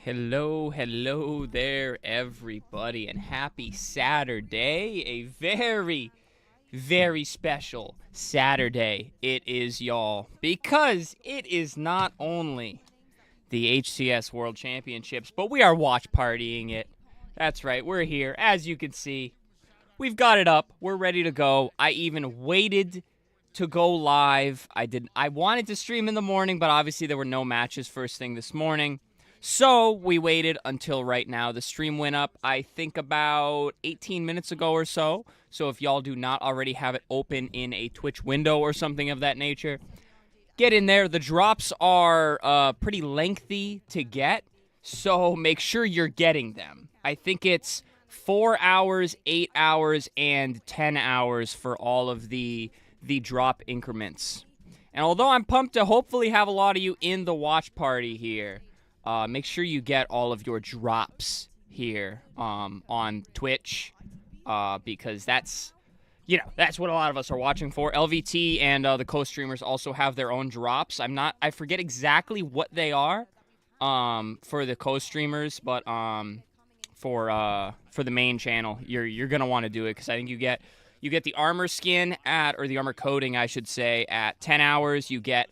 Hello there, everybody, and happy Saturday. A very, very special Saturday it is, y'all, because it is not only the HCS World Championships, but we are watch partying it. That's right, we're here. As you can see, we've got it up. We're ready to go. I even waited to go live. I wanted to stream in the morning, but obviously there were no matches first thing this morning. So we waited until right now. The stream went up, I think, about 18 minutes ago or so. So if y'all do not already have it open in a Twitch window or something of that nature, get in there. The drops are pretty lengthy to get, so make sure you're getting them. I think it's 4 hours, 8 hours, and 10 hours for all of the drop increments. And although I'm pumped to hopefully have a lot of you in the watch party here, make sure you get all of your drops here on Twitch, because that's what a lot of us are watching for. LVT and the co-streamers also have their own drops. I forget exactly what they are for the co-streamers, but for the main channel, you're gonna want to do it, because I think you get the armor skin or the armor coating, I should say, at 10 hours. You get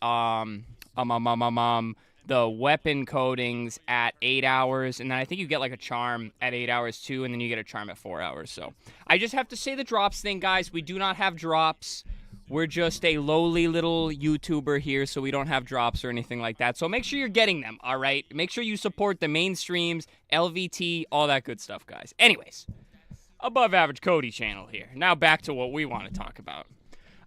the weapon coatings at 8 hours, and then I think you get like a charm at 8 hours too, and then you get a charm at 4 hours. So I just have to say the drops thing, guys. We do not have drops. We're just a lowly little YouTuber here, so we don't have drops or anything like that. So make sure you're getting them, all right? Make sure you support the main streams, LVT, all that good stuff, guys. Anyways, Above Average Cody channel here. Now back to what we want to talk about.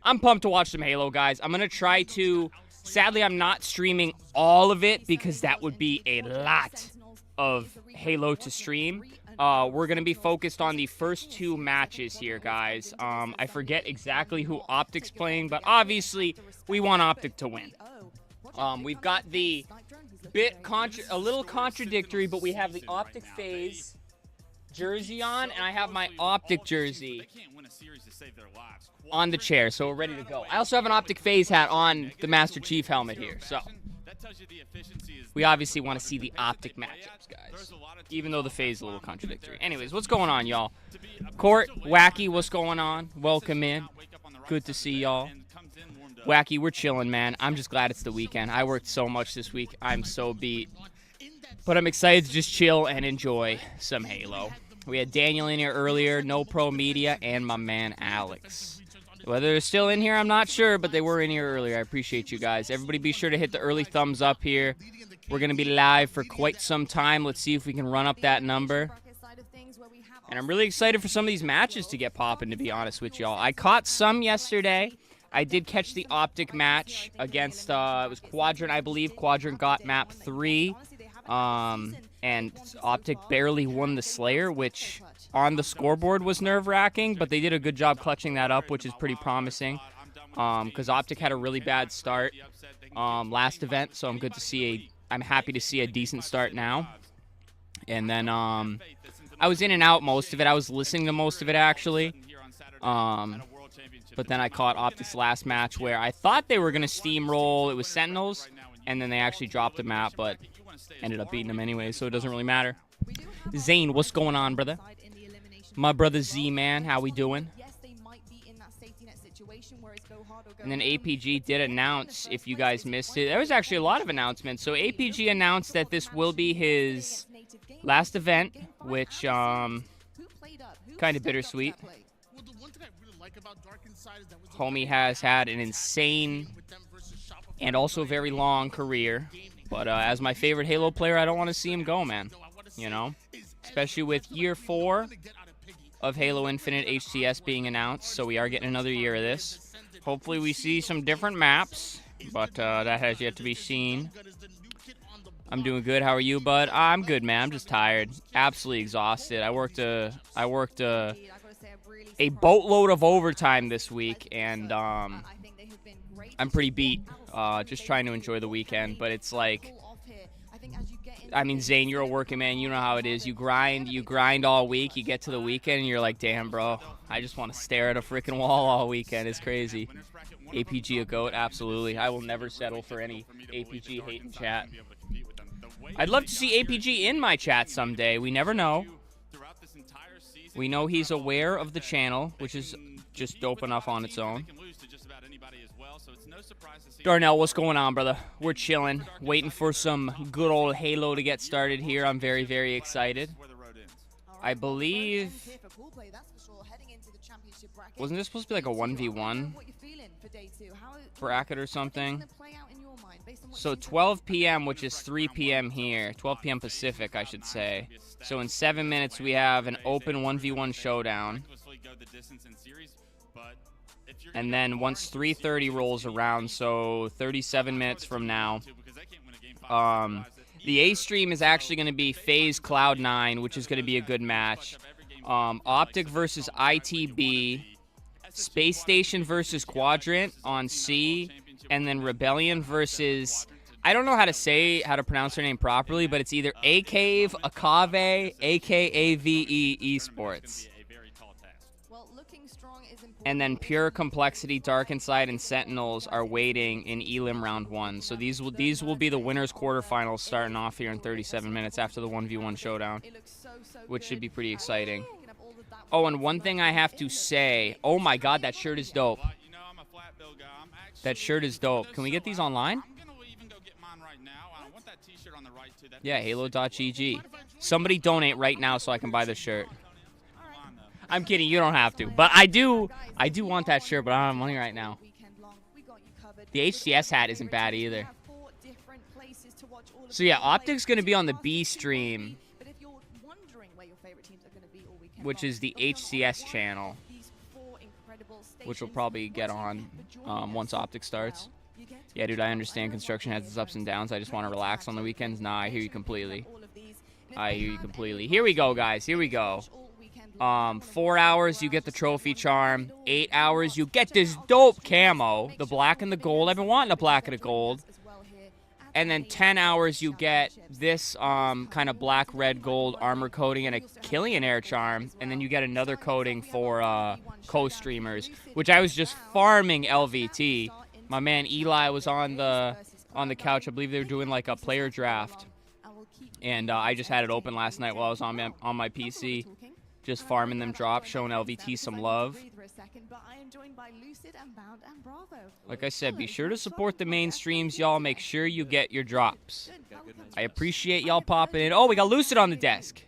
I'm pumped to watch some Halo, guys. I'm going to try to... Sadly, I'm not streaming all of it because that would be a lot of Halo to stream. We're going to be focused on the first two matches here, guys. I forget exactly who Optic's playing, but obviously we want Optic to win. We've got the a little contradictory, but we have the Optic FaZe jersey on, and I have my Optic jersey on the chair, so we're ready to go. I also have an Optic FaZe hat on the Master Chief helmet here, so we obviously want to see the Optic matchups, guys, even though the FaZe is a little contradictory. Anyways, what's going on, y'all? Court, Wacky, what's going on? Welcome in. Good to see y'all. Wacky, we're chilling, man. I'm just glad it's the weekend. I worked so much this week. I'm so beat. But I'm excited to just chill and enjoy some Halo. We had Daniel in here earlier, No Pro Media, and my man Alex. Whether they're still in here, I'm not sure, but they were in here earlier. I appreciate you guys. Everybody be sure to hit the early thumbs up here. We're going to be live for quite some time. Let's see if we can run up that number. And I'm really excited for some of these matches to get popping, to be honest with y'all. I caught some yesterday. I did catch the Optic match against, it was Quadrant, I believe. Quadrant got map 3. And Optic barely won the Slayer, which on the scoreboard was nerve-wracking, but they did a good job clutching that up, which is pretty promising, because Optic had a really bad start last event, so I'm happy to see a decent start now. And then I was in and out most of it. I was listening to most of it, actually. But then I caught Optic's last match where I thought they were going to steamroll. It was Sentinels, and then they actually dropped the map, but ended up beating them anyway, so it doesn't really matter. Zane, what's going on, brother? My brother Z-Man, how we doing? And then APG did announce, if you guys missed it, there was actually a lot of announcements. So APG announced that this will be his last event, which kind of bittersweet. Homie has had an insane and also very long career. But as my favorite Halo player, I don't want to see him go, man. You know? Especially with year 4 of Halo Infinite HCS being announced. So we are getting another year of this. Hopefully we see some different maps. But that has yet to be seen. I'm doing good. How are you, bud? I'm good, man. I'm just tired. Absolutely exhausted. I worked a boatload of overtime this week. And I'm pretty beat. Just trying to enjoy the weekend, but it's like, I mean, Zane, you're a working man. You know how it is. You grind all week. You get to the weekend, and you're like, damn, bro, I just want to stare at a freaking wall all weekend. It's crazy. APG a GOAT? Absolutely. I will never settle for any APG hate in chat. I'd love to see APG in my chat someday. We never know. We know he's aware of the channel, which is just dope enough on its own. Darnell, what's going on, brother? We're chilling, waiting for some good old Halo to get started here. I'm very, very excited. I believe... Wasn't this supposed to be like a 1v1 bracket or something? So 12 p.m., which is 3 p.m. here. 12 p.m. Pacific, I should say. So in 7 minutes, we have an open 1v1 showdown. And then once 3:30 rolls around, so 37 minutes from now, the A stream is actually going to be FaZe Cloud9, which is going to be a good match. Optic versus ITB, Space Station versus Quadrant on C, and then Rebellion versus, I don't know how to pronounce her name properly, but it's either Akave, Akave, AKAVE Esports. And then Pure Complexity, Dark Inside, and Sentinels are waiting in Elim round 1. So these will be the winners' quarterfinals starting off here in 37 minutes after the 1v1 showdown, which should be pretty exciting. Oh, and one thing I have to say, oh my god, that shirt is dope. That shirt is dope. Can we get these online? Yeah, halo.gg. Somebody donate right now so I can buy this shirt. I'm kidding, you don't have to. But I do want that shirt, but I don't have money right now. The HCS hat isn't bad either. So yeah, Optic's going to be on the B stream, which is the HCS channel, which will probably get on once Optic starts. Yeah, dude, I understand construction has its ups and downs. I just want to relax on the weekends. Nah, I hear you completely. I hear you completely. Here we go, guys. Here we go. 4 hours, you get the trophy charm. 8 hours, you get this dope camo, the black and the gold. I've been wanting the black and the gold. And then 10 hours, you get this kind of black, red, gold armor coating and a Killian Air charm. And then you get another coating for co-streamers, which I was just farming LVT. My man Eli was on the couch. I believe they were doing like a player draft. And I just had it open last night while I was on my PC. Just farming them drops, showing LVT some love. Like I said, be sure to support the main streams, y'all. Make sure you get your drops. I appreciate y'all popping in. Oh, we got Lucid on the desk.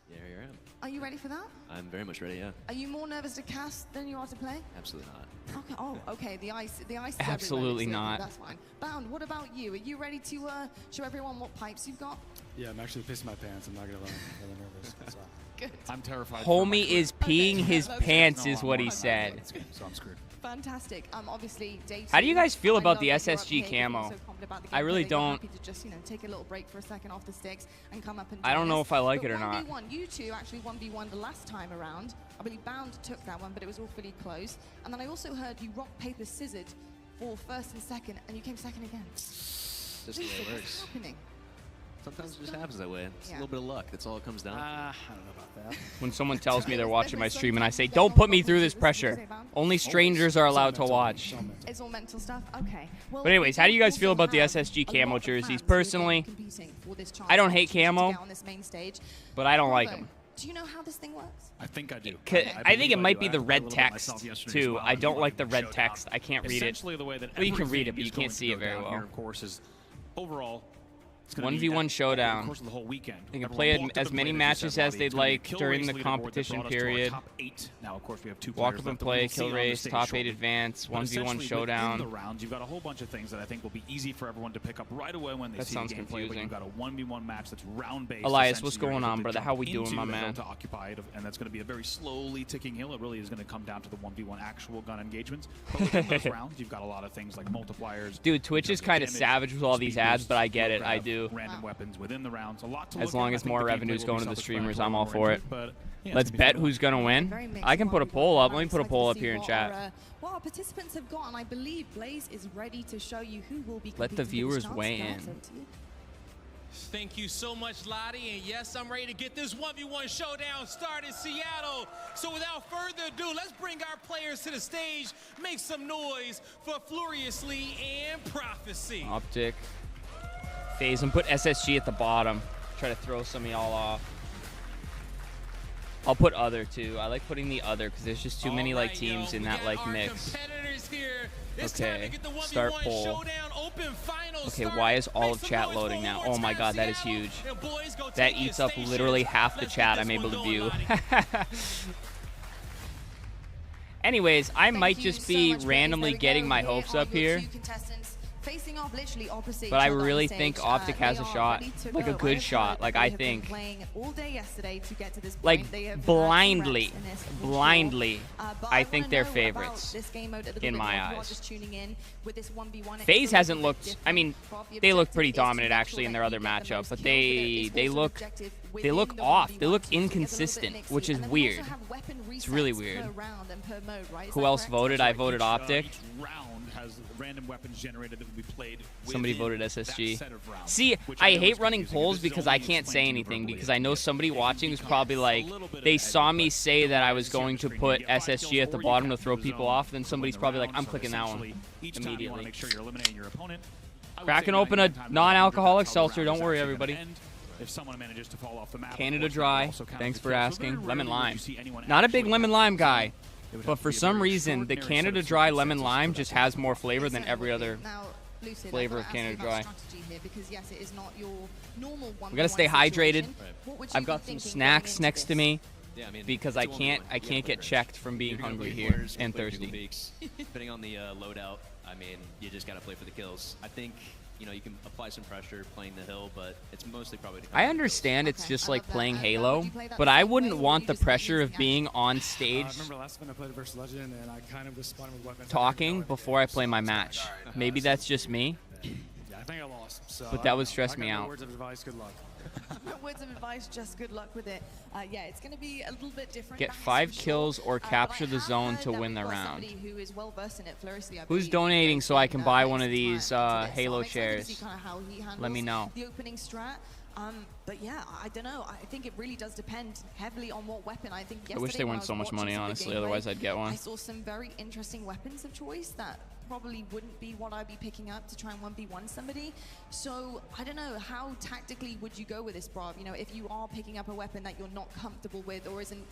Yeah, here I am. Are you ready for that? I'm very much ready, yeah. Are you more nervous to cast than you are to play? Absolutely not. Okay. Oh, okay. The ice. Is Absolutely everywhere, not. That's fine. Bound. What about you? Are you ready to show everyone what pipes you've got? Yeah, I'm actually pissing my pants. I'm not gonna lie. I'm really nervous. So. Good. I'm terrified. Homie is peeing his pants, is what he said. So I'm screwed. Fantastic. Obviously, day 2. How do you guys feel about the I love that you're SSG up here, camo? so confident about the I really gameplay that you're don't. happy to just, take a little break for a second off the sticks and come up and I don't join know us. if I like But it or not. 1v1, you two actually 1v1 the last time around. I believe Bound took that one, but it was awfully close. And then I also heard you rock, paper, scissored for first and second, and you came second again. Just the way it What's works. happening? Sometimes it just happens that way. It's a Yeah. little bit of luck. That's all it comes down to. I don't know about that. When someone tells me they're watching my stream and I say, don't put me through this pressure. Only strangers are allowed to watch. It's all mental stuff? Okay. Well, But anyways, how do you guys feel also about the have SSG a camo lot of jerseys? fans who are Personally, competing for this chance I don't hate to camo, get on this main stage. but I don't like Bravo, them. Do you know how this thing works? I think I do. I think it might be the I red learned a little bit text, myself yesterday as too. well. I don't like the Showdown. red text. I can't read it. Essentially, the way that Well, you can read everything it, but you is can't going see to it go very down well. Here, of course, is overall. It's gonna 1v1 be showdown. over the course of the whole weekend. They can Everyone play walked up as and many played, matches said, as Lottie. they'd It's gonna be a like kill during race the leaderboard that competition brought us to our period. top 8. Now, of course, we have 2 Walk players up and left that play, we'll see kill on the race, stage top 8 shortly. advance, But 1v1 essentially, within showdown. the rounds, you've got a whole bunch of things that I think will be easy for everyone to pick up right away when they That see sounds the game for you. But confusing. you've got a 1v1 match that's round-based. Elias, what's Essentially, you're going able on, to brother? jump How we doing, into my the hill man? to occupy it, and that's going to be a very slowly ticking hill. It really is going to come down to the 1v1 actual gun engagements. But within those rounds, you've got a lot of things like multipliers. Dude, Twitch is kind of savage with all these ads, but I get it. I do. Random weapons within the rounds. A lot to As look long at. as I think more the gameplay revenue's will be going to the self-explanatory streamers, I'm all more for into it. But, yeah, Let's it's gonna be bet fun. who's going to win. Very mixed. I can put a poll up. Let me put a Excited poll to up see here in what chat. what our participants have got, and I believe Blaze is ready to show you who will be Let the competing for this viewers chance. weigh Guys, in. over to you. Thank you so much, Lottie. And yes, I'm ready to get this 1v1 showdown started in Seattle. So without further ado, let's bring our players to the stage. Make some noise for Furiously and Prophecy. Optic. Phase and put SSG at the bottom. Try to throw some of y'all off. I'll put other too. I like putting the other because there's just too many like teams in that like mix. Okay, start poll. Okay, why is all of chat loading now? Oh my god, that is huge. That eats up literally half the chat I'm able to view. Anyways, I might just be randomly getting my hopes up here. But I really think Optic has a shot, like a good shot. Like I think, like blindly, I think they're favorites in my eyes. FaZe hasn't looked. I mean, they look pretty dominant actually in their other matchup, but they look off. They look inconsistent, which is weird. It's really weird. Who else voted? I voted Optic. Has random weapons generated that will be played. Somebody voted SSG. See, I hate running polls because I can't say anything because I know somebody watching is probably like, they saw me say that I was going to put SSG at the bottom to throw people off, then somebody's probably like, I'm clicking that one immediately. Cracking open a non-alcoholic seltzer, don't worry everybody. If someone manages to fall off the map, Canada Dry, thanks for asking. Lemon Lime. Not a big lemon lime guy. But for some reason, the Canada Dry Lemon Lime just has more flavor than every other flavor of Canada Dry. We gotta stay hydrated. I've got some snacks next to me because I can't get checked from being hungry here and thirsty. Depending on the loadout, I mean, you just gotta play for the kills. I think, you know, you can apply some pressure playing the hill, but it's mostly probably to I understand it's just like playing Halo, but I wouldn't want the pressure of being on stage talking before I play my match. Maybe that's just me, I think I lost. So, but that would stress me out. Words of advice, good luck. Words of advice, just good luck with it. Yeah, it's going to be a little bit different. Get 5 kills or capture the zone to win the round. Who's donating so I can buy one of these Halo chairs? Let me know. The opening strat. But yeah, I don't know. I think it really does depend heavily on what weapon. I think I wish they weren't so much money, honestly. Otherwise, I'd get one. I saw some very interesting weapons of choice that probably wouldn't be what I'd be picking up to try and 1v1 somebody. So I don't know, how tactically would you go with this, Brav? You know, if you are picking up a weapon that you're not comfortable with or isn't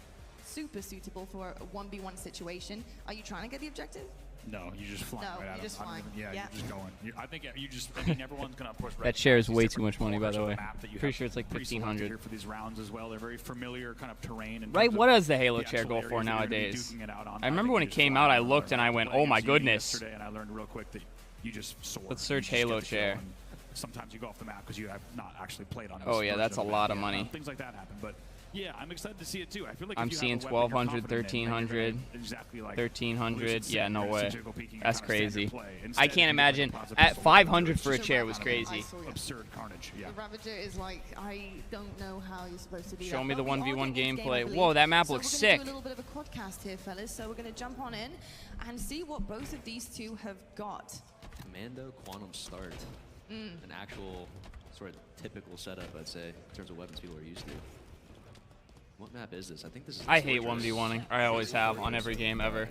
super suitable for a 1v1 situation, are you trying to get the objective? No, you just fly right out. Just flying. Yeah, you're just going. I think you just. I mean, everyone's gonna of course. That chair is way too much money, by the way. Pretty sure it's like 1,500. For these rounds as well, they're very familiar kind of terrain. Right? What does the Halo chair go for nowadays? I remember when it came out, I looked and I went, "Oh my goodness!" And I learned real quick that you just soar. Let's search Halo chair. Sometimes you go off the map because you have not actually played on it. Oh yeah, that's a lot of money. Things like that happen, but. Yeah, I'm excited to see it too. I feel like I'm seeing 1,200, 1,300, 1,300. Yeah, no way. That's crazy. I can't imagine. At 500 for a chair was crazy. Absurd carnage. Yeah. The Ravager is like, I don't know how you're supposed to do that. Show me the 1v1 gameplay. Whoa, that map looks sick. We're going to do a little bit of a quadcast here, fellas. So we're going to jump on in and see what both of these two have got. Commando Quantum start. An actual sort of typical setup, I'd say, in terms of weapons people are used to. What map is this? I think this is. I hate 1v1ing. I always have on every game ever.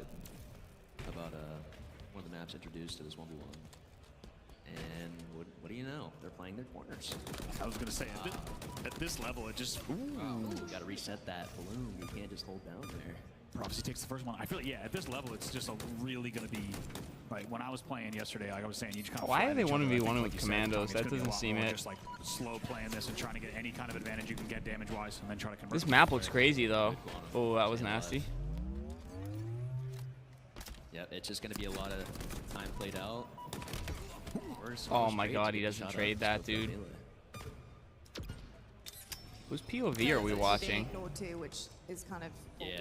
About one of the maps introduced to this 1v1, and what do you know? They're playing their corners. I was gonna say at this level, it just. Ooh, got to reset that balloon. You can't just hold down there. Prophecy takes the first one. I feel like, yeah, at this level, it's just really going to be, like, when I was playing yesterday, like I was saying, you just kind of. Why are they 1v1ing with commandos? That doesn't seem it. Just like slow playing this and trying to get any kind of advantage you can get damage-wise, and then try to convert. This map looks crazy, though. Oh, that was nasty. Yeah, it's just going to be a lot of time played out. Oh my god, he doesn't trade that, dude. Whose POV are we watching? Which is kind of here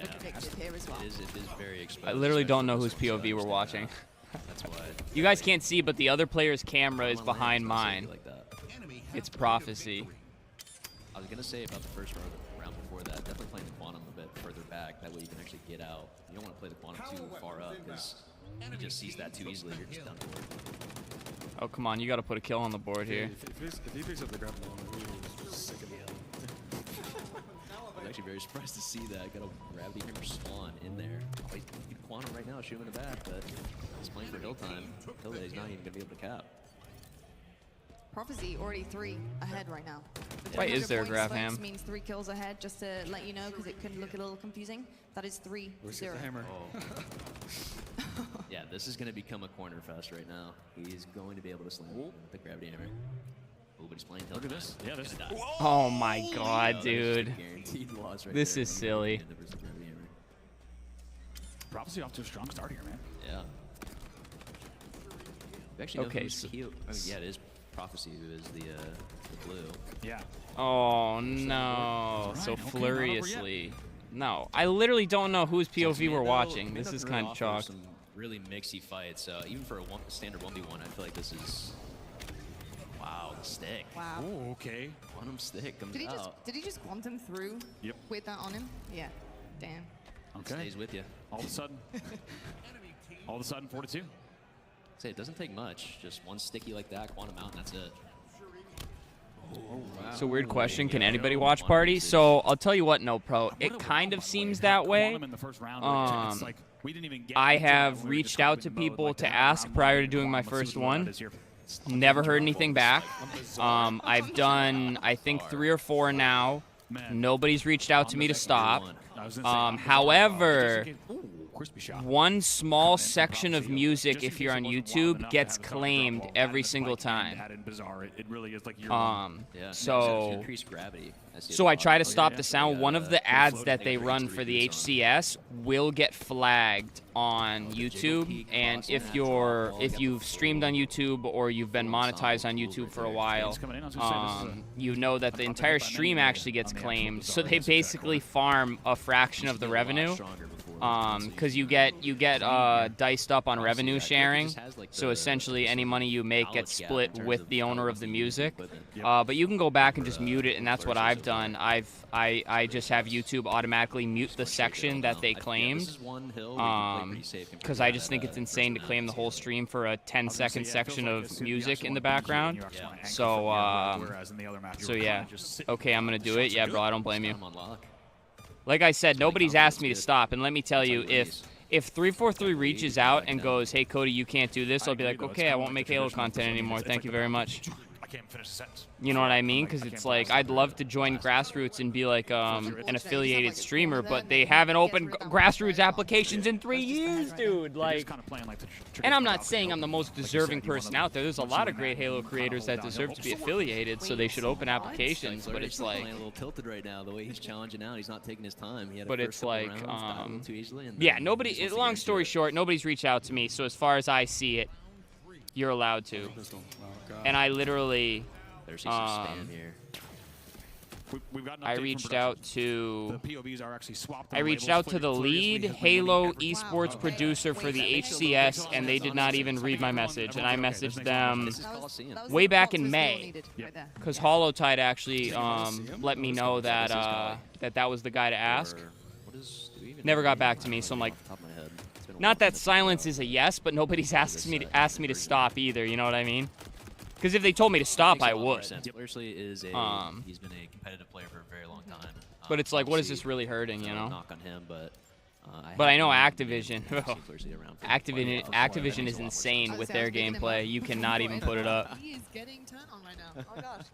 as well. It is very exposed. I literally don't know whose POV we're watching. That's why. You guys can't see, but the other player's camera is behind mine. It's Prophecy. I was gonna say about the first round before that, definitely playing the Quantum a bit further back. That way you can actually get out. You don't want to play the Quantum too far up because he just sees that too easily. You're just done for. Oh come on, you got to put a kill on the board here. If he picks up the grab ball, I'm sick of it. I'm actually very surprised to see that. Got a gravity hammer spawn in there. Oh, he's Quantum right now, shoot him in the back, but he's playing for hill time. Hill that he's not even gonna be able to cap. Prophecy already 3 ahead right now. The Why is 300 there a points grab folks ham? means 3 kills ahead, just to let you know, because it can look a little confusing. That is 3-0. Where's the hammer? Yeah, this is going to become a corner fest right now. He's going to be able to slam the gravity hammer. Oh, but he's playing till Look at this. Yeah, this. Oh my god, dude. Guaranteed loss right This there. is silly. Versus gravity hammer. Prophecy off to a strong start here, man. Yeah. You actually know Okay, who's so- he, yeah, it is Prophecy who is the blue. Yeah. Oh no. Alright, So okay, not over furiously. No, I literally don't know whose POV we're watching. This is kind of chalk. Some really mixy fights. Even for a standard 1v1, I feel like this is. Wow, the stick. Wow. Oh, okay. Quantum stick comes Did out. he just quantum through Yep. with that on him? Yeah. Damn. It Okay. stays with you. All of a sudden. All of a sudden, 4-2. Say it doesn't take much. Just one sticky like that, quantum out, and that's it. So weird question, can anybody watch party? So I'll tell you what, no pro, What it a kind round, of by the seems way. that way. Quantum in the first round, it's Um, like we didn't even get I into it. have We were just reached kind out of to in mode people like to that. ask Round prior one, to doing my Let's see first what one. that is here. Never heard anything back. I've done, I think, 3 or 4 now. Man. Nobody's reached out to me to stop. I was gonna say, However, Ooh, crispy shot. one small Come in from section of Prophecy. music, Just in if case you're it on wasn't wild YouTube, enough to gets have a cover claimed drop, every had it single spike and time. had it bizarre. It really is like your one. Yeah. So- increased gravity. see So it I a try lot. to stop yeah. the sound. One of the ads that they run for the HCS will get flagged on YouTube, and if you've streamed on YouTube or you've been monetized on YouTube for a while, He's coming in. I was gonna say, this is you know that the entire stream actually gets claimed. So they basically farm a fraction of the revenue. Because you get diced up on revenue sharing, so essentially any money you make gets split with the owner of the music. But you can go back and just mute it, and that's what I've done. I just have YouTube automatically mute the section that they claimed, because I just think it's insane to claim the whole stream for a 10-second section of music in the background. So yeah, okay, I'm gonna do it. Yeah, bro, I don't blame you. Like I said, nobody's asked me to stop, and let me tell you, if 343 reaches out and goes, "Hey Cody, you can't do this," I'll be like, "Okay, I won't make Halo content anymore. Thank you very much." I can't finish the sentence. You know what I mean? Because it's like, I'd love to join Grassroots and be like an affiliated streamer, but they haven't opened Grassroots applications in 3 years, dude. Like, and I'm not saying I'm the most deserving person out there. There's a lot of great Halo creators that deserve to be affiliated, so they should open applications. But it's like, playing a little tilted right now. The way he's challenging out, he's not taking his time. He had a but first it's couple like, rounds, died a little too easily, and yeah, then nobody. just wants to Long get into story it. short, nobody's reached out to me. So as far as I see it, you're allowed to. And I literally. There's some spam here. I reached out to The POVs are actually swapped. I reached out to the lead Halo esports producer for the HCS, and they did not even read my message. And I messaged them This is Coliseum. way back in May, because HoloTide actually let me know that that was the guy to ask. What is, do we even Never know got back the to me, so I'm like, off the top of my head? It's been a not while that since silence I is a yes, but nobody's asked me to stop either. You know what I mean? Because if they told me to stop, I would. Fiercely is he's been a competitive player for a very long time. But it's like, what is Obviously, this really hurting? You know? Knock on him, but But I have know known Activision. Fiercely around for quite a while. Activision is insane with their gameplay. You cannot even put it up. He is getting turned on right now. Oh gosh.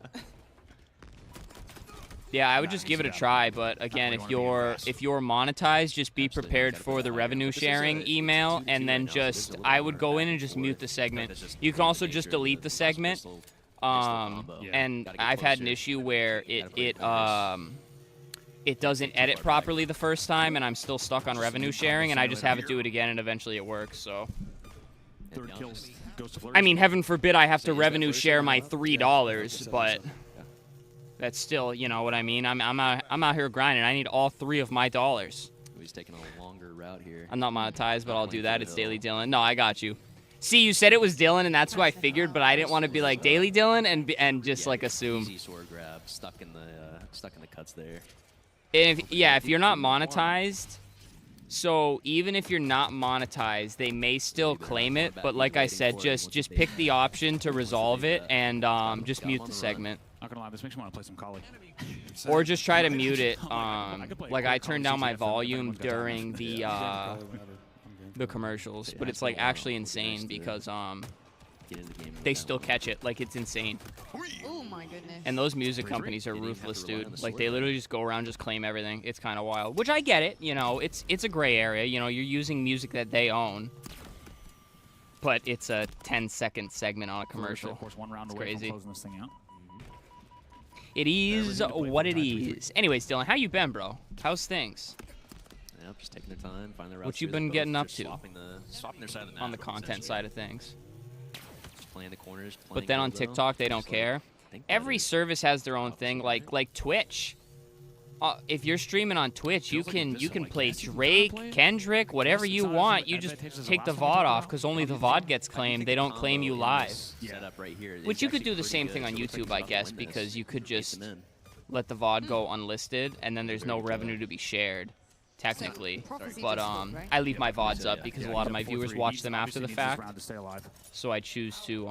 Yeah, I would just give it a try, but again, if you're monetized, just be prepared for the revenue sharing email, and then just I would go in and just mute the segment. You can also just delete the segment. And I've had an issue where it doesn't edit properly the first time, and I'm still stuck on revenue sharing, and I just have it do it again, and eventually it works. So, Third kill goes to I mean, heaven forbid I have to revenue share my $3, but that's still, you know what I mean. I'm out here grinding. I need all 3 of my dollars. He's taking a longer route here. I'm not monetized, but I'll do that. It's Daily Dylan. No, I got you. See, you said it was Dylan, and that's who I figured, but I didn't want to be like Daily Dylan and just like assume. Easy sword grab, stuck in the cuts there. If you're not monetized, so even if you're not monetized, they may still claim it. But like I said, just pick the option to resolve it and just mute the segment. Not gonna lie, this makes me want to play some Collie. Or just try to mute it. Like I turned down my volume during the commercials, but it's like actually insane because get into the game. with They that still one. catch it. Like, it's insane. Oh my goodness. And those music companies are They didn't have to ruthless, rely on dude. the Like, sword, they though. literally just go around, just claim everything. It's kind of wild. Which I get it, you know. It's a gray area. You know, you're using music that they own. But it's a 10-second segment on a commercial. Of course, one round It's away crazy. from closing this thing out. It is need to play what it full time. is. Anyways, Dylan, how you been, bro? How's things Yep, just taking their time, finding their routes. What you through. They're been both getting up just to? Swapping their side of the map. on the content side of things? Just playing the corners. But then on TikTok, they don't care. Every service has their own thing, like Twitch. If you're streaming on Twitch, you can play Drake, Kendrick, whatever you want. You just take the VOD off because only the VOD gets claimed. They don't claim you live. Setup right here is Which you could actually do the pretty same good. thing on So it looks like YouTube, he's I about to guess, win this. because you could Place just him in. let the VOD go unlisted, and then there's no revenue to be shared, technically. Prophecy But difficult, right? I leave my VODs up because a lot of my Yeah, viewers 4-3. watch He them after obviously the needs this fact. round to stay alive. So I choose to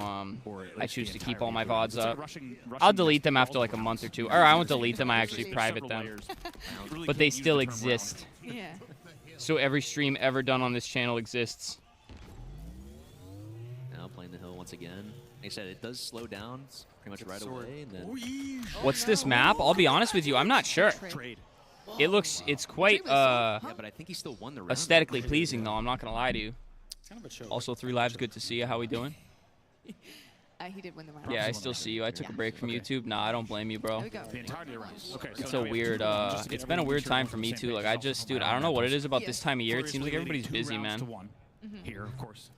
Or at I least choose the to keep entire all my game. VODs It's like up. rushing I'll next delete them to after all like a the month or rounds. two. Or I won't delete them. I There's actually several private them. layers. Really But they can't use still the term round. exist. Yeah. So every stream ever done on this channel exists. Now playing the hill once again. Like I said, it does slow down pretty much right away, and then What's this map? I'll be honest with you, I'm not sure. Trade. It's quite yeah, but I think he still won the round. aesthetically pleasing though. I'm not gonna lie to you. It's kind of a show. Also, 3 Lives, good to see you. How we doing? He did win the round. Yeah, I still see you. I took a break from YouTube. Nah, I don't blame you, bro. There we go. The entirety of the rounds. Okay. It's so a now we have weird, two rounds just to get it's been a everyone weird sure time on for the me same too. page. Like, I Also just, from dude, my I don't know what it is about Yeah. this time of year. It seems like Furiously everybody's leading 2 busy, rounds to man. 1 Here, of course.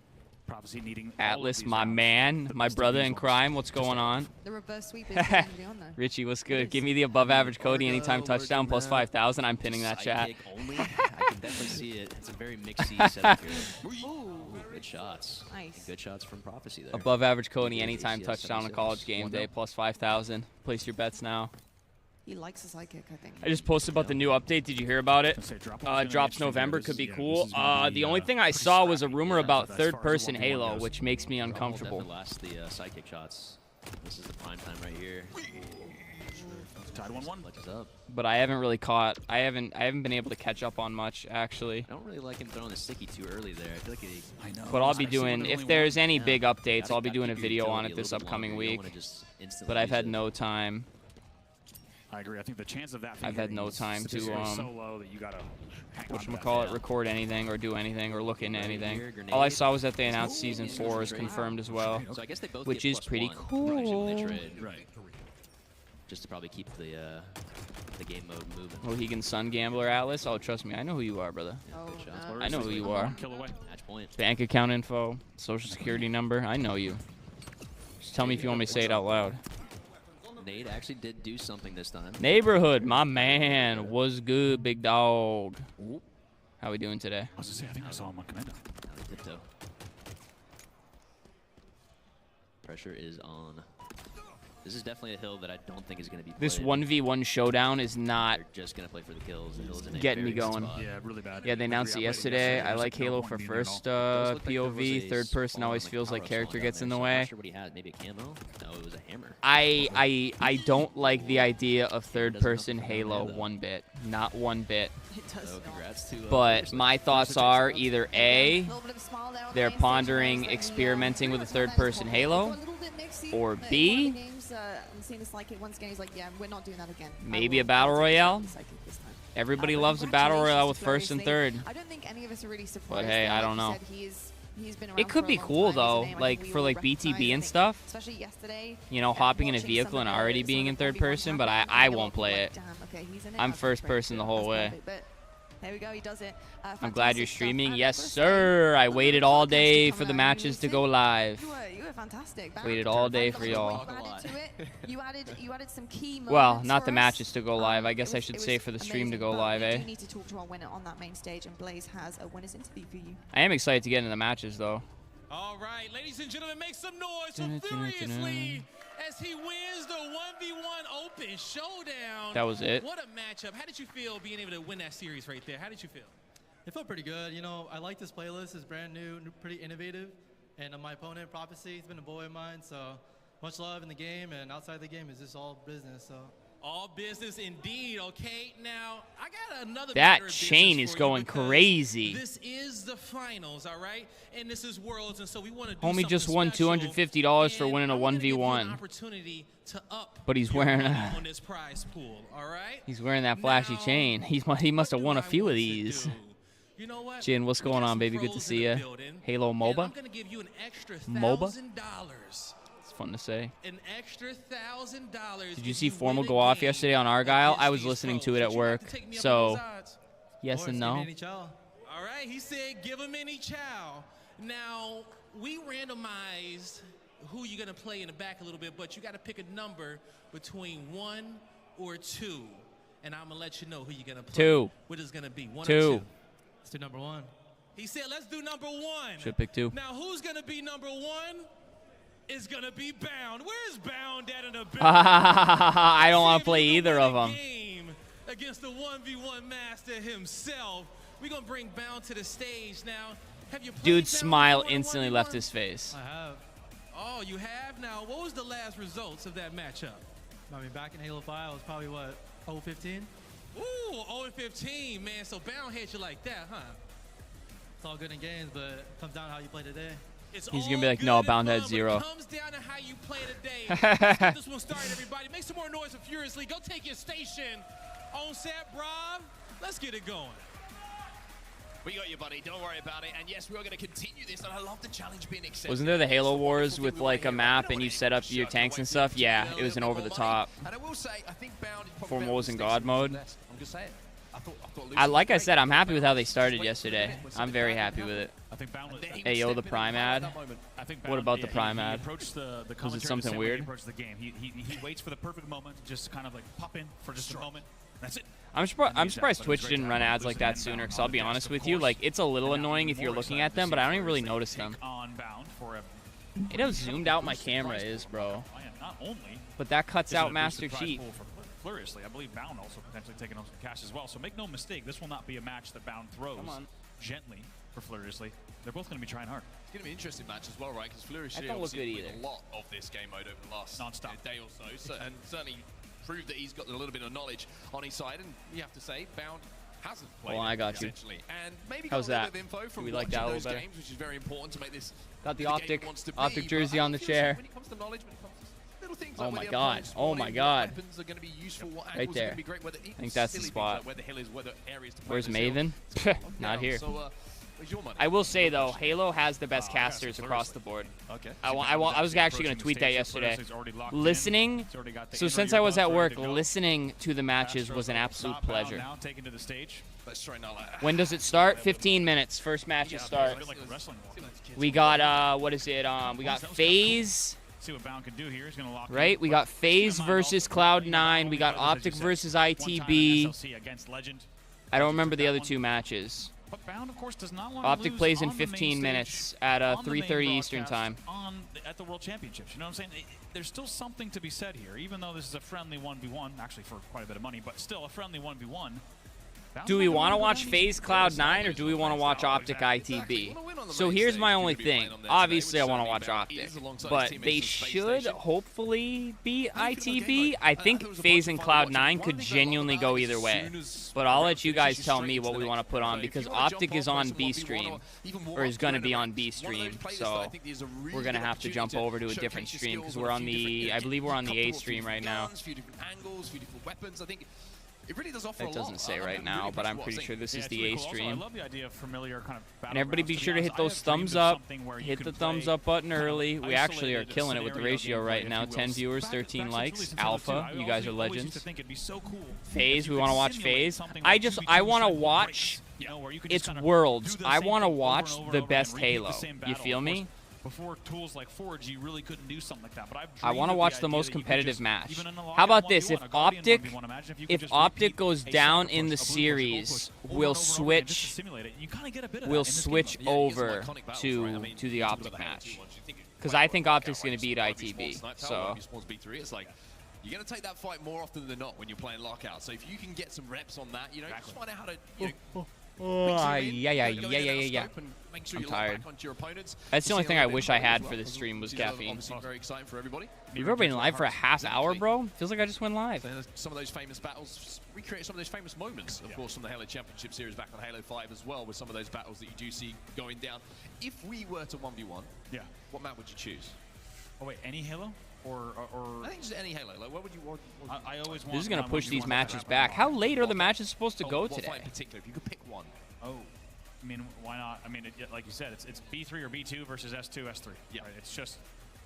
Prophecy needing all of Atlas, these my rounds. man, The my best of brother these in ones. crime. What's going on? The reverse sweep is going to be on there. Richie, what's It good? is. Give me the above average Cody Argo, anytime touchdown plus Virgin 5,000. I'm pinning that chat. Sidekick only. I can definitely see it. It's a very mixy setup here. Ooh, Good shots. nice. Good shots from Prophecy there. Above average Cody Yes, anytime yes, touchdown on 76. college game day plus 5,000. Place your bets now. He likes a sidekick, I think. I just posted about the new update. Did you hear about it? Let's say drop-off's gonna be Drops interesting. November, This could is- be yeah, cool. this is gonna be, The only thing I pretty saw was a scrappy. rumor Yeah, about as far as the third-person 1v1 Halo, goes. which makes me Drop will uncomfortable. definitely last the sidekick shots. This is the prime time right here. Tied 1-1. Clutches up. But I haven't really caught. I haven't been able to catch up on much actually. I don't really like him throwing the sticky too early there. I feel like he I know. But I'll be Especially when doing, there's if only there's one. any Yeah. big updates, Gotta- I'll be gotta doing a keep your video on utility it a this little bit upcoming longer. You don't week. wanna just instantly But I've use had it. no time. I agree. I think the chance of that. I've had no time to, statistically so low that you gotta hang on to that. Whatchamacallit, record anything or do anything or look into Right anything. here, grenade. All I saw was that they announced Ooh, season he's 4 going is straight. confirmed as well. So I guess they both Which get is plus pretty one, actually, when they cool. trade, Right. just to probably keep the game mode moving. Mohegan Sun Gambler Atlas. Oh, trust me, I know who you are, brother. Oh, Good shots. no. I know who you One are. kill away. Match point. Bank account info, social security number. I know you. Just tell me if you want me to say it out loud. Nate actually did do something this time. Neighborhood, my man. Was good, big dog. How we doing today? I was gonna say, I think I saw him on Commando. Now they tiptoe. Pressure is on. This is definitely a hill that I don't think is going to be played. This 1v1 showdown is not They're just going to play for the kills. The hill's in a getting me very good going. spot. Yeah, really bad. Yeah, they announced it yesterday. I like Halo for first POV. Third person always feels like character gets in the I'm way. not sure what he had. Maybe a camo? No, it was a hammer. I don't like the idea of third person Halo one bit. Not one bit. It does So not. congrats to. But my thoughts are either A, Little bit of a smile there on the they're main stage, pondering whereas the, experimenting with a pretty much third-person that is Halo, a little bit mixy, or but in B, one of the games, I'm seeing this like it once again. He's like, yeah, we're not doing that again. I maybe will a battle take royale? the psychic this time. Everybody But loves a battle royale with congratulations first and to third. Flurry. I don't think any of us are really surprised. hey, there. I Like don't you know. said, he's been It around could for a be long cool time. His though, name, I like think we for all like recognize. BTB I and think, stuff. Especially yesterday. You know, hopping in a vehicle and already being in third person, but I won't play it. Damn, okay, he's in it. I'm Okay, first great. person the whole That's way. perfect, but there we go, he does it. I'm glad you're Fantastic stuff. streaming. And Yes, first sir. I time, waited the all podcast day to for the come out, matches to go live. You were fantastic. Barrett. Waited all day I for love y'all. what you added to it. You added some key moments. Well, not the for us. matches to go live. I guess It I was- should it say was for the stream to amazing, go but live, we eh? do need to talk to our winner on that main stage, and Blaze has a winner's interview for you. I am excited to get into the matches though. All right, ladies and gentlemen, make some noise for Dun-dun-dun-dun-dun. Furiously as he wins the 1v1 Open Showdown. That was it. What a matchup. How did you feel being able to win that series right there? How did you feel? It felt pretty good. You know, I like this playlist. It's brand new, pretty innovative. And my opponent, Prophecy, he's been a boy of mine. So much love in the game and outside the game is just all business. So All business indeed, okay? Now, I got another That matter of chain business is for going you because crazy. This is the finals, all right? And this is Worlds, and so we want to do Homie just something won special, $250 for and winning a I'm gonna give you an 1v1. opportunity to up But he's your wearing money a- on this prize pool, all right? He's wearing that flashy Now, chain. He must have what won do a I few of want to these. do? You know what? Jin, what's We going got on, some baby? Good to pros see in the ya. building, Halo and MOBA? I'm gonna give you an extra MOBA? $1,000. It's fun to say. An extra $1,000. Did you if see win Formal a go off game yesterday on Argyle? against I was these listening pros. to it at Would you like work. to take me up on So, those odds? yes and no. All right, he said give him any chow. Now, we randomized who you're going to play in the back a little bit, but you got to pick a number between 1 or 2. And I'm going to let you know who you're going to play. 2. What is going to be, 1 or 2. 2? Let's do number 1. He said, let's do number 1. Should pick 2. Now, who's going to be number 1? Is going to be Bound. Where's Bound at in the building? I don't want See to play if you can either win of a them. game against the 1v1 master himself. We're going to bring Bound to the stage now. Have you played Dude's Bound smile before in a instantly 1v1? left his face. I have. Oh, you have? Now, what was the last results of that matchup? I mean, back in Halo 5, it was probably, what, 0-15? Ooh, 0-15, man. So Bound hit you like that, huh? It's all good in games, but it comes down to how you play today. It's He's all gonna be like, good no, and Bound fun, had but 0. It comes down to how you play today. Let's get this one started, everybody. Make some more noise for Furiously. Go take your station on set, Rob. Let's get it going. We got you, buddy. Don't worry about it. And yes, we are going to continue this. And I love the challenge being accepted. Wasn't there the Halo Wars with like a map and you set up your tanks and stuff? Yeah, it was an over the top. And I will say, I think Bound is probably Formal was in God mode. I'm just saying. Like I said, I'm happy with how they started yesterday. I'm very happy with it. I think Bound was, Hey, yo, the Prime ad. I think What about the Prime he ad? approached the Was it commentary the something same way he weird? approached the game. He waits for the perfect moment to just kind of like pop in for just a moment. That's it. I'm surprised Twitch didn't run ads like that sooner, because I'll be honest with you, like, it's a little annoying if you're looking at them, but I don't even really notice them. On Bound for a You know how zoomed out my camera is, bro. not only But that cuts is it out a Master boosted prize Chief. pool for Furiously, I believe Bound also potentially taking home some cash as well. So make no mistake, this will not be a match that Bound throws gently for Furiously. They're both going to be trying hard. It's going to be an interesting match as well, right? Because Furiously That don't look obviously good played either. a lot of this game mode over the last Non-stop. day or so, and certainly proved that he's got a little bit of knowledge on his side. And you have to say, Bound hasn't played Hold on, I got you. essentially. And maybe How's got a that? little bit of info from We like watching that a little those better? games, which is very important to make this Got the game optic he wants to optic be. jersey But on the I feel chair. when it comes to knowledge, when it comes to little things Oh like my where the God. opponent's Oh my spawning, God. what weapons are going to be useful, what Right angles are there. going to be great, whether I think that's the silly things spot. like where the hill is, whether areas to play Where's this hill. Maven? It's up, Not down. here. So, where's your money? I will say though, Halo has the best casters across the board. Okay. I was actually going to tweet that yesterday. Listening, so since I was at work, listening to the matches was an absolute pleasure. Now taken to the stage. Let's try now. When does it start? 15 minutes. First matches start. Like a wrestling walk. We got what is it? We got FaZe, See what Bound can do here. He's going to lock right? in. We got FaZe versus Cloud9. We got Optic versus ITB. Against Legend. I don't remember the other two matches. But Bound, of course, does not want to Optic lose plays in on the main 15 stage, minutes at on the main 3:30 Eastern broadcast, time. at the World Championships. You know what I'm saying? There's still something to be said here, even though this is a friendly 1v1, actually for quite a bit of money, but still a friendly 1v1. Do we want to watch FaZe Cloud9 or do we want to watch Optic ITB? So here's my only thing. Obviously, I want to watch Optic, but they should hopefully beat ITB. I think FaZe and Cloud9 could genuinely go either way. But I'll let you guys tell me what we want to put on because Optic is on B stream, or is going to be on B stream. So we're going to have to jump over to a different stream because we're on the, I believe we're on the A stream right now. It really does offer It doesn't say right now, but I'm pretty sure this is the A I stream. love the idea of familiar kind of And everybody be sure to hit those thumbs up, hit the thumbs up button early. We actually are killing it with the ratio right now. 10 viewers, 13 likes. Alpha, you guys are legends. FaZe, we want to watch FaZe. I want to watch, it's Worlds. I want to watch the best Halo. You feel me? Before tools like Forge, you really couldn't do something like that. But I want to watch the most competitive match. How about this? If Optic goes down in the series, we'll switch over to the Optic match. Because I think Optic's going to beat ITB. So you're going to take that fight more often than not when you're playing Lockout. So if you can get some reps on that, you know, just find out how to Yeah. I'm tired. That's the only thing I wish I had for this stream was caffeine. Obviously very exciting for everybody. You've ever been live for a half hour, bro? Feels like I just went live. Some of those famous battles, recreate some of those famous moments, of course, from the Halo Championship Series back on Halo 5 as well, with some of those battles that you do see going down. If we were to 1v1, what map would you choose? Oh wait, any Halo? Or I think just any Halo. Like, what would you want? I always want. This is gonna push these matches back. How late are the matches supposed to go what today? fight in particular? If you could pick one. Oh, I mean, why not? I mean, like you said, it's B3 or B2 versus S2, S3. Yeah. Right? It's just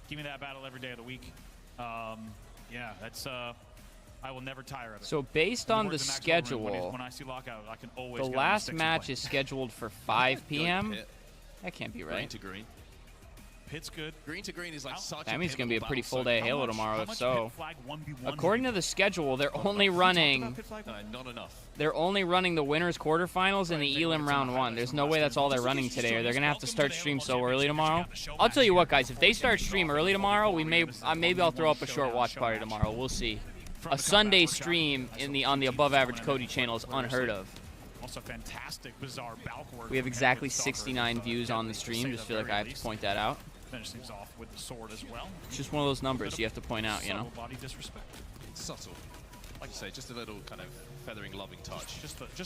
give me that battle every day of the week. Yeah, that's. I will never tire of it. So based on the schedule, when I see lockout, I can always. the get last sticks match and play. is scheduled for 5 p.m. That can't be Green right. to green. Pit's good. Green to green is like such. That means it's gonna be a pretty full battle, day so of Halo tomorrow. How If much so, Pit flag 1v1 according to the schedule, they're only running. not enough. They're only running the winners quarterfinals and the Elim round 1. There's no way that's all they're running today, or they're gonna have to start stream so early tomorrow. I'll tell you what, guys. If they start stream early tomorrow, maybe I'll throw up a short watch party tomorrow. We'll see. A Sunday stream on the Above Average Cody channel is unheard of. Also fantastic, bizarre Balk work. We have exactly 69 views on the stream. Just feel like I have to point that out. Finish things off with the sword as well. It's just one of those numbers you have to point out, you know. Body disrespect. It's subtle. Like you say, just a little kind of feathering, loving touch.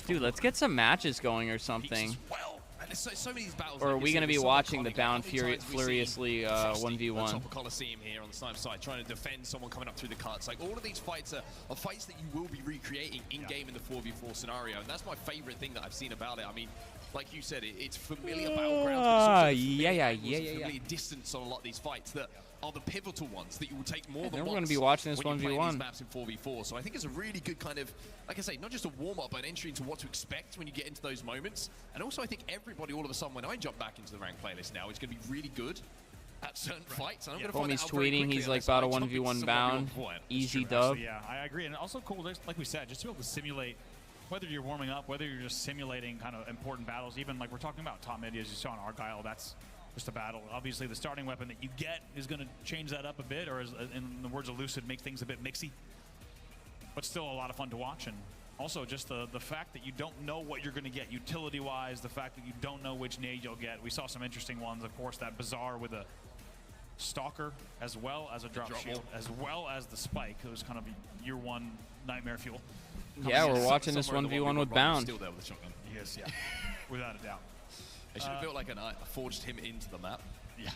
Dude, let's get some matches going or something. Well, and there's so many of these battles. Or are like we you going to said, be it's so watching the iconic. Bound How many times we see furiously Frosty 1v1? on top of Coliseum here on the sniper side, trying to defend someone coming up through the cuts. Like, all of these fights are fights that you will be recreating in-game in the 4v4 scenario, and that's my favorite thing that I've seen about it. I mean, like you said, it's familiar battlegrounds, but it's also familiar distance on a lot of these fights that are the pivotal ones that you will take more than we're once. going to be watching this when you're playing 1v1. these maps in 4v4. So I think it's a really good kind of, like I say, not just a warm-up, but an entry into what to expect when you get into those moments. And also, I think everybody, all of a sudden, when I jump back into the ranked playlist now, is going to be really good at certain fights. And I'm going to find Homie's that out very tweeting, quickly he's like unless I about a jump into 1v1 some bound. 1v1 point. Easy True, dub. actually, yeah, I agree. And also cool, like we said, just to be able to simulate, whether you're warming up, whether you're just simulating kind of important battles, even like we're talking about top mid, as you saw in Argyle, that's just a battle. Obviously, the starting weapon that you get is going to change that up a bit, or as, in the words of Lucid, make things a bit mixy. But still a lot of fun to watch. And also just the fact that you don't know what you're going to get utility-wise, the fact that you don't know which nade you'll get. We saw some interesting ones, of course, that Bazaar with a Stalker, as well as a drop shield, as well as the Spike. It was kind of year one nightmare fuel. Yeah, we're watching this 1v1 with Bound. Still there with the shotgun. He is, yeah, without a doubt. They should have built like forged him into the map. Yeah.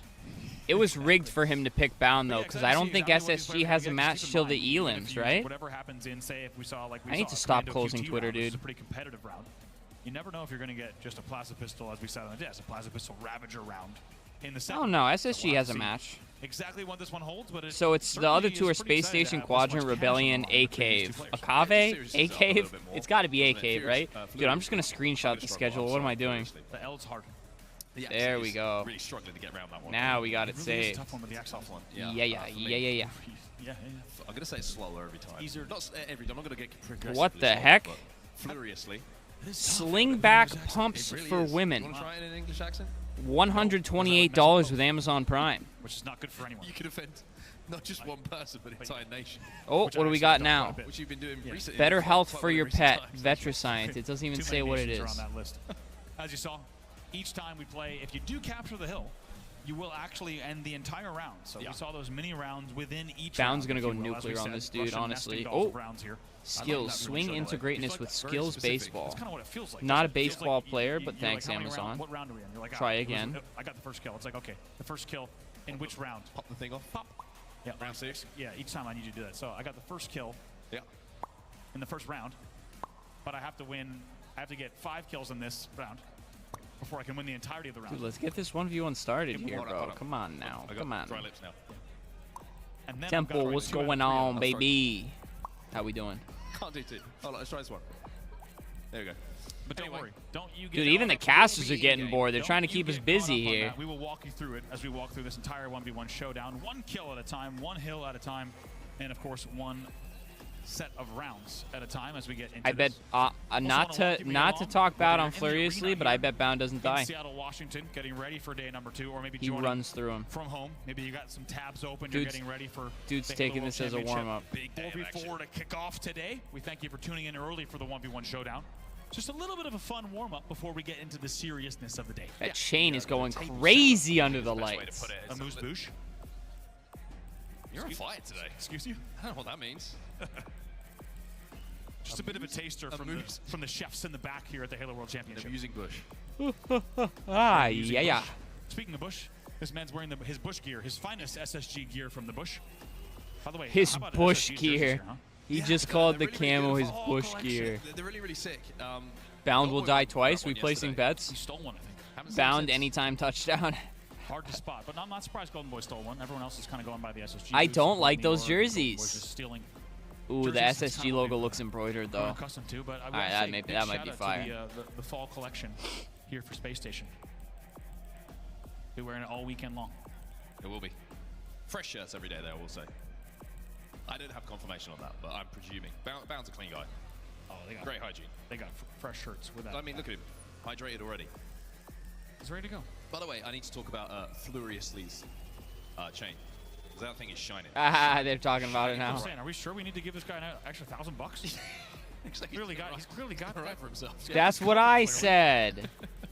It was rigged for him to pick Bound, though, because I don't think SSG has a match till the Elims, right? Whatever happens in, say, if we saw like I need to stop closing Twitter, dude. It's a pretty competitive round. You never know if you're going to get just a plasma pistol, as we said on the desk, a plasma pistol Ravager round in the second. Oh no, SSG has a match. Exactly what this one holds, but so it's the other two are Space Station, Quadrant, Rebellion, A Cave. Akave? A Cave? It's got to be A Cave, right? Dude, I'm just gonna screenshot the schedule. What am I doing? The L's hard. There we go. Really struggling to get around that one. Now we got it saved. Tough one with the X-Off one. Yeah. I'm gonna say it's slower every time. Easier. Not every time. I'm not gonna get progressively What the slower, heck? but furiously. Sling back pumps Really for is. women. You wanna try it in an English accent? $128 with Amazon Prime. Which is not good for anyone. You could offend not just one person, but an entire nation. Oh, what do we got now? Which you've been doing recently. Better health quite for well your recent pet. times. Vetricide. It doesn't even Too say many what it nations is. are on that list. As you saw, each time we play, if you do capture the hill, you will actually end the entire round. So we saw those mini rounds within each Bound's round. gonna go nuclear on this dude, honestly. Oh, skills. Swing into greatness with skills baseball. That's kind of what it feels like. Not a It feels baseball like player, you- but you're thanks, like, how many Amazon. rounds- what round are we in? You're like, Try ah, again. I got the first kill. It's like, okay, the first kill in which round? Pop the thing off. Pop. Yeah, Round 6. Yeah, each time I need you to do that. So I got the first kill Yeah. in the first round, but I have to win. I have to get 5 kills in this round before I can win the entirety of the round. Dude, let's get this 1v1 started here, Hold on, bro. hold on. Come on now. I got Come on. dry lips now. And then I've Temple, got what's 2 out of going 3 of on, them. baby? How we doing? Can't do 2. Hold on, let's try this one. There we go. But don't Anyway. worry. Don't you get Dude, it even all the up. casters are be getting in-game. bored. They're Don't trying to you keep us get busy caught up on here. that. We will walk you through it as we walk through this entire 1v1 showdown. 1 kill at a time, 1 hill at a time, and of course 1 set of rounds at a time as we get into I bet this. not wanna to walk you not to along, talk whether bad you're on in the Furiously, arena but I here bet Bound doesn't in die. Seattle, Washington, getting ready for day number 2, or maybe He joining runs through him. from home. Maybe you got some tabs open. You're Dude's- getting ready for Dude's the taking Halo this as a Championship. warm-up. Big day of action. 4v4 to kick off today. We thank you for tuning in early for the 1v1 showdown. Just a little bit of a fun warm-up before we get into the seriousness of the day. That chain is going crazy under the Best way to lights. put it. A moose boosh. You're on fire today. Excuse you? I don't know what that means. Just a bit of a taster from the chefs in the back here at the Halo World Championship. They're using bush. Ah, yeah. Bush. Speaking of Bush, this man's wearing his Bush gear, his finest SSG gear from the Bush. By the way, His how about Bush SSG jerseys gear. here, huh? He just called the They're really camo good. his Whole Bush collection. gear. They're really, really sick. Bound will Got die one twice. yesterday. Replacing He bets. stole one, I think. Haven't seen him Bound since. anytime touchdown. Hard to spot, but I'm not surprised Golden Boy stole one. Everyone else is kind of going by the SSG. I boots, don't and like Golden those Boy jerseys. just stealing. Ooh, the Jerseys, it's SSG kinda logo like, looks embroidered I'm though. accustomed to, but I will Alright, say that big might shout be out fire. to the fall collection here for Space Station. Be wearing it all weekend long. It will be. Fresh shirts every day there, I will say. I don't have confirmation on that, but I'm presuming. Bound's a clean guy. Oh, they got Great hygiene. They got fresh shirts with that. I mean, look at him. Hydrated already. He's ready to go. By the way, I need to talk about Fluriously chain. Because that thing is shining. Ah, they're talking about it I'm now. saying, are we sure we need to give this guy an extra $1,000? He's clearly got right that. for himself. That's what I said.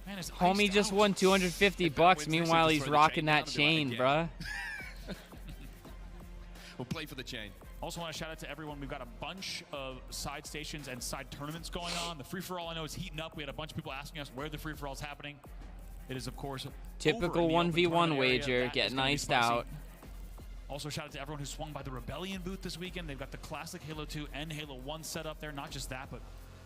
Man, it's Homie iced just out. won 250 bucks. Meanwhile, he's rocking that chain, bruh. We'll play for the chain. Also want to shout out to everyone. We've got a bunch of side stations and side tournaments going on. The free-for-all I know is heating up. We had a bunch of people asking us where the free-for-all is happening. It is, of course, Typical over in the open 1v1 tournament area. wager, That getting is gonna be iced spicy. out. Also, shout out to everyone who swung by the Rebellion booth this weekend. They've got the classic Halo 2 and Halo 1 set up there. Not just that, but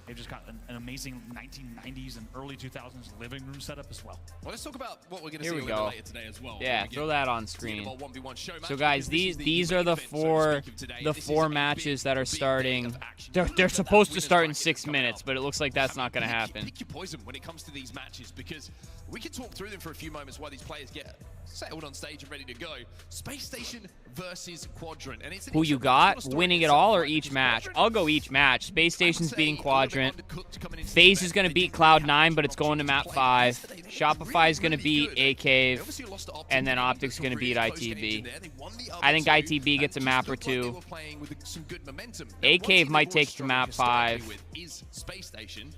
they've just got an amazing 1990s and early 2000s living room setup as well. Well, let's talk about what we're going to Here see we a little go. bit later today as well. Yeah, when we throw get that on to the screen. Innovative 1v1 show match, So guys, because this is these the are the main event, so to four speak, of today. the This is four a matches big, that are big day starting. of action. They're supposed to Winners start in bracket 6 coming minutes, up. but it looks like that's not going to happen. Pick your poison when it comes to these matches, because we can talk through them for a few moments while these players get settled on stage and ready to go. Space Station versus Quadrant, and it's an Who you interesting got? story Winning it itself, all or right? each Because match? Quadrant, I'll go each match. Space I would Station's say, beating a little bit Quadrant. undercooked coming into FaZe this is going to event. They beat didn't really have Cloud9, much but it's going to options map play 5. yesterday. They looked Shopify is really, going to really beat good. They A-Cave. obviously lost to Optic, And then but Optic's some going to really beat close games in ITV. there. They won the I think other two, ITV gets a and map just or looked like they two. were playing with some good momentum. Now, A-Cave one team might they've take always to map struggled historically 5. with is Space Station.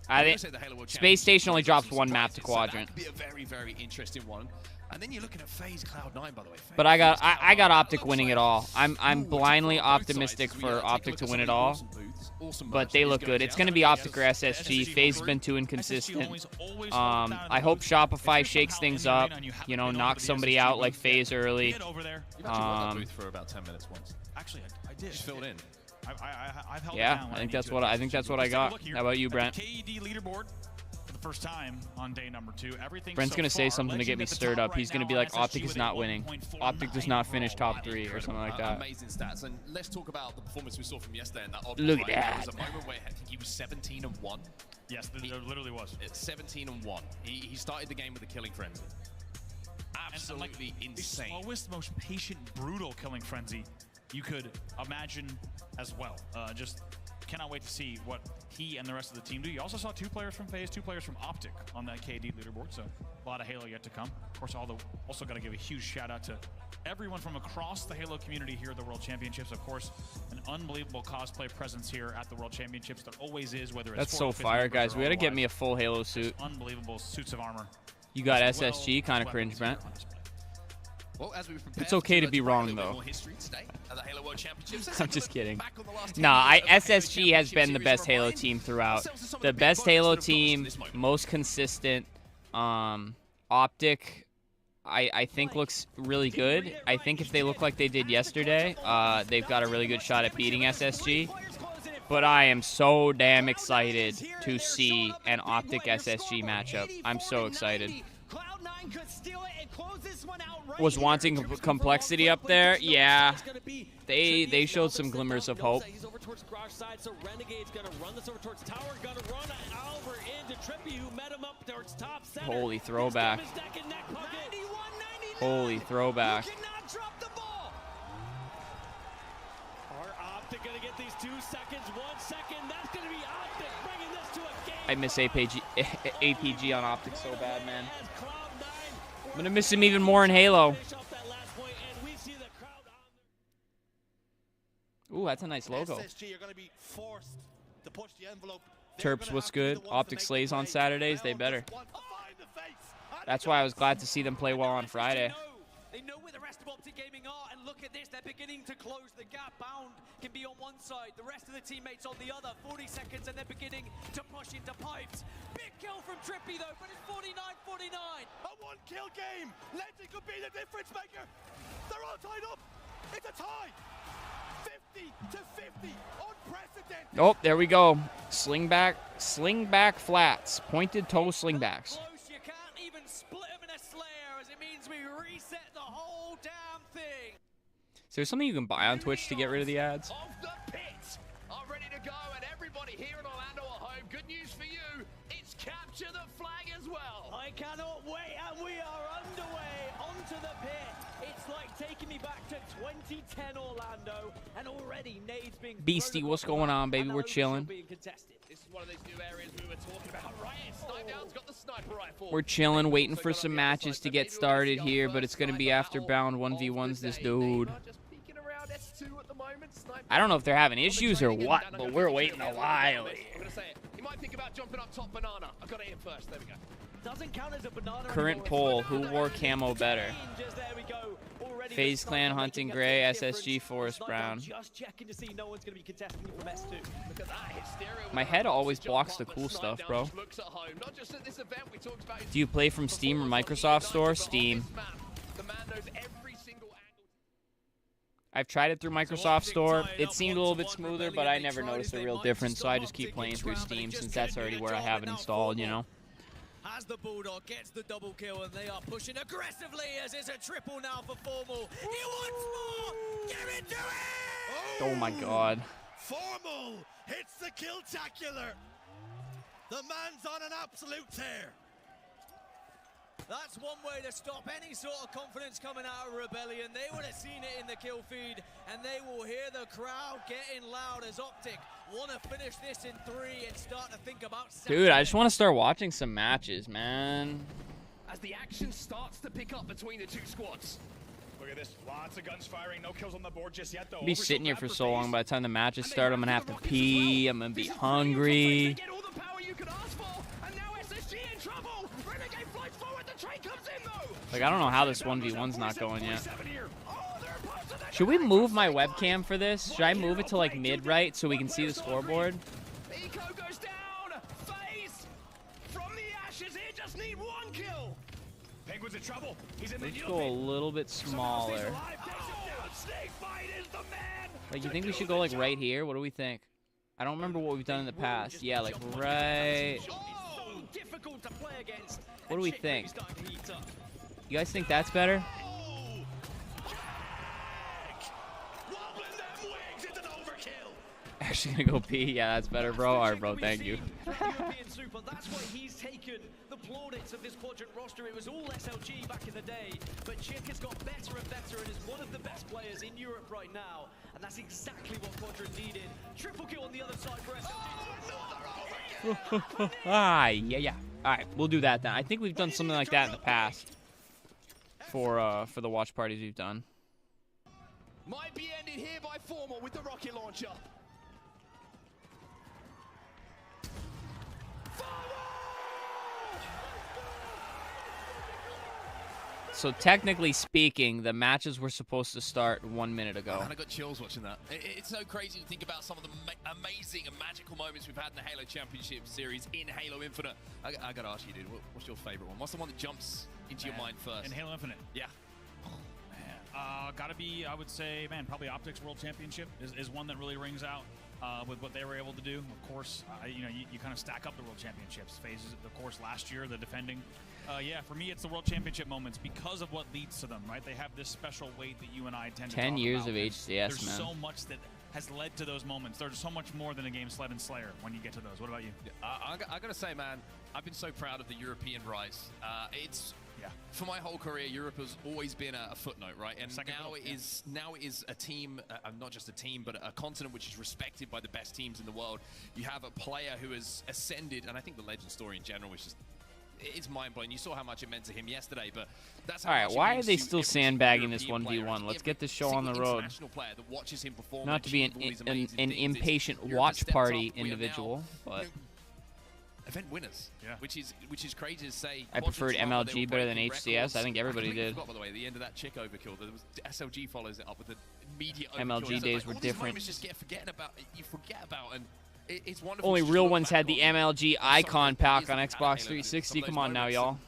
I I'm think gonna say the Halo World Space Championship Station only brings drops some one map to surprises, so Quadrant. that could be a very, very interesting one. And then you're looking at FaZe Cloud9, by the way. But I got FaZe I got Cloud9, Optic that winning looks it all. I'm Ooh, blindly it's on both optimistic sides as we, for take a Optic look to at win some it of the all. awesome booths, awesome But they merch look that is good. going It's down. going to be Optic or SSG. SSG FaZe has crew. been too SSG inconsistent. always hold down in the I hope booth. Shopify If you're shakes somehow things in the up. arena and you haven't You know, been over knock to the somebody SSG out like booth, FaZe early. Get over there. You've actually won that Um, booth for about 10 minutes once. Actually, I did. Just filled in. I've held it Yeah, down when I think need that's to what at I think SSG. that's what I Let's take a got. look here How about you, at Brent? the KED leaderboard for the first time on day number 2. Everything Brent's so gonna say far, something to get Legend me at the stirred top up. right He's gonna now be on like, SSG Optic is with not a winning. 1.49 Optic does not finish top overall. 3 or something like that. Amazing stats. And let's talk about the performance we saw from yesterday in that odd Look at fight. that. There was a moment where I think he was 17-1. Yes, there literally was. It's 17-1. He started the game with a killing frenzy. Absolutely The insane. slowest, most patient, brutal killing frenzy you could imagine as well. Just cannot wait to see what he and the rest of the team do. You also saw 2 players from FaZe, 2 players from Optic on that KD leaderboard, so a lot of Halo yet to come. Of course, also got to give a huge shout out to everyone from across the Halo community here at the World Championships. Of course, an unbelievable cosplay presence here at the World Championships. There always is, whether it's That's for so FaZe fire, members guys. or We got to get otherwise. me a full Halo suit. Unbelievable suits of armor. You got as well SSG, as kind of weapons cringe, here Brent. on display. Well, as we prepare It's okay to be write a wrong, little bit though. more history today at the Halo World Championships. Let's I'm take a just look kidding. back on the last 10 Nah, years of the Halo SSG has been the Championship best Series. Halo Remind team throughout. ourselves of some of The big best moments Halo that have got us to team, this moment. most consistent. Optic, I think looks really good. I think if they look like they did yesterday, they've got a really good shot at beating SSG. But I am so damn excited to see an Optic SSG matchup. I'm so excited. Was wanting complexity up there? Yeah. They showed some glimmers of hope. He's over towards garage side, so Renegade's gonna run this over towards tower, gonna run over into Trippy, who met him up towards top center. Holy throwback. His neck and neck pocket. 91-99. Holy throwback. You cannot drop the ball. Are Optic gonna get these 2 seconds? 1 second. That's gonna be Optic bringing this to a game. I miss APG on Optic so bad, man. As Cloud9 I'm going to miss him even more in Halo. finish off that last point, and we see the crowd on Ooh, that's a nice logo. SSG are going to be forced to push the envelope Terps, what's good? Optic Slays on Saturdays, they better. That's why I was glad to see them play well on Friday. They know where the rest of Optic Gaming are, and look at this, they're beginning to close the gap. Bound can be on one side, the rest of the teammates on the other. 40 seconds, and they're beginning to push into pipes. Big kill from Trippy, though, but it's 49-49. A one-kill game. Legend could be the difference maker. They're all tied up. It's a tie. 50-50. Unprecedented. Oh, there we go. Sling back flats. Pointed toe slingbacks. Close, you can't even split them in a Slayer, as it means we reset the whole damn thing. Is there something you can buy on Twitch to get rid of the ads? Of the pit are ready to go, and everybody here in Orlando are home. Good news for you. It's capture the flag as well. I cannot wait, and we are underway onto the pit. It's like taking me back to 2010 Orlando, and already nades being Beastie, what's going on, baby? We're chilling. This is one of those new areas we were talking about, right? Snipedown's got the sniper rifle. We're chilling, waiting for some matches to get started here, but it's going to be after bound 1v1s this dude. I don't know if they're having issues or what, but we're waiting a while here. You might think about jumping up top banana. I got it in first. There we go. Doesn't count as a banana Current anymore. poll, who wore camo better? There we go. Already FaZe the Clan, sniper Hunting making a Gray, big difference. SSG, Forest Sniper Brown. Just checking to see no one's going to be contesting me from S2. Look at that hysteria. My head always blocks the cool stuff, bro. Looks at home. Not just at this event we talked about. Do you play from Steam or Microsoft Store? Steam. The man knows every single angle. I've tried it through Microsoft Store. It seemed a little bit smoother, but I never noticed a real difference, so I just keep playing through Steam since that's already where I have it installed, you know? As the Bulldog gets the double kill, and they are pushing aggressively as it's a triple now for Formal. He wants more! Give it to him! Oh my god. Formal hits the kill-tacular. The man's on an absolute tear. That's one way to stop any sort of confidence coming out of Rebellion. They would have seen it in the kill feed, and they will hear the crowd getting loud as Optic want to finish this in 3 and start to think about... Dude, I just want to start watching some matches, man. As the action starts to pick up between the two squads. Look at this. Lots of guns firing. No kills on the board just yet, though. I'll be sitting here for so long. By the time the matches start, I'm going to have to pee. I'm going to be hungry. Get all the power you could ask for, and now SSG in trouble. Renegade flies forward. The train comes in, though. Like, I don't know how this 1v1's not going yet. Should we move my webcam for this? Should I move it to, like, mid-right so we can see the scoreboard? Eco goes down. FaZe from the ashes here just need one kill. Penguin's in trouble. He's in the Let's go a little bit smaller. Like, you think we should go, like, right here? What do we think? I don't remember what we've done in the past. Yeah, like, right... What do we think? You guys think that's better? Actually gonna go pee. Yeah, that's better, bro. All right, bro. Thank you. European Super, that's why he's taken the plaudits of this quadrant roster. It was all SLG back in the day, but Chick has got better and better and is one of the best players in Europe right now, and that's exactly what quadrant needed. Triple kill on the other side for SLG. Yeah. All right, we'll do that then. I think we've done something like that in the past for the watch parties we've done. Might be ended here by Formal with the rocket launcher. So technically speaking, the matches were supposed to start 1 minute ago. Man, I got chills watching that. It's so crazy to think about some of the amazing and magical moments we've had in the Halo Championship Series in Halo Infinite. I gotta ask you, dude, what's your favorite one? What's the one that jumps into your mind first? In Halo Infinite? Yeah. Gotta be, I would say, man, probably Optics World Championship is one that really rings out with what they were able to do. Of course, you kind of stack up the World Championships. Phases, of course, last year, the defending. Yeah, for me, it's the World Championship moments because of what leads to them, right? They have this special weight that you and I tend to talk 10 years about. of HCS, There's man. so much that has led to those moments. There's so much more than a game Sled and Slayer when you get to those. What about you? I gotta say, man, I've been so proud of the European rise. For my whole career, Europe has always been a footnote, right? And now it is a team, not just a team, but a continent which is respected by the best teams in the world. You have a player who has ascended, and I think the legend story in general is just, it's mind-blowing. You saw how much it meant to him yesterday, but that's how All right, much it why are means they to still every single sandbagging this European player. 1v1? Let's Every get this show on the single road. international player that watches him perform Not and to be achieve all these amazing an things. impatient Europe has watch stepped party up. We are now, individual, but event winners. Yeah. Which is crazy to say. I preferred MLG better than HCS. I think everybody did. Forgot, by the way, the end of that chick overkill. There was SLG follows it up with the immediate overkill. MLG days were all different. These just you forget about, and it's wonderful. Only to just real look ones back had the on MLG some icon of the pack years on that we've had Xbox Halo, 360. some of Come those on now, moments, y'all. and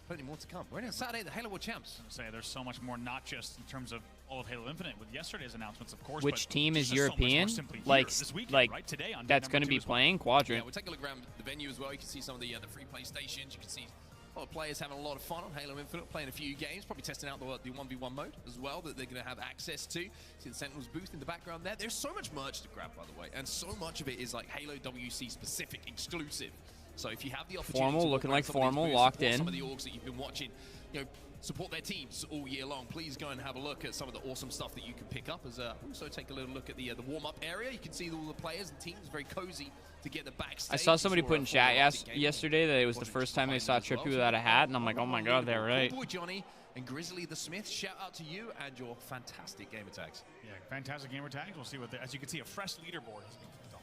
plenty more to come. We're in Saturday, the Halo World Champs. Say there's so much more, not just in terms of all of Halo Infinite with yesterday's announcements, of course. Which but team is just so much more European? simply here Like, this weekend, like right? Today on that's day going to number be 2 as well. playing Quadrant. Yeah, we'll take a look around the venue as well. You can see some of the free play stations. You can see a lot of players having a lot of fun on Halo Infinite, playing a few games, probably testing out the 1v1 mode as well that they're going to have access to. See the Sentinels booth in the background there. There's so much merch to grab, by the way, and so much of it is like Halo WC specific, exclusive. So if you have the opportunity Formal, to walk looking around like some of these formal, booths, locked support in. some of the orgs that you've been watching, you know, support their teams all year long. Please go and have a look at some of the awesome stuff that you can pick up. As also take a little look at the warm-up area. You can see all the players and teams, very cozy to get the backstage. I saw somebody for put in a chat full-on yesterday that it was the first time they saw Trippy without a hat, and I'm like, oh my god, they're right. Boy Johnny and Grizzly the Smith, shout out to you and your fantastic gamer tags. Yeah, fantastic gamer tags. We'll see what, as you can see, a fresh leaderboard has been kicked off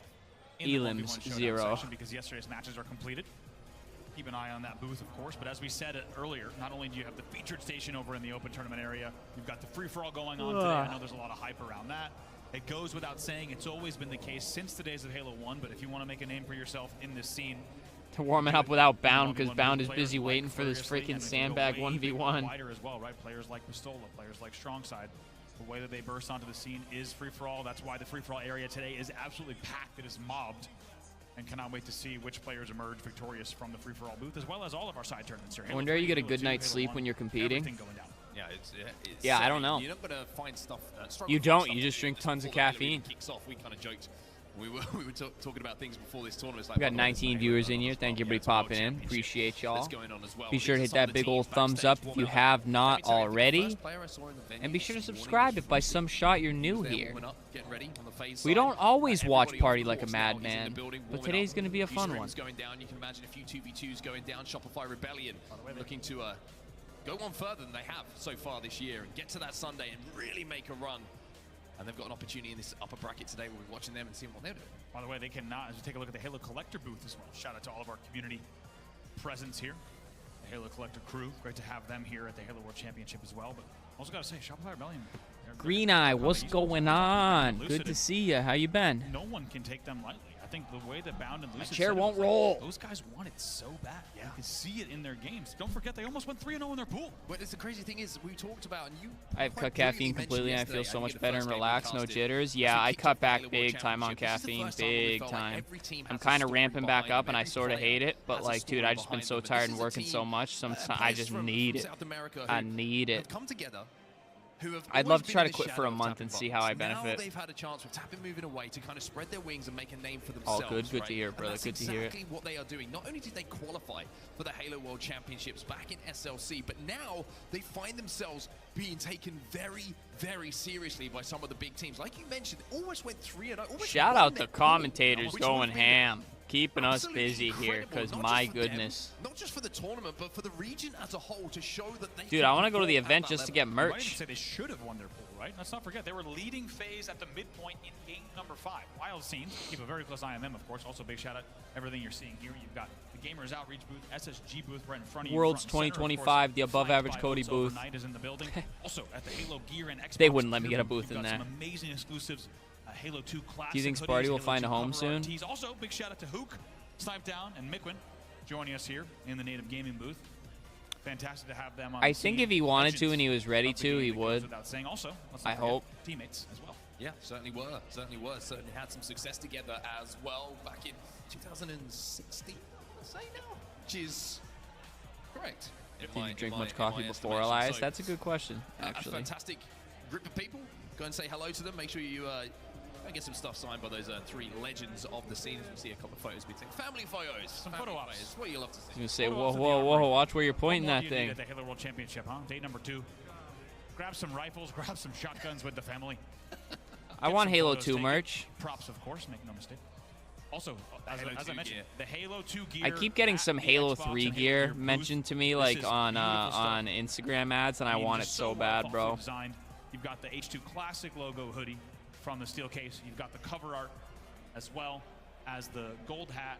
in Elims, the 1v1 showdown 0. section because yesterday's matches are completed. Keep an eye on that booth, of course. But as we said earlier, not only do you have the featured station over in the open tournament area, you've got the free-for-all going on today. I know there's a lot of hype around that. It goes without saying, it's always been the case since the days of Halo 1, but if you want to make a name for yourself in this scene, To warm it up without Bound, 1v1 because Bound is players busy like waiting for this Ferguson, freaking and sandbag way bigger, 1v1. wider as well, right? Players like Pistola, players like Strongside. The way that they burst onto the scene is free-for-all. That's why the free-for-all area today is absolutely packed. It is mobbed. And cannot wait to see which players emerge victorious from the free-for-all booth, as well as all of our side tournaments here. I wonder you get a good night's sleep when you're competing. Everything going down. Yeah, Yeah, I don't know. You're not going to find stuff. Struggle You to don't. find You stuff just drink just tons of before the Halo caffeine. even kicks off. We kind of joked. We were talking about things before this tournament. It's like, We got 19 viewers in here. Thank you for popping in. Appreciate y'all. Be sure to hit that big old thumbs up if you have not already. And be sure to subscribe if by some shot you're new here. We don't always watch Party Like a Madman, but today's going to be a fun one. Going down. You can imagine a few 2v2s going down. Shopify Rebellion looking to go one further than they have so far this year and get to that Sunday and really make a run. And they've got an opportunity in this upper bracket today. We'll be watching them and seeing what they're doing. By the way, they cannot, as we take a look at the Halo Collector booth as well. Shout out to all of our community presence here. The Halo Collector crew. Great to have them here at the Halo World Championship as well. But also got to say, Shopify Rebellion. Green Eye, what's going on? Good to see you. How you been? No one can take them lightly. I think the way that Bound and Lucid chair said it won't was like, roll. those guys want it so bad. Yeah. You can see it in their games. Don't forget, they almost went 3-0 in their pool. But it's the crazy thing is, we talked about, and you. I have cut caffeine completely and I feel so much better and relaxed, no jitters. Yeah, I cut back big time on caffeine, big time. I'm kind of ramping back up and I sort of hate it, but like, dude, I just been so tired and working so much, sometimes I just need it. I need it. I'd love to try to quit for a month and see how I benefit. Now they've had a chance with Tapping moving away to kind of spread their wings and make a name for themselves. All good, good right? to hear, brother. Good to hear it. Exactly what they are doing. Not only did they qualify for the Halo World Championships back in SLC, but now they find themselves being taken very, very seriously by some of the big teams. Like you mentioned, almost went 3-0. Shout out the commentators going ham. Keeping us busy here, because my goodness. Not just for the tournament, but for the region as a whole to show that they. Dude, I want to go to the event just to get merch. Right, and say they should have won their pool, right? Let's not forget they were leading phase at the midpoint in game number 5. Wild scenes. Keep a very close eye on them, of course. Also, big shout out everything you're seeing here. You've got the Gamers Outreach booth, SSG booth right in front of you. Worlds 2025, the above average Cody booth. Is in the building. Also at the Halo Gear and Xbox. They wouldn't let me get a booth in there. Some amazing exclusives. Halo 2 Classic. Do you think hoodies, Sparty will Halo find 2 a home cover soon? RTs. Also, big shout out to Hook, Snipe Down, and Miquin joining us here in the Native Gaming booth. Fantastic to have them on I the think scene. if he wanted to Legends and he was ready of the to, game he that goes would. without saying. Also, let's I not forget hope. teammates as well. Yeah, certainly were. Certainly had some success together as well back in 2016. I'll say now, which is correct. Did you drink much coffee before, Elias? So, that's a good question, actually. A fantastic group of people. Go and say hello to them. Make sure you get some stuff signed by those 3 legends of the scene. We see a couple of photos being taken. Family photos. Some photo ops. It's what you love to see. I was going to say, whoa, watch where you're pointing What more that do you need thing. at the Halo World Championship, huh? Date number 2. Grab some rifles, grab some shotguns with the family. I Get want some Halo photos 2 taken. merch. Props, of course, make no mistake. Also, as I mentioned, gear. the Halo 2 gear. I keep getting at some the Halo Xbox 3 and Halo gear booth. mentioned to me, This like is on beautiful stuff. on Instagram ads, and I mean, want it just so well bad, thoughtfully bro. designed. You've got the H2 Classic logo hoodie from the steel case. You've got the cover art as well as the gold hat.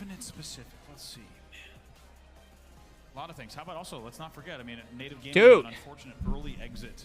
Infinite specific. Let's see. A lot of things. How about also, let's not forget, I mean, Native Gaming Dude. had an unfortunate early exit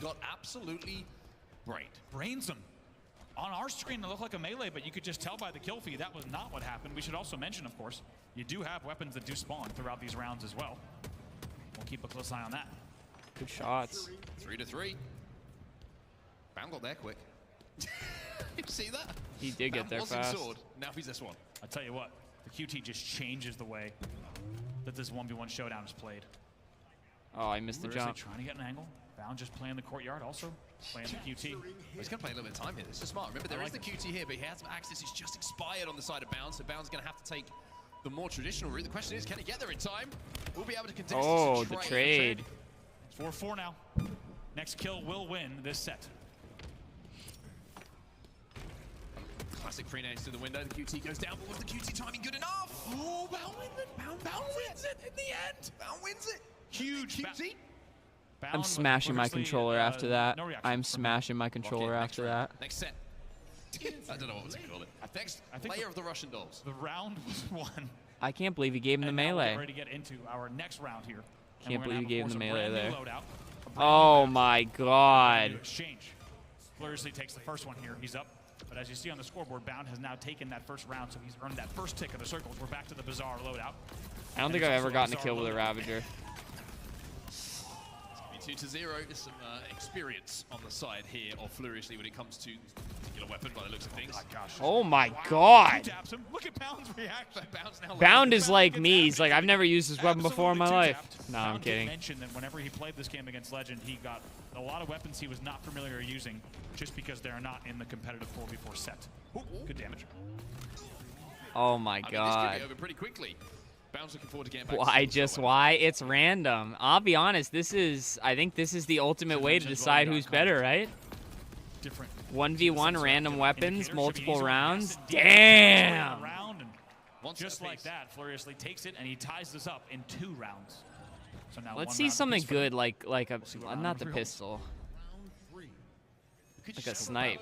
got absolutely brained. Brains him. On our screen, it looked like a melee, but you could just tell by the kill feed that was not what happened. We should also mention, of course, you do have weapons that do spawn throughout these rounds as well. We'll keep a close eye on that. Good shots. 3-3. Bam got there quick. You see that? He did get there fast. Sword. Now he's this one. I tell you what, the QT just changes the way that this 1v1 showdown is played. Oh, I missed the jump. Trying to get an angle. Bound just playing the courtyard, also playing the QT. Well, he's going to play a little bit of time here. This is smart. Remember, there is the QT here, but he has some access. He's just expired on the side of Bound, so Bound's going to have to take the more traditional route. The question is, can he get there in time? We'll be able to contest Oh, this the trade. It's 4-4 now. Next kill will win this set. Classic free nades to the window. The QT goes down, but was the QT timing good enough? Oh, Bound wins it. Bound wins it in the end. Bound wins it. Huge QT. I'm smashing my controller after that. I'm smashing my controller after that. Next set. I don't know what to call it. Next layer of the Russian dolls. The round was won. I can't believe he gave him the melee. We're ready to get into our next round here. Can't believe he gave him the melee there. Loadout, Oh my god. Exchange. Fluriously takes the first one here. He's up. But as you see on the scoreboard, Bound has now taken that first round, so he's earned that first tick of the circles. We're back to the Bazaar loadout. I don't think I've ever gotten a kill with a Ravager. 2-0. There's some experience on the side here of Fluriously when it comes to this particular weapon by the looks of things. Oh my gosh. Oh my god. Look at Bound's reaction. Bound is like me. He's like, I've never used this weapon before in my life. No, I'm kidding. Mentioned that whenever he played this game against Legend, he got a lot of weapons he was not familiar using just because they're not in the competitive 4v4 set. Ooh, good damage. Oh my god. This could be over pretty quickly. Bound's looking forward to getting back. Why just why? It's random. I'll be honest, I think this is the ultimate way to decide who's better, right? Different 1v1 random weapons, multiple rounds. Damn! Just like that, Fluriously takes it and he ties this up in 2 rounds. So now Let's see something good like a not the pistol. Like a snipe.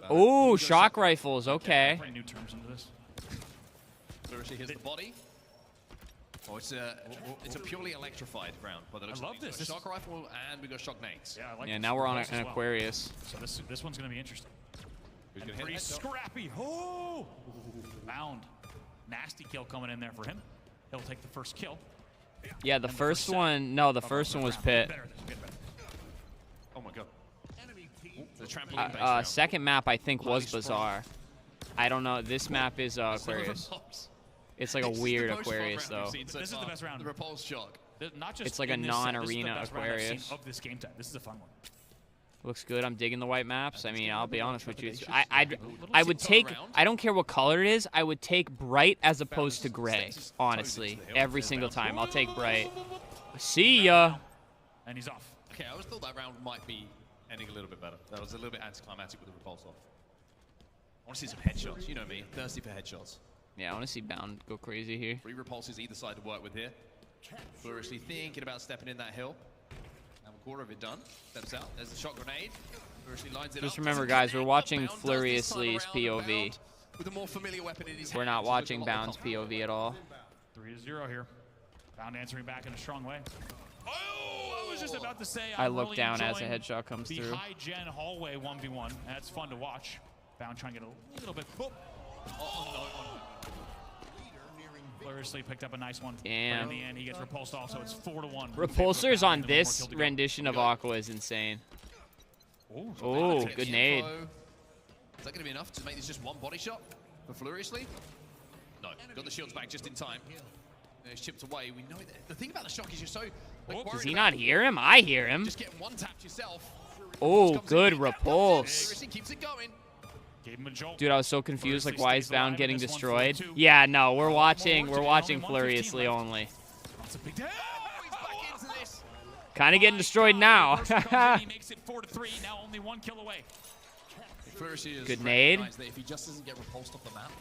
Oh, shock rifles, okay. Putting new terms into this. Fluriously hits the body. Oh, it's a purely electrified round. By the looks I love of this. Shock rifle and we got shock nades. Yeah, I like Yeah, this. now we're on an Well. Aquarius. So this one's going to be interesting. Who's And gonna hit pretty that? scrappy. Oh! Bound. Nasty kill coming in there for him. He'll take the first kill. Yeah, the first one, no, the first one was Pit. Oh my god. The trampoline base round. Second map I think was Bazaar. I don't know. This map is Aquarius. It's like a weird Aquarius though. This is the best round. The repulse shock. Not just It's like a in this set, this is the non-arena best round I've seen Aquarius. of this game type. This is a fun one. Looks good. I'm digging the white maps. I mean, I'll be honest with you. I would take. I don't care what color it is. I would take bright as opposed to gray. Honestly, every single time I'll take bright. See ya. And he's off. Okay, I always thought that round might be ending a little bit better. That was a little bit anticlimactic with the repulse off. I want to see some headshots. You know me, thirsty for headshots. Yeah, I want to see Bound go crazy here. 3 repulses either side to work with here. Fluriously thinking about stepping in that hill. Now a quarter of it done. Steps out. There's the shot grenade. Fluriously lines it Just up. remember, guys, we're watching Bound does this time Fluriously's around, POV. Bound with a more familiar weapon in his We're hands. not He's watching looking a lot Bound's more POV at all. 3-0 here. Bound answering back in a strong way. Oh, I was just about to say I I'm look really down as a enjoying headshot comes the through. high gen hallway 1v1. That's fun to watch. Bound trying to get a little bit. Oh. Fluriously picked up a nice one. Damn. But in the end, he gets repulsed off, so it's 4-1. Repulsors on this rendition of Aqua is insane. Oh, good nade. Is that going to be enough to make this just one body shot for Fluriously? No. Got the shields back just in time. It's chipped away. We know that. The thing about the shock is you're so. Does he not hear him? I hear him. Just getting one tapped yourself. Oh, good repulse. Fluriously keeps it going. Gave him a jolt. Dude, I was so confused. Like, why is Bound getting destroyed? Yeah, no, we're watching Fluriously only. That's a big damage. Oh, he's back into this. Kind of getting destroyed now. He makes it 4-3. Now only 1 kill away. Fluriously has Good nade. recognized that if he just doesn't get repulsed off the map,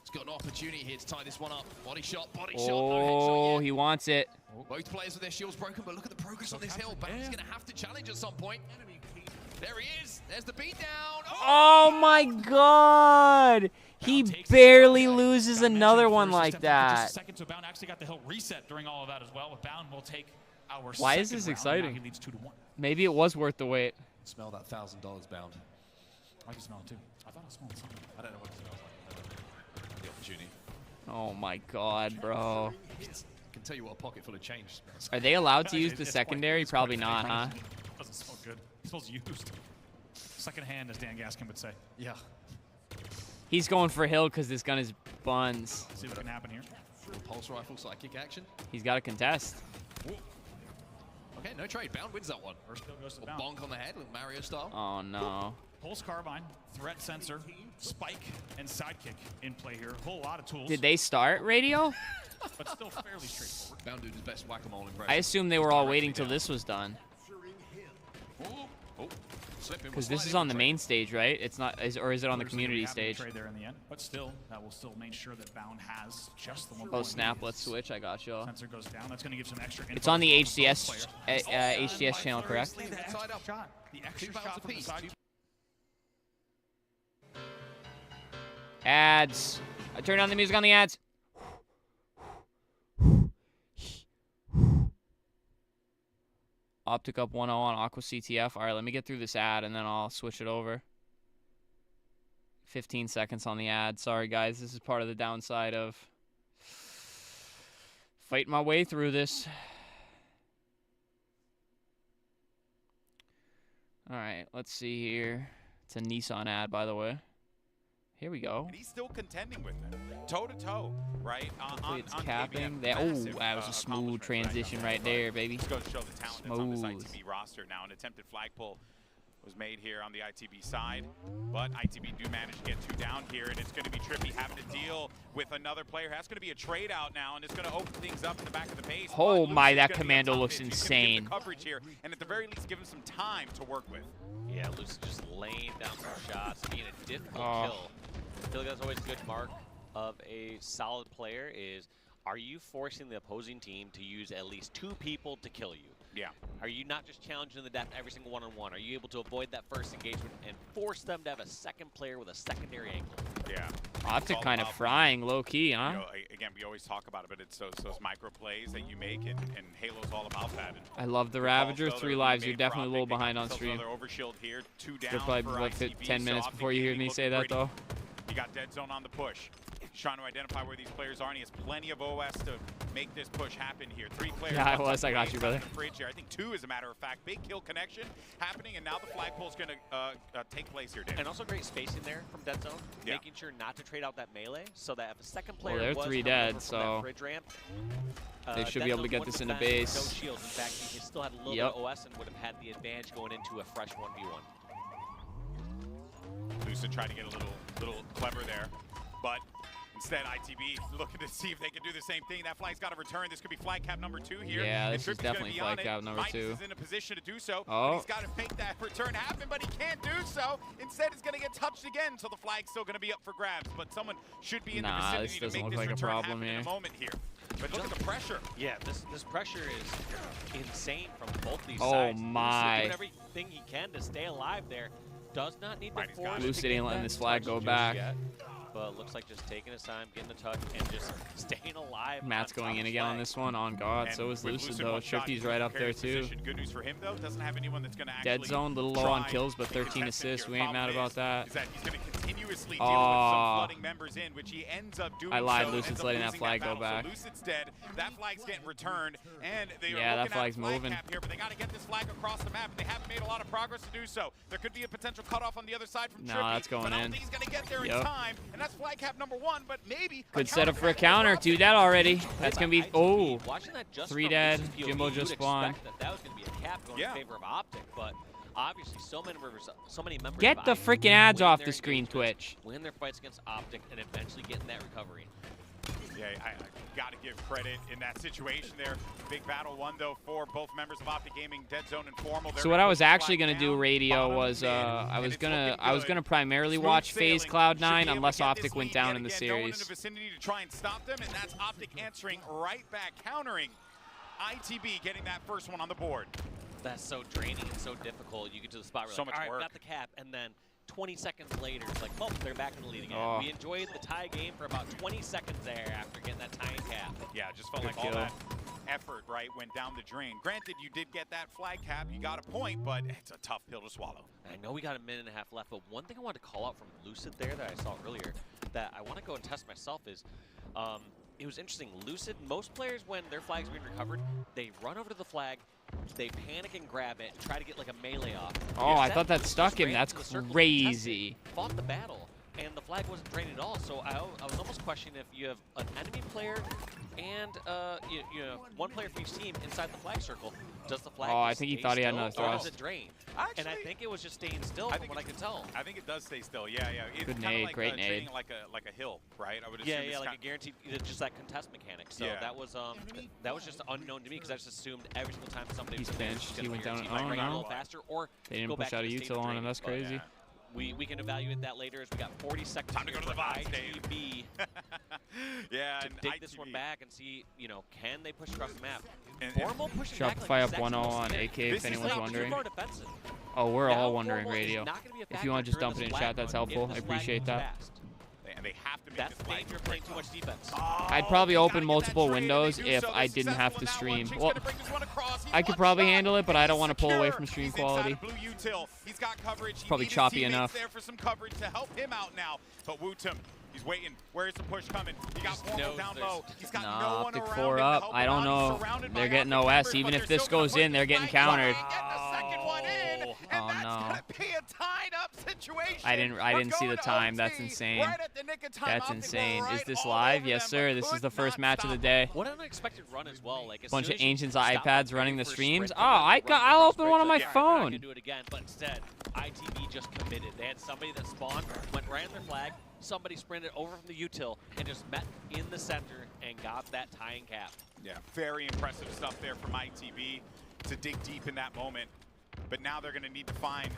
he's got an opportunity here to tie this one up. Body shot, no headshot Oh, yet. he wants it. Both players with their shields broken, but look at the progress on this hill. Bound's going to have to challenge at some point. There he is. There's the beatdown. Oh my god! He barely loses another one like that. Second, so Bound actually got the hill reset during all of that as well. With Bound, will take our Why is second this round. exciting? Now he leads 2-1. Maybe it was worth the wait. Smell that $1,000 Bound. I can smell it too. I thought I smelled something. I don't know what it smells like. The opportunity. Oh my God, bro. I can tell you what a pocket full of change smells. Are they allowed to use the It's secondary? quite Probably not, huh? It doesn't smell good. It smells used. Second hand, as Dan Gaskin would say. Yeah. He's going for Hill because this gun is buns. See what can happen here. Pulse rifle sidekick action. He's got a contest. Ooh. Okay, no trade. Bound wins that one. First kill goes to A Bound. bonk on the head with Mario style. Oh no. Pulse carbine, threat sensor, spike, and sidekick in play here. A whole lot of tools. Did they start radio? But still fairly straightforward. Bound doing his best whack-a-mole impression. I assume they were all waiting till this was done. Because this is on the main stage, right? It's not, or is it on the community stage? Trade there in the end, but still, that will still make sure that Bound has just the one. Oh snap! Let's switch. I got you. Sensor goes down. That's going to give some extra. It's on the HCS HCS channel, correct? The extra shot. The extra shot from the side. Ads. I turned on the music on the ads. Optic up 1-0 on Aqua CTF. All right, let me get through this ad, and then I'll switch it over. 15 seconds on the ad. Sorry, guys. This is part of the downside of fighting my way through this. All right, let's see here. It's a Nissan ad, by the way. Here we go. And he's still contending with it, toe to toe, right? It's capping. That was a smooth transition right there, baby. Just goes to show the talent that's on this ITB roster now. An attempted flag pull was made here on the ITB side, but ITB do manage to get 2 down here, and it's going to be trippy having to deal with another player. That's going to be a trade out now, and it's going to open things up in the back of the base. Oh my, that commando looks insane. The coverage here, and at the very least, give him some time to work with. Yeah, Luce is just laying down some shots, being a difficult kill. I feel like that's always a good mark of a solid player is, are you forcing the opposing team to use at least 2 people to kill you? Yeah. Are you not just challenging the death every single one-on-one? Are you able to avoid that first engagement and force them to have a second player with a secondary angle? Yeah. Optic kind of frying low-key, huh? You know, again, we always talk about it, but it's those micro plays that you make, and Halo's all about that. And I love the Ravager. 3 lives. You're definitely a little behind on stream. Overshield here, 2 down. They're probably like 10 minutes before you hear me say that, though. You got Dead Zone on the push. He's trying to identify where these players are, and he has plenty of OS to make this push happen here. 3 players. Yeah, I was. I got you, brother. Here. I think 2, as a matter of fact. Big kill connection happening, and now the flagpole is going to take place here, Dave. And also great spacing there from Dead Zone, making sure not to trade out that melee, so that if a second player they're was 3 coming dead, over from so that bridge ramp, they should be able to get this into defend, base. No shields. In fact, he still had a little bit of OS and would have had the advantage going into a fresh 1v1. Lucid tried to get a little clever there, but instead ITB looking to see if they can do the same thing. That flag's got to return. This could be flag cap number 2 here. Yeah, this is definitely flag cap number 2. Midas is in a position to do so. Oh. He's got to make that return happen, but he can't do so. Instead, it's going to get touched again, so the flag's still going to be up for grabs. But someone should be in the vicinity to make this return happen in a moment here. But look at the pressure. Yeah, this pressure is insane from both these Oh sides. my. Doing everything he can to stay alive there. Does not need to force Lucid ain't letting this flag go back. Yet, but looks like just taking his time, getting the touch, and just staying alive. Matt's going in again on this one. On God, so is Lucid though. Trippy's right up there too. Good news for him though. Doesn't have anyone that's going to Dead Zone, little low on kills, but 13 assists. We ain't mad about that. Is that he's going to continuously deal with some flooding members in, which he ends up doing. I lied. So, Lucid's letting that flag go back. So Lucid's dead. That flag's getting returned, and they are that looking flag's at flag moving. cap here, but they got to get this flag across the map, and they haven't made a lot of progress to do so. There could be a potential cutoff on the other side from Trippy. Nah, that's going but I don't in. think he's going to get there in time, and that's flag cap number 1. But maybe good setup for a counter. Do that already. That's gonna be 3 dead. Jimbo just spawned. That was gonna be a cap going in favor of Optic, but obviously so many members. Get the freaking ads off the screen, Twitch. Win their fights against Optic and eventually getting that recovery. Yeah, I got to give credit in that situation there. Big battle won, though, for both members of Optic Gaming, Dead Zone and Formal. So what I was actually gonna do radio was I was gonna primarily watch FaZe Cloud9 unless Optic went down in the series. In the vicinity to try and stop them, and that's Optic answering right back, countering ITB, getting that first one on the board. That's so draining and so difficult. You get to the spot where so like, much all right, work. Got the cap, and then 20 seconds later, it's like, oh, they're back in the lead again. Oh. We enjoyed the tie game for about 20 seconds there after getting that tying cap. Yeah, just felt Good like all kill. that effort, right, went down the drain. Granted, you did get that flag cap, you got a point, but it's a tough pill to swallow. I know we got a minute and a half left, but one thing I wanted to call out from Lucid there that I saw earlier that I want to go and test myself is, it was interesting. Lucid, most players, when their flag's being recovered, they run over to the flag, they panic and grab it, and try to get like a melee off. Oh, I thought that stuck him. That's crazy. Fought the battle, and the flag wasn't drained at all. So I was almost questioning if you have an enemy player and you know, one player for each team inside the flag circle. Does the flag? Oh, I think he thought he had another Or thrust. does it drain? Actually, and I think it was just staying still from what I could tell. I think it does stay still. Yeah, yeah. It's Good kind nade, of like great nade. training like a hill, right? I would assume. Yeah, like a guaranteed, just that contest mechanic. So Yeah. that was just unknown to me because I just assumed every single time somebody He's was there, benched. gonna He went down. guarantee Oh might run a no. little faster, or They didn't go push back out a to the state util of on him. training. That's But, crazy. We can evaluate that later as we got 40 seconds. Time to go to the vibes, Dave. ITB Yeah, to and dig this ITB. one back and see, you know, can they push across the map? And Formal pushing back Shopify like up this 1-0 actually on is AK good. if anyone's Too wondering. far defensive. Oh, we're Now all wondering Formal is radio. not gonna be a If you factor want to just during dump it in this chat, flag that's run if helpful. this I flag appreciate moves that. fast. And they have to make That's this the flag danger of playing too much defense. I'd probably Oh, open gotta get that multiple trade, and they windows do if so. I They're didn't have to successful in that one. stream. Chick's Well, gonna bring this one across. He's I could one probably shot. handle it, but I don't want to pull away Secure. from stream He's inside quality. of blue util. He's got coverage. He Probably needs his choppy teammates enough. there for some coverage to help him out now. But Wootum, he's waiting. Where's the push coming? He got Formal knows down there's- low. He's got Nah, no one Optic around 4 him to up. help I him don't out. He's know. surrounded They're by getting Optic OS. members, Even but if they're this still gonna goes push in, they're this getting flag countered. back, getting the second one in, and Oh, that's no. gonna be a tied up situation. I didn't We're see the going to time. OT That's insane. right at the nick of time. That's Optic insane. were Is right this all live? over Yes, them, sir. but This is could the first not match of stop the them. day. What an unexpected run as well. Like, as Bunch soon of as you ancients stop iPads upgrading running the for streams. sprint, Oh, I'll open one on my yeah, they're not gonna phone. do it again, but instead, ITB just committed. They had somebody that spawned, went right on their flag, somebody sprinted over from the util, and just met in the center and got that tying cap. Yeah, very impressive stuff there from ITB to dig deep in that moment. But now they're going to need to find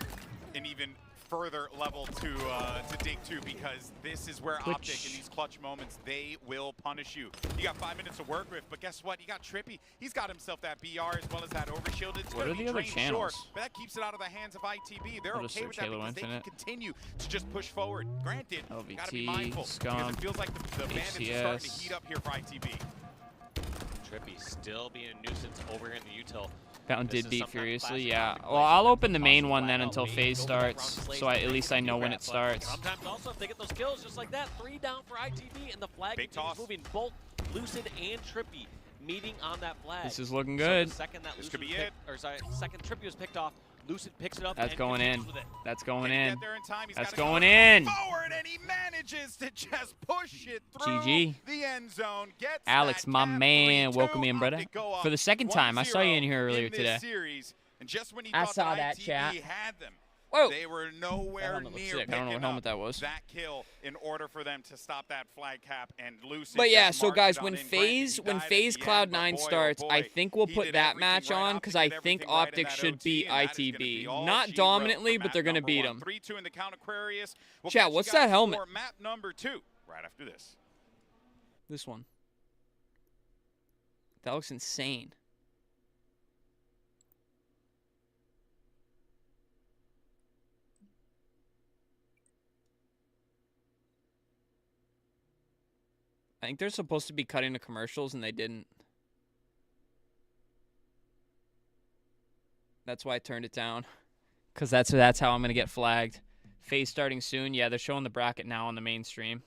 an even further level to dig to, because this is where Optic, in these clutch moments, they will punish you. You got 5 minutes to work with, but guess what? You got Trippy. He's got himself that BR as well as that overshield. It's What going are to be the other drained channels? short, but that keeps it out of the hands of ITB. They're I'll just okay with search that Halo because they can Infinite. continue to just push forward. Granted, you got to be LVT, mindful, because Scum, it feels like the bandits are starting to HCS. heat up here for ITB. Trippy still being a nuisance over here in the util. Fountain This did is beat sometimes furiously, classic yeah. Optic Well, plays. I'll open the Toss main the one flag then out, until wait, phase go for that front starts, slash, so at least I they know can when do it that, but starts. Sometimes also, if they get those kills just like that, 3 down for ITB, and the flag Big continues toss. moving. Both Lucid and Trippy meeting on that flag. This is looking So good. the second that This Lucid could be was it. picked, or sorry, second Trippy was picked off, Lucid picks it up That's and going in. continues with it. That's going Can he in. get there in time? He's That's gotta going go in. forward, and he manages to just push it through GG. the end zone. Gets Alex, that my cap. man, 3-2. welcome in, brother. Optic go up For the second time. I saw you in here 1-0 earlier in this today. Series. And just when he I thought saw that that, ITB chat. had them, Whoa. they were nowhere helmet looks near sick. I don't know what picking helmet up that was. that kill in order for them to stop that flag cap and Lucid. But yeah, just so marched guys, it on when in. Granted, he phase died at Phase the Cloud end, but 9 boy, oh starts, I boy, think we'll he put did that everything match right. on Optic because did I think everything right in Optic that should OT, beat and that is gonna ITB. be all Not she wrote dominantly, for but they're map going to number beat one. them. 3-2 in the Count Aquarius. We'll Chat, catch you what's guys that helmet? for map number 2 right after this. This one. That looks insane. I think they're supposed to be cutting the commercials and they didn't. That's why I turned it down. Because that's how I'm going to get flagged. Phase starting soon. Yeah, they're showing the bracket now on the main stream.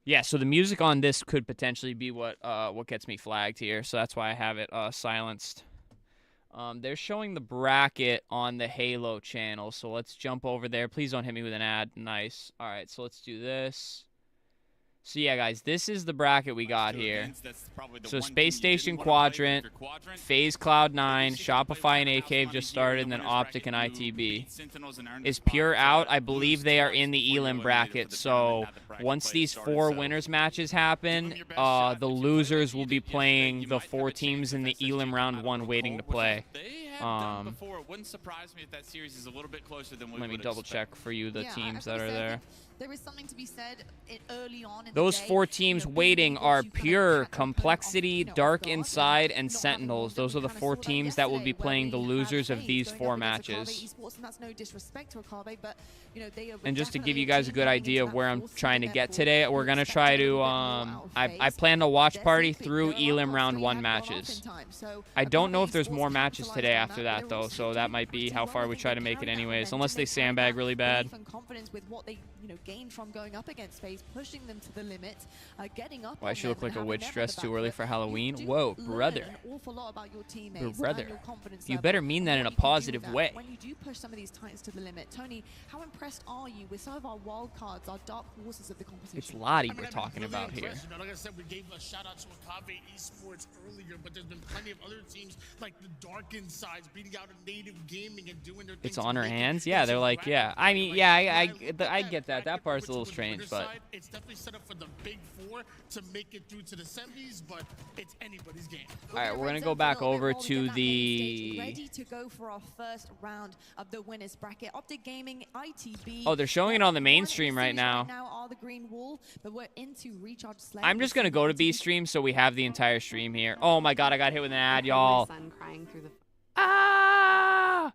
Yeah, so the music on this could potentially be what gets me flagged here. So that's why I have it silenced. They're showing the bracket on the Halo channel, so let's jump over there. Please don't hit me with an ad. Nice. All right, so let's do this. So yeah, guys, this is the bracket we got here. So Space Station Quadrant, Phase Cloud 9, Shopify and AK have just started, and then Optic and ITB. Is Pure out? I believe they are in the Elim bracket. So once these 4 winners matches happen, the losers will be playing the 4 teams in the Elim round 1 waiting to play. have done before. It wouldn't surprise me if that series is a little bit closer than we Let me would double expect. check for you the Yeah, teams I that are say, I there. think there is something to be said early on in Those the day, 4 teams you know, waiting being are able to kind of Pure, catch the opponent Complexity, off, you know, Dark off guard, Inside, and and not having Sentinels. rules that Those we are the kinda 4 saw teams that will be yesterday, where playing the we had losers of FaZe these going 4 up against Akabe matches. Esports, and that's no disrespect to Akabe, but, you know, they are And just to give definitely you guys a team good going idea into of where that I'm fourth seed trying to event get pool. today, we're We gonna expect try a to little bit more out of I FaZe. plan to watch They're party sleeping. through There are Elim round possibly 1 have gone off matches. in time, so I don't know Akabe if there's Esports more can matches capitalize today on after that, that but though, they're so that might be pretty how well. far I we think try they to make it carried that anyways, momentum. unless they They carried sandbag that really bad. belief and confidence with what they, you know, gained from going up against FaZe, pushing them to the limit, getting up Why on she look them like a and witch having them on dressed the too back early foot. for You Halloween? do Whoa, learn brother. an awful lot about your teammates Your and brother. your confidence You level better mean and that what in a you can do positive with that. way. When you do push some of these titans to the limit, Tony, how impressed are you with some of our wild cards, our dark horses of the competition? It's Lottie we're talking really about here. impressed. You know, like I said, we gave a shout out to Abvavg Esports earlier, but there's been plenty of other teams like the Dark Insides beating out a Native Gaming and doing their thing. It's on her hands? Yeah, they're like, yeah. I mean, yeah, I get that. That part's a little strange, but It's definitely set up for the big 4 to make it through to the semis, but it's anybody's game. all right, we're going to go back over to the... Ready to go for our first round of the winners bracket. Optic Gaming, ITB. Oh, they're showing it on the main stream right now. Are the green wall, but we're into Recharge Slay. I'm just going to go to B stream so we have the entire stream here. Oh my god, I got hit with an ad, y'all. Ah!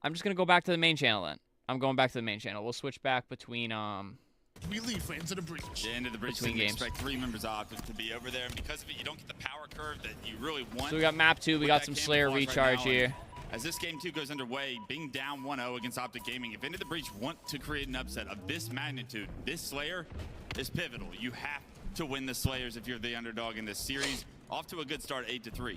I'm just going to go back to the main channel then. I'm going back to the main channel. We'll switch back between We leave for Into the Breach. Yeah, Into the Breach. Between We games. expect 3 members of Optic to be over there, and because of it, you don't get the power curve that you really want. So we got map 2, we with got that some Slayer camouflage recharge right now, here. and as this game 2 goes underway, being down 1-0 against Optic Gaming, if Into the Breach want to create an upset of this magnitude, this Slayer is pivotal. You have to win the Slayers if you're the underdog in this series. Off to a good start, 8-3.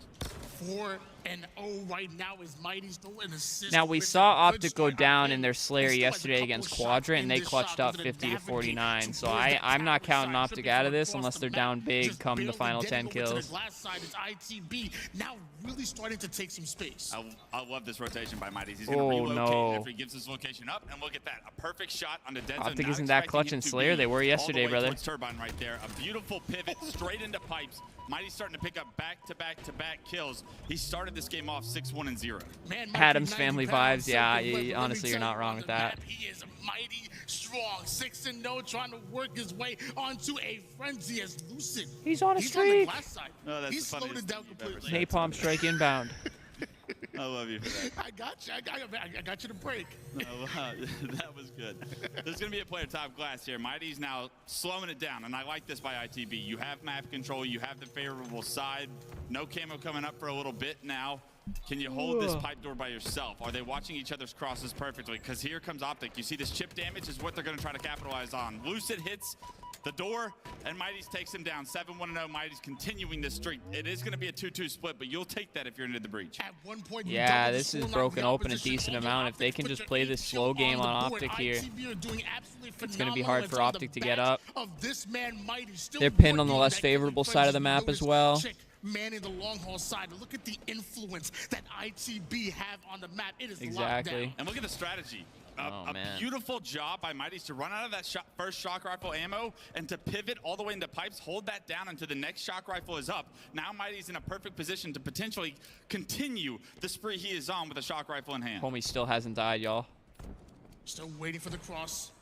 4-0 right now is Mighty still an assist. Now we with saw a good Optic go start down out in there. their Slayer He still has a yesterday couple against shots Quadrant, and in they this clutched shot up to 50 to navigate 49. to So close that I'm not tower counting side. Optic Trippy out of from this across unless the they're map, down big just come the barely final getting 10 over to the kills. glass side is ITB now really starting to take some space. I love this rotation by Mighty. He's going to Oh, relocate no. after he gives his location up, and look at that. A perfect shot on the dead zone. Optic Not isn't that expecting clutch him in to Slayer. be They were all the yesterday, way brother. towards Turbine right there. A beautiful pivot straight into pipes. Mighty's starting to pick up back-to-back-to-back kills. He started this game off 6-1-0. Man, Adams family vibes. Yeah, honestly, honestly, you're not wrong with that. He is mighty strong, 6-0, trying to work his way onto a frenzy as Lucid. He's on a On the streak. glass side. Oh, that's He the slowed funniest it down thing you've ever completely. Napalm strike inbound. I love you for that. I got you. I got you to break. That was good. There's going to be a player top glass here. Mighty's now slowing it down, and I like this by ITB. You have map control. You have the favorable side. No camo coming up for a little bit now. Can you hold this pipe door by yourself? Are they watching each other's crosses perfectly? Because here comes Optic. You see this chip damage is what they're going to try to capitalize on. Lucid hits the door, and Mighty's takes him down. 7-1-0. Mighty's continuing this streak. It is going to be a 2-2 split, but you'll take that if you're into the breach. At one point, Yeah, this is broken open a decent amount. If they can just play this slow game on Optic here, it's going to be hard for Optic to get up. They're pinned on the less favorable side of the map as well. Manning the long haul side. Look at the influence that ITB have on the map. It is Exactly. locked down. And look at the strategy. Oh, a beautiful job by Mighty's to run out of that first shock rifle ammo and to pivot all the way into pipes, hold that down until the next shock rifle is up. Now Mighty's in a perfect position to potentially continue the spree he is on with a shock rifle in hand. Homie still hasn't died, y'all. Still waiting for the cross.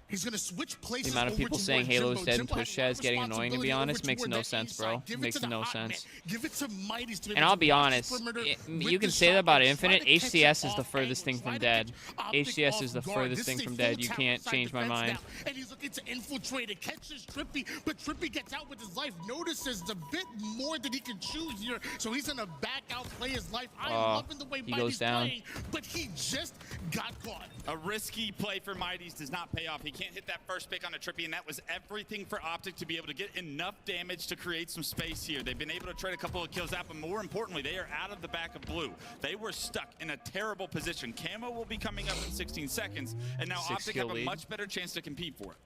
He's going to switch places. The amount of people saying Halo's dead and Jimbo Twitch chat is getting annoying, to be honest, makes no sense, bro. Makes no sense. Give it to Mighty's to be And able I'll to be watch honest, perimeter you with can the say that about shotgun, Infinite. try to catch HCS it is the off furthest thing angle, from try to dead. catch Optic HCS is the off guard. furthest This thing is a from full dead. You tower can't side change my defense mind. now, and he's looking to infiltrate it, catches Trippy, but Trippy gets out with his life, notices a bit more than he can chew here, so he's going to back out, play his life. I'm loving the way he Mighty's goes down. playing, but he just got caught. A risky play for Mighty's does not pay off. He can't hit that first pick on a Trippy, and that was everything for Optic to be able to get enough damage to create some space here. They've been able to trade a couple of kills out, but more importantly, they are out of the back of blue. They were stuck in a terrible position. Camo will be coming up in 16 seconds, and now Optic have a much better chance to compete for it.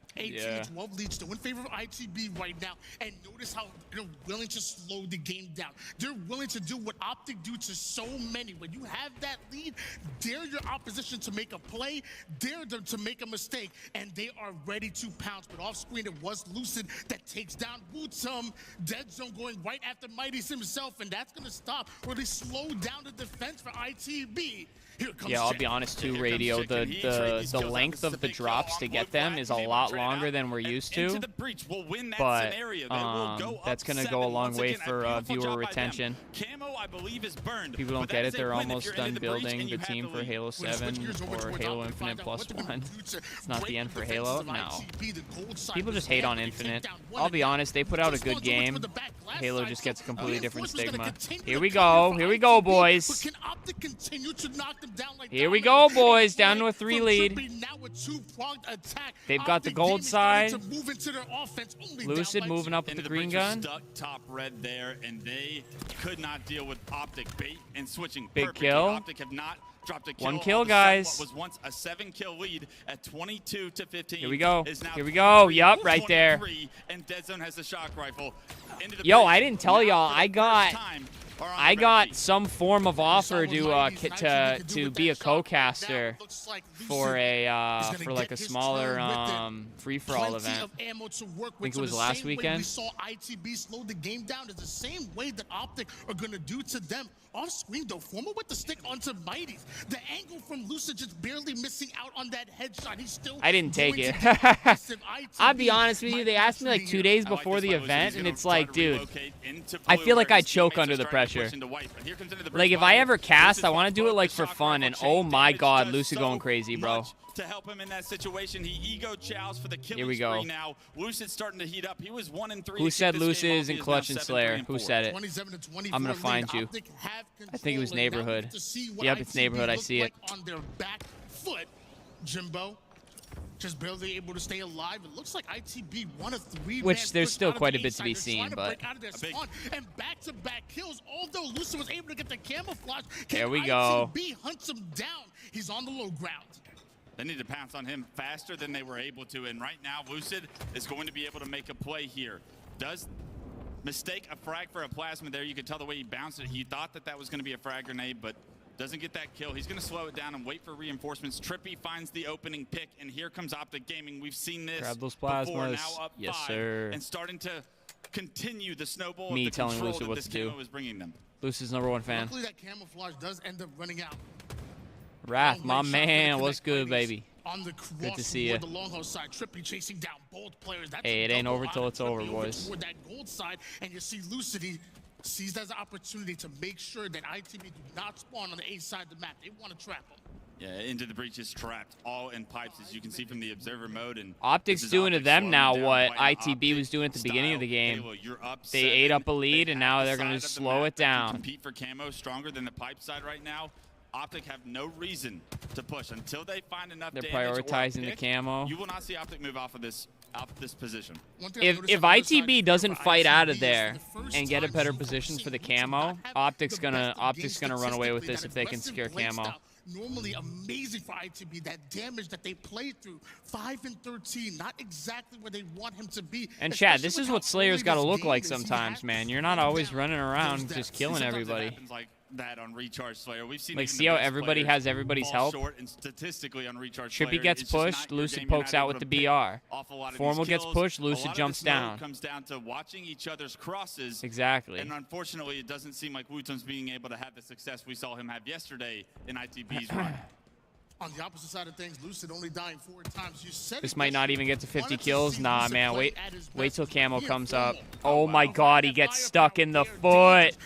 18-12 leads still in favor of ITB right now, and notice how they're willing to slow the game down. They're willing to do what Optic do to so many. When you have that lead, dare your opposition to make a play, dare them to make a mistake, and they are ready to pounce. But off screen, it was Lucid that takes down Quantum. Dead Zone going right after Mighty's himself, and that's going to stop, really slow down the defense for ITB. Yeah, I'll be honest too, Radio. The length of the drops to get them is a lot longer than we're used to, but that's going to go a long way for viewer retention. Camo, I believe, is burned. People don't get it. They're almost done building the team for Halo 7 or Halo Infinite +1. It's not the end for Halo. No. People just hate on Infinite. I'll be honest. They put out a good game. Halo just gets a completely different stigma. Here we go. Here we go, boys. Here we go, boys. Down to a 3 lead. They've got the gold side. Lucid moving up with the green gun. Stuck top red there, and they could not deal with Optic bait and switching. Big kill. Optic have not dropped a kill. 1 kill, guys. What was once a 7-kill lead at 22-15. Here we go. Here we go. Yup, right there. And Dead Zone has the shock rifle. Yo, I didn't tell y'all. I got some form of offer to be a co-caster for like a smaller free-for-all event. I think it was last weekend. We saw ITB slow the game down. It's the same way that Optic are going to do to them. Off screen though, Former with the stick onto Mighty's. The angle from Lucid just barely missing out on that headshot. He's still I didn't take it. I'll be honest with you. They asked me like 2 days before the event, and it's like, dude, I feel like I choke under the pressure. Like, if I ever cast, I want to do it like for fun, and oh my god, Lucid going crazy, bro. To help him in that situation, he ego chows for the killing Here we go. spree now. Lucid's starting to heat up. He was 1-3. Who said Lucid isn't clutch and Slayer? Who said it? I'm gonna find you. I think it was Neighborhood. Yep, it's Neighborhood. I see it. On their back foot, Jimbo just barely able to stay alive. It looks like ITB won a 3-man Which there's still push out quite of a the bit to be A-side. seen, They're but trying to break out of their spawn, and back-to-back kills. Although Lucid was able to get the camouflage, There we go. ITB hunts him down. He's on the low ground. They need to pounce on him faster than they were able to, and right now Lucid is going to be able to make a play here. Does mistake a frag for a plasma there. You could tell the way he bounced it. He thought that that was going to be a frag grenade, but doesn't get that kill. He's going to slow it down and wait for reinforcements. Trippy finds the opening pick, and here comes Optic Gaming. We've seen this Grab those before. plasmas. Now up Yes, 5, sir. and starting to continue the snowball Me of the telling control Lucid that what this to do. camo is bringing them. Lucid's #1 fan. Luckily, that camouflage does end up running out. Wrath, my man. What's good, baby? On the Good to see you. the long haul side, Trippy chasing down both players. That's Hey, it ain't over till it's over, Trippy boys. toward that gold side, and you see Lucid, he sees that as an opportunity to make sure that ITB do not spawn on the A side of the map. They want to trap them. Yeah, Into the Breach is trapped, all in pipes, as you can see from the observer mode. And Optic's doing to them now what ITB was doing at the beginning of the game. They ate up a lead, and now they're going to slow it down. Compete for camo stronger than the pipe side right now. Optic have no reason to push until they find enough They're damage or prioritizing the pick. camo. You will not see Optic move off of this position. If ITB doesn't fight out of there and get a better position for the camo, Optic's gonna run away with this if they can secure camo. Normally amazing for ITB, that damage that they played through. 5 and 13, not exactly where they want him to be. And Chad, this is what Slayer's got to look like sometimes, man. You're not always running around just killing everybody. Like that on Recharge Slayer. We've seen Like, see how everybody has everybody's help? Short, and statistically on Recharge Trippy Slayer, gets it's just pushed, not your Lucid game. You're pokes not out able with to the pick BR. off a lot of Formal these gets kills. pushed, A lot Lucid of jumps this mode down. comes down to watching each other's crosses. Exactly. And unfortunately, it doesn't seem like Wutum's being able to have the success we saw him have yesterday in ITB's run. On the opposite side of things, Lucid only dying 4 times. You said This might not even get to 50 kills. Nah, man. Wait till camo comes up. Oh my god, he gets stuck in the foot.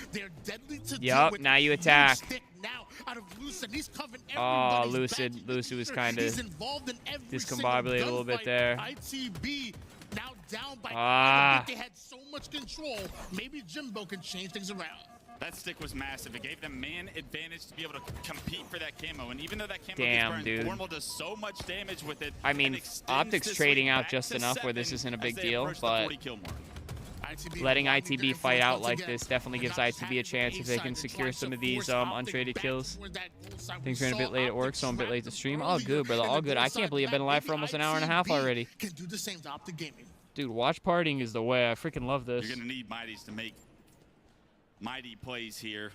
Yup, now you attack. Oh, Lucid was kind of discombobulated a little bit there. ITB now down by they had so much control. Maybe Jimbo can change things around. That stick was massive. It gave them man advantage to be able to compete for that camo. And even though that camo Damn, gets burned, dude. Formal does so much damage with it. I mean, Optic's trading out just enough where this isn't a big deal, but letting ITB fight out like this definitely gives ITB a chance if they can secure some of these untraded kills. Things are a bit late at work, so I'm a bit late to stream. All good, brother. All good. I can't believe I've been live for almost an hour and a half already. Dude, watch partying is the way. I freaking love this. You're going to need Mighties to make mighty plays here.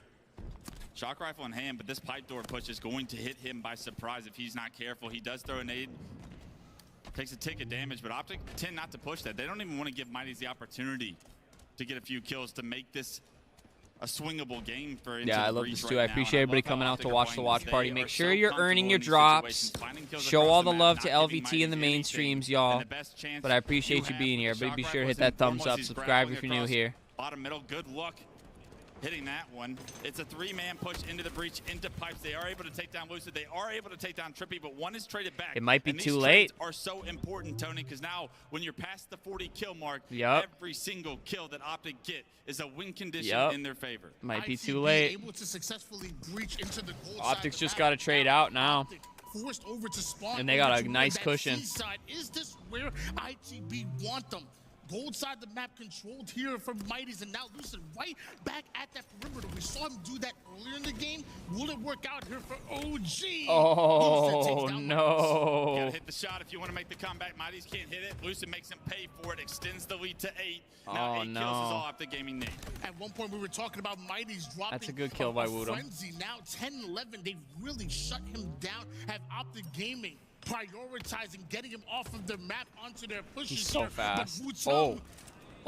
Shock rifle in hand, but this pipe door push is going to hit him by surprise if he's not careful. He does throw a nade. takes a tick of damage, but Optic tend not to push that. They don't even want to give Mighties the opportunity to get a few kills to make this a swingable game for Into Yeah, I the love Breach this right too. I now. appreciate everybody love how coming out Optic to are watch the playing watch this. party. They Make are sure so you're comfortable earning in your these drops. situations, finding kills Show across all the map, love not to giving LVT and the Mighties main anything. streams, And y'all. the best chance But I appreciate you have being with here. the Everybody be shock sure to hit rifles that and thumbs thermals, up. he's Subscribe if grappling you're new across here. Bottom middle, good luck hitting that one. It's a 3-man push into the breach, into pipes. They are able to take down Lucid. They are able to take down Trippy, but one is traded back. It might be and too these late. trades are so important, Tony, because now when you're past the 40 kill mark, Yep. every single kill that Optic get is a win condition Yep. in their favor. Might be ITB too late. able to successfully breach into the gold Optics side just of got the to trade map. out now. Optic forced over to spawn And they got over a to nice that cushion. C-side. Is this where ITB want them? Gold side of the map controlled here from Mighties, and now Lucid right back at that perimeter. We saw him do that earlier in the game. Will it work out here for OG? Oh, no. Gotta hit the shot if you want to make the comeback. Mighties can't hit it. Lucid makes him pay for it, extends the lead to 8. Now Oh, 8 no. kills is all Optic Gaming need. At one point, we were talking about Mighties dropping That's a good kill by Woodham. frenzy. Now 10-11, they've really shut him down. Have Optic Gaming prioritizing getting him off of the map onto their pushes. He's so here. fast. But Wutung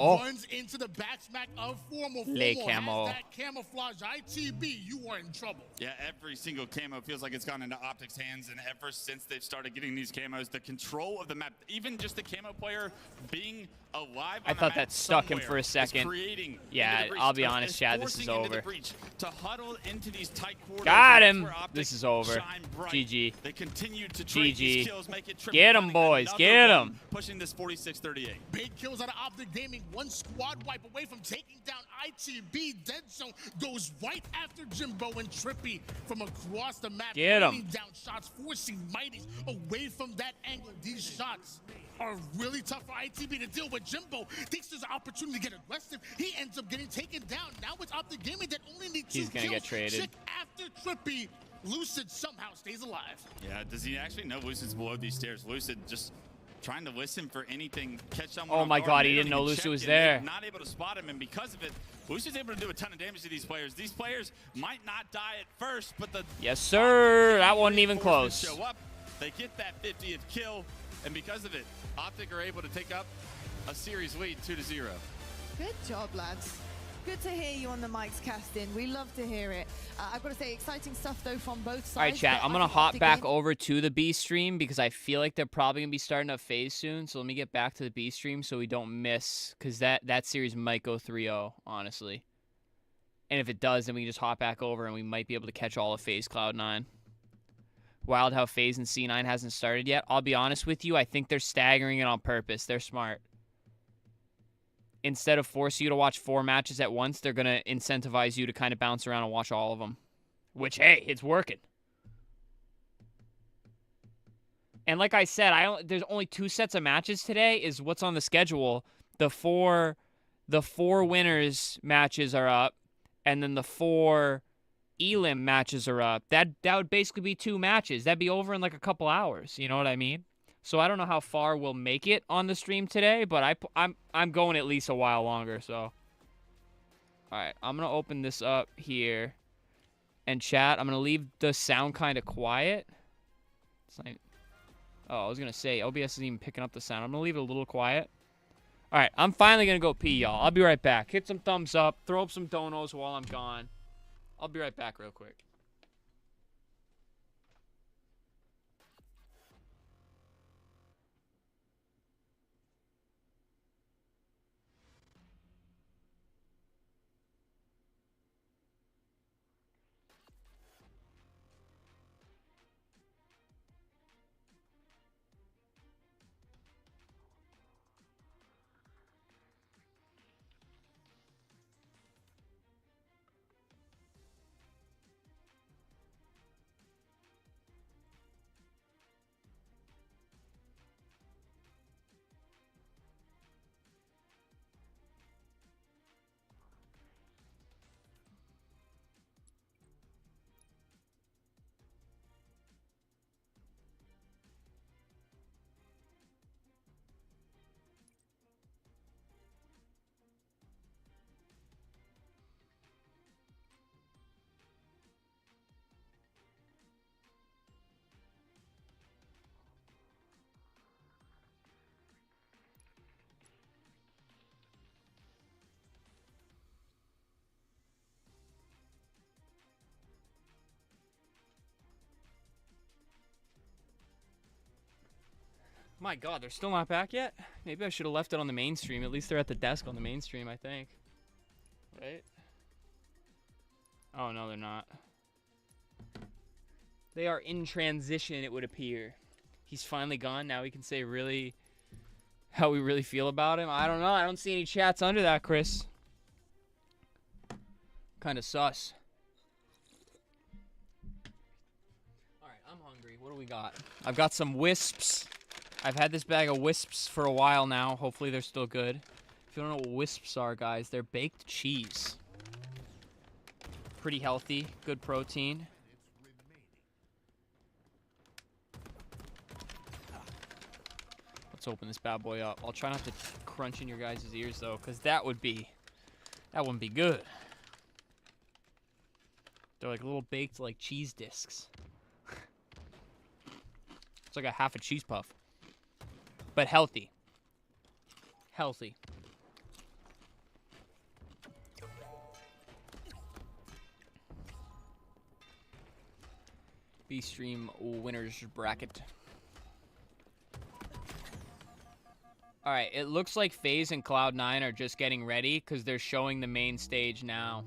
Oh. runs into the back smack of Formal. Le Formal Camo. has that camouflage. ITB, you are in trouble. Yeah, every single camo feels like it's gone into Optic's hands, and ever since they've started getting these camos, the control of the map, even just the camo player being alive I on the thought map that stuck him somewhere for a is second. creating Yeah, into the breach, I'll be honest, is Chad, this is forcing into the over. breach to huddle into these tight quarters. Got That's him. where Optic This is over. shine bright. GG. They continue to trade GG. these kills, make it triple. Get 'em, finding boys. another Get one, 'em. Pushing this 46-38. Big kills out of Optic Gaming. One squad wipe away from taking down ITB. Dead Zone goes right after Jimbo and Trippy from across the map. Get 'em. raining down shots, forcing Mighties away from that angle. These shots are really tough for ITB to deal with. Jimbo thinks there's an opportunity to get aggressive. He ends up getting taken down. Now it's Optic Gaming that only needs 2 He's gonna kills. get traded. Chick after Trippy. Lucid somehow stays alive. Yeah, does he actually know Lucid's below these stairs? Lucid just trying to listen for anything, catch someone Oh off my guard. God, he They didn't don't know even Lucid check was in. They're there. Not able to spot him, and because of it, Lucid's able to do a ton of damage to these players. These players might not die at first, but the Yes, sir. That wasn't even reinforcements close. show up. They get that 50th kill, and because of it, Optic are able to take up a series lead, 2-0. Good job, lads. Good to hear you on the mics, Castin. We love to hear it. I've got to say, exciting stuff, though, from both sides. All right, chat. but I'm I going to think hop Optic back Gaming- over to the B stream because I feel like they're probably going to be starting up phase soon. So let me get back to the B stream so we don't miss, because that series might go 3-0, honestly. And if it does, then we can just hop back over and we might be able to catch all of phase Cloud9. Wild how phase and C9 hasn't started yet. I'll be honest with you. I think they're staggering it on purpose. They're smart. Instead of forcing you to watch 4 matches at once, they're going to incentivize you to kind of bounce around and watch all of them. Which, hey, it's working. And like I said, there's only 2 sets of matches today is what's on the schedule. The four winners matches are up, and then the 4 elim matches are up. That would basically be 2 matches. That'd be over in like a couple hours. You know what I mean? So I don't know how far we'll make it on the stream today, but I'm going at least a while longer. So, all right, I'm gonna open this up here, and chat. I'm gonna leave the sound kind of quiet. It's like, oh, I was gonna say OBS isn't even picking up the sound. I'm gonna leave it a little quiet. All right, I'm finally gonna go pee, y'all. I'll be right back. Hit some thumbs up, throw up some donos while I'm gone. I'll be right back real quick. My God, they're still not back yet? Maybe I should have left it on the main stream. At least they're at the desk on the main stream, I think. Right? Oh, no, they're not. They are in transition, it would appear. He's finally gone. Now we can say really how we really feel about him. I don't know. I don't see any chats under that, Chris. Kind of sus. All right, I'm hungry. What do we got? I've got some wisps. I've had this bag of wisps for a while now. Hopefully they're still good. If you don't know what wisps are, guys, they're baked cheese. Pretty healthy, good protein. Let's open this bad boy up. I'll try not to crunch in your guys' ears though, because that wouldn't be good. They're like little baked like cheese discs. It's like a half a cheese puff. But healthy. Healthy. B-Stream winners bracket. Alright, it looks like FaZe and Cloud9 are just getting ready because they're showing the main stage now.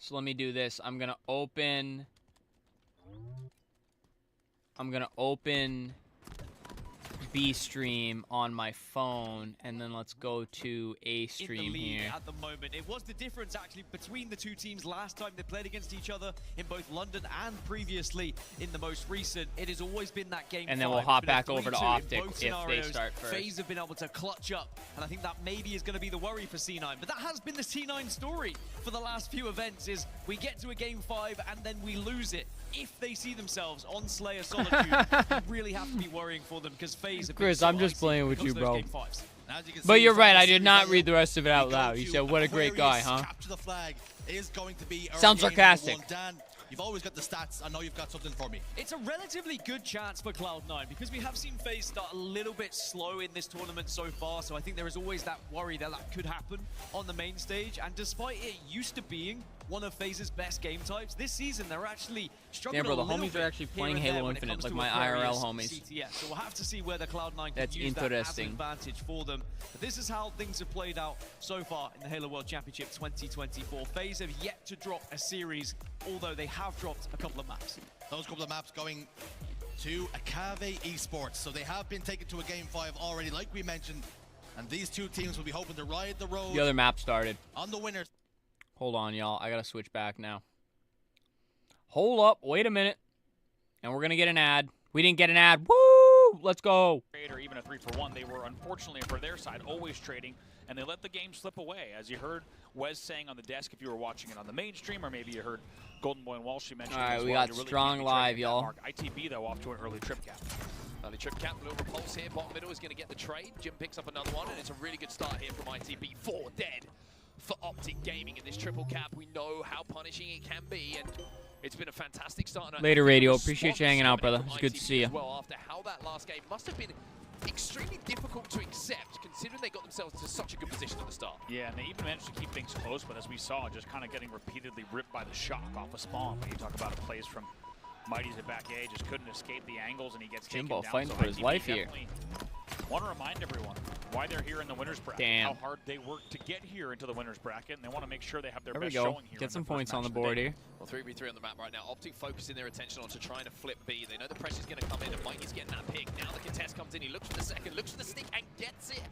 So let me do this. I'm gonna open B-Stream on my phone, and then let's go to A-Stream in the lead here. at the moment. It was the difference actually between the two teams last time they played against each other in both London and previously in the most recent. It has always been that game. And then we'll hop back over to Optic if they start first. FaZe have been able to clutch up, and I think that maybe is going to be the worry for C9. But that has been the C9 story for the last few events, is we get to a game 5 and then we lose it. If they see themselves on Slayer Solitude, you really have to be worrying for them, because FaZe have been Chris, so I'm just icy playing with you, bro. game 5s. But you're right, I did not read the rest of it out loud. You said, what a great guy, huh? Capture the flag is going to be Sounds sarcastic. Dan, you've always got the stats. I know you've got something for me. It's a relatively good chance for Cloud9 because we have seen FaZe start a little bit slow in this tournament so far, so I think there is always that worry that that could happen on the main stage. And despite it used to being one of FaZe's best game types, this season they're actually struggling. Damn, bro, a the little homies are bit actually playing here and Halo there when it Infinite, comes like to my Aquarius IRL homies. CTS. So we'll have to see where the Cloud9 That's can use that as an interesting. advantage for them. But this is how things have played out so far in the Halo World Championship 2024. FaZe have yet to drop a series, although they have dropped a couple of maps. Those couple of maps going to Abvavg Esports. So they have been taken to a game 5 already, like we mentioned. And these two teams will be hoping to ride the road. The other map started. On the winners. Hold on, y'all. I gotta switch back now. Hold up. Wait a minute. And we're gonna get an ad. We didn't get an ad. Woo! Let's go. Or even a 3-for-1. They were, unfortunately for their side, always trading, and they let the game slip away. As you heard Wes saying on the desk, if you were watching it on the mainstream, or maybe you heard Golden Boy and Walshy mention. All right, as we well, got really strong keeping live, track of that y'all. mark. ITB, though, off to an early trip cap. Early trip cap, little repulse here. Bottom middle is going to get the trade. Jim picks up another one, and it's a really good start here from ITB. 4 dead for Optic Gaming in this triple cap. We know how punishing it can be, and it's been a fantastic start. Later, Radio. Appreciate you hanging out, brother. It's good to see you. Well, after how that last game must have been extremely difficult to accept, considering they got themselves to such a good position at the start. Yeah, and they even managed to keep things close, but as we saw, just kind of getting repeatedly ripped by the shock off a spawn. When you talk about a plays from Mighty's at back A, just couldn't escape the angles, and he gets taken Jimbo down. fighting So for his ITB life here. Want to remind everyone why they're here in the winners bracket, Damn. how hard they worked to get here into the winners bracket, and they want to make sure they have their There we best go. showing here. Get in some the first points on match the of board day. here. Well, 3v3 on the map right now. Optic focusing their attention onto trying to flip B. They know the pressure's going to come in, and Mikey's getting that pick. Now the contest comes in. He looks for the second, looks for the stick, and gets it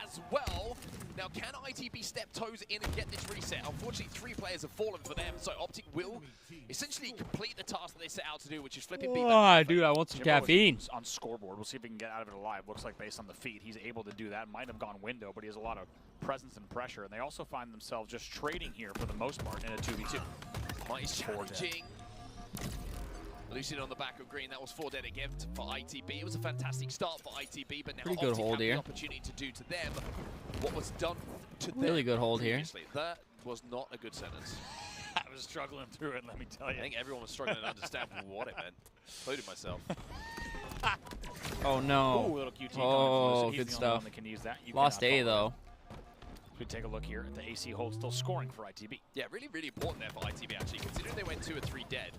as well. Now, can ITB step toes in and get this reset? Unfortunately, 3 players have fallen for them, so Optic will essentially complete the task that they set out to do, which is flipping B back. Ah, dude, I want some Jimbo caffeine. is on scoreboard. We'll see if we can get out of it alive. Looks like based on the feed, he's able to do that. Might have gone window, but he has a lot of presence and pressure. And they also find themselves just trading here for the most part in a 2v2. Mighty's challenging. Lucid on the back of green. That was 4 dead again for ITB. It was a fantastic start for ITB, but now Pretty good Optic hold have here. the opportunity to do to them what was done to them Really good hold here. previously. That was not a good sentence. I was struggling through it, let me tell you. I think everyone was struggling to understand what it meant, including myself. Oh, no. Ooh, little QT Oh, he's good the only stuff. one that can use that. You Lost cannot A, follow though. that. We take a look here at the AC hold, still scoring for ITB. Yeah, really, really important there for ITB, actually, considering they went 2 or 3 dead.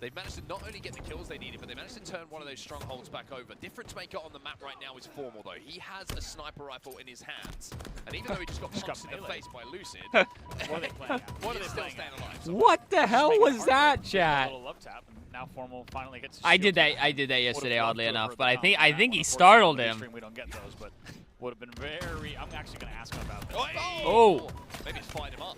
They've managed to not only get the kills they needed, but they managed to turn one of those strongholds back over. Difference maker on the map right now is Formal, though. He has a sniper rifle in his hands. And even though he just got punched in the face by Lucid, what are they playing at? What are they still staying alive? So What the hell was that, chat? A little love tap, and now Formal finally gets his I did shield. that yesterday, Would've oddly loved to have enough, heard but the I comment on think that he one. startled Unfortunately, on him. the stream, we don't get those, but would have been very. I'm actually going to ask him about that. Oh. Maybe it's find him up.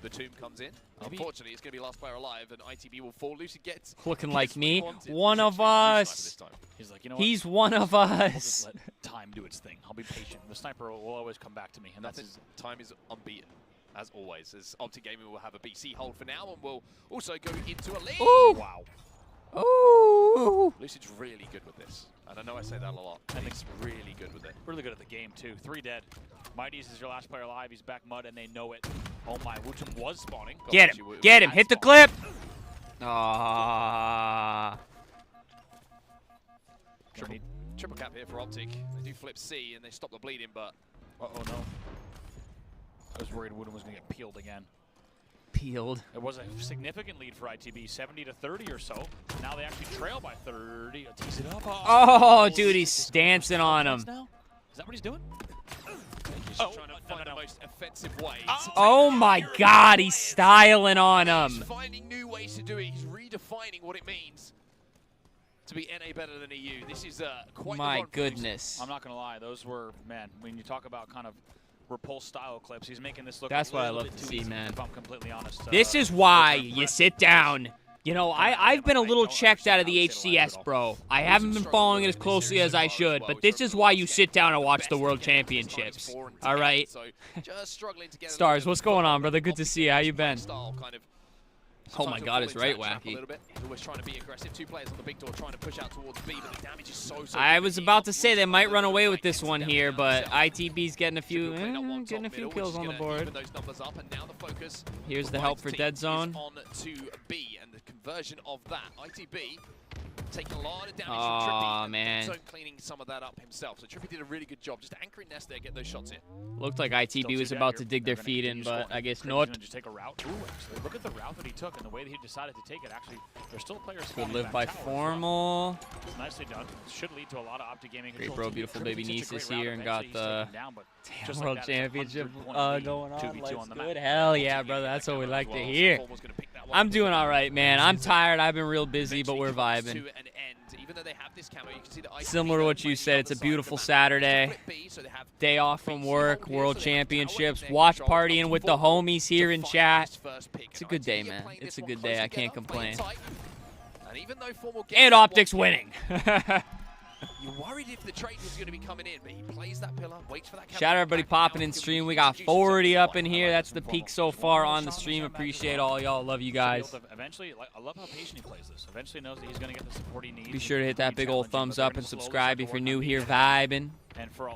The tomb comes in. Unfortunately, it's going to be last player alive, and ITB will fall. Lucid gets Looking like me. One of us. He's like, you know what? He's one of I'll us. just let time do its thing. I'll be patient. The sniper will always come back to me, and that's his. Time is unbeaten, as always. As Optic Gaming will have a BC hold for now, and will also go into a lead. Ooh. Wow. Ooh. Lucid's really good with this, and I know I say that a lot. And he's really good with it. Really good at the game, too. 3 dead. Mighty's is your last player alive. He's back mud, and they know it. Oh my, Wutum was spawning. Get him. Get him. Hit the clip. Ah. Triple cap here for Optic. They do flip C, and they stop the bleeding, but... Uh-oh, no. I was worried Wutum was going to get peeled again. Peeled. It was a significant lead for ITB, 70-30 or so. Now they actually trail by 30. Tease it up. Oh, dude, he's dancing on him. Now? Is that what he's doing? He's trying to find the most offensive way. Oh my God, he's styling on him. He's finding new ways to do it. He's redefining what it means to be NA better than EU. This is quite the My run for goodness. I'm not going to lie. Those were, man, when you talk about kind of repulse style clips, he's making this look That's a what I little love bit to too see, easy, man. if I'm completely honest. This is why you sit down. You know, I've been a little checked out of the HCS, bro. I haven't been following it as closely as I should, but this is why you sit down and watch the World Championships. All right? Stars, what's going on, brother? Good to see you. How you been? Oh my God, it's right wacky. Always trying to be aggressive. 2 players on the big door trying to push out towards B, but the damage is so I was about to say they might run away with this one here, but ITB's getting a few kills on the board. Here's the help for Dead Zone. On to B, and the conversion of that. ITB taking a lot of damage from Trippy. Man. Zone cleaning some of that up himself. So Trippy did a really good job just anchoring nest there, get those shots in. Looked like ITB was about to dig their feet in, but I guess not. Just take a route. Ooh, actually, look at the route that he took and the way that he decided to take it. Actually, there's still players. Good live by Formal. Nicely done. Should lead to a lot of Optic Gaming. Great bro, beautiful baby niece is here and got the World Championship going on. Let's good. Hell yeah, brother. That's what we like to hear. I'm doing all right, man. I'm tired. I've been real busy, but we're vibing. Similar to what you said, it's a beautiful Saturday. Day off from work, World Championships, watch partying with the homies here in chat. It's a good day, man. It's a good day. I can't complain. And Optics winning. You're worried if the trade was going to be coming in, but he plays that pillar, waits for that. Shout out everybody popping in stream. We got 40 up in here. That's the peak so far on the stream. Appreciate all y'all. Love you guys. Eventually, I love how patient he plays this. Eventually knows that he's going to get the support he needs. Be sure to hit that big old thumbs up and subscribe if you're new here vibing.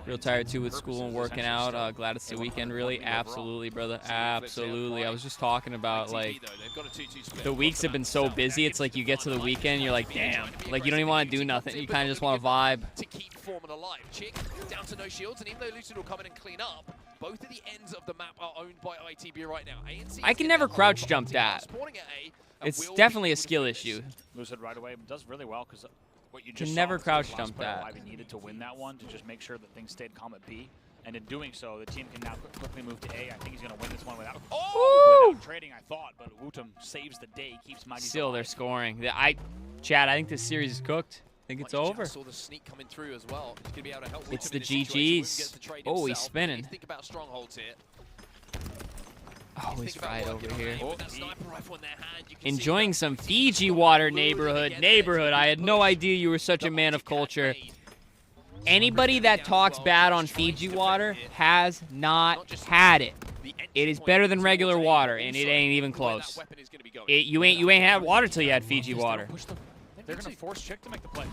Real tired too with school and working out. Glad it's the weekend, really. Absolutely, brother. Absolutely. I was just talking about, like, the weeks have been so busy. It's like you get to the weekend, you're like, damn. Like, you don't even want to do nothing. You kind of just want to vibe. To keep Foreman alive. Chick down to no shields, and even though Lucid will come in and clean up, both of the ends of the map are owned by ITB right now. I can never crouch jump that. It's definitely a skill issue. Lucid right away does really well because what you Can just never saw crouch was the jump last player that. alive. He needed to win that one to just make sure that things stayed calm at B. And in doing so, the team can now quickly move to A. I think he's going to win this one without trading, I thought. But Wutum saves the day, keeps Mighty Still, they're scoring. Chad, I think this series is cooked. I think it's over. Saw the sneak coming through as well. He's going to be able to help It's Wutum the in this situation. GGs. Gets the trade Oh, he's himself. spinning. Think about strongholds here. Oh, he's fried over here. With that sniper rifle in their hand, you can Enjoying some Fiji water, neighborhood. I had no idea you were such a man of culture. Anybody that talks bad on Fiji water has not had it. It is better than regular water, and it ain't even close. You ain't had water till you had Fiji water. They're going to force Chick to make the play.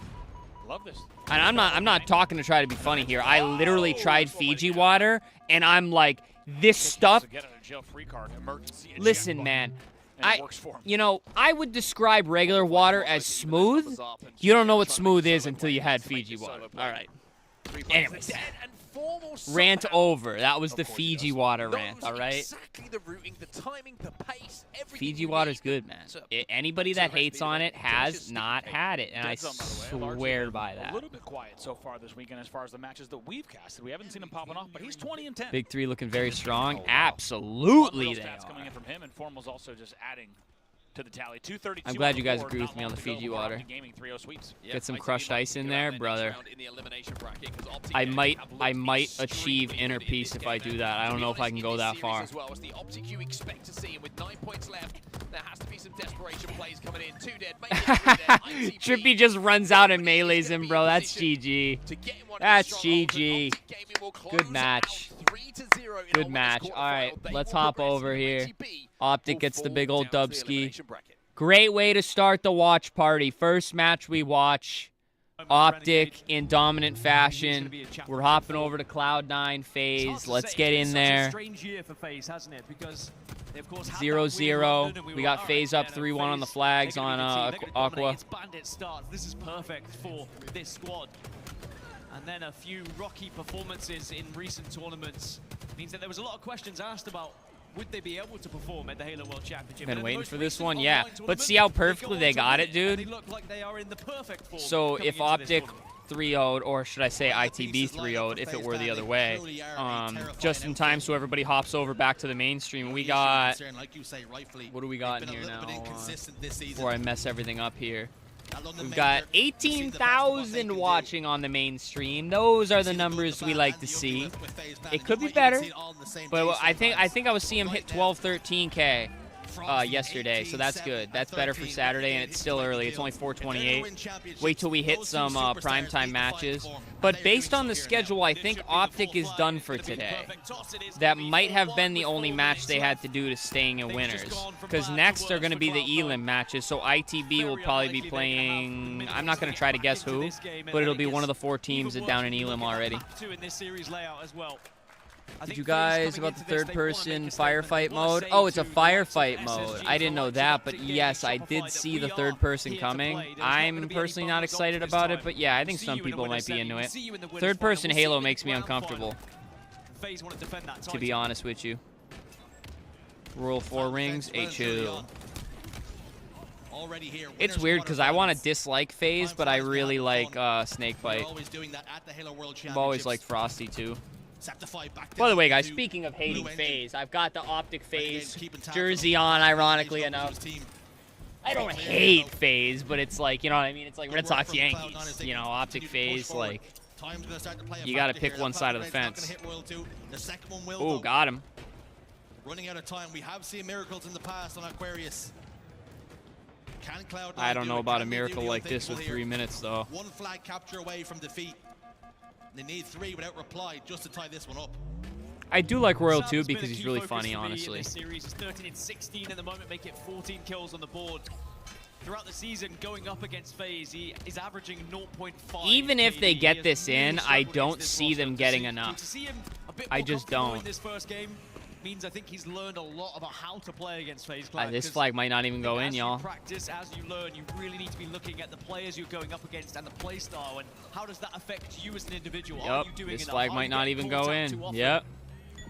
Love this. And I'm not talking to try to be funny here. I literally tried Fiji water, and I'm like, this stuff. Listen, man. I would describe regular water as smooth. You don't know what smooth is until you had Fiji water. All right. Anyways. Rant over. That was the Fiji water rant, all right? Exactly the routing, the timing, the pace, everything. Fiji water's good, man. Anybody that hates on it has not had it, and I swear by that. A little bit quiet so far this weekend as far as the matches that we've casted. We haven't seen him popping off, but he's 20-10. Big three looking very strong. Absolutely, they stats coming are. in from him, and Formal's also just adding to the tally. 232. I'm glad you guys agree with me on the Fiji water. Get some crushed ice in there, brother. I might achieve inner peace if I do that. I don't know if I can go that far. As well as the optic you expect to see, and with 9 points left, there has to be some desperation plays coming in. 2 dead, Trippy just runs out and melees him, bro. That's GG. That's GG. Good match. Good match. All right, let's hop over here. Optic gets the big old dubski. Great way to start the watch party. First match we watch. Optic in dominant fashion. We're hopping over to Cloud9 FaZe. Let's get in there. 0-0. We got FaZe up 3-1 on the flags on Aqua. This is perfect for this squad. And then a few rocky performances in recent tournaments means that there was a lot of questions asked about would they be able to perform at the Halo World Championship. Been waiting for this one, yeah. But see how perfectly they got it, dude? So if Optic 3-0'd, or should I say ITB 3-0'd if it were the other way, just in time so everybody hops over back to the mainstream. We got, what do we got in here now before I mess everything up here? We've got 18,000 watching on the main stream. Those are the numbers we like to see. It could be better, but I think I was seeing him hit 12, 13K yesterday, so that's good. That's better for Saturday, and it's still early. It's only 4:28. Wait till we hit some primetime matches. But based on the schedule, I think Optic is done for today. That might have been the only match they had to do to staying in winners. Because next are going to be the Elim matches, so ITB will probably be playing, I'm not going to try to guess who, but it'll be one of the 4 teams that down in Elim already. Did you guys about the third-person firefight mode? Oh, it's a firefight mode. I didn't know that, but yes, I did see the third-person coming. I'm personally not excited about it, but yeah, I think some people might be into it. Third-person Halo makes me uncomfortable, to be honest with you. Royal 4 rings, A2. It's weird because I want to dislike FaZe, but I really like Snakebite. I've always liked Frosty too. By the way, guys, speaking of hating FaZe, I've got the Optic FaZe jersey on, ironically enough. I don't hate FaZe, but it's like, you know what I mean? It's like Red Sox Yankees, you know, Optic FaZe, like, you got to pick one side of the fence. Oh, got him. Running out of time. We have seen miracles in the past on Aquarius. Can Cloud9 I don't know about a miracle like this with 3 minutes, though. 1 flag capture away from defeat. They need 3 without reply just to tie this one up. I do like Royal too because he's really funny, honestly. This series is 13-16 at the moment, make it 14 kills on the board. Throughout the season, going up against FaZe, he is averaging 0.5. Even if they get this in, I don't see them getting enough. I just don't. This first game means I think he's learned a lot about how to play against FaZe. This flag might not even go in, y'all. Practice as you learn, you really need to be looking at the players you're going up against and the play style, and how does that affect you as an individual? Yep, this flag might not even go in. Yep.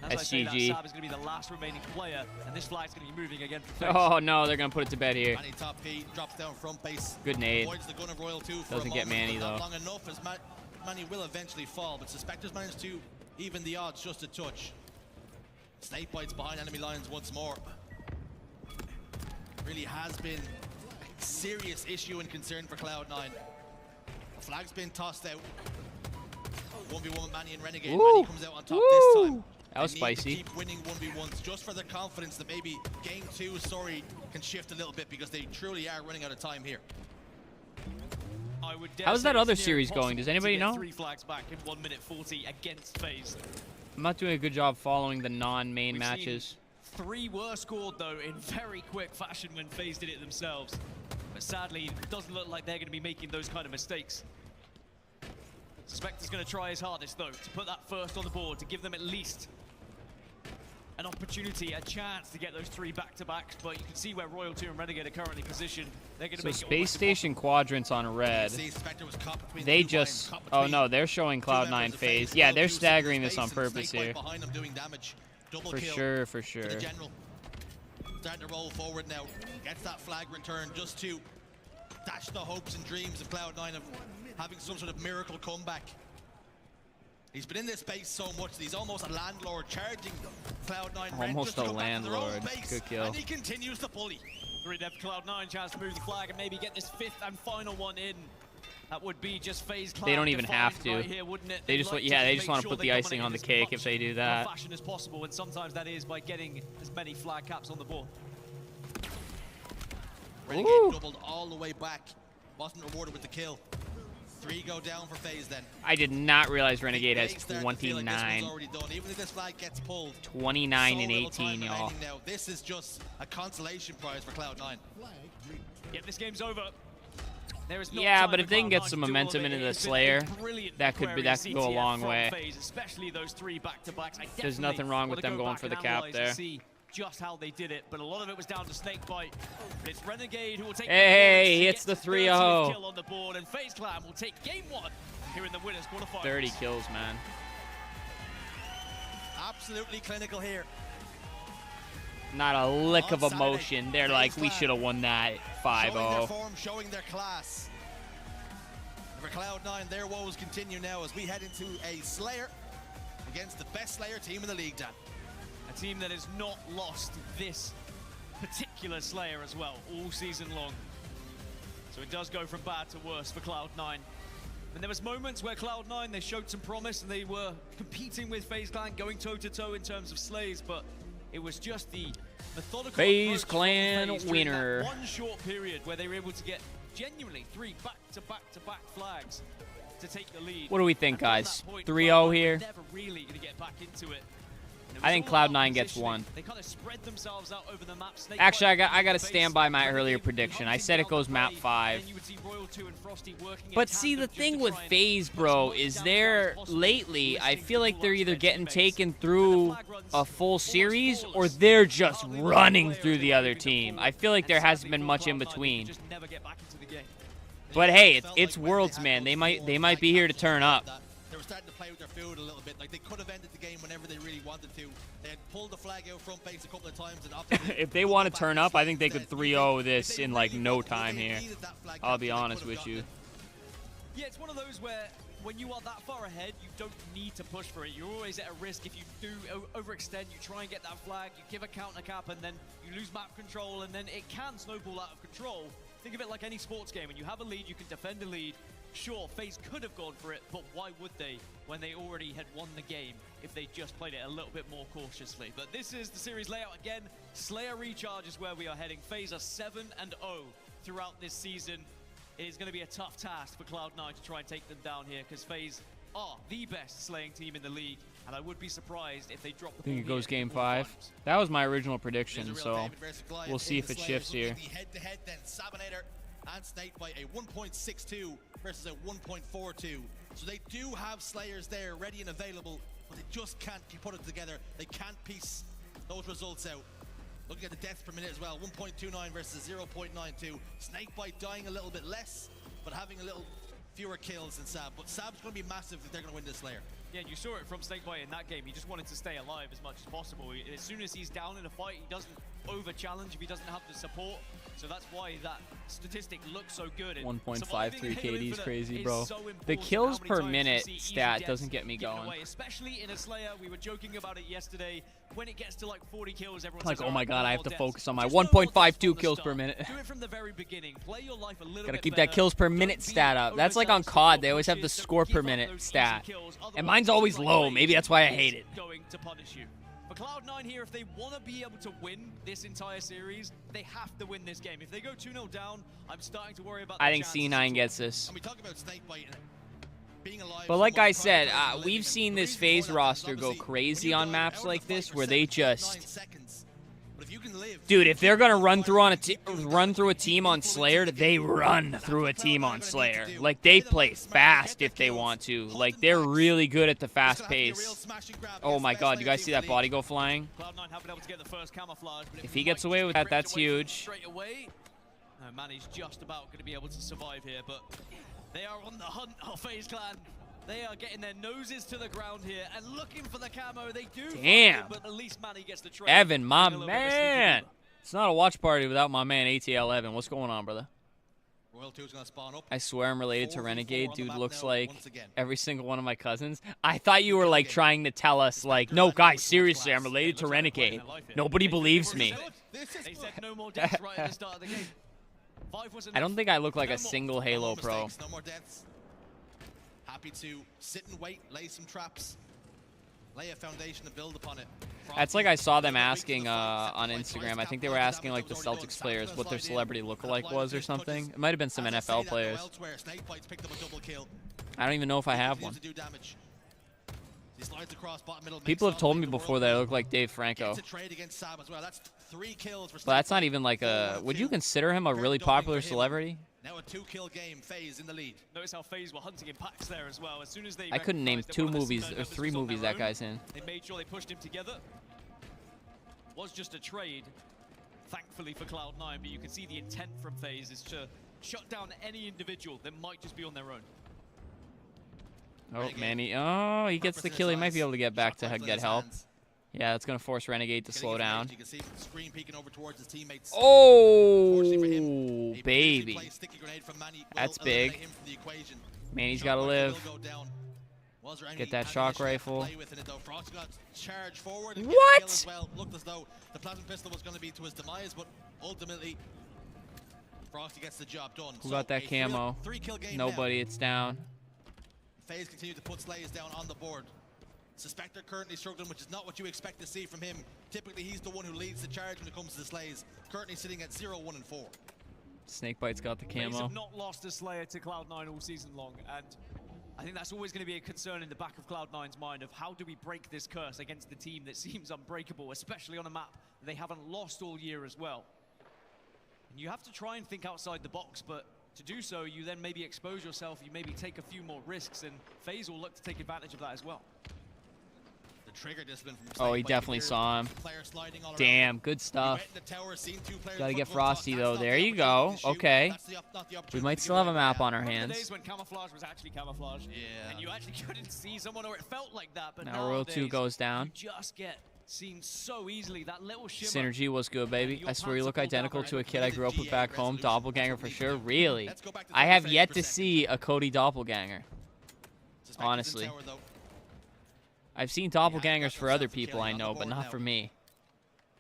SSG. Sab is going to be the last remaining player, and this flag's going to be moving again for FaZe. Oh no, they're going to put it to bed here. Top P drops down front base. Good nade. The gun of Royal 2 for doesn't get Manny though. Not long enough as Manny will eventually fall, but Suspectors managed to even the odds just a touch. Snake bites behind enemy lines once more. Really has been a serious issue and concern for Cloud9. The flag's been tossed out. 1v1 Manny and Renegade. Manny comes out on top this time. That was spicy. Keep winning 1v1s just for their confidence that maybe game 2 story can shift a little bit because they truly are running out of time here. How's that other series going? Does anybody know? 3 flags back in 1 minute 40 against FaZe. I'm not doing a good job following the non-main matches. 3 were scored though in very quick fashion when FaZe did it themselves. But sadly, it doesn't look like they're going to be making those kind of mistakes. Suspector's going to try his hardest though to put that first on the board, to give them at least an opportunity, a chance to get those 3 back-to-backs, but you can see where Royalty and Renegade are currently positioned. They're going to So make Space Station Quadrants on red. They just... Oh, no, they're showing Cloud9 phase. Yeah, they're staggering this on purpose here. For sure, for sure. Starting to roll forward now. Gets that flag return just to dash the hopes and dreams of Cloud9 of having some sort of miracle comeback. He's been in this space so much that he's almost a landlord, charging Cloud9. Almost a landlord. Good kill. And he continues to bully. Great there for Cloud9, chance to move the flag and maybe get this 5th and final one in. That would be just FaZe Clan. They don't even have to. Right here, wouldn't it? They just want, yeah, they just want to put the icing on the cake if they do that. Fashion as possible, and sometimes that is by getting as many flag caps on the board. Renegade doubled all the way back. Wasn't rewarded with the kill. 3 go down for FaZe then. I did not realize Renegade has 29. Even if this flag gets pulled, 29 and 18, y'all. This is just a consolation prize for Cloud9. Yep, this game's over. Yeah, but if they can get some momentum into the Slayer, that could go a long way. Especially those 3 back-to-backs. There's nothing wrong with them going for the cap there. Just how they did it, but a lot of it was down to Snakebite. It's Renegade who will take hey, he hits the 3-0. kill on the board, and FaZe Clan will take game 1 here in the winners quarterfinals. 30 kills, man. Absolutely clinical here. Not a lick of emotion. They're like, we should have won that 5-0. Showing their form, showing their class. For Cloud9, their woes continue now as we head into a Slayer against the best Slayer team in the league, Dan. A team that has not lost this particular Slayer as well, all season long. So it does go from bad to worse for Cloud9. And there was moments where Cloud9, they showed some promise and they were competing with FaZe Clan, going toe-to-toe in terms of slays, but it was just the methodical FaZe Clan winner. One short period where they were able to get genuinely 3 back-to-back flags to take the lead. What do we think, guys? 3-0 here? Never really going to get back into it. I think Cloud9 gets 1. They kind of spread themselves out over the map. Actually, I got to stand by my earlier prediction. I said it goes map 5. But see, the thing with FaZe, bro, is lately, I feel like they're either getting taken through a full series or they're just running through the other team. I feel like there hasn't been much in between. But hey, it's Worlds, man. They might be here to turn up. They were starting to play with their food a little bit. Like, they could have ended the game whenever they really wanted to. They had pulled the flag out front base a couple of times. And if they want to turn up, I think they could 3-0 this in like no time here. I'll be honest with you. Yeah, it's one of those where when you are that far ahead, you don't need to push for it. You're always at a risk. If you do overextend, you try and get that flag, you give a counter cap, and then you lose map control, and then it can snowball out of control. Think of it like any sports game. When you have a lead, you can defend a lead. Sure, FaZe could have gone for it, but why would they when they already had won the game if they just played it a little bit more cautiously? But this is the series layout again. Slayer Recharge is where we are heading. FaZe are 7-0 throughout this season. It is going to be a tough task for Cloud9 to try and take them down here because FaZe are the best slaying team in the league, and I would be surprised if they drop the ball. I think it goes game 5. That was my original prediction, so we'll see if it shifts here. Head-to-head then, Sabinator and Snakebite, a 1.62 versus a 1.42. So they do have Slayers there ready and available, but they just can't put it together. They can't piece those results out. Looking at the deaths per minute as well, 1.29 versus 0.92. Snakebite dying a little bit less, but having a little fewer kills than Sab. But Sab's going to be massive if they're going to win this Slayer. Yeah, you saw it from Snakebite in that game. He just wanted to stay alive as much as possible. As soon as he's down in a fight, he doesn't over-challenge if he doesn't have the support. So that's why that statistic looks so good. 1.53 KD is crazy, bro. The kills per minute stat doesn't get me going. Especially in a Slayer, we were joking about it yesterday. When it gets to like 40 kills, everyone's like, says, oh my god, I have to deaths. focus on my 1.52 kills per minute. Do it from the very beginning. Play your life a little Gotta bit keep better. that kills per minute stat up. That's like on COD, they always have the score per minute stat. And mine's always low, maybe that's why I hate it. Going to punish you. For Cloud9 here, if they want to be able to win this entire series, they have to win this game. If they go 2-0 down, I'm starting to worry about I think C9 gets this. And we talk about Snakebite being alive. But like I said, we've seen this FaZe roster go crazy on maps like this where they just Dude, if they're gonna run through a team on Slayer, they run through a team on Slayer. Like, they play fast if they want to. Like, they're really good at the fast pace. Oh my God, you guys see that body go flying? If he gets away with that, that's huge. No, Manny's just about going to be able to survive here, but they are on the hunt of FaZe Clan. They are getting their noses to the ground here and looking for the camo. They do. Damn. But at least Manny gets the trade. Evan, my man. It's not a watch party without my man ATL Evan. What's going on, brother? I swear I'm related to Renegade. Dude looks like every single one of my cousins. I thought you were like trying to tell us like, no, guys, seriously, I'm related to Renegade. Nobody believes me. They said no more deaths right at the start of the game. I don't think I look like a single Halo pro. No more deaths. Happy to sit and wait, lay some traps, lay a foundation to build upon it. That's like I saw them asking on Instagram. I think they were asking like the Celtics players what their celebrity lookalike was or something. It might have been some NFL players. I don't even know if I have one. People have told me before that I look like Dave Franco. But that's not even like a... Would you consider him a really popular celebrity? Now a 2-kill game, FaZe in the lead. Notice how FaZe were hunting in packs there as well. As soon as they I couldn't name 2 movies or 3 movies that guy's in. They made sure they pushed him together. Was just a trade, thankfully for Cloud9, but you can see the intent from FaZe is to shut down any individual that might just be on their own. Oh, Manny. Oh, he gets the kill. He might be able to get back to get help. Yeah, that's going to force Renegade to slow down. Oh, baby. That's big. Manny's got to live. Get that shock rifle. What? Looked as though the plasma pistol was going to be to his demise, but ultimately Frosty gets the job done. Who got that camo? Nobody. It's down. FaZe continue to put slays down on the board. Suspector currently struggling, which is not what you expect to see from him. Typically, he's the one who leads the charge when it comes to the slays. Currently sitting at 0, 1, and 4. Snakebite's got the camo. FaZe have not lost a Slayer to Cloud9 all season long, and I think that's always going to be a concern in the back of Cloud9's mind of how do we break this curse against the team that seems unbreakable, especially on a map they haven't lost all year as well. And you have to try and think outside the box, but to do so, you then maybe expose yourself, you maybe take a few more risks, and FaZe will look to take advantage of that as well. Trigger discipline from Oh, he definitely saw him. Damn, good stuff. Gotta get Frosty though. There you go. Okay. We might still have a map on our hands. Days when camouflage was actually camouflage. Yeah. And you actually couldn't see someone, or it felt like that. But now Royal 2 goes down. You just get seen so easily. That little shimmer. Synergy was good, baby. I swear you look identical to a kid I grew up with back home. Doppelganger for sure. Really? I have yet to see a Cody doppelganger. Honestly. I've seen doppelgangers for other people I know, but not for me.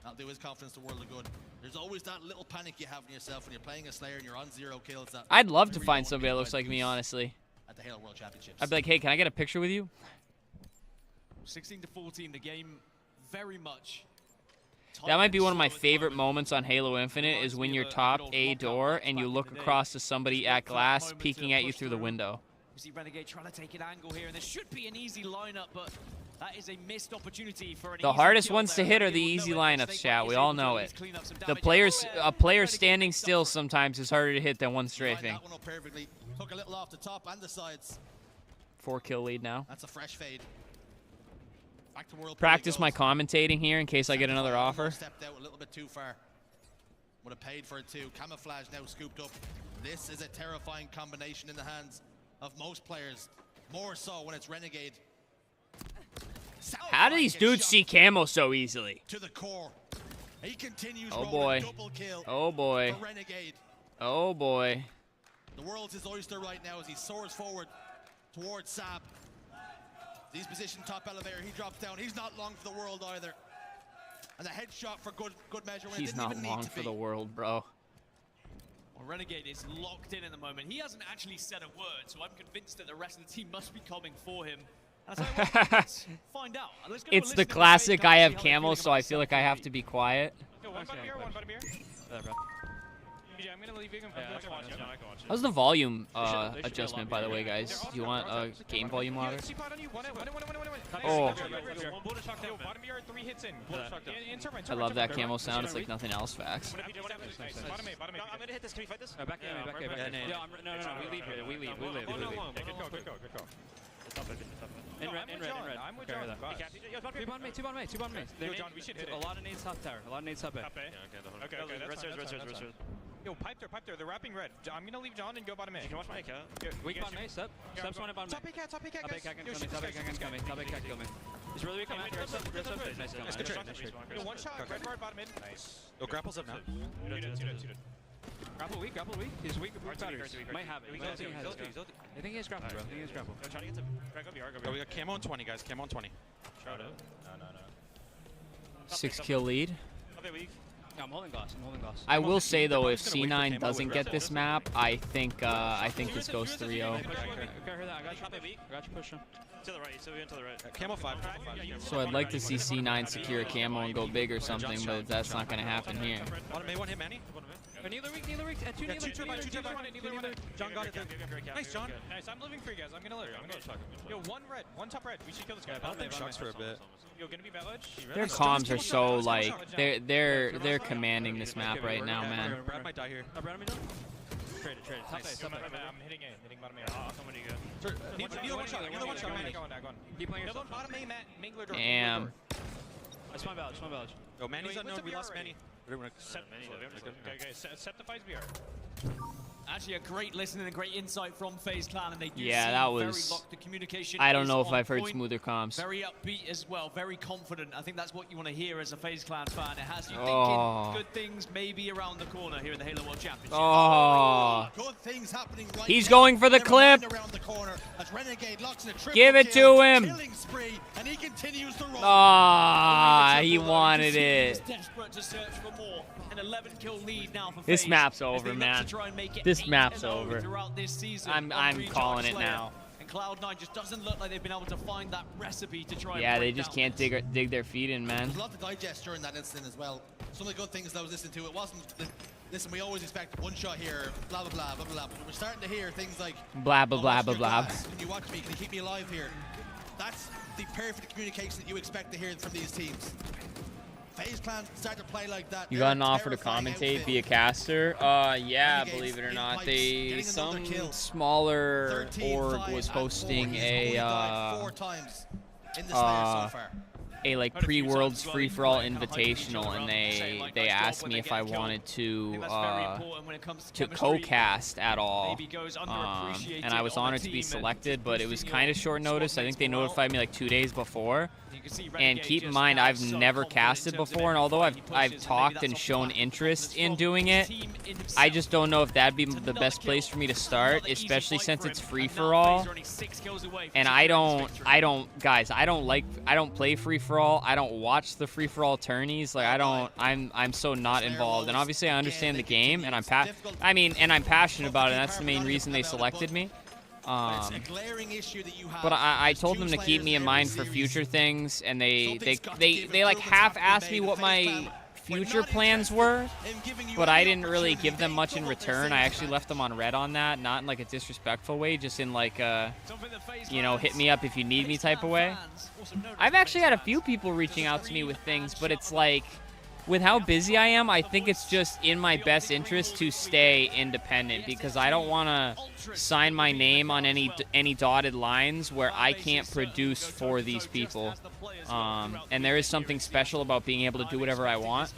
That'll do his confidence the world of good. There's always that little panic you have in yourself when you're playing a Slayer and you're on 0 kills. I'd love to find somebody that looks like me, honestly. At the Halo World Championships. I'd be like, hey, can I get a picture with you? 16-14, the game very much. That might be one of my favorite moments on Halo Infinite is when you're top A door and you look across to somebody at glass peeking at you through the window. We see Renegade trying to take an angle here, and this should be an easy lineup, but that is a missed opportunity for an The hardest ones to hit are the easy lineups, chat. We all know it. A player standing still sometimes is harder to hit than one strafing. Took a little off the top and the sides. 4-kill lead now. That's a fresh fade. Back to world Practice my commentating here in case I get another offer. Stepped out a little bit too far. Would have paid for it too. Camouflage now scooped up. This is a terrifying combination in the hands of most players. More so when it's Renegade. How do these dudes see camo so easily? To the core. He continues oh boy. double kill oh boy. for Renegade. Oh boy. The world's his oyster right now as he soars forward towards Sab. He's positioned top elevator. He drops down. He's not long for the world either. And the headshot for good measure. When He's not long for the world, bro. Well, Renegade is locked in the moment. He hasn't actually said a word, so I'm convinced that the rest of the team must be coming for him. And I say, well, let's find out. Let's It's the classic I have camo, so I feel like I have to be quiet. Yo, one butter beer, one butter beer. There, bro. I'm gonna leave you. How's the volume adjustment, by the way, guys? Do you want a game volume louder? Oh. I love that camo sound. It's like nothing else, facts. I'm gonna hit this. Can we fight this? Back A. No. We leave here. We leave. Good go. In red. I'm with John. Two bottom A. Yo, John, we should hit it. A lot of nades top tower. A lot of nades top A. Okay. Red stairs. Yo, pipe there. They're wrapping red. I'm gonna leave John and go bottom A. You can watch my A cat. Weak bottom A, step. Step's one at bottom A. Top A cat, guys. Top A cat, kill me. He's really weak on that. Nice. Good trade. Yo, one shot. Red guard, bottom mid. Nice. Yo, grapples up now. You did. Grapple weak. He's weak with batteries. Might have it. I think he has grapple, bro. I'm trying to get to drag up the we got camo on 20, guys. Camo on 20. Shout out. No. 6 kill lead. I'm holding glass. I will say though, if C9 doesn't get this map, I think this goes 3-0. Okay, I got you push him. To the right, so we're into the right. Camo 5. So I'd like to see C9 secure a camo and go big or something, but that's not going to happen here. One hit Manny. Neither weak. Two neither. John got it. Nice, John. Nice, I'm living for you guys. I'm gonna live. Yo, one top red. We should kill this guy. I'll take shots for a bit. Yo, gonna be bad ledge. Their comms are so like they're commanding this map right now, man. Brad might die here. Brad might die. Trade it. Top A. I'm hitting bottom A. Oh, somebody good. Neither one shot. Keep playing yourself. Bottom A, Matt. Mingler drone. Damn. That's my village. Yo, Manny's unknown. We lost Manny. Okay, set the fights BR. Actually, a great listen and a great insight from FaZe Clan, and they do yeah, that was. Very locked. The communication I don't know if on I've heard point, smoother comms. Very upbeat as well, very confident. I think that's what you want to hear as a FaZe Clan fan. It has you thinking good things maybe around the corner here in the Halo World Championship. Oh, good things happening right he's now. going for the clip. Around the corner as Renegade locks in a triple give it kill, to him. Killing spree, and he continues to roll. Ah, he wanted it. Desperate to search for more. An 11-kill lead now for this FaZe, map's over, man. This map's over. This season I'm calling it now. And Cloud9 just doesn't look like they've been able to find that recipe to try. Yeah, and they just can't dig their feet in, man. There's a lot to digest during that incident as well. Some of the good things that I was listening to, it wasn't. Listen, we always expect one shot here, blah blah blah blah blah. But we're starting to hear things like blah blah blah blah blah. Can you watch me? Can you keep me alive here? That's the perfect communication that you expect to hear from these teams. FaZe Clan start to play like that. You got an offer to commentate via caster? Yeah, believe it or not. Some smaller org was hosting a like pre-Worlds free-for-all invitational, and they asked me if I wanted to co-cast at all, and I was honored to be selected, but it was kind of short notice. I think they notified me like 2 days before. And keep in mind, I've never casted before, and although I've talked and shown interest in doing it, I just don't know if that'd be the best place for me to start, especially since it's free-for-all. And I don't play free-for-all. I don't watch the free-for-all tourneys. Like I'm so not involved. And obviously I understand the game, and I'm passionate about it. And that's the main reason they selected me. But I told them to keep me in mind for future things, and they like half-asked me what my future plans were, but I didn't really give them much in return. I actually left them on red on that, not in like a disrespectful way, just in like hit me up if you need me type of way. I've actually had a few people reaching out to me with things, but it's like, with how busy I am, I think it's just in my best interest to stay independent, because I don't want to sign my name on any dotted lines where I can't produce for these people. And there is something special about being able to do whatever I want,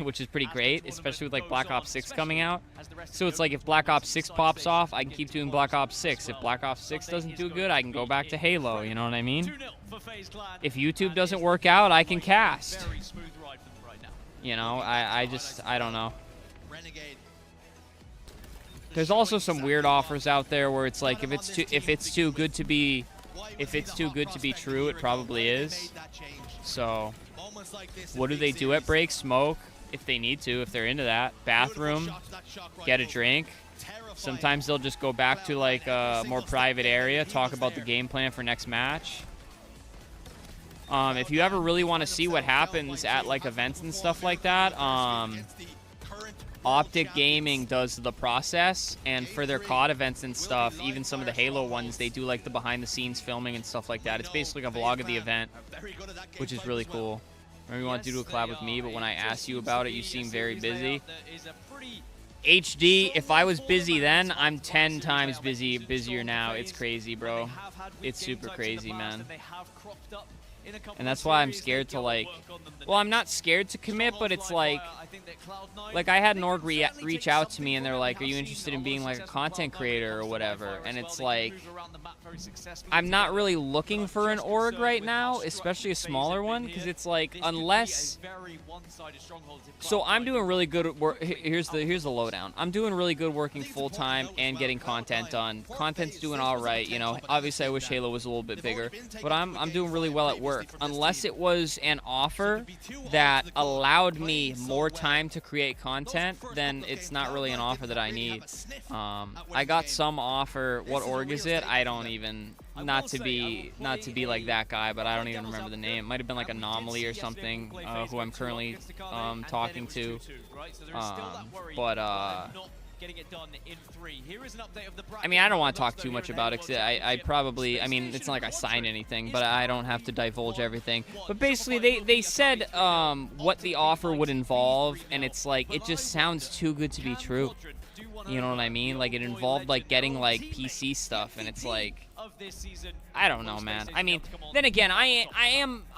which is pretty great, especially with like Black Ops 6 coming out. So it's like if Black Ops 6 pops off, I can keep doing Black Ops 6. If Black Ops 6 doesn't do good, I can go back to Halo, you know what I mean? If YouTube doesn't work out, I can cast. You know, I don't know. There's also some weird offers out there where it's like if it's too good to be true, it probably is. So, what do they do at break? Smoke if they need to, if they're into that. Bathroom, get a drink. Sometimes they'll just go back to like a more private area, talk about the game plan for next match. If you ever really want to see what happens at like events and stuff like that, Optic Gaming does the process, and for their COD events and stuff, even some of the Halo ones, they do like the behind-the-scenes filming and stuff like that. It's basically like a vlog of the event, which is really cool. Remember you want to do a collab with me, but when I asked you about it, you seem very busy. HD, if I was busy then, I'm 10 times busier now. It's crazy, bro. It's super crazy, man. And that's why I'm scared to, like, well, I'm not scared to commit, but it's like I had an org reach out to me, and they're like, are you interested in being, like, a content creator or whatever? And it's like, I'm not really looking for an org right now, especially a smaller one, because it's like, unless... So I'm doing really good at work. Here's the lowdown. I'm doing really good working full-time and getting content done. Content's doing all right, you know. Obviously, I wish Halo was a little bit bigger, but I'm doing really well at work. Unless it was an offer that allowed me more time to create content, then it's not really an offer that I need. I got some offer. What org is it? I don't even, not to be like that guy, but I don't even remember the name. It might have been like Anomaly or something, who I'm currently talking to. Getting it done in 3. Here is an update of the I mean, I don't want to talk too much about it, 'cause I probably, I mean, it's not like I signed anything, but I don't have to divulge everything. But basically, they said what the offer would involve, and it's like, it just sounds too good to be true. You know what I mean? Like, it involved, like, getting, like, PC stuff, and it's like, I don't know, man. I mean, then again, I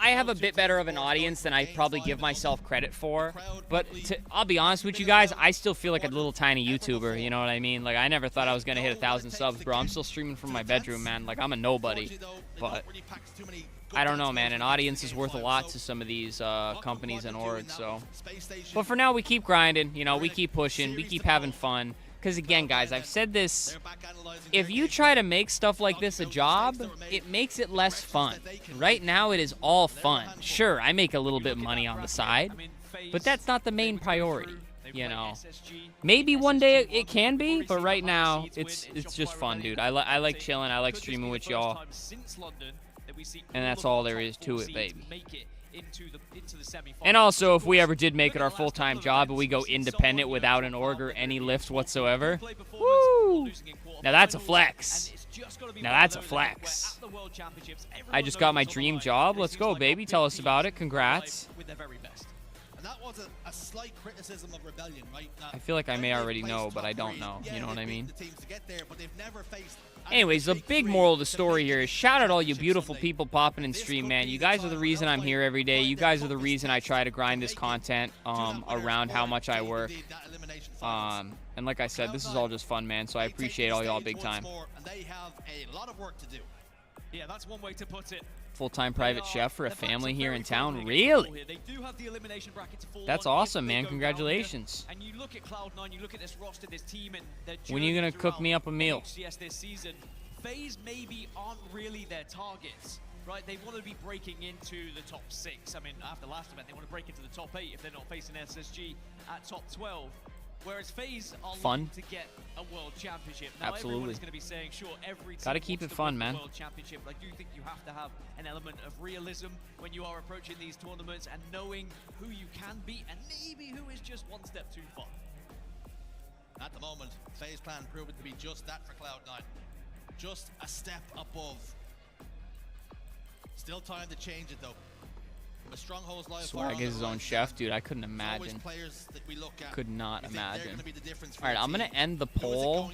have a bit better of an audience than I probably give myself credit for. But I'll be honest with you guys, I still feel like a little tiny YouTuber. You know what I mean? Like, I never thought I was gonna hit 1,000 subs, bro. I'm still streaming from my bedroom, man. Like, I'm a nobody. But I don't know, man. An audience is worth a lot to some of these companies and orgs. So, but for now, we keep grinding. You know, we keep pushing. We keep having fun. Because again, guys, I've said this, if you try to make stuff like this a job, it makes it less fun. Right now, it is all fun. Sure, I make a little bit of money on the side, but that's not the main priority, you know. Maybe one day it can be, but right now, it's just fun, dude. I like chilling, I like streaming with y'all, and that's all there is to it, baby. And also, if we ever did make it our full-time job and we go independent without an org or any lift whatsoever, woo! Now that's a flex. Now that's a flex. I just got my dream job. Let's go, baby. Tell us about it. Congrats. And that was a slight criticism of Rebellion, right? I feel like I may already know, but I don't know. You know what I mean? Anyways, the big moral of the story here is shout out all you beautiful people popping in stream, man. You guys are the reason I'm here every day. You guys are the reason I try to grind this content around how much I work. And like I said, this is all just fun, man. So I appreciate all y'all big time. And they have a lot of work to do. Yeah, that's one way to put it. Full-time private chef for a family here in town? Really? That's awesome, man. Congratulations. And you look at Cloud9, you look at this roster, this team, and when are you gonna cook me up a meal? This season, FaZe maybe aren't really their targets, right? They want to be breaking into the top 6. I mean, after last event, they want to break into the top 8 if they're not facing SSG at top 12. Whereas FaZe are looking to get a world championship. Now, everyone's going to be saying, sure, every team gotta keep it fun, man. World championship, but I do think you have to have an element of realism when you are approaching these tournaments and knowing who you can beat and maybe who is just one step too far. At the moment, FaZe Clan proving to be just that for Cloud9. Just a step above. Still time to change it, though. Swag is his own chef, dude. I couldn't imagine. Could not imagine. All right, I'm gonna end the poll.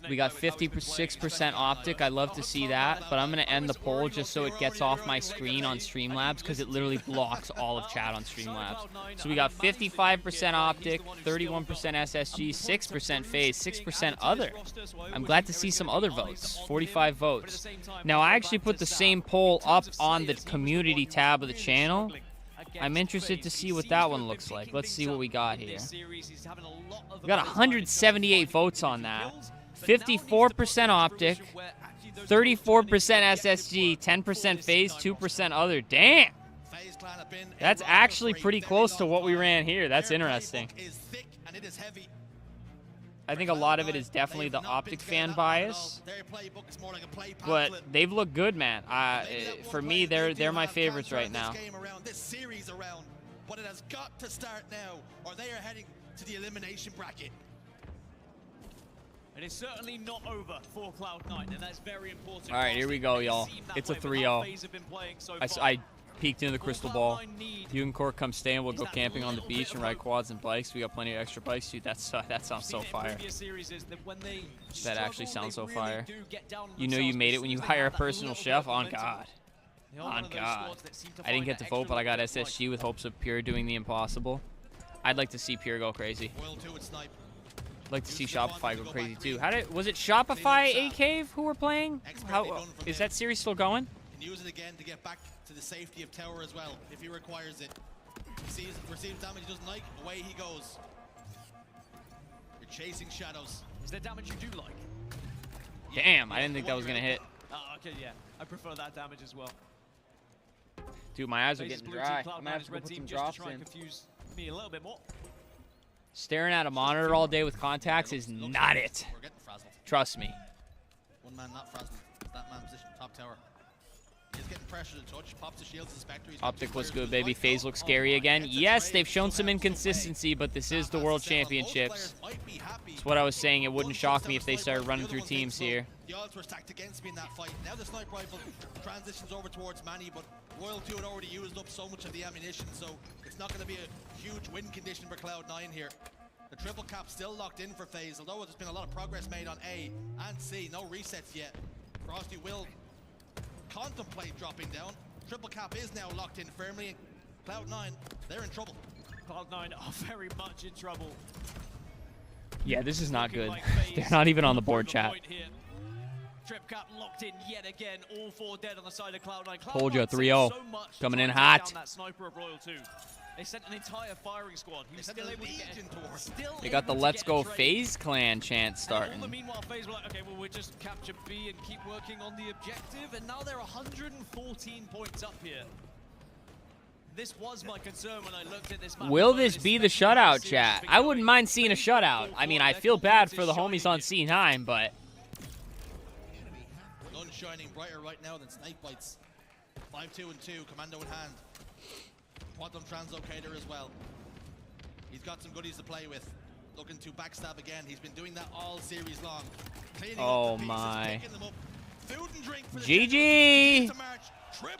We got 56% optic. I'd love to see that, but I'm gonna end the poll just so it gets off my screen on Streamlabs because it literally blocks all of chat on Streamlabs. So we got 55% optic, 31% SSG, 6% FaZe, 6% other. I'm glad to see some other votes. 45 votes. Now I actually put the same poll up on the community tab of the channel. I'm interested to see what that one looks like. Let's see what we got here. We got 178 votes on that. 54% optic, 34% SSG, 10% FaZe, 2% other. Damn! That's actually pretty close to what we ran here. That's interesting. I think a lot of it is definitely the optic fan bias, but they've looked good, man. For me, they're my favorites right now. but it has got to start now, or they are heading to the elimination bracket. It is certainly not over for Cloud9, and that's very important. All right, here we go, y'all. It's a 3-0. I peeked into the crystal ball. Yugencore, come stay and we'll go camping on the beach and ride quads and bikes. We got plenty of extra bikes, dude. That sounds so fire. That actually sounds so fire. You know you made it when you hire a personal chef? On God. On God. I didn't get to vote, but I got SSG with hopes of Pure doing the impossible. I'd like to see Pure go crazy. I'd like to see Shopify go crazy too. Was it Shopify A-Cave who were playing? Is that series still going? Can use it again to get back to the safety of tower as well, if he requires it. Receives damage he doesn't like, away he goes. You're chasing shadows. Is there damage you do like? Damn, I didn't think that was gonna hit. Oh, okay, yeah. I prefer that damage as well. Dude, my eyes are getting dry. I'm gonna have to go put some drops in. Confuse me a little bit more. Staring at a monitor all day with contacts is not it. We're getting frazzled. Trust me. One man not frazzled. That man position, top tower. He's getting pressure to touch. Pops the shields, the Spectre. Optic was good, baby. FaZe looks scary again. Yes, they've shown some inconsistency, but this is the World Championships. That's what I was saying. It wouldn't shock me if they started running through teams here. The odds were stacked against me in that fight. Now the sniper rifle transitions over towards Manny, but Royal 2 had already used up so much of the ammunition, so it's not going to be a huge win condition for Cloud9 here. The triple cap still locked in for FaZe, although there's been a lot of progress made on A and C. No resets yet. Frosty will contemplate dropping down. Triple cap is now locked in firmly. Cloud9, they're in trouble. Cloud9 are very much in trouble. Yeah, this is not good. They're not even on the board, chat. Trip cap locked in yet again. All 4 dead on the side of Cloud9. Told you, 3-0. Coming in hot. That sniper of Royal 2. They sent an entire firing squad. He was still able to get They got the Let's Go FaZe clan chant starting. And all the meanwhile, FaZe were like, okay, well, we'll just capture B and keep working on the objective. And now they're 114 points up here. This was my concern when I looked at this map. Will this be the shutout, chat? I wouldn't mind seeing a shutout. I mean, I feel bad for the homies on C9, but... None shining brighter right now than Snipe Bites. 5-2 and 2, commando in hand. Quantum translocator as well. He's got some goodies to play with. Looking to backstab again. He's been doing that all series long. Cleaning up the pieces, picking them up. Food and drink for the GG!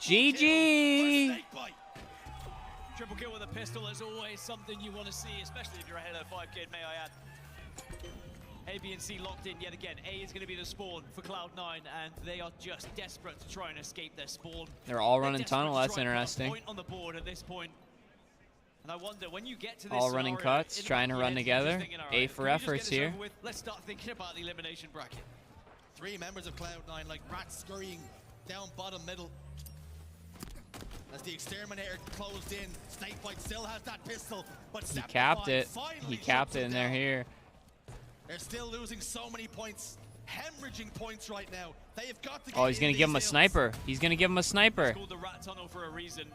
GG! Triple kill with a pistol is always something you want to see, especially if you're ahead of 5 kid, may I add. A, B, and C locked in yet again. A is going to be the spawn for Cloud9, and they are just desperate to try and escape their spawn. They're all running tunnel. That's interesting. Point on the board at this point. And I wonder when you get to this all running cuts, trying to run together. A for efforts here. Let's start thinking about the elimination bracket. 3 members of Cloud9 like rats scurrying down bottom middle. As the exterminator closed in, Snakebite still has that pistol, but he capped it. He capped it, and they're here. They're still losing so many points, hemorrhaging points right now. They've got to get he's gonna give him a sniper. He's gonna give him a sniper. It's called the rat tunnel for a reason.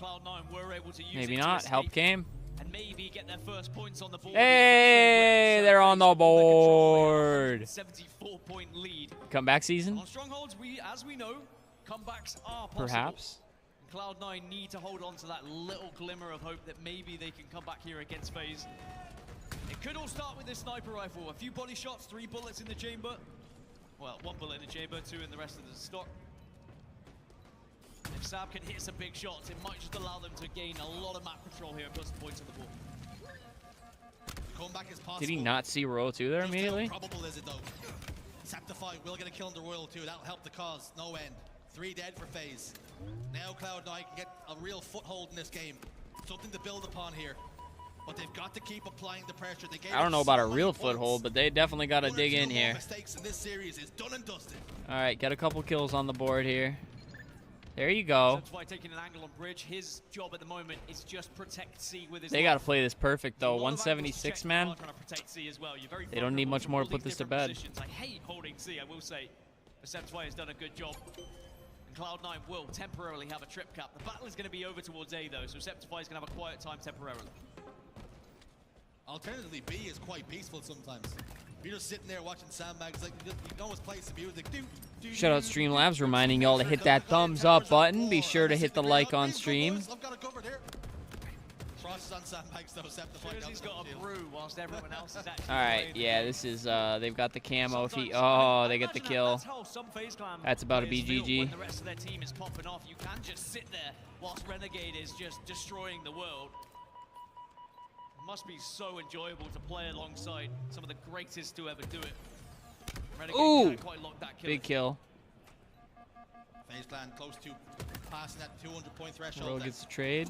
Cloud9 were able to use maybe it not. Help came. And maybe get their first points on the board. Hey, they're on the board. 74-point lead. Comeback season. On strongholds, as we know, comebacks are possible. Perhaps. Cloud9 need to hold on to that little glimmer of hope that maybe they can come back here against FaZe. It could all start with this sniper rifle. A few body shots, 3 bullets in the chamber. Well, 1 bullet in the chamber, 2 in the rest of the stock. If Sab can hit some big shots, it might just allow them to gain a lot of map control here and put some points on the board. Comeback is possible. Did he not see Royal 2 there immediately? How probable is it though? Septify will get a kill on the Royal 2. That'll help the cause. No end. 3 dead for FaZe. Now Cloud9 can get a real foothold in this game. Something to build upon here. But they've got to keep applying the pressure. I don't know about a real foothold, but they definitely got to dig in here. Mistakes in this series is done and dusted. All right, got a couple kills on the board here. There you go. Septify taking an angle on bridge. His job at the moment is just protect C with his They got to play this perfect though. 176 man. Well. They don't need much more to put this to bed. I hate holding C, I will say. But Septify has done a good job. And Cloud9 will temporarily have a trip cap. The battle is going to be over towards A though, so Septify is going to have a quiet time temporarily. Alternatively, B is quite peaceful sometimes. If you're just sitting there watching sandbags, like you can always play some music. Shout out Streamlabs, reminding y'all to hit that thumbs up button. Be sure to hit the like on stream. sandbags though, except the fight. He's got a brew whilst everyone else is actually. All right, yeah, this is they've got the camo. If he, oh, they get the kill. That's how some FaZe Clan That's about to be players feel when GG. the rest of their team is popping off. You can't just sit there whilst Renegade is just destroying the world. It must be so enjoyable to play alongside some of the greatest to ever do it. Renegade Ooh, can't quite lock that kill. big kill. FaZe Clan close to passing that 200-point threshold. Royal gets the trade.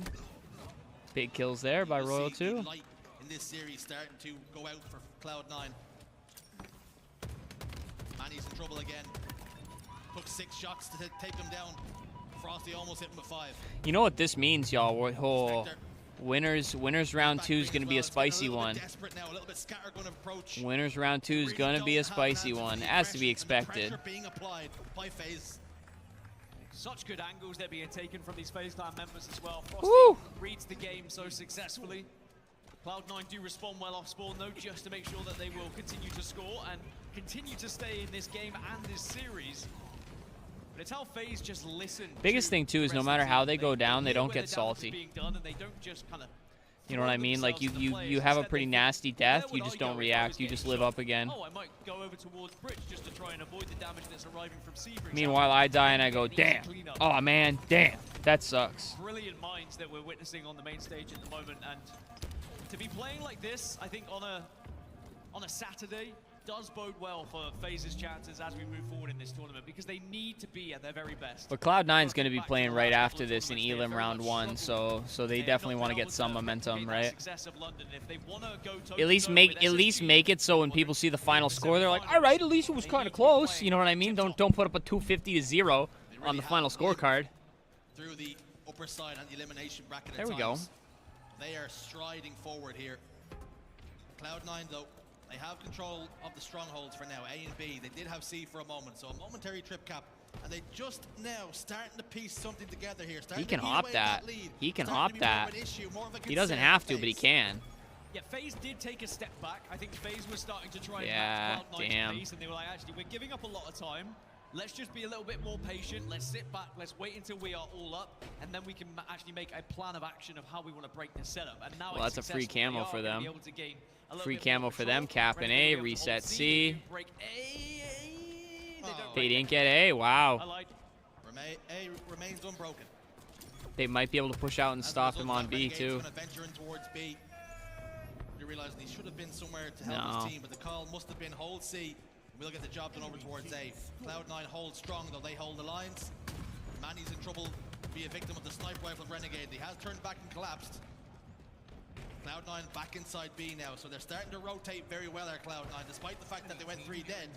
Big kills there by Royal too. Light in this series starting to go out for Cloud9. Manny's in trouble again. Took 6 shots to take him down. Frosty almost hit him with 5. You know what this means, y'all? Oh, winners round 2 is going to be a spicy one. Winners round 2 is going to be a spicy one, as to be expected. Being applied by FaZe. Such good angles they're being taken from these FaZe Clan members as well. Woo! Frosty reads the game so successfully. Cloud9 do respond well off spawn though, just to make sure that they will continue to score and continue to stay in this game and this series. But it's how FaZe just listen. Biggest thing too is no matter how they go down, they don't get salty. Being done and they don't just kind of. You know what I mean? Like you have a pretty nasty death, you just don't react, you just live up again. Oh, I might go over towards Bridge just to try and avoid the damage that's arriving from C. Meanwhile, I die and I go, damn. Oh man, damn. That sucks. Brilliant minds that we're witnessing on the main stage at the moment, and to be playing like this, I think on a Saturday does bode well for FaZe's chances as we move forward in this tournament, because they need to be at their very best. But Cloud9 is going to be playing right after this in Elim round 1, so they definitely want to get some momentum, right? At least make it so when people see the final score, they're like, all right, at least it was kind of close. You know what I mean? Don't put up a 250-0 on the final scorecard. Through the upper side and the elimination bracket. There we go. They are striding forward here. Cloud9 though, they have control of the strongholds for now, A and B. They did have C for a moment, so a momentary trip cap. And they just now starting to piece something together here. He can hop that. He can hop that. He doesn't have to, but he can. Yeah, FaZe did take a step back. I think FaZe was starting to try and yeah, match Cloud9's pace, and they were like, actually, we're giving up a lot of time. Let's just be a little bit more patient. Let's sit back. Let's wait until we are all up, and then we can actually make a plan of action of how we want to break this setup. And now well, that's a free camo for them. Free camo for them. Cap in A, reset C. They didn't get A. Wow. A remains unbroken. They might be able to push out and stop him on B too. You realize he should have been somewhere to help his team, but the call must have been hold C. We'll get the job done over towards A. Cloud9 holds strong, though they hold the lines. Manny's in trouble, be a victim of the sniper rifle of Renegade. He has turned back and collapsed. Cloud9 back inside B now, so they're starting to rotate very well at Cloud9, despite the fact that they went 3 dead.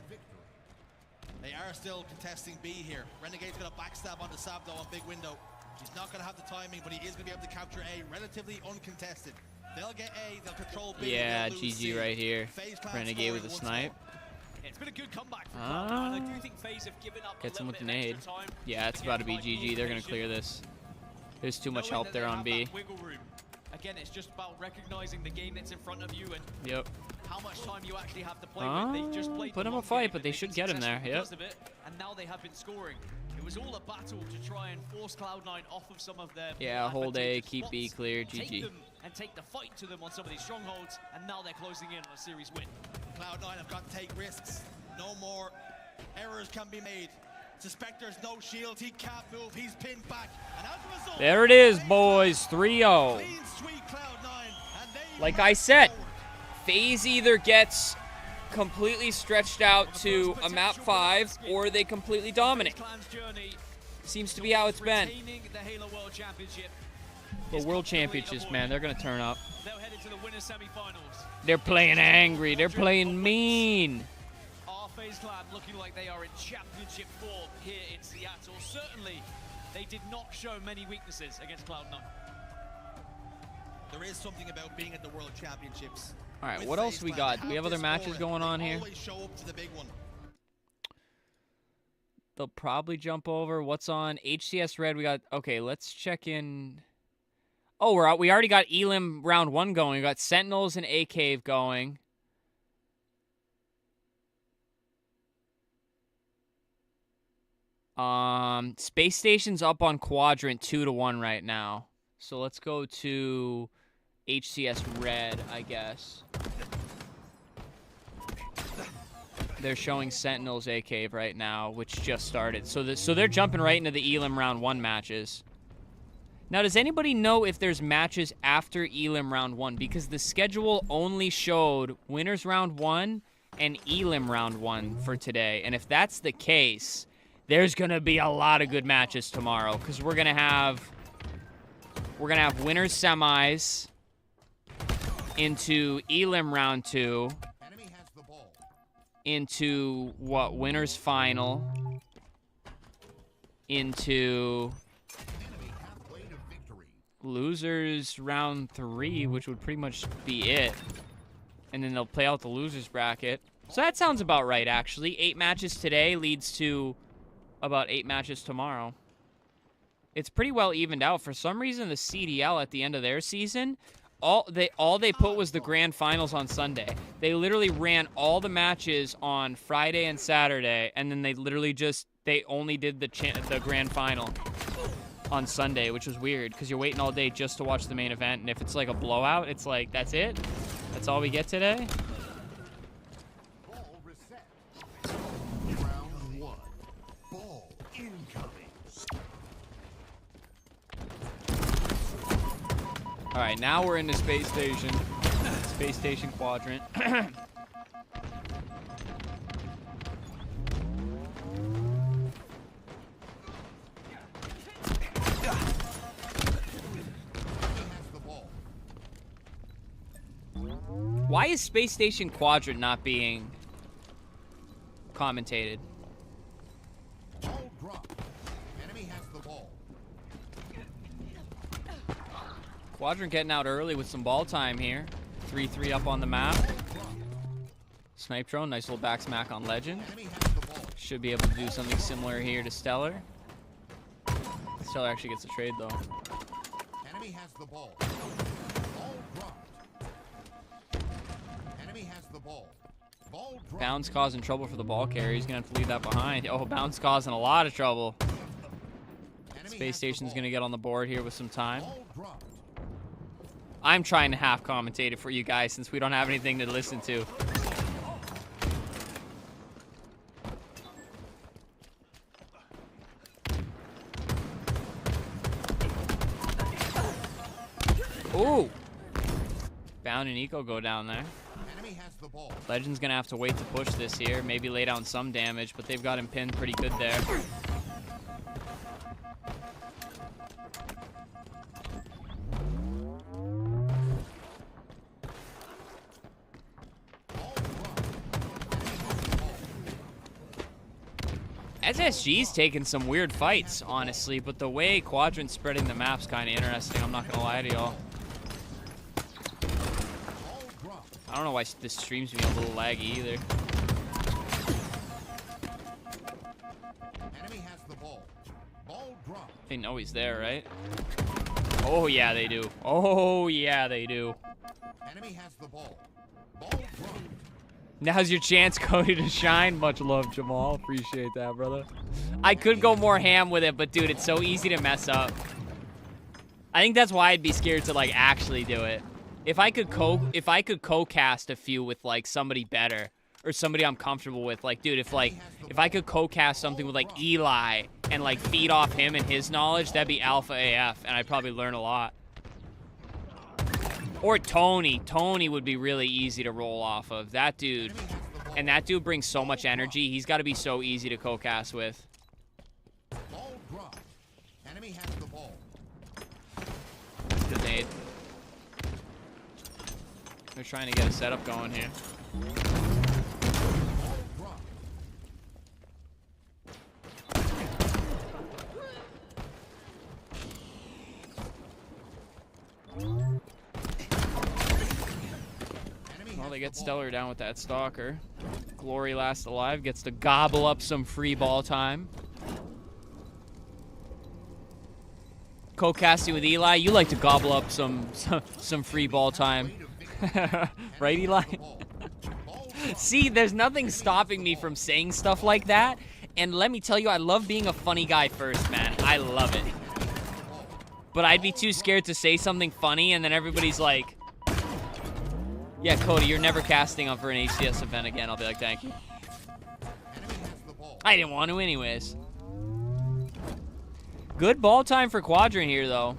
They are still contesting B here. Renegade's got a backstab onto Sab though on big window. He's not going to have the timing, but he is going to be able to capture A relatively uncontested. They'll get A, they'll control B. Yeah, GG right here. Renegade with a snipe. It's been a good comeback for Cloud9. I do think FaZe have given up Gets a him little with bit an of aid. extra time. Yeah, it's about to be GG. They're going to clear this. There's too much help there on B. Wiggle room. Again, it's just about recognizing the game that's in front of you and how much time you actually have to play with. They just played put him a fight, but they should get him there. Yep. And now they have been scoring. It was all a battle to try and force Cloud9 off of some of their hold A, keep B clear, GG. And take the fight to them on some of these strongholds, and now they're closing in on a series win. Cloud9 have got to take risks. No more errors can be made. Suspector's no shield, he can't move, he's pinned back. And as a result, there it is, boys, 3-0. Like I said, FaZe either gets completely stretched out to a map 5 or they completely dominate. Seems to be how it's been. The World Championships, man, they're going to turn up. They're playing angry. They're playing mean. FaZe Clan looking like they are in championship form here in Seattle. Certainly, they did not show many weaknesses against Cloud9. There is something about being at the World Championships. All right, what else we got? Do we have other matches going on here? Show up to the big one. They'll probably jump over. What's on HCS Red? We got, okay, let's check in. Oh, we already got Elim round 1 going. We got Sentinels and A-Cave going. Space Station's up on Quadrant 2-1 right now. So let's go to HCS Red, I guess. They're showing Sentinels A Cave right now, which just started. So they're jumping right into the Elim round 1 matches. Now, does anybody know if there's matches after Elim round 1? Because the schedule only showed winners round 1 and Elim round 1 for today. And if that's the case, there's gonna be a lot of good matches tomorrow, because we're gonna have winners semis into Elim round 2. Into what, winners final, into losers round 3, which would pretty much be it, and then they'll play out the losers bracket. So that sounds about right, actually. 8 matches today leads to about 8 matches tomorrow. It's pretty well evened out. For some reason, the CDL at the end of their season, all they put was the grand finals on Sunday. They literally ran all the matches on Friday and Saturday, and then they literally they only did the grand final on Sunday, which was weird, because you're waiting all day just to watch the main event, and if it's like a blowout, it's like, that's it? That's all we get today? Ball reset. Round 1. Ball incoming. All right, now we're in the space station quadrant. Why is space station quadrant not being commentated? Ball drop. Enemy has the ball. Quadrant getting out early with some ball time here. 3-3 up on the map. Snipe drone, nice little back smack on Legend. Should be able to do something similar here to Stellar. Stellar actually gets a trade though. Enemy has the ball. Ball dropped. Enemy has the ball. Ball dropped. Bounce causing trouble for the ball carrier. He's gonna have to leave that behind. Oh, Bounce causing a lot of trouble. Space Station's gonna get on the board here with some time. I'm trying to half commentate it for you guys since we don't have anything to listen to. Ooh! Bound and Eco go down there. Enemy has the ball. Legend's gonna have to wait to push this here, maybe lay down some damage, but they've got him pinned pretty good there. SSG's taking some weird fights, honestly, but the way Quadrant's spreading the map's kind of interesting, I'm not gonna lie to y'all. I don't know why this stream's being a little laggy either. Enemy has the ball. Ball dropped. They know he's there, right? Oh yeah, they do. Oh yeah, they do. Enemy has the ball. Ball dropped. Now's your chance, Cody, to shine. Much love, Jamal. Appreciate that, brother. I could go more ham with it, but dude, it's so easy to mess up. I think that's why I'd be scared to like actually do it. If I could co-cast a few with like somebody better or somebody I'm comfortable with, like dude, if I could co-cast something with like Eli and like feed off him and his knowledge, that'd be alpha AF, and I'd probably learn a lot. Or Tony. Tony would be really easy to roll off of. That dude. And that dude brings so much energy. He's got to be so easy to co-cast with. Ball dropped. Enemy has the ball. Good nade. They're trying to get a setup going here. Ball dropped. Well, they get Stellar down with that Stalker. Glory last alive, gets to gobble up some free ball time. Co-casting with Eli, you like to gobble up some free ball time. Right, Eli? See, there's nothing stopping me from saying stuff like that. And let me tell you, I love being a funny guy first, man. I love it. but I'd be too scared to say something funny, and then everybody's like, yeah, Cody, you're never casting up for an HCS event again. I'll be like, thank you. I didn't want to anyways. Good ball time for Quadrant here, though.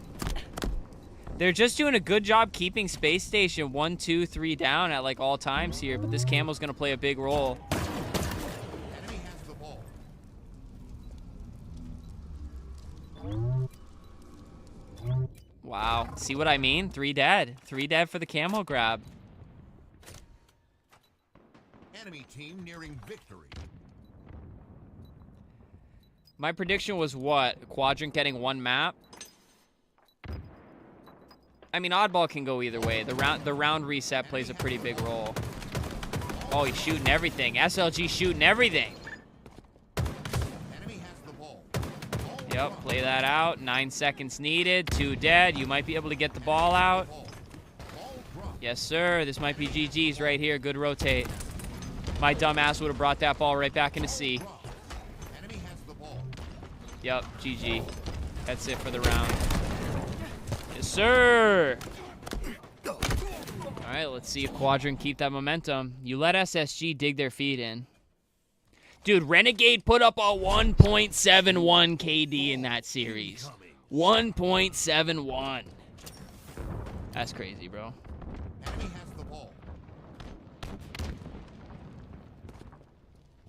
They're just doing a good job keeping Space Station 1, 2, 3 down at like all times here, but this Camo's gonna play a big role. Wow, see what I mean? 3 dead. 3 dead for the Camo grab. Enemy team nearing victory. My prediction was what? Quadrant getting 1 map? I mean, oddball can go either way. The round reset plays a pretty big role. Oh, he's shooting everything. SLG shooting everything. Yep, play that out. 9 seconds needed. 2 dead. You might be able to get the ball out. Yes, sir. This might be GG's right here. Good rotate. My dumb ass would have brought that ball right back into C. Yep, GG. That's it for the round. Yes, sir. All right, let's see if Quadrant keep that momentum. You let SSG dig their feet in. Dude, Renegade put up a 1.71 KD in that series. 1.71. That's crazy, bro. Enemy has the ball.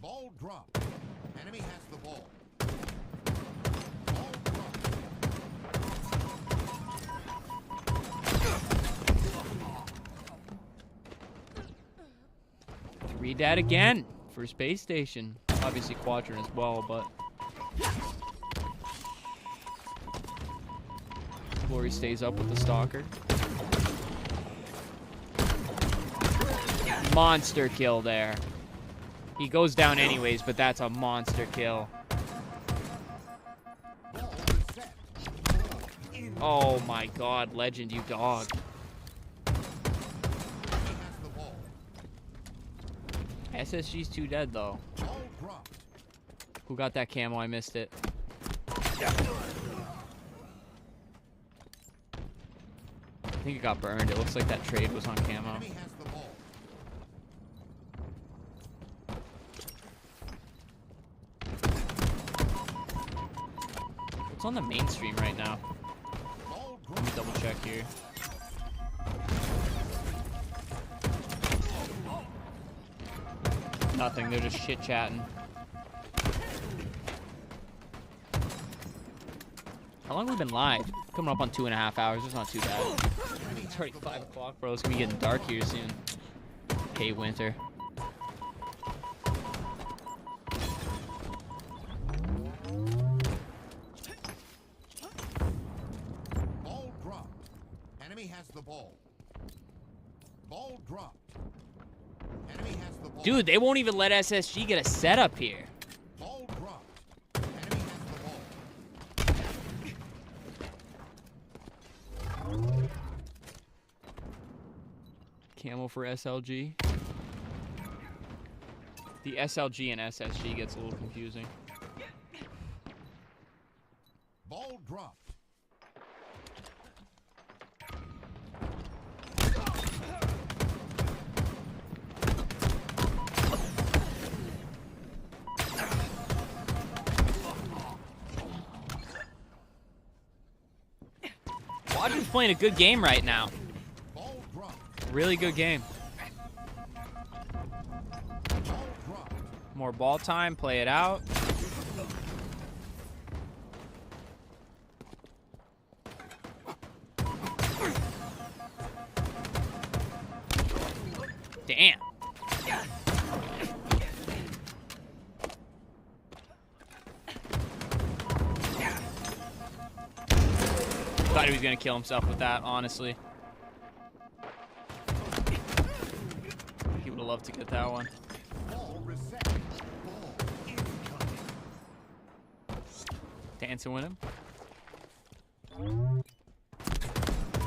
Ball dropped. Enemy has the ball. Ball dropped. 3 dead again for Space Station. Obviously Quadrant as well, but Glory stays up with the Stalker. Monster kill there. He goes down anyways, but that's a monster kill. Oh my god, Legend, you dog. SSG's 2 dead, though. Who got that camo? I missed it. I think it got burned. It looks like that trade was on camo. What's on the mainstream right now? Let me double check here. Nothing, they're just chit-chatting. How long have we been live? Coming up on 2.5 hours, it's not too bad. It's already 5 o'clock, bro. It's gonna be getting dark here soon. Hey, winter. Ball dropped. Enemy has the ball. Ball dropped. Enemy has the ball. Dude, they won't even let SSG get a setup here. Ball dropped. Enemy has the ball. Camo for SLG. The SLG and SSG gets a little confusing. Ball dropped. Quadrant's playing a good game right now. Ball dropped. Really good game. Ball dropped. More ball time, play it out. Damn. Thought he was gonna kill himself with that, honestly. He would have loved to get that one. Ball reset. Ball incoming. Dancing with him.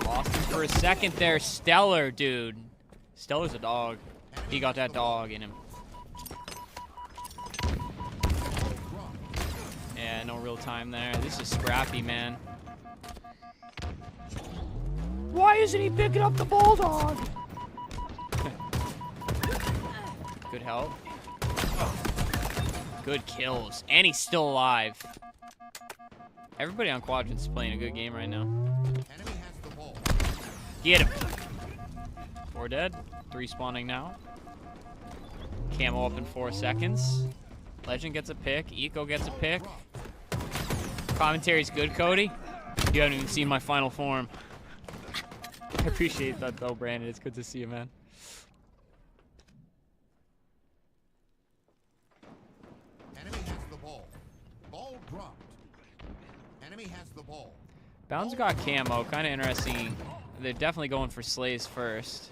Lost him for a second there. Stellar, dude. Stellar's a dog. He got that dog in him. Yeah, no real time there. This is scrappy, man. Why isn't he picking up the bulldog? Good help. Good kills. And he's still alive. Everybody on Quadrant's playing a good game right now. Get him. 4 dead. 3 spawning now. Camo up in 4 seconds. Legend gets a pick. Eco gets a pick. Commentary's good, Cody. You haven't even seen my final form. I appreciate that, though, Brandon. It's good to see you, man. Enemy has the ball. Ball dropped. Enemy has the ball. Bounds got Camo. Kind of interesting. They're definitely going for Slays first.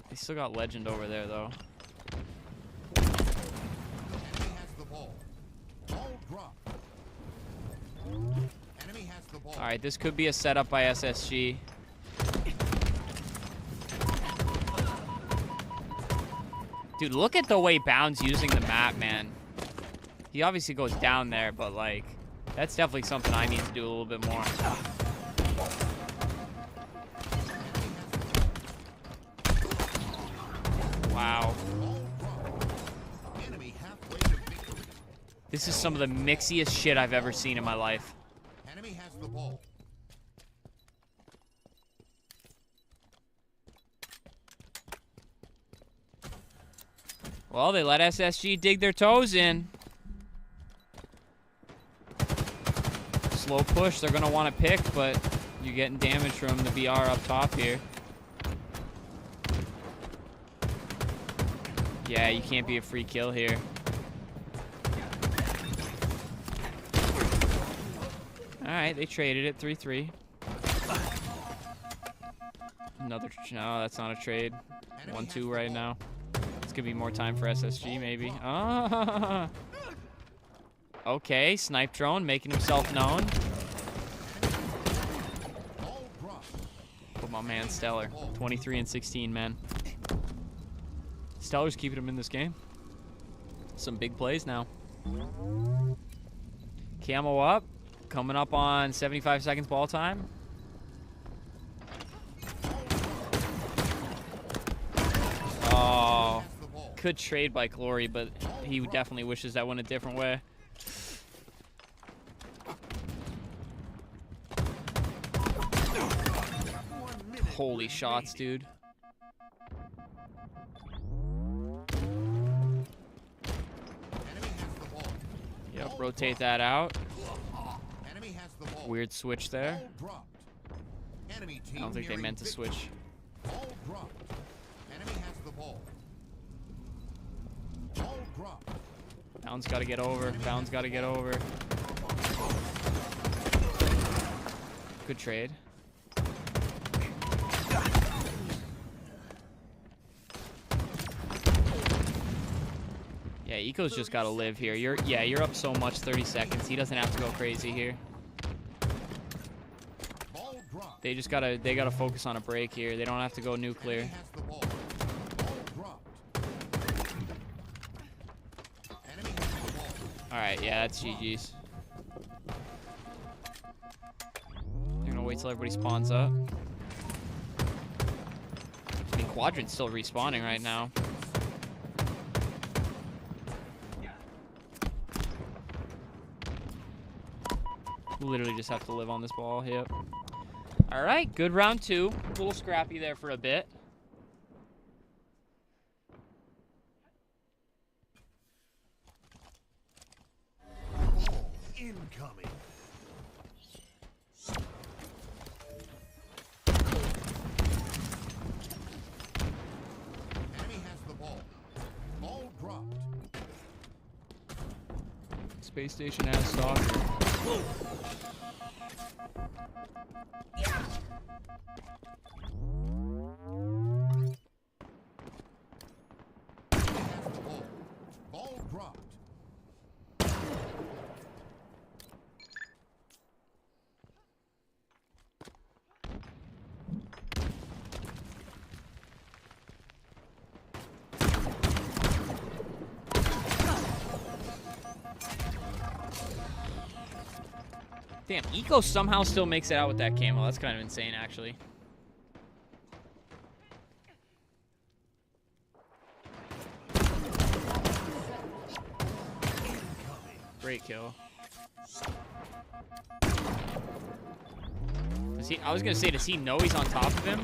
They still got Legend over there, though. Enemy has the ball. Ball dropped. Enemy has the ball. All right, this could be a setup by SSG. Dude, look at the way Bounds using the map, man. He obviously goes down there, but, like, that's definitely something I need to do a little bit more. Wow. This is some of the mixiest shit I've ever seen in my life. Enemy has the ball. Well, they let SSG dig their toes in. Slow push, they're gonna want to pick, but you're getting damage from the BR up top here. Yeah, you can't be a free kill here. Alright, they traded it 3-3. Another, no, that's not a trade. 1-2 right now. It's gonna be more time for SSG, maybe. Ah. Okay, snipe drone making himself known. Put my man Stellar, 23 and 16, man. Stellar's keeping him in this game. Some big plays now. Camo up, coming up on 75 seconds ball time. Oh, good trade by Glory, but he definitely wishes that went a different way. Holy shots, dude. Yep, rotate that out. Weird switch there. I don't think they meant to switch. Bounds got to get over. Bounds got to get over. Good trade. Yeah, Eco's just got to live here. You're up so much, 30 seconds. He doesn't have to go crazy here. They gotta focus on a break here. They don't have to go nuclear. All right, yeah, that's GG's. They're gonna wait till everybody spawns up. I mean, Quadrant's still respawning right now. Literally just have to live on this ball. Yep. All right, good round 2. A little scrappy there for a bit. Incoming. Enemy has the ball. Ball dropped. Space station has stock. Ball dropped. Damn, Eco somehow still makes it out with that camo. That's kind of insane, actually. Great kill. Does he, I was gonna say, does he know he's on top of him?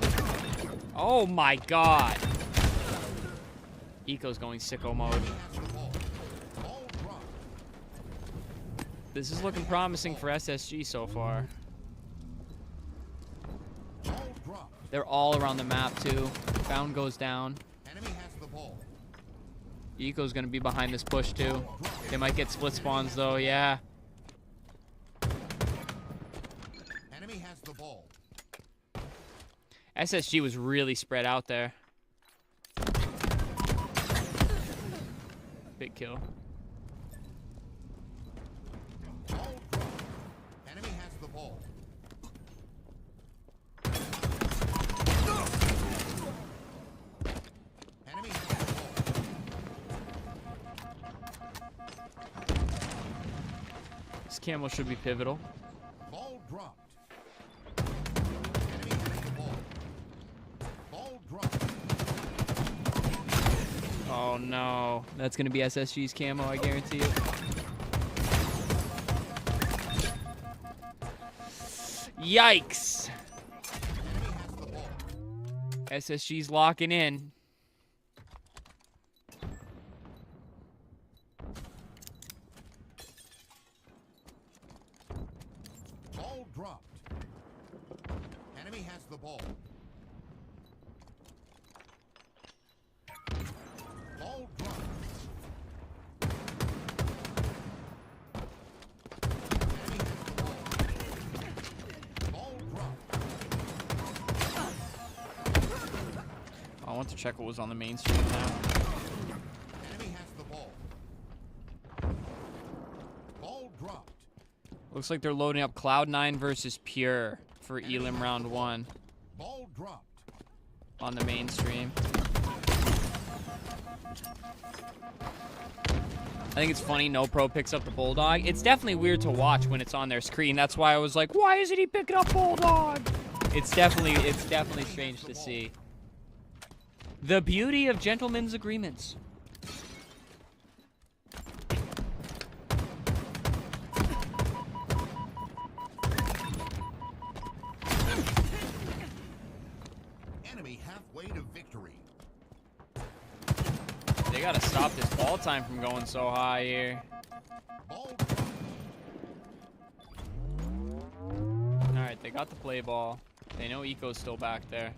Oh my god. Eco's going sicko mode. This is looking promising for SSG so far. They're all around the map too. Found goes down. Eco's gonna be behind this push too. They might get split spawns though, yeah. Enemy has the ball. SSG was really spread out there. Big kill. Enemy has the ball. Enemy has the ball. This camo should be pivotal. Ball dropped. Enemy has the ball. Ball dropped. Oh no. That's gonna be SSG's camo, I guarantee it. Yikes! SSG's locking in. Ball dropped. Enemy has the ball. Ball dropped. Enemy has the ball. Ball dropped. I want to check what was on the main stream now. Enemy has the ball. Ball dropped. Looks like they're loading up Cloud9 versus Pure for Elim round 1 Ball dropped. on the main stream. I think it's funny No Pro picks up the Bulldog. It's definitely weird to watch when it's on their screen. That's why I was like, why isn't he picking up Bulldog? It's definitely strange to see. The beauty of gentlemen's agreements. Enemy halfway to victory. They gotta stop this ball time from going so high here. Alright, they got the play ball. They know Eco's still back there.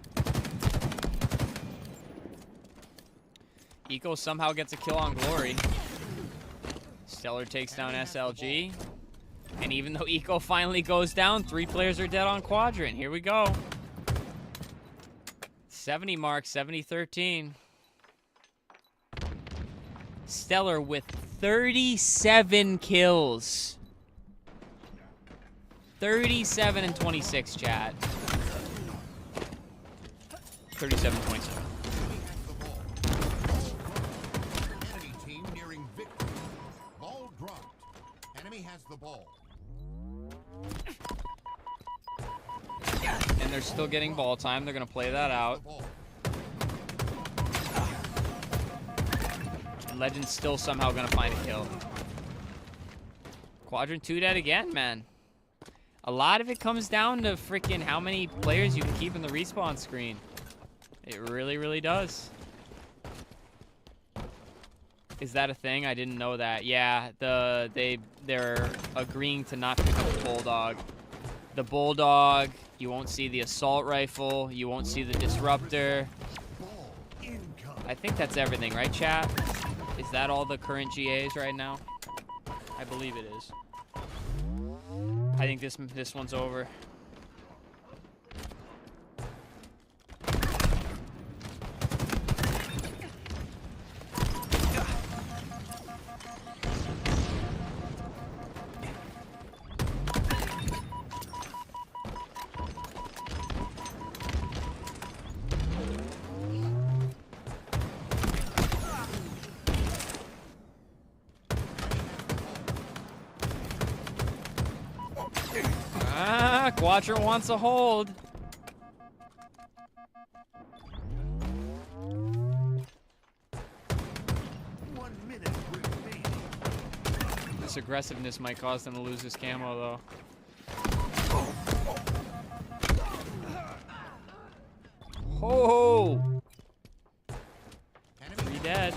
Eco somehow gets a kill on Glory. Stellar takes down SLG. And even though Eco finally goes down, 3 players are dead on Quadrant. Here we go. 70 mark, 70-13. Stellar with 37 kills. 37 and 26, chat. 37-27. Enemy team nearing victory. Ball dropped. Enemy has the ball. And they're still getting ball time. They're going to play that out. And Legend's still somehow going to find a kill. Quadrant 2 dead again, man. A lot of it comes down to freaking how many players you can keep in the respawn screen. It really, really does. Is that a thing? I didn't know that. Yeah, they're agreeing to not pick up the Bulldog. The Bulldog, you won't see the assault rifle, you won't see the disruptor. I think that's everything, right, chat? Is that all the current GAs right now? I believe it is. I think this one's over. Quadrant wants a hold. This aggressiveness might cause them to lose this camo, though. Oh! 3 dead.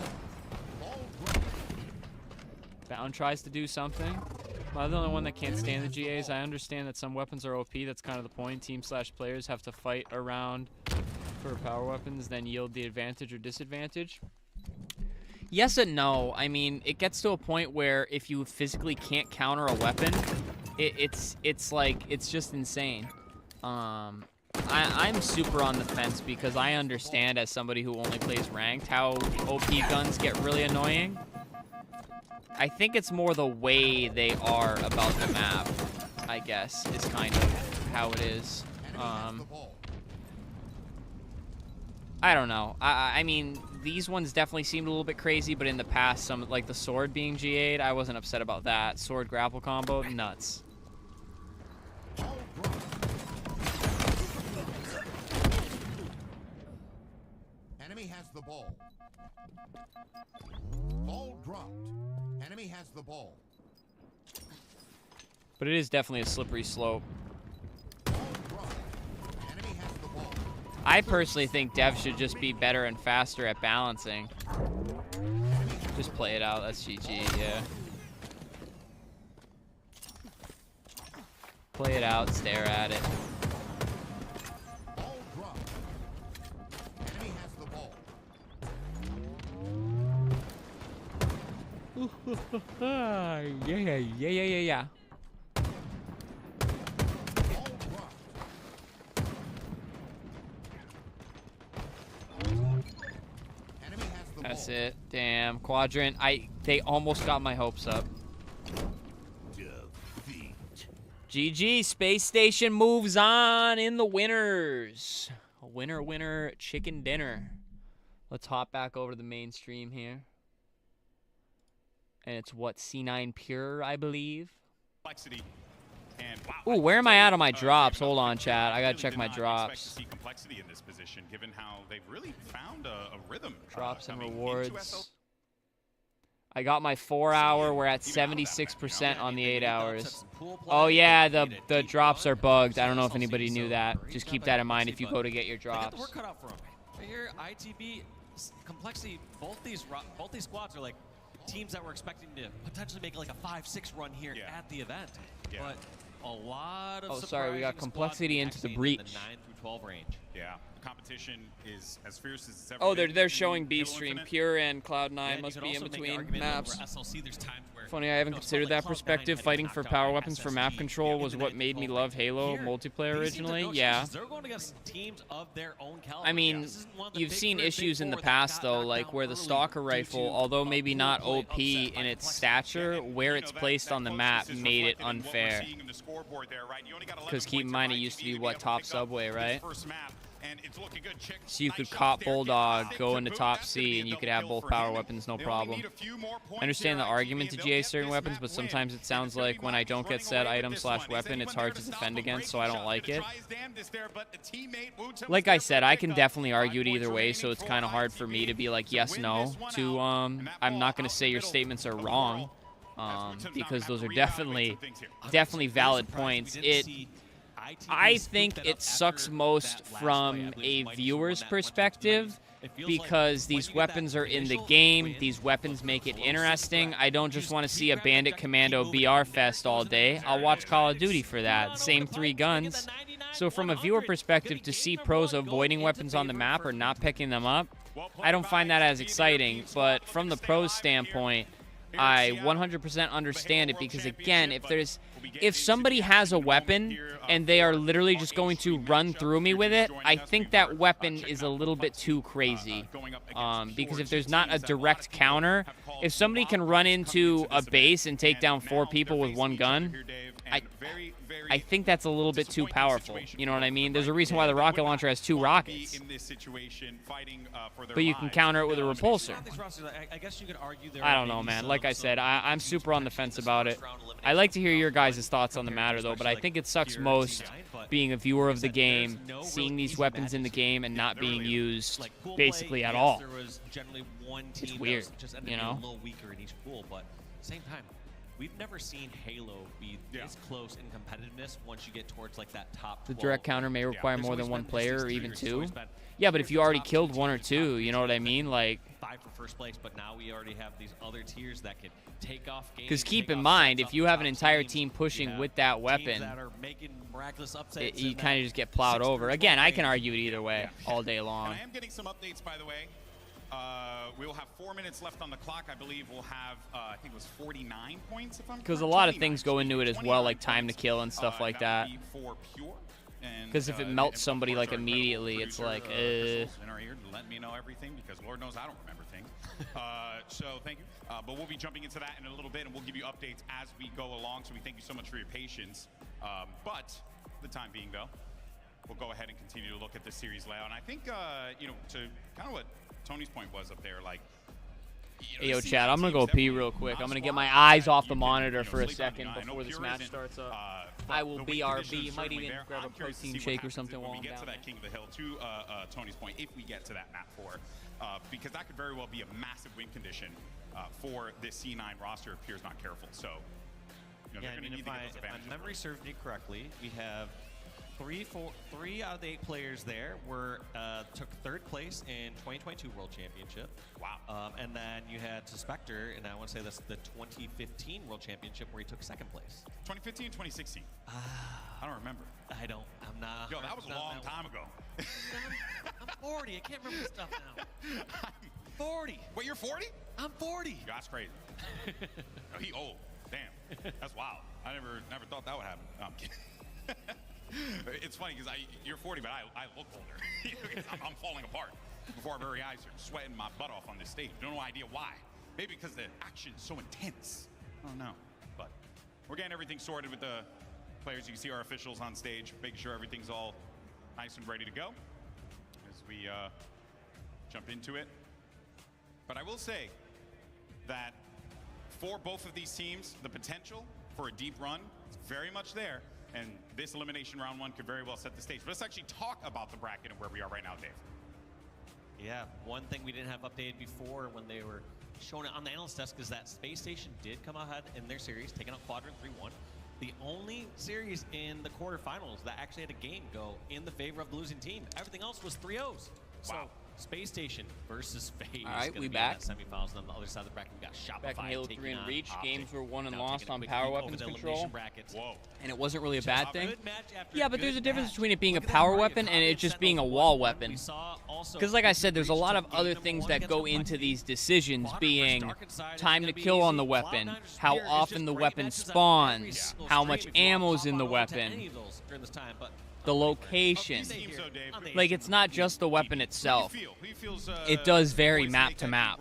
Bound tries to do something. Am I the only one that can't stand the GAs? I understand that some weapons are OP. That's kind of the point. Team/players have to fight around for power weapons, then yield the advantage or disadvantage. Yes and no. I mean, it gets to a point where if you physically can't counter a weapon, it's like, it's just insane. I'm super on the fence because I understand, as somebody who only plays ranked, how OP guns get really annoying. I think it's more the way they are about the map, I guess, is kind of how it is. I don't know. I mean, these ones definitely seemed a little bit crazy, but in the past, some, like the sword being GA'd, I wasn't upset about that. Sword grapple combo, nuts. Enemy has the ball. Ball dropped. Enemy has the ball. But it is definitely a slippery slope. I personally think Dev should just be better and faster at balancing. Just play it out. That's GG, yeah. Play it out, stare at it. Yeah. That's it. Damn. Quadrant. They almost got my hopes up. GG. Space Station moves on in the winners. Winner, winner, chicken dinner. Let's hop back over to the mainstream here. And it's what, C9 Pure, I believe? Ooh, where am I at on my drops? Hold on, chat. I gotta check my drops. To see complexity in this position, given how they've really found a rhythm. Drops and rewards. I got my 4-hour. We're at 76% on the 8 hours. Oh yeah, the drops are bugged. I don't know if anybody knew that. Just keep that in mind if you go to get your drops. They got the work cut out for them. Right here, ITB, complexity. Both these squads are like teams that were expecting to potentially make like a 5-6 run here at the event. But a lot of sorry, we got complexity into the breach. In the 9 through 12 range. Yeah, the competition is as fierce as it's ever been. They're showing B stream. Pure and Cloud9 must be in between maps. Funny, I haven't considered that perspective. Fighting for power weapons for map control was what made me love Halo multiplayer originally. Yeah. I mean, you've seen issues in the past though, like where the Stalker rifle, although maybe not OP in its stature, where it's placed on the map made it unfair. Because keep in mind, it used to be what, top subway, right? So you could cop Bulldog, go into top C, and you could have both power weapons, no problem. I understand the argument to GA certain weapons, but sometimes it sounds like when I don't get said item/weapon, it's hard to defend against, so I don't like it. Like I said, I can definitely argue it either way, so it's kind of hard for me to be like yes, no. I'm not going to say your statements are wrong, because those are definitely valid points. I think it sucks most from a viewer's perspective because these weapons are in the game. These weapons make it interesting. I don't just want to see a Bandit Commando BR fest all day. I'll watch Call of Duty for that. Same 3 guns. So from a viewer perspective, to see pros avoiding weapons on the map or not picking them up, I don't find that as exciting. But from the pros standpoint, I 100% understand it because, again, if somebody has a weapon and they are literally just going to run through me with it, I think that weapon is a little bit too crazy. Because if there's not a direct counter, if somebody can run into a base and take down 4 people with 1 gun, I think that's a little bit too powerful. You know what I mean? There's a reason why the rocket launcher has 2 rockets. In this situation, fighting for their But you can counter it with a repulsor. I guess you could argue there I don't know, man. Like I said, I'm super on the fence about it. I like to hear your guys' thoughts on the matter, though, but I think it sucks most being a viewer of the game, seeing these weapons in the game and not being used basically at all. There was generally one team It's weird, that just ended you up being know? a little weaker in each pool, but at the same time, we've never seen Halo be this close in competitiveness once you get towards like that top 12. The direct counter may require more than 1 player or even 2. Yeah, but if you already killed 1 or 2, you know what I mean? Like, 5 for first place, but now we already have these other tiers that can take off games. because keep in mind, if you have an entire team pushing with that weapon, that are making miraculous upsets you in kind of just get plowed over. Again, I can argue it either way all day long. And I am getting some updates, by the way. We'll have 4 minutes left on the clock. I believe we'll have, I think it was 49 points, if I'm Because a correct. lot of things go into it as well, like time to kill and stuff like that. For pure. Because if it melts somebody like immediately, it's like, in our ear to let me know everything, because Lord knows I don't remember things. So thank you. But we'll be jumping into that in a little bit, and we'll give you updates as we go along. So we thank you so much for your patience. But for the time being, though, we'll go ahead and continue to look at the series layout. And I think, you know, to kind of what Tony's point was up there, like, Hey, yo, Chad, I'm going to go pee real quick. I'm going to get my eyes off the monitor for a second before this match starts up. I will BRB. Might even grab a protein shake or something while I'm down to that King of the Hill, to Tony's point, if we get to that map 4, because that could very well be a massive win condition for this C9 roster if Pierre's not careful. So, you know, Yeah, they're I going to mean, need to get those if advantages. my memory serves me correctly, we have 3 out of the 8 players there took 3rd place in 2022 World Championship. Wow. And then you had Suspector, and I want to say that's the 2015 World Championship where he took 2nd place. 2015 and 2016. I don't remember. I'm not. Yo, that was a long time ago. I'm 40. I can't remember stuff now. 40. Wait, you're 40? I'm 40. Yo, that's crazy. No, he old. Damn. That's wild. I never thought that would happen. No, I'm kidding. It's funny because you're 40, but I look older. I'm falling apart before our very eyes are sweating my butt off on this stage. No idea why. Maybe because the action's so intense. I don't know. But we're getting everything sorted with the players. You can see our officials on stage, making sure everything's all nice and ready to go as we jump into it. But I will say that for both of these teams, the potential for a deep run is very much there. And this elimination round 1 could very well set the stage. But let's actually talk about the bracket and where we are right now, Dave. Yeah, one thing we didn't have updated before when they were showing it on the analyst desk is that Space Station did come ahead in their series, taking out Quadrant 3-1. The only series in the quarterfinals that actually had a game go in the favor of the losing team. Everything else was 3-0s. So Space Station versus FaZe. All right, gonna we be back. In that semifinals. And on the other side of the bracket, we got Shopify. Back in Halo 3 and Reach, games were won and lost on quick power peek over weapons the control. elimination brackets. Whoa. And it wasn't really a bad thing. Good match after Yeah, but good there's a difference match. between it being a Look at that power Mario weapon and Kart it just set being a number wall 1. weapon. We saw also Because like I said, there's a lot of game other number things 1 that against go into Complexity. these decisions, Quadrant versus being Dark Side is time gonna to be kill on easy. the Cloud9 weapon, versus how Pierre is often just the great weapon matches on every spawns, single how stream much if you want to ammo's hop in the on over to weapon, any of those during this time, but the location. Like, it's not just the weapon itself. It does vary map to map.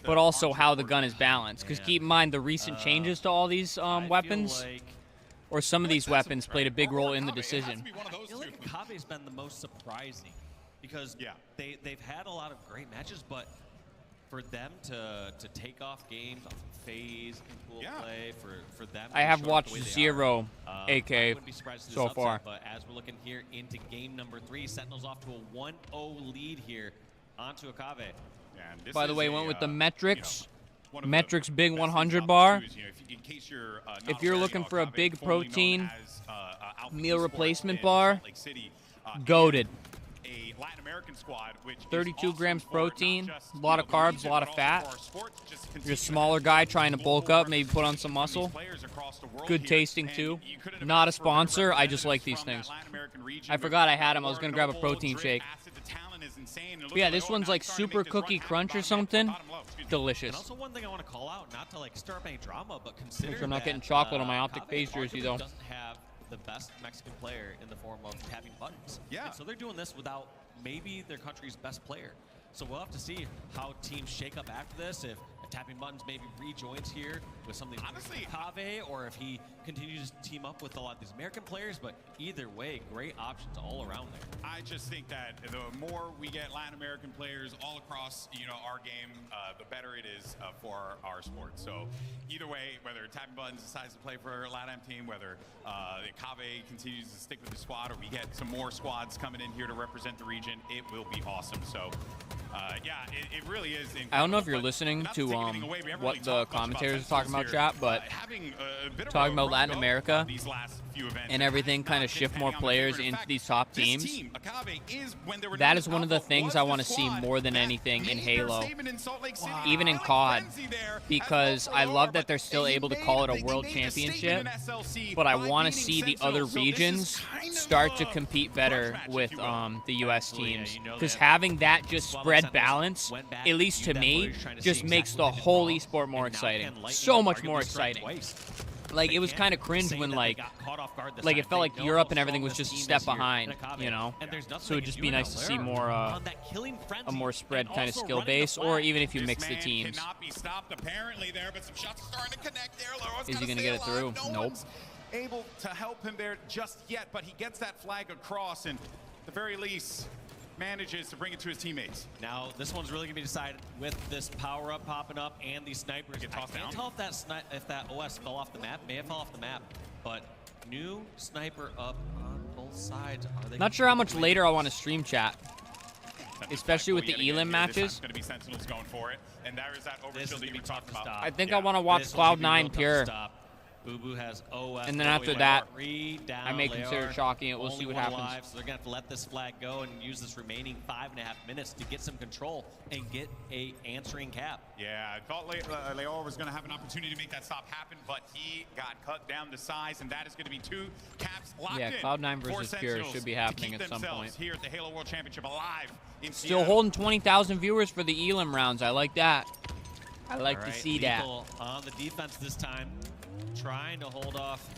But also how the gun is balanced. Because keep in mind, the recent changes to all these weapons, or some of these weapons, played a big role in the decision. I feel like Akabe's been the most surprising because they've had a lot of great matches, but for them to take off games off of FaZe and pool play, for them I to have show up watched the way they 0 are, AK I wouldn't be surprised to see so this upset, far. But as we're looking here into game number 3, Sentinels off to a 1-0 lead here onto Akabe. By the way, went with the Metrics. Metrics Big 100 bar. If you're looking for a big protein meal replacement bar, goated. 32 grams protein, a lot of carbs, a lot of fat. You're a smaller guy trying to bulk up, maybe put on some muscle. Good tasting too. Not a sponsor, I just like these things. I forgot I had them, I was going to grab a protein shake. But yeah, this one's like Super Cookie Crunch or something. Delicious. And also one thing I want to call out, not to like stir up any drama, but consider Make sure I'm not that, getting chocolate on my Optic Akabe FaZe jersey arguably though. doesn't have the best Mexican player in the form of tapping buttons. Yeah. And so they're doing this without maybe their country's best player. So we'll have to see how teams shake up after this. If if Tapping Buttons maybe rejoins here with something honestly Kave, or if he continues to team up with a lot of these American players. But either way, great options all around there. I just think that the more we get Latin American players all across, our game, the better it is for our sport. So either way, whether Tapping Buttons decides to play for a LatAm team, whether Kave continues to stick with the squad, or we get some more squads coming in here to represent the region, it will be awesome. So yeah, it really is incredible. I don't know if you're listening to what the commentators are talking about, chat, but talking about Latin America and everything, kind of shift more players into these top teams. That is one of the things I want to see more than anything in Halo, even in COD, because I love that they're still able to call it a world championship, but I want to see the other regions start to compete better with the US teams, because having that just spread balance, at least to me, just makes the whole esport more exciting. So much more exciting. Like, it was kind of cringe when, like it felt like Europe and everything was just a step behind, So it'd just be nice to see more, a more spread kind of skill base, or even if you mix the teams. Is he going to get it through? Nope. Able to help him there just yet, but he gets that flag across, and at the very least manages to bring it to his teammates. Now this one's really gonna be decided with this power up popping up and these snipers. I can't tell if that OS fell off the map. May have fell off the map, but new sniper up on both sides. Are they Not sure how much later I want to stream, chat, especially with the Elim matches. Going to be Sentinels going for it, and there is that overshield that you talked about. I think I want to watch Cloud9 pure. Boo has OS, and then after that, I may consider shocking it. We'll see what happens. So they're going to have to let this flag go and use this remaining 5.5 minutes to get some control and get a answering cap. Yeah, I thought Leor was going to have an opportunity to make that stop happen, but he got cut down to size, and that is going to be 2 caps locked in. Yeah, Cloud9 versus Pure should be happening at some point. Here at the Halo World Championship alive in Still holding 20,000 viewers for the Elim rounds. I like that. I like to see that. On the defense this time, trying to hold off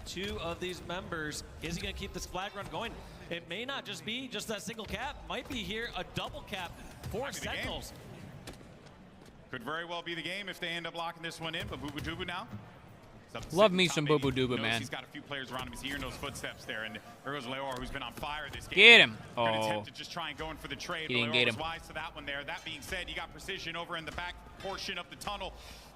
2 of these members. Is he going to keep this flag run going? It may not just be just that single cap. Might be here a double cap for Sentinels. Could very well be the game if they end up locking this one in, but Boo Boo Doo Boo now. Love me some Boo Boo Doo Boo, man. He's got a few players around him. He's hearing those footsteps there, and there goes Leor, who's been on fire this game. Get him! Attempt to just try and go in for the trade. He didn't Leor get him. was wise to that one there. That being said, you got Precision over in the back portion of the tunnel,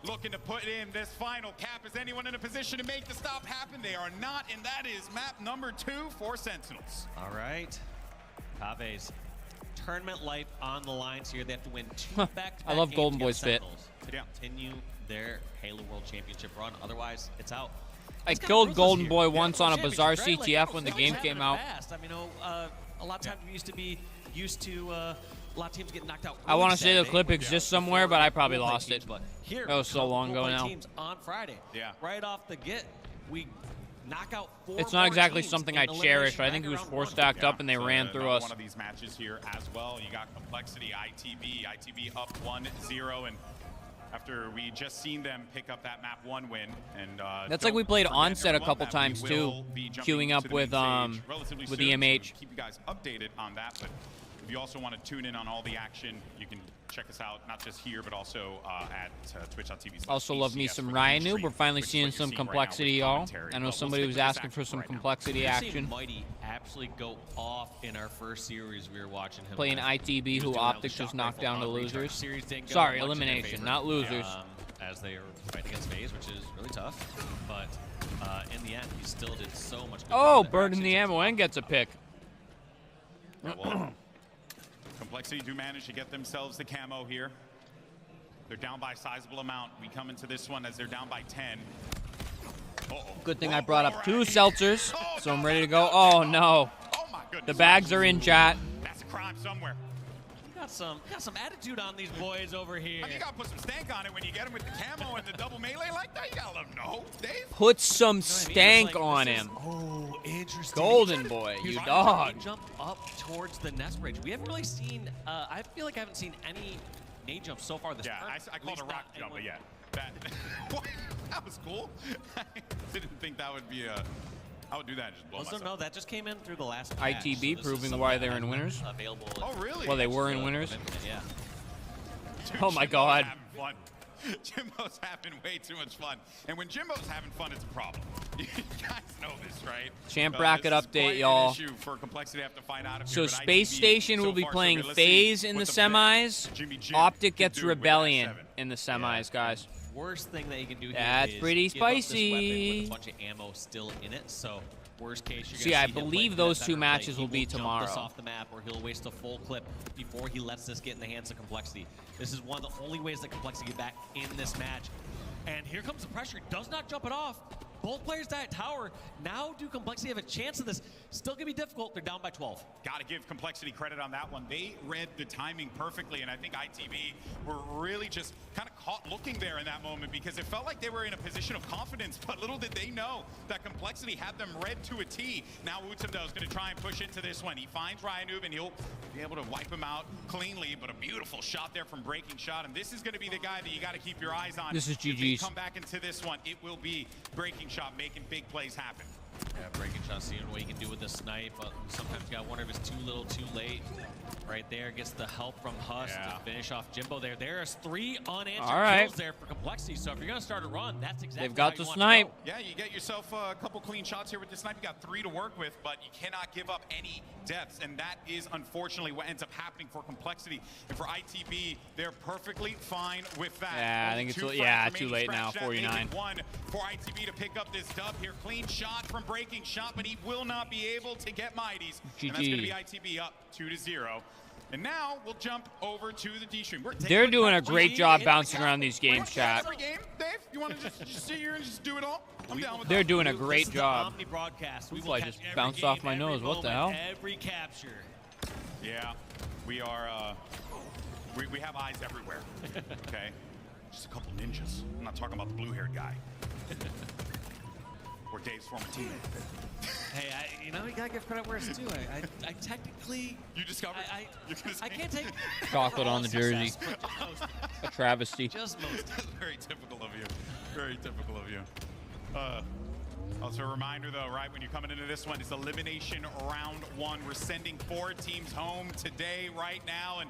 looking to put in this final cap. Is anyone in a position to make the stop happen? They are not, and that is map number 2 for Sentinels. All right, Kave's tournament life on the lines here. They have to win 2 back-to-back I love games Golden Boy's fit. to continue their Halo World Championship run. Otherwise, it's out. I killed Golden Boy once on a bizarre CTF when the game came out. I mean, a lot of times we used to a lot of teams get knocked out. I want to say the clip exists somewhere, but I probably lost it. But here, that was so long ago now. Teams on Friday. Yeah. Right off the get, we knock out 4 It's not exactly something I cherish, but I think it was 4 stacked up and they ran through us. One of these matches here as well. You got Complexity, ITB up 1-0, and after we just seen them pick up that map 1 win, and that's like we played Onset a couple times too, queuing up with EMH. Keep you guys updated on that, but if you also want to tune in on all the action, you can check us out not just here but also at twitch.tv. Also love me some Ryan Noob. We're finally seeing some complexity, y'all. I know somebody was asking for some complexity action. Mighty absolutely go off in our first series. We were watching him playing ITB, who Optic just knocked down to losers. Sorry, elimination, not losers. As they are fighting against FaZe, which is really tough, but in the end, he still did so much good. Oh, burning the ammo and gets a pick. Complexity do manage to get themselves the camo here. They're down by a sizable amount. We come into this one as they're down by 10. Good thing I brought up 2 seltzers, so I'm ready to go. Oh no. My goodness. The bags are in, chat. That's a crime somewhere. Got some attitude on these boys over here. You gotta put some stank on it when you get him with the camo and the double melee like that. You gotta let him know, Dave. Put some stank on him. Oh, interesting. Golden Boy, you dog. Jump up towards the nest bridge. We haven't really seen. I feel like I haven't seen any nade jumps so far this turn. I called a rock jump, but yeah, that was cool. I didn't think that would be a. I would do that and just blow myself. No, that just came in through the last ITB patch, proving why they're in winners. Available oh, really? Well, they were in winners. Yeah. Oh my God. fun. Jimbo's having way too much fun. And when Jimbo's having fun, it's a problem. You guys know this, right? Champ bracket update, y'all. So Space Station will be playing FaZe in the semis. Optic gets Rebellion in the semis, guys. Worst thing that you can do here That's is pretty give up this spicy. weapon with a bunch of ammo still in it. So worst case, you're See, gonna I see him believe play those that two better matches play. will be He jump tomorrow. this off the map, or he'll waste a full clip before he lets this get in the hands of Complexity. This is one of the only ways that Complexity get back in this match. And here comes the pressure. Does not jump it off. Both players die at tower. Now do Complexity have a chance of this? Still gonna be difficult. They're down by 12. Got to give Complexity credit on that one. They read the timing perfectly, and I think ITB were really just kind of caught looking there in that moment because it felt like they were in a position of confidence, but little did they know that Complexity had them read to a T. Now Utamdo is going to try and push into this one. He finds Ryanub, and he'll be able to wipe him out cleanly, but a beautiful shot there from Breaking Shot, and this is going to be the guy that you got to keep your eyes on. This is If they GG's. come back into this one, it will be Breaking Shot making big plays happen. Yeah, Breaking Shot, seeing what he can do with the snipe, but sometimes you got wonder if it's too little, too late. Right there, gets the help from Huss to finish off Jimbo there. There's 3 unanswered kills there for Complexity, so if you're going to start a run, that's exactly They've got how you the want to snipe. go. Yeah, you get yourself a couple clean shots here with the snipe. You got 3 to work with, but you cannot give up any depths, and that is unfortunately what ends up happening for Complexity. And for ITB, they're perfectly fine with that. Yeah, I Only think it's 2 too frags late remaining. now, Scratch that, 49. they need 1 for ITB to pick up this dub here. Clean shot from Breaking Shot, but he will not be able to get Mighties. And that's going to be ITB up 2-0. And now we'll jump over to the D-Stream. They're doing a great job bouncing around these games, chat. Every game, Dave? You want to just sit here and just do it all? I'm down with They're that. doing a great job. Omni broadcast. We Oof, will I catch just every bounced game, off my every nose. What the moment, hell? Every capture. Yeah, we are, we have eyes everywhere, okay? Just a couple ninjas. I'm not talking about the blue-haired guy. Or Dave's former teammate. Hey, you know, you gotta give credit where it's due. I technically... You discovered? I can't take... Chocolate on the jersey. A travesty. Just most. Very typical of you. Very typical of you. Also a reminder, though, right, when you're coming into this one, it's elimination round 1. We're sending 4 teams home today, right now, and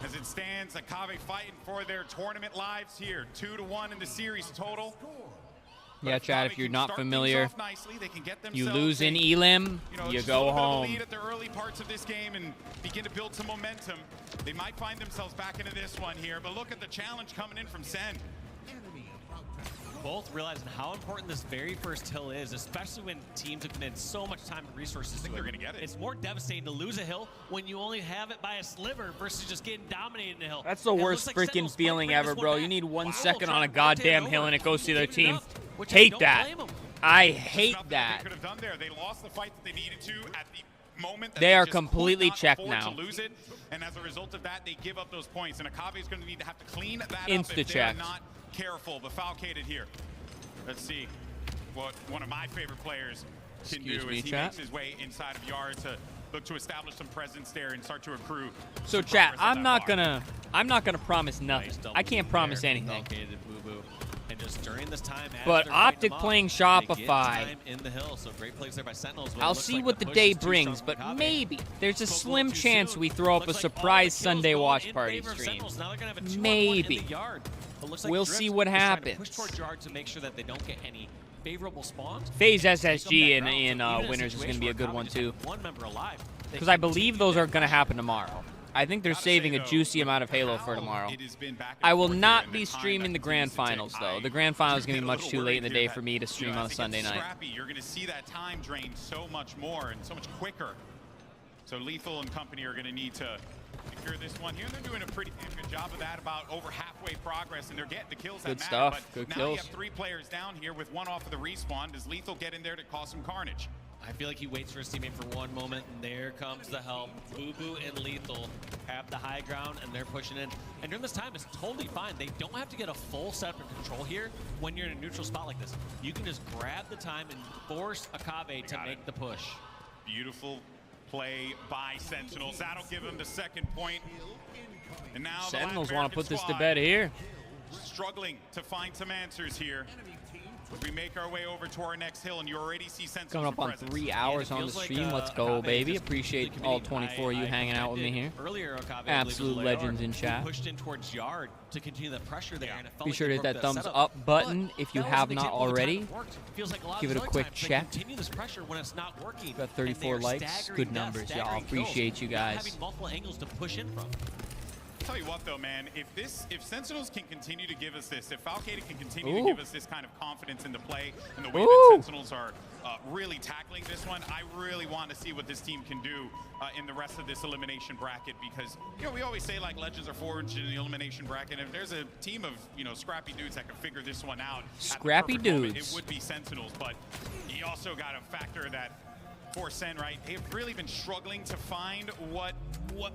as it stands, Abvavg fighting for their tournament lives here. 2-1 in the series total. Yeah, Chad, if you're not familiar, Nicely, they can get you themselves lose in a, Elim, you just a go little bit of a home. lead at the early parts of this game and begin to build some momentum. They might find themselves back into this one here, but look at the challenge coming in from Sen. Both realizing how important this very first hill is, especially when teams have committed so much time and resources to it. They're going to get it. It's more devastating to lose a hill when you only have it by a sliver versus just getting dominated in a hill. That's the worst freaking feeling ever, bro. You need 1 second on a goddamn hill and it goes to their team. Hate that. I hate that. They could have done there. They lost the fight that they needed to at the moment. That They are just completely could not checked afford now. To lose it, and as a result of that, they give up those points. And Abvavg is going to need to have to clean that up if they're Insta-checked. not careful. But Falcated here. Let's see what one of my favorite players can Excuse do me, as he chat. makes his way inside of Yard to look to establish some presence there and start to accrue. So some chat, progress on that I'm not gonna promise nothing. I can't promise anything. And just during this time, as But they're fighting Optic them playing off, they get Shopify. time in the hill, so great plays there by Sentinels. but it I'll looks see like what the push day is too brings, strong but for Abvavg. maybe there's a Spoke slim too chance soon. we throw up a Looks like all the surprise kills Sunday going watch in party favor of stream. Sentinels. Now they're gonna have a 2-on-1 Maybe. in the yard. But looks like We'll Drift see what is trying to happens. Push towards yard to make sure that they don't get any favorable spawns. FaZe Take SSG them back in around. So even winners is going to situation be a where good Abvavg one just too. had one member alive, they Because I can believe continue those that are going to push. happen tomorrow. I think they're Gotta saving say, a though, juicy with amount of Halo how for tomorrow. it has been back and I will forth here not and be the time streaming the that grand continues to take, finals though. I The grand finals is do going to get be a much little too late in the worried day here for that, me to stream as on a it gets Sunday night. Scrappy, you're going to see that time drain so much more and so much quicker. So Lethal and company are going to need to secure this one here. They're doing a pretty damn good job of that, about over halfway progress, and they're getting the kills that Good matter. stuff. But Good now kills. you have 3 players down here with 1 off of the respawn. Does Lethal get in there to cause some carnage? I feel like he waits for his teammate for one moment, and there comes the help. Boo Boo and Lethal have the high ground, and they're pushing in. And during this time, it's totally fine. They don't have to get a full setup and control here when you're in a neutral spot like this. You can just grab the time and force Abvavg to make the push. Beautiful play by Sentinels. That'll give him the 2nd point. And now Sentinels the want to Latin put this to American bed here. squad struggling to find some answers here. We make our way over to our next hill, and you already see Sentinels Coming up on presence. 3 hours on the stream. Let's go, baby. Appreciate all 24 of you hanging out with me here. Earlier, Absolute legends in chat. Pushed in towards yard to continue the pressure there, and it felt Be like sure to they hit broke that the thumbs setup. up button But if you that was have an not example of the time already. it worked. Feels like a lot Give of it a these quick other times, they check. continue this pressure when it's not working. Got and 34 they are likes. staggering Good deaths, numbers, y'all. staggering kills, Appreciate you not guys. having multiple angles to push in from. Tell you what though, man, if Sentinels can continue to give us this, if Falcata can continue to give us this kind of confidence in the play and the way that Sentinels are really tackling this one, I really want to see what this team can do in the rest of this elimination bracket, because you know we always say like legends are forged in the elimination bracket. If there's a team of scrappy dudes that can figure this one out, Scrappy at the perfect moment, dudes. it would be Sentinels. But you also got to factor that for Sen, right? They've really been struggling to find what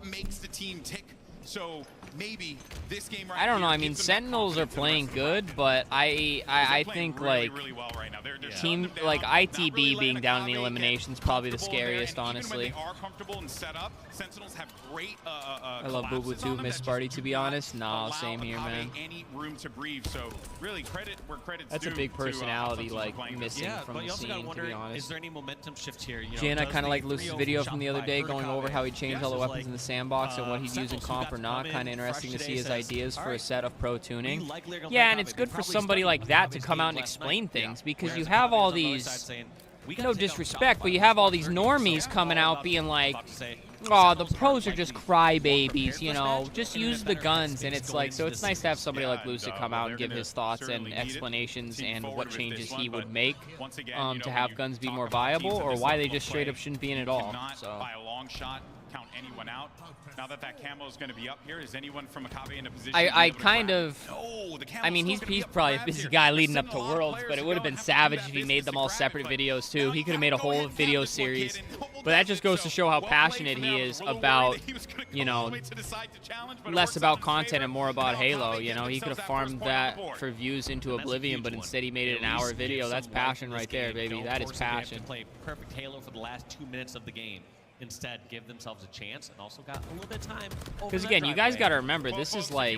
makes the team tick. So maybe this game right I don't know. here I mean, gives them that Sentinels are confidence in the playing rest of the good, but I think like really well right now. They're team like ITB being down in the eliminations probably the scariest, honestly. They are comfortable and set up. Sentinels have great I love Boo Boo too, Miss Sparty, to be honest. Nah, same here, man. Any room to breathe. So really credit where credit's That's a due big to, personality Sentinels like playing missing Yeah, from but the you also scene, gotta to wonder, be honest. is there any momentum shift here? You know, Jana does kind of the like Luce's 3-0 video from the other Shopify day hurt going Akave? over how he changed all the Versus, weapons in the like, sandbox and what he's using Sentinels who comp got or to not. come in Kind of interesting to fresh see his today says, ideas for a "Alright, set of pro tuning. we like Lyric on Yeah, and Akave. it's We good for probably somebody studied like that to Akave's come out game and last explain night. things, because Whereas you Akave have is all on the other these, side saying, "We no gotta take out disrespect, Shopify. but you have all these So normies I'm coming all out about being like, about to say, oh, the Sentinels pros are are just likely crybabies, you know, just use the guns. And it's like, so it's nice to have somebody Yeah, like Lucid and, come well, out and they're give his gonna thoughts and certainly need it. explanations Team and forward what with changes this he one, would but make once again, to when have you guns be talk more about teams viable, of or this why level they of just straight play, up shouldn't be in you at all. cannot, So by a long shot, count anyone out. Now that camo is going to be up here, is anyone from Akave in a position to be I able to kind grab? of, No, the camo's I mean, still he's gonna be up for probably a grabs busy here. guy There's leading up still to a lot of Worlds, players but it who would have don't been have to do savage that if he business made them to all grab it, separate but videos too. now He you could have gotta made a go whole ahead and video grab this one, series. kid, and But that just goes to show how well passionate played he from him. is A little about, worried that he was gonna you go all know, the way to decide to challenge, but it less works out about in content favor. and more about Now Halo. Akave You know, getting he could have themselves that farmed first point on the that board. for views into And that's a oblivion, huge but one. instead he made it At an hour least video. give That's some life passion in this right there, game. baby. Don't That is force them to have passion. to play perfect Halo for the last 2 minutes of the game. Instead, give themselves a chance and also got a little bit of time. Because again, you guys got to remember, this is like,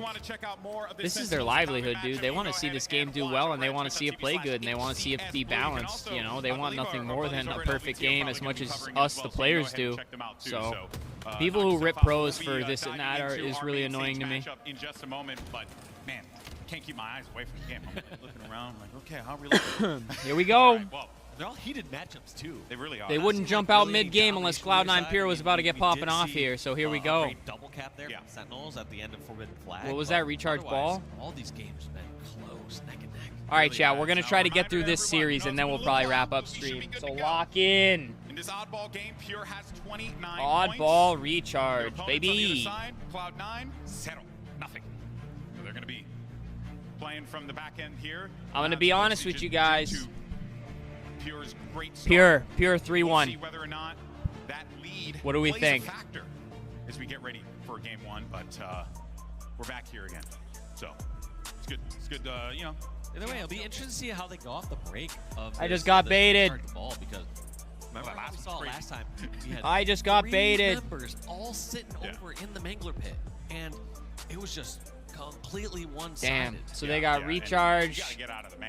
this is their livelihood, dude. They want to see this game do well, and they want to see it play good, and they want to see it be balanced. You know, they want nothing more than a perfect game as much as us, the players, do. So, people who rip pros for this and that is really annoying to me. In just a moment, but man, can't keep my eyes away from the game. I'm looking around, like, okay, how really? Here we go. They're all heated matchups too. They really are. They wouldn't jump out mid-game unless Cloud9 Pure was about to get popping off here, so here we go. Great double cap there from Sentinels at the end of Forbidden Flag. What was that, recharge ball? All these games have been close, neck and neck. All right, chat, we're going to try to get through this series, and then we'll probably wrap up stream. So lock in. In this oddball game, Pure has 29 Oddball points. recharge, Their opponents on the other baby. side, Cloud9, zero, nothing. So they're going to be playing from the back end here. I'm going to be honest with you guys. Pure's great start. Pure We'll 3-1. see whether or not that lead What do we plays think? a factor as we get ready for game one, but we're back here again. So it's good. It's good. You know. Either way, it'll be interesting to see how they go off the break of I this- just got this baited. recharge ball because remember how we saw it last time? We had I just got 3 baited. members all sitting over in the Mangler pit, and it was just completely one-sided. Damn. So they got recharge,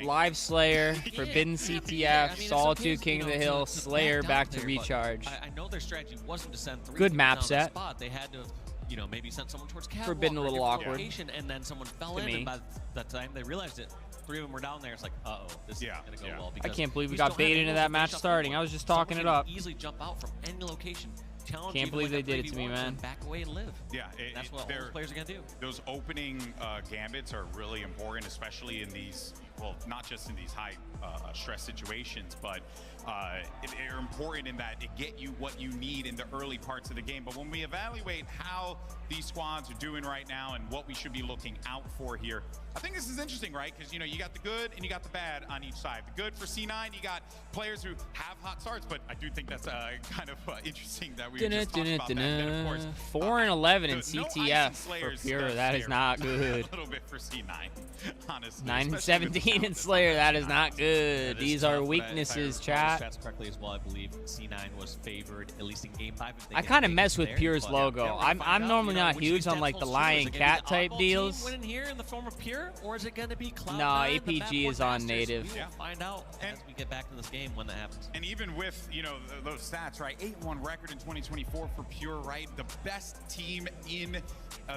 Live Slayer, Forbidden CTF, Solitude, King of the Hill, Slayer back to recharge. I know their strategy wasn't to send 3 Good people map down the set. spot. They had to, you know, maybe send someone towards Catwalk. Forbidden a or little different awkward. location, and then someone fell To in, me. and by the time they realized it, 3 of them were down there. It's like, uh-oh, this is gonna go well. I Because can't believe we still got have baited into angles that to match finish up starting. the I was just board. talking it Someone up. can easily jump out from any location. Challenge Can't you believe like they that did it to me, 3v1s man. and back away and live. Yeah, That's what all those players are gonna do. Those opening gambits are really important, especially in these, well, not just in these high stress situations, but they're important in that they get you what you need in the early parts of the game. But when we evaluate how these squads are doing right now and what we should be looking out for here, I think this is interesting, right? Because, you know, you got the good and you got the bad on each side. The good for C9, you got players who have hot starts, but I do think that's kind of interesting that we just talked about that. And then, of course, 4-11 in no CTF ice and for Slayers Pure. does That is scare not me good. A little bit for C9, honestly. 9 and especially with 17 Kane and Slayer, that is not good. These are weaknesses, chat. Stats correctly as well, I believe C9 was favored, at least in game 5. I kind of mess with Pure's logo. I'm normally not huge on like the lion cat type deals. Winning here in the form of Pure, or is it going to be Cloud9? No, APG is on native. We will find out as we get back to this game when that happens. And even with, you know, those stats, right? 8-1 record in 2024 for Pure, right? The best team in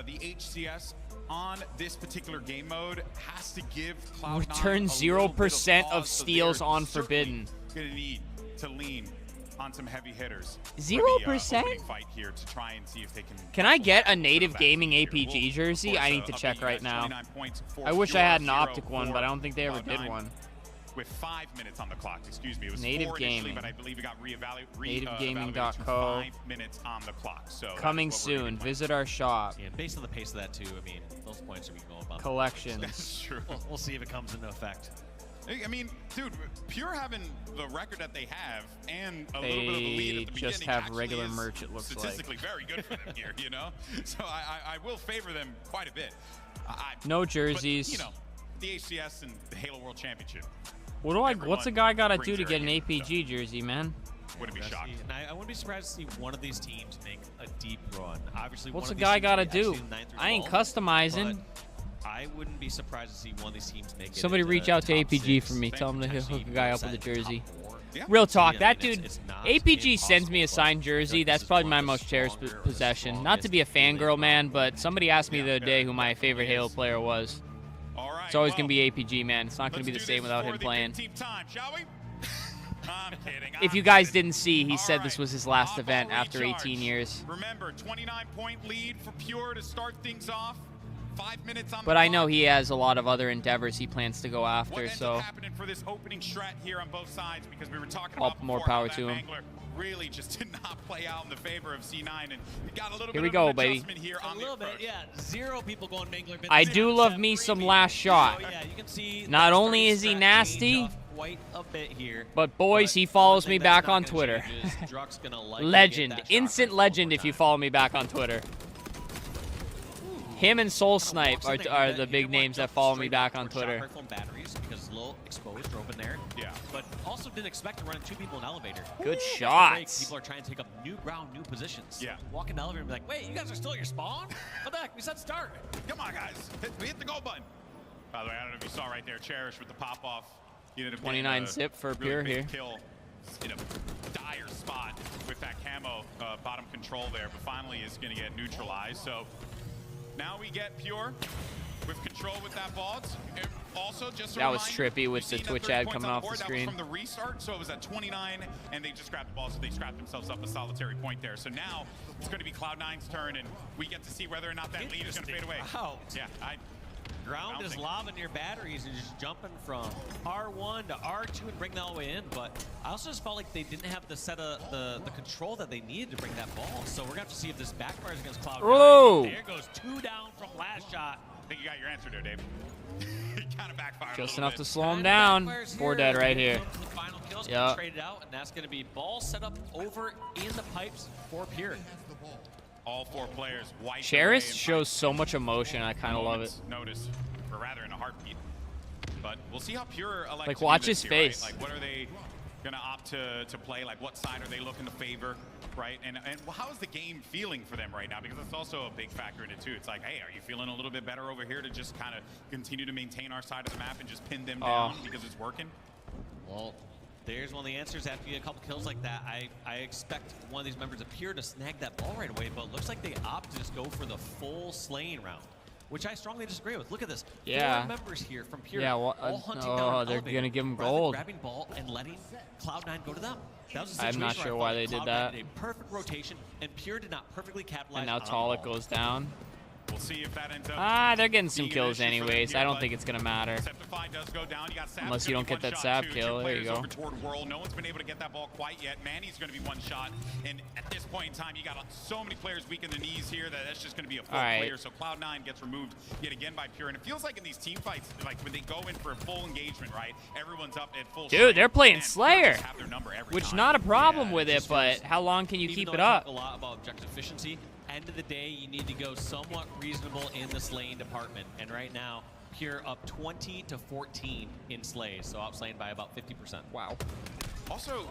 the HCS on this particular game mode has to give Cloud9 Return 0% of steals on Forbidden. Gonna need to lean on some heavy hitters. 0%? Fight here to try and see if they Can I get a native gaming APG jersey? I need to check right now. I wish I had an optic one, but I don't think they ever did one. With 5 minutes on the clock, excuse me. It was native 4 gaming, but I believe it got nativegaming.co. 5 minutes on the clock. So coming soon. Visit our shop. Yeah, based on the pace of that too, I mean, those points are being going up. Collections. That's true. We'll see if it comes into effect. I mean, dude, Pure having the record that they have and a little bit of a lead at the just beginning have regular merch, it looks statistically very good for them here, you know? So I will favor them quite a bit. No jerseys. But, you know, the ACS and the Halo World Championship. What's a guy got to do to get an APG jersey, man? Wouldn't be shocked. I wouldn't be surprised to see one of these teams make a deep run. Obviously, what's one a of these guy teams got to may do? actually 9 through I ain't 12, customizing. but I wouldn't be surprised to see one of these teams make it. Somebody reach out to top APG 6, for me. Tell him to hook a guy up with a jersey. Yeah. Real talk, Yeah, that I mean, dude, it's not APG sends me a impossible, signed but jersey. this That's is probably one my of the most cherished stronger, possession. Not to be a fangirl, man, but somebody asked me the other day who my favorite Halo player was. All right, It's always going to be APG, man. It's not going to be the same without him playing. Time, shall we? I'm kidding. If you guys didn't see, he said this was his last event after 18 years. Remember, 29-point lead for Pure to start things off. 5 minutes on the But I know clock. he has a lot of other endeavors he plans to go after, What ends so up happening for this opening strat here on both sides, because we were talking all about more before how power that to him. Mangler really just did not play out in the favor of C9, and we got a little Here bit we of go, an baby. adjustment here on A little the bit, yeah. 0 people going Mangler. I do love me some last shot. So, yeah, you can see Not only is he nasty, quite a bit here, but boys, he follows me back on Twitter. Druck's gonna likely Legend, get that shot instant right legend if you follow me back on Twitter. Him and Soul Snipe are the big names that follow me back on Twitter. Rifle and batteries because low exposed, drove in there. Yeah. But also didn't expect to run 2 people in elevator. Good After shots. break, people are trying to take up new ground, new positions. Yeah. Walk in the elevator and be like, wait, you guys are still at your spawn? What the heck? We said start. Come on, guys. We hit the go button. By the way, I don't know if you saw right there, Cherish with the pop-off. 29 zip for really Pure big here. Kill in a dire spot with that camo bottom control there, but finally is going to get neutralized. So now we get Pure with control with that ball. Also, just a That was reminder, trippy with the you've seen Twitch that 30 ad points coming on off the board. That screen. was from the restart, so it was at 29, and they just grabbed the ball, so they scrapped themselves up a solitary point there. So now it's going to be Cloud9's turn, and we get to see whether or not that lead is going to fade away. Wow. Yeah, Ground is lobbing your batteries and just jumping from R1 to R2 and bring that all the way in. But I also just felt like they didn't have the set of the control that they needed to bring that ball. So we're gonna have to see if this backfires against Cloud9. Whoa. There goes 2 down from last shot. I think you got your answer there, Dave. Kind of backfired. Just a enough bit. to slow him down. 4 dead right here. The final kill's Yeah. traded out, and that's gonna be ball set up over in the pipes for Pure. All 4 players wipe Cherish away shows so much emotion. I kind of love it. Notice, or rather in a heartbeat. But we'll see how Pure elect Like, to do watch this his here, right? face. Like, what are they gonna opt to play? Like, what side are they looking to favor, right? And how is the game feeling for them right now? Because that's also a big factor in it too. It's like, hey, are you feeling a little bit better over here to just kind of continue to maintain our side of the map and just pin them down because it's working? Well, there's one of the answers. After you get a couple kills like that, I expect one of these members of Pure to snag that ball right away, but it looks like they opt to just go for the full slaying round, which I strongly disagree with. Look at this. Yeah. 4 members here from Pure, Yeah, well, all hunting down oh, an they're elevator, going to give him rather than gold. grabbing ball and letting Cloud9 go to them. That was a I'm not situation sure where I why they felt did Cloud9 that. did a perfect rotation, and Pure did not perfectly capitalize And now on the Talik ball. goes down. We'll see if that ends up. They're getting some being an kills issue for them anyways. here, I don't but think it's going to matter. Septify does go down. You got Sab Unless you gonna don't be get that one Sab shot, kill. Two There you players go. over toward World. No one's been able to get that ball quite yet. Manny's going to be one shot. And at this point in time, you got so many players weak in the knees here that's just going to be a full clear. So Cloud9 gets removed yet again by Pure. And it feels like in these team fights, like when they go in for a full engagement, right? Everyone's up at full Dude, they're playing and Slayer, just have their number every which time. not a problem Yeah, with it, but how long can you Even keep though it I up? talk a lot about objective efficiency, end of the day, you need to go somewhat reasonable in the slaying department. And right now, Pure up 20-14 in slays, so outslaying by about 50%. Wow. Also,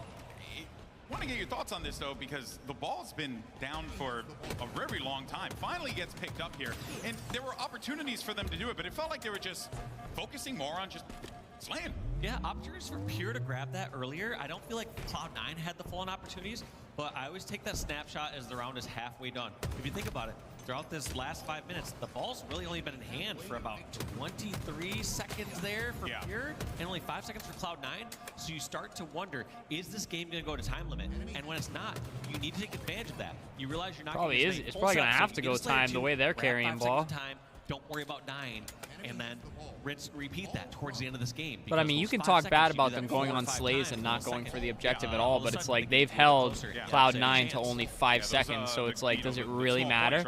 I want to get your thoughts on this, though, because the ball's been down for a very long time. Finally gets picked up here, and there were opportunities for them to do it, but it felt like they were just focusing more on just slaying. Yeah, opportunities for Pure to grab that earlier. I don't feel like Cloud9 had the full-on opportunities, but I always take that snapshot as the round is halfway done. If you think about it, throughout this last 5 minutes, the ball's really only been in hand for about 23 seconds there for Pure, and only 5 seconds for Cloud9. So you start to wonder, is this game going to go to time limit? And when it's not, you need to take advantage of that. You realize you're not Probably gonna is. stay It's full probably going to set, have so to you go get a Slayer time the 2, way they're grab carrying 5 ball. seconds of time, don't worry about dying, and then rinse, repeat that towards the end of this game. But I mean, you can talk bad about them going on slays and not going for the objective at all, but it's like they've held Cloud9 to only 5 seconds, so it's like, does it really matter?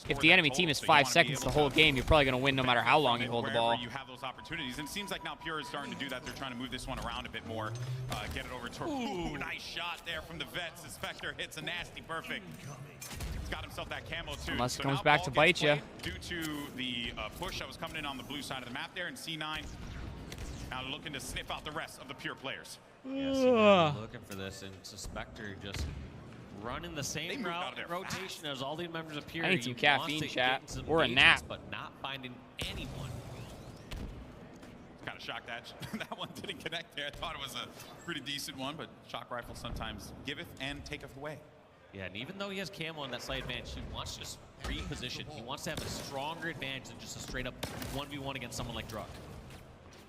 If the enemy team is 5 seconds the whole game, you're probably going to win no matter how long you hold the ball. You have those opportunities, and it seems like now Pure is starting to do that. They're trying to move this one around a bit more, get it over to. Ooh, nice shot there from the vets. Spectre hits a nasty perfect. He's got himself that camo too. Unless it so comes back to bite you. Due to the push that was coming in on the blue side of the map there, and C9 now looking to sniff out the rest of the Pure players. Yeah, C9 looking for this, and Spectre just running the same rotation as all the members of Pure. I need some He wants caffeine, to chat, get some or a mages, nap. but not finding anyone. Kind of shocked that that one didn't connect there. I thought it was a pretty decent one, but shock rifle sometimes giveth and taketh away. Yeah, and even though he has camo in that slight advantage, he wants to just reposition. He wants to have a stronger advantage than just a straight up 1v1 against someone like Druck.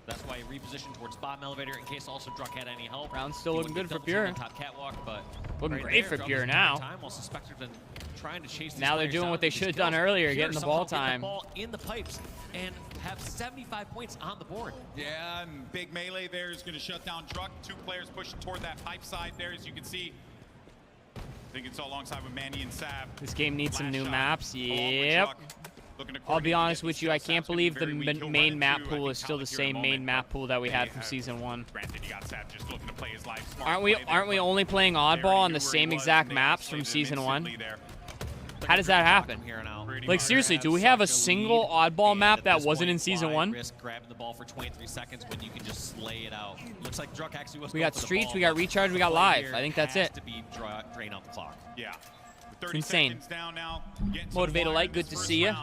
That's why he repositioned towards bottom elevator in case also Druck had any help. Round's still looking good for Pure. Top catwalk, but looking right great there, for Druck Pure is now. Time while Spectre's been trying to chase these Now they're players doing down what they with should have these done kills. earlier, Pure getting the somehow ball get the time. ball in the pipes and have 75 points on the board. Yeah, and big melee there is going to shut down Druck. 2 players pushing toward that pipe side there, as you can see. I think it's alongside with Manny and Sab. This game needs some new maps. Yep. I'll be honest with you, I can't believe the main map pool is still the same main map pool that we had from Season 1. Aren't we only playing oddball on the same exact maps from Season 1? How does that happen? Like, seriously, do we have a single oddball map that wasn't in Season 1? Risk grabbing the ball for 23 seconds when you can just slay it out. Looks like Druck actually was. We got streets, we got recharge, we got live. I think that's it. To be drain out the clock. Yeah. It's insane. Down now, Motivator Light, good to see you.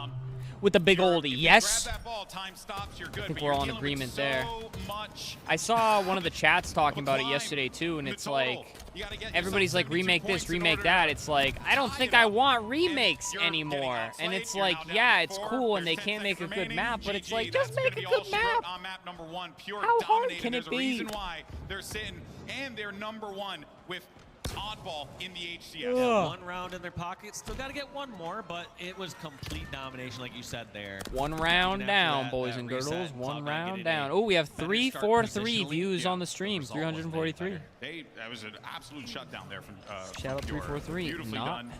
With the big oldie, yes. I think we're all in agreement there. I saw one of the chats talking about it yesterday too, and it's like, everybody's like, remake this, remake that. It's like, I don't think I want remakes anymore. And it's like, yeah, it's cool, and they can't make a good map, but it's like, just make a good map. How hard can it be? They're sitting, and they're #1 with oddball in the HCS. Yeah, 1 round in their pocket. Still got to get 1 more, but it was complete domination, like you said there. 1 round down, boys and girls. 1 round down. Oh, we have 343 views on the stream. 343. That was an absolute shutdown there from shout out 343. Beautifully Not. done.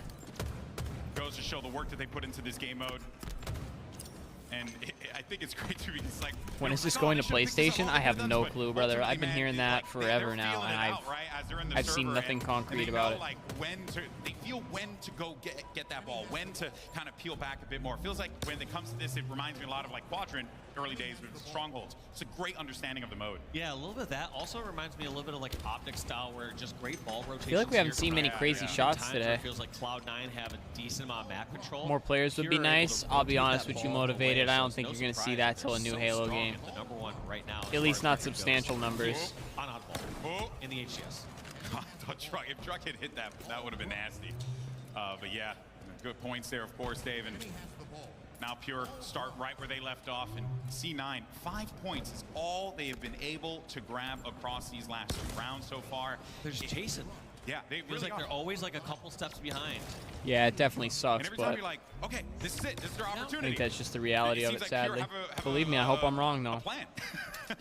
Goes to show the work that they put into this game mode. And I think it's great too because, like, when is this going to PlayStation? I have no clue, brother. I've been hearing that forever now, and I've seen nothing concrete about it. Like they feel when to go get that ball, when to kind of peel back a bit more. It feels like when it comes to this, it reminds me a lot of like Quadrant early days with Strongholds. It's a great understanding of the mode. Yeah, a little bit of that. Also reminds me a little bit of like Optic style, where just great ball rotation. I feel like we haven't seen many crazy shots today. It feels like Cloud9 have a decent amount of map control. More players would be nice. I'll be honest with you, Motivated. I don't think you're going to see that till a new Halo game. Right now, at least not substantial numbers. On oddball in the HCS. If Druck had hit that, that would have been nasty. But yeah, good points there, of course, Dave. And now Pure start right where they left off. And C9, 5 points is all they have been able to grab across these last 2 rounds so far. They're just chasing. Yeah, they feels like they're always like a couple steps behind. Yeah, it definitely sucks, and every time but you're like, okay, this is it. This is their opportunity. I think that's just the reality of it, like sadly. have Believe me, I hope I'm wrong, though.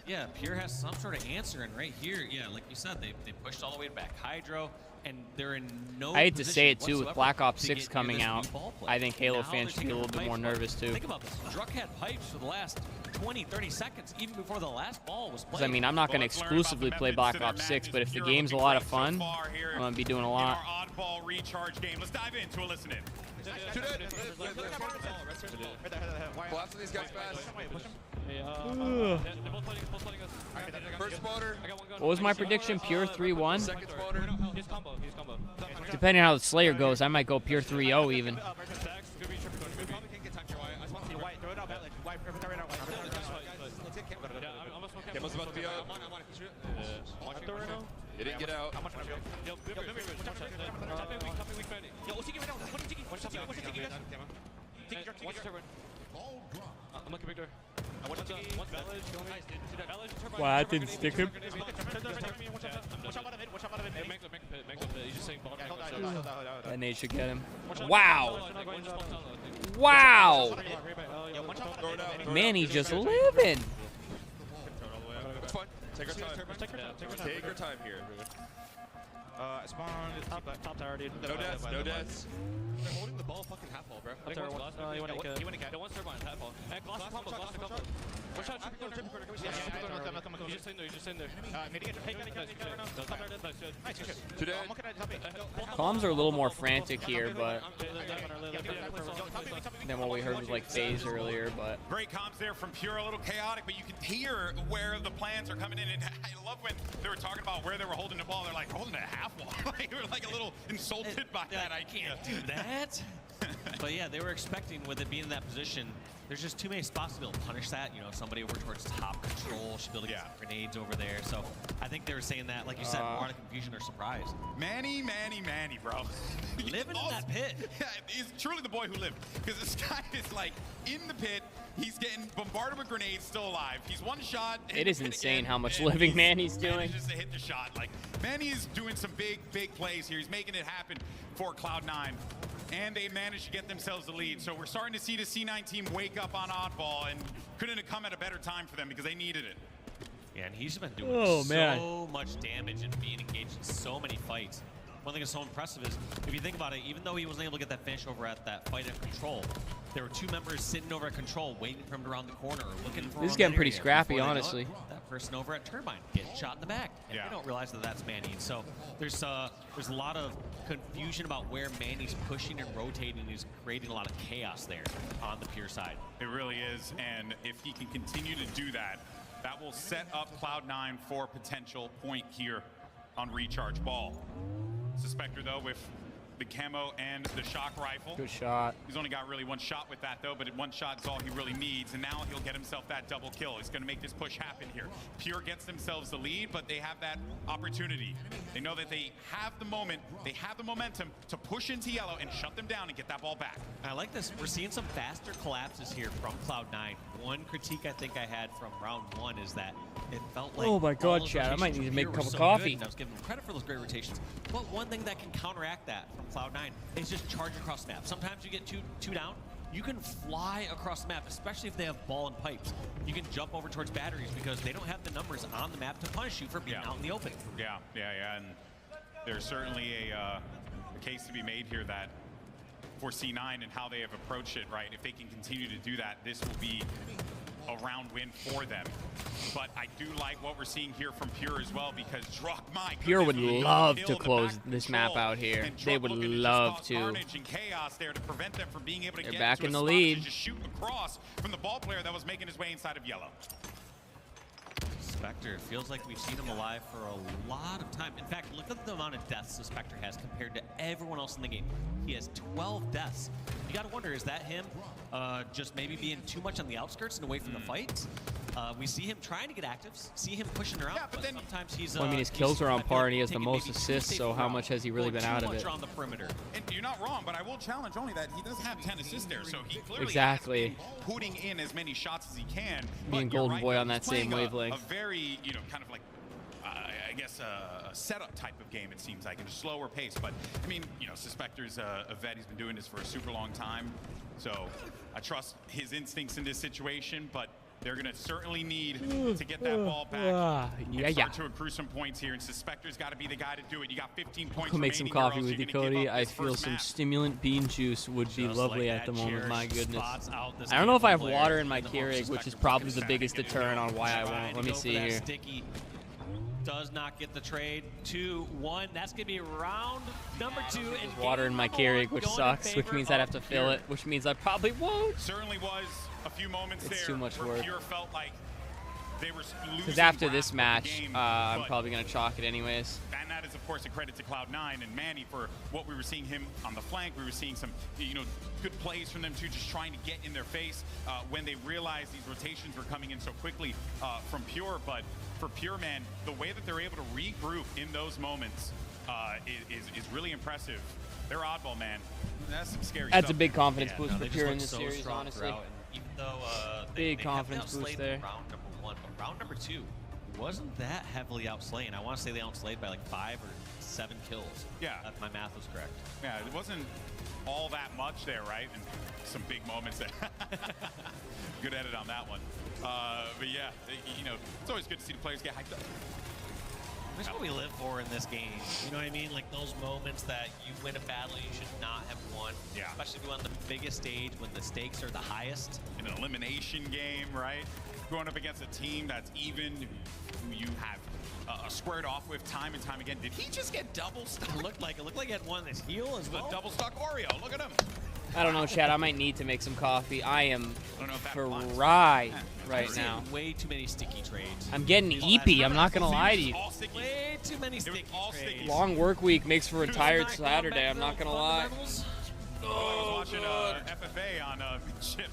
Yeah, Pure has some sort of answer, and right here, yeah, like you said, they pushed all the way back Hydro, and they're in no I hate to say it, too, with whatsoever Black Ops to 6 get coming out. I think Halo fans should be a little bit more nervous, too. Think about this. Druck had pipes for the last 20, 30 seconds, even before the last ball was played. Because, I mean, I'm not going to exclusively play Black Ops 6, but if the game's a lot of fun, I'm going to be doing a lot. Oddball recharge game. Let's dive into a listen in. Collapse on these guys fast. First spawner. What was my prediction? Pure 3-1? Second spawner. He's combo. Depending on how the Slayer goes, I might go pure 3-0 even. Camo's about to be up. He didn't get out. Wow, that didn't stick him. That nade should get him. Wow. Wow. Manny just living. It's fine. Take our time. Take our time here. Spawn top tower, dude. No deaths. No deaths. They're holding the ball fucking half ball, bro. You want to get. One turbine, half ball. Hey, glass combo. One shot, He's just in there. Comms are a little more frantic here, but than what we heard was like phase earlier. But Great comms there from Pure, a little chaotic, but you can hear where the plans are coming in. And I love when they were talking about where they were holding the ball. They're like, holding a half wall. Like, we were like a little insulted by that idea. Do that? But yeah, they were expecting with it being in that position, there's just too many spots to be able to punish that. You know, somebody over towards top control should be able to get some grenades over there. So I think they were saying that, like you said, more out of confusion or surprise. Manny, bro. Living in that pit. Yeah, he's truly the boy who lived. Because this guy is like in the pit. He's getting bombarded with grenades, still alive. He's one shot. it is insane how much living Manny's doing. Manages to hit the shot. Like, Manny is doing some big plays here. He's making it happen for Cloud9. And they managed to get themselves the lead. So we're starting to see the C9 team wake up on oddball, and couldn't have come at a better time for them because they needed it. Yeah, and he's been doing so much damage and being engaged in so many fights. One thing that's so impressive is, if you think about it, even though he wasn't able to get that finish over at that fight at Control, there were two members sitting over at Control waiting for him around the corner, looking for him. This is getting pretty scrappy, honestly. That person over at Turbine getting shot in the back, and they don't realize that that's Manny. And so there's a lot of confusion about where Manny's pushing and rotating. He's creating a lot of chaos there on the Pure side. It really is, and if he can continue to do that, that will set up Cloud9 for potential point here on Recharge Ball. Suspector, though, with the camo and the shock rifle. Good shot. He's only got really one shot with that, though, but one shot is all he really needs, and now he'll get himself that double kill. He's going to make this push happen here. Pure gets themselves the lead, but they have that opportunity. They know that they have the moment, they have the momentum to push into yellow and shut them down and get that ball back. I like this. We're seeing some faster collapses here from Cloud9. One critique I think I had from round one is that it felt like, oh my god, Chad, I might need to make a cup of coffee. I was giving them credit for those great rotations. But one thing that can counteract that from Cloud9 is just charge across the map. Sometimes you get two down, you can fly across the map, especially if they have ball and pipes. You can jump over towards batteries because they don't have the numbers on the map to punish you for being out in the open. Yeah, and there's certainly a case to be made here that for C9 and how they have approached it, right? If they can continue to do that, this will be a round win for them. But I do like what we're seeing here from Pure as well, because Pure would love to close this map out here. They would love to. Carnage and chaos there to prevent them from being able to They're get back into in a the spot lead. to just shoot across from the ball player that was making his way inside of yellow. Spectre, it feels like we've seen him alive for a lot of time. In fact, look at the amount of deaths the Spectre has compared to everyone else in the game. He has 12 deaths. You gotta wonder, is that him just maybe being too much on the outskirts and away from the fight? We see him trying to get actives, see him pushing around, but then sometimes he's... Well, I mean, his kills are on par and he has the most assists, so how much has he really been out of it? On the perimeter. And you're not wrong, but I will challenge only that he does have 10 assists there, so he clearly exactly has been putting in as many shots as he can. Me and Golden Boy on that same wavelength. A very, kind of like, I guess, a setup type of game, it seems like, in a slower pace. But, I mean, Suspector's a vet. He's been doing this for a super long time. So I trust his instincts in this situation, but they're going to certainly need to get that ball back and start to accrue some points here. And Suspector's got to be the guy to do it. You got 15 points. I'll make some coffee with you, Cody. I feel some stimulant bean juice would be lovely at the moment. My goodness. I don't know if I have water in my Keurig, which is probably the biggest deterrent on why I won't. Let me see here. does not get the trade. 2-1. That's going to be round number 2. There's water in my Keurig, which sucks, which means I'd have to fill it, which means I probably won't. Certainly was a few moments It's there too much where work. Pure felt like they were losing Because after grasp this of the match, game, I'm but- probably going to chalk it anyways. And that is, of course, a credit to Cloud9 and Manny for what we were seeing him on the flank. We were seeing some, good plays from them too, just trying to get in their face when they realized these rotations were coming in so quickly from Pure. But for Pure, man, the way that they're able to regroup in those moments is really impressive. They're oddball, man. That's some scary stuff. That's a big confidence boost for they just Pure look in this so series, strong honestly. throughout, and even though Big they confidence have boost outslayed there. Round number 1, but round number 2 wasn't that heavily outslayed. I want to say they outslayed by like 5 or 7 kills. Yeah. If my math was correct. Yeah, it wasn't all that much there, right? And some big moments there. Good edit on that one. But yeah, it's always good to see the players get hyped up. That's what we live for in this game. You know what I mean? Like those moments that you win a battle you should not have won. Yeah. Especially if you on the biggest stage when the stakes are the highest. In an elimination game, right? Going up against a team that's even, who you have squared off with time and time again. Did he just get double stuck? It looked like he had one this heel as well. The double stuck Oreo. Look at him. I don't know, Chad. I might need to make some coffee. I am I don't know if that fried right I've seen now. way too many sticky trades. I'm getting eepy. I'm not going to lie to you. Way too many sticky trades. Long work week makes for a tired Saturday. I'm not going to lie. I was watching FFA on Chip,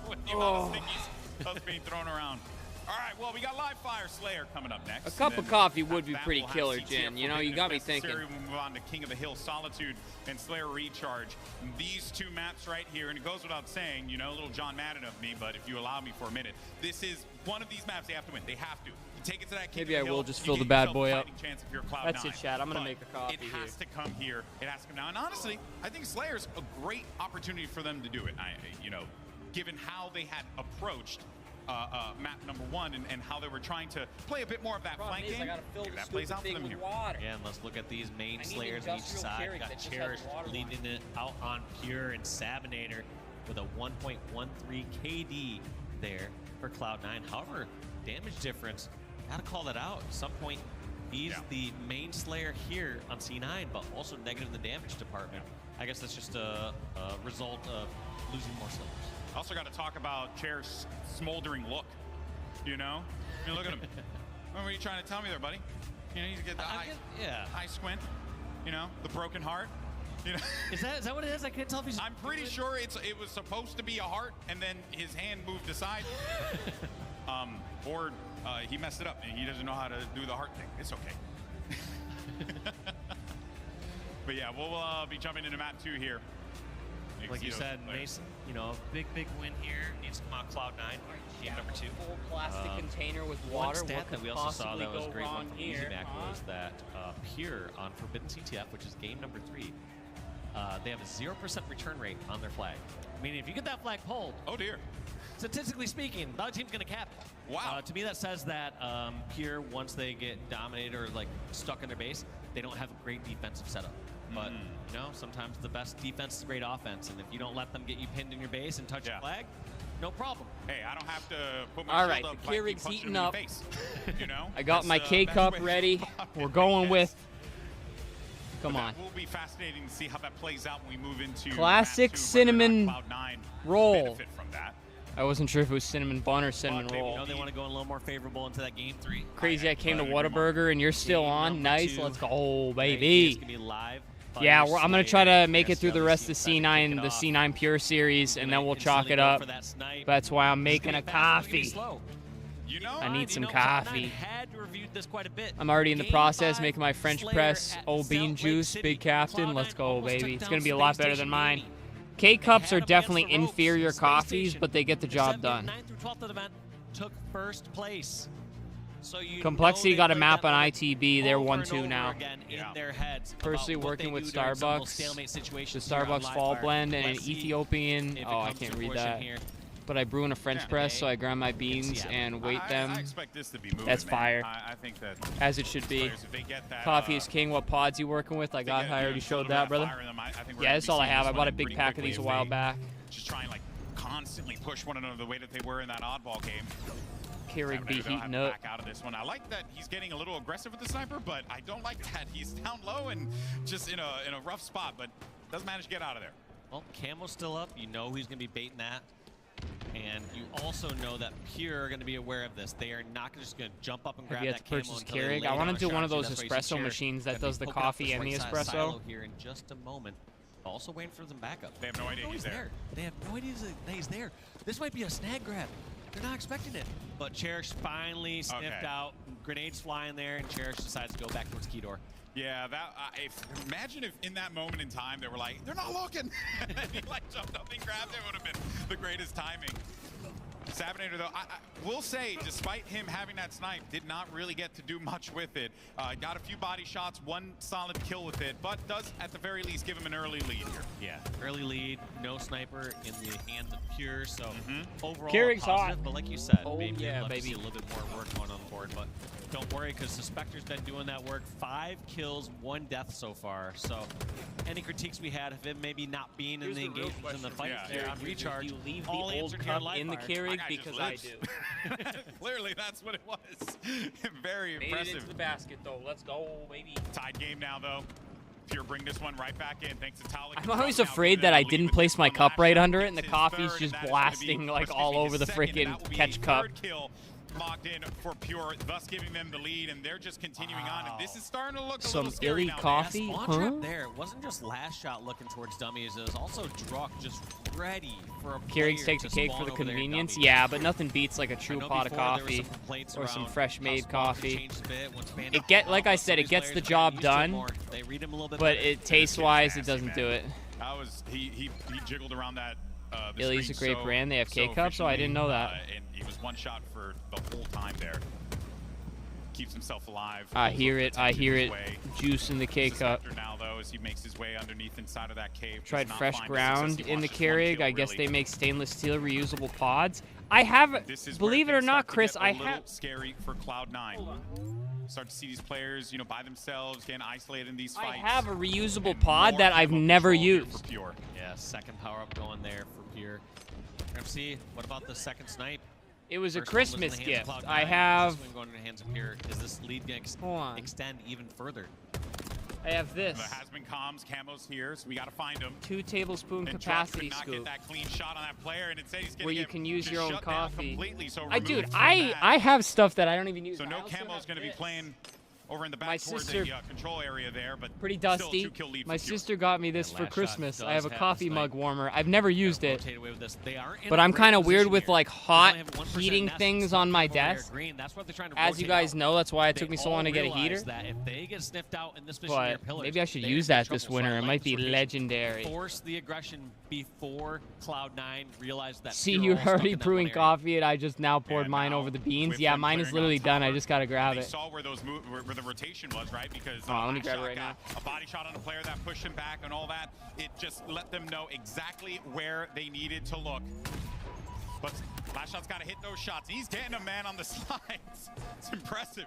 with the amount of stickies that was being thrown around. All right, well, we got Live Fire Slayer coming up next. A cup of coffee would be That pretty we'll have killer, CTF Jin. You know, Forbidden you got me if necessary. thinking. We'll move on to King of the Hill, Solitude, and Slayer Recharge. These two maps right here, and it goes without saying, a little John Madden of me, but if you allow me for a minute, this is one of these maps they have to win. They have to. You take it to that King Maybe of I the will Hill, just you fill get the bad yourself a boy up. fighting chance if you're Cloud9. That's it, Chad. I'm going to make a coffee It has to come here. It has to come now. And honestly, I think Slayer's a great opportunity for them to do it. Given how they had approached map number 1 and how they were trying to play a bit more of that flank game. Maybe that plays out for them here. Yeah, and let's look at these main slayers on each side. Got Cherish leading it out on Pure and Sabinator with a 1.13 KD there for Cloud9. However, damage difference, gotta call that out. At some point, he's the main slayer here on C9, but also negative in the damage department. I guess that's just a result of losing more slayers. Also got to talk about Chair's smoldering look. I mean, look at him. What were you trying to tell me there, buddy? You get the eye squint. The broken heart. Is that what it is? I can't tell if he's. I'm pretty sure it was supposed to be a heart, and then his hand moved aside. Or he messed it up, and he doesn't know how to do the heart thing. It's okay. But yeah, we'll be jumping into map 2 here. Like you said, Mason, big win here. Needs to come out Cloud9. Game number 2. Full plastic container with One water. stat What that we could also saw possibly that was go great wrong one from here, EasyMac huh? was that Pure on Forbidden CTF, which is game number 3, they have a 0% return rate on their flag. Meaning if you get that flag pulled, oh dear, statistically speaking, the other team's going to cap it. Wow. To me, that says that Pure, once they get dominated or stuck in their base, they don't have a great defensive setup. But sometimes the best defense is great offense, and if you don't let them get you pinned in your base and touch your flag, no problem. Hey, I don't have to put my All shield right, up the like Keurig's punching heating him in up. the face. I got That's my the K-Cup best way to ready. stop We're it, going yes. with. Come But on. that will be fascinating to see how that plays out when we move into Classic map 2, cinnamon whether or not Cloud9 roll. benefit from that. I wasn't sure if it was cinnamon bun or cinnamon But roll. they want to go a little more favorable into that game 3. Crazy, I came to Whataburger and you're still Game on. number Nice, 2. let's go, It's baby. gonna be live. Yeah, I'm gonna try to make Slayer, it through the rest of the C9, the C9 Pure series, and then we'll chalk it up. That's why I'm making a coffee. I need some coffee. I'm already in the process making my French press old bean juice, big captain. Let's go, baby. It's gonna be a lot better than mine. K-Cups are definitely inferior coffees, but they get the job done. 9th through 12th of the event took first place. So Complexity got a map on ITB. They're 1-2 now. In their heads Personally working with Starbucks, the Starbucks fall blend, and an Ethiopian. Oh, I can't read that. But I brew in a French press, so I grind my beans and weight them. I expect this to be moving, That's man. fire. I think that As it should be. players, if they get that, Coffee is king. What pods you working with? I already showed that, brother. Yeah, that's all I have. I bought a big pack of these a while back. Just try and constantly push one another the way that they were in that oddball game. Keurig be heating up. Back out of this one. I like that he's getting a little aggressive with the sniper, but I don't like that he's down low and just in a rough spot, but doesn't manage to get out of there. Well, Camo's still up. You know he's going to be baiting that. And you also know that Pure are going to be aware of this. They are not just going to jump up and grab that Camo purchase until they Keurig. lay I want down to do a one of shot. those That's why you see espresso Chair machines that gonna be does the poking up coffee this and the right side espresso. silo here in just a moment. Also waiting for them backup. They have no idea he's there. They have no idea that he's there. This might be a snag grab. They're not expecting it. But Cherish finally sniffed out. Grenades flying there, and Cherish decides to go back towards Keydor. Yeah, that. Imagine if in that moment in time they were like, "They're not looking," and he like jumped up and grabbed it. Would have been the greatest timing. Sabinator, though, I will say, despite him having that snipe, did not really get to do much with it. Got a few body shots, one solid kill with it, but does at the very least give him an early lead here. Yeah, early lead, no sniper in the hands of Pure, so overall Keurig's positive, hot. but like you said, Oh, maybe yeah, I'd love to baby. see a little bit more work going on the board, but don't worry, because the Spectre's been doing that work. 5 kills, 1 death so far, so any critiques we had of him maybe not being in the engagements in the fight there on recharge, You leave the all old answered here cup on in the Livefire. Keurig because I do. Clearly, that's what it was. Very Made impressive. it into the basket, though. Let's go, baby. Tied game now, though. Pure bring this one right back in. Thanks to Talik. I'm always afraid that I didn't place my cup right under it, and the coffee's just blasting like all over the freaking catch cup. Locked in for Pure, thus giving them the lead, and they're just continuing on. And this is starting to look a Some little scary illy now. coffee, Spawn huh? trap there. It wasn't just last shot looking towards dummies. It was also Druck just ready for a Keurig's takes the cake for the convenience. Yeah, but nothing beats like a true pot of coffee or some fresh-made coffee. Like I said, it gets the job done, but it taste-wise, it doesn't do it. That was he jiggled around that. Illy's a great brand. They have K-Cups, so I didn't know that. And he was one shot for the whole time there. Keeps himself alive. I hear it. I hear it. Juice in the K-Cup. Now though, as he makes his way underneath inside of that cave. Tried fresh ground in the Keurig. I guess they make stainless steel reusable pods. I have, believe it or not, Chris, I have. Scary for Cloud9. Start to see these players, by themselves, getting isolated in these fights. I have a reusable pod that I've never used. Pure. Yeah, second power up going there for Pure. MC, what about the second snipe? It was a First one Christmas in the hands of gift. Cloud9. I have. This one going in the hands of Pure. Is this lead going to extend even further? I have this. There has been comms, Camo's here, so we got to find him. 2 tablespoon And capacity Druck could not scoop. get that clean shot on that player, and instead he's Where you can use your own coffee. So Dude, I have stuff that I don't even use. So no Camo's going to be playing over in the back towards the control area there, but pretty still a dusty. 2-kill lead My for Pure. sister got me this for Christmas. I have a coffee snipe. mug warmer. I've never used it, Away with this. They are in but a I'm great kind of weird position with here. like They hot only have 1% heating nest things on my over there, desk. green. That's what they're trying to As you rotate guys out. know, that's why it They took me so long to get a realize heater. that if they get sniffed out in this position near But pillars, maybe I should they use are in that this trouble. So I winter. It like might this be rotation. legendary. Force the aggression before Cloud9 realized that. See, Pure you're all stuck already in that brewing one area. coffee, and I just now poured mine over the beans. with Yeah, them mine is clearing literally out done. I tower, just gotta grab they it. saw where those where the rotation was, right? Because Let me grab it Lashshot right got a body shot on a player that pushed him back and all that. It just let them know exactly where they needed to look. But Lashshot's got to hit those shots. He's getting a man on the sides. It's impressive.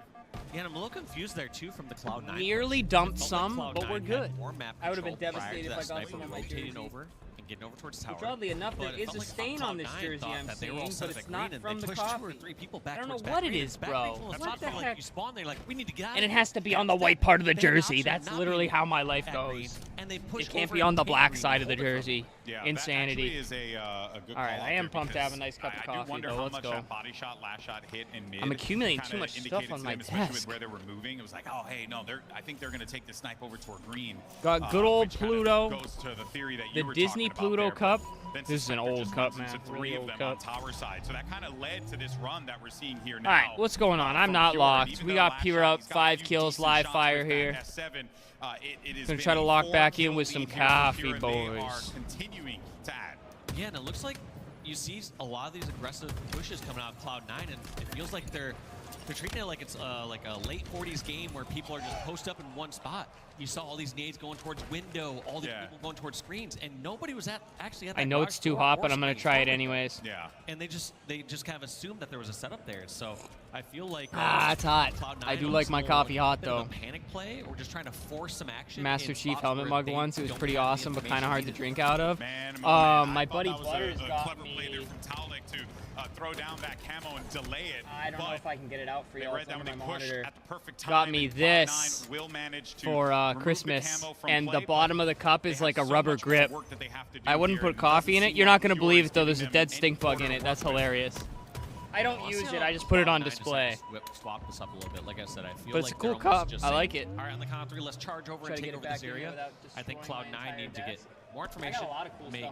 Yeah, and I'm a little confused there too from the Cloud9. Nearly dumped It felt some, like but we're Cloud9 good. had more map I would have been control prior devastated to if I that got sniper some on my rotating jersey. over and getting over towards tower. Which, oddly enough, there But it is felt a like stain on this Cloud9 jersey thought I'm that they were all seeing, set but at it's green, not and from they the pushed 2 or coffee. 3 people back I don't know towards what back it green. is, Back bro. green full of What stuff the from, like, heck? you spawn there, like, we need to get out And it of has here. to be on the That's white part of the they had an jersey. option That's not literally being how my life at green, goes. and they It pushed can't over be and on the hit black green side of the to hold it from. jersey. Yeah, Insanity. That actually is a good All right, call I out am there pumped to have a because nice cup of I coffee, do wonder though. how Let's much go. that body shot, last shot hit in mid. I'm accumulating too kinda much stuff indicated on to my them, especially desk. with where they were moving. It was like, oh, hey, no, I think they're going to take the snipe over toward green. Got good old which kinda Pluto. goes to the theory that The you were Disney talking about Pluto there, Cup. but This is an Sniper old just cup, runs into man. 3 Really of old them cup. on tower side. So that kind of led to this run that we're seeing here now. All right, what's going on? I'm from not Pure, and locked. even We though got last Pure shot, up, he's got a 5 few kills, decent live shots fire with that here. S7. It is Gonna try to lock back in with some coffee, They boys. are continuing to add. Yeah, and it looks like you see a lot of these aggressive pushes coming out of Cloud9, and it feels like they're treating it like it's like a late 40s game where people are just post up in one spot. You saw all these nades going towards window, all these people going towards screens, and nobody was actually at that I know garage it's too or hot, but I'm gonna screen try it for window. anyways. Yeah. And they just kind of assumed that there was a setup there. So I feel like It's hot. Cloud9 I do almost like my more coffee like a hot bit of though. a panic play, or just trying to force some action. Master in Chief spots helmet where mug they once. It was don't pretty have the awesome, but kind information of hard to needed. drink out of. Man, My I buddy thought that was Butters a got clever play there me. from Talik to throw down that camo and delay it. I don't know if I can get it out for you. They read that when they push at the perfect time. Got me this for Christmas, and the bottom of the cup is like a rubber grip. I wouldn't put coffee in it. You're not going to believe it, though. There's a dead stink bug in it. That's hilarious. I don't use it. I just put it on display. Swap this up a little bit. Like I said, I feel But it's like a cool they're almost cup. just I saying, like it. All right, on the count of 3, let's charge over and take over this area. I think Cloud9 need to get more information, make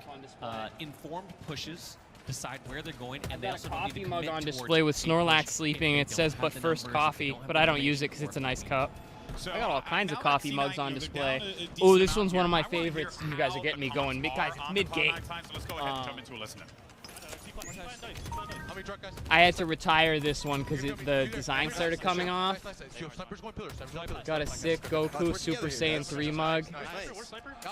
informed pushes, decide where they're going, and they also need to coffee mug commit on towards display with a Snorlax push sleeping. if It they says, don't but have the first numbers, coffee. they don't But have I the don't use it because information it's a for nice cup. So, I got all kinds of coffee mugs on display. Oh, this one's one of my favorites. You guys are getting me going. Guys, it's mid-game. I had to retire this one because the design started coming off. Got a sick Goku Super Saiyan 3 mug.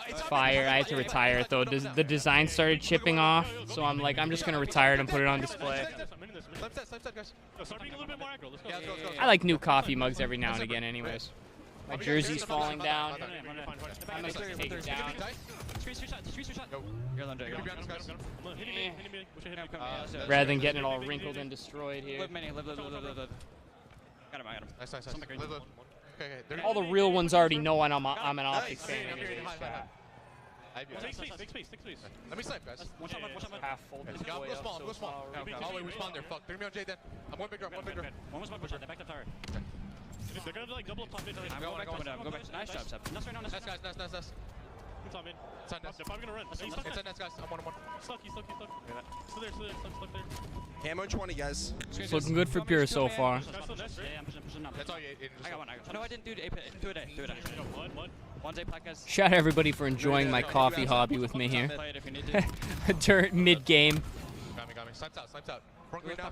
It's fire. I had to retire it though. The design started chipping off, so I'm like, I'm just gonna retire it and put it on display. I like new coffee mugs every now and again, anyways. My jersey's falling down. I might just take it down. Rather than getting it all wrinkled and destroyed here. Got him. All the real ones already know I'm an optic fan. Take space. Let me snipe, guys. One shot left. Half full display. Go small. I'll wait, respond there. Fuck. 3 me on J then. I'm one big drop. One was my push. They backed up tower. They're gonna like double up top mid. Go back. Nice job, Seb. Nice guys. Good top mid. Inside nest. They're probably gonna run. Inside nest, guys. I'm 1-on-1. Stuck. Still there. Stuck there. Camo 20, guys. It's looking good for Pure so far. Yeah, I'm pushing up. That's all you. I got one. No, I didn't do it. Do it. One day, guys. Shout out everybody for enjoying my coffee hobby with me here. Mid-game. Got me. Snipes out. Front green now.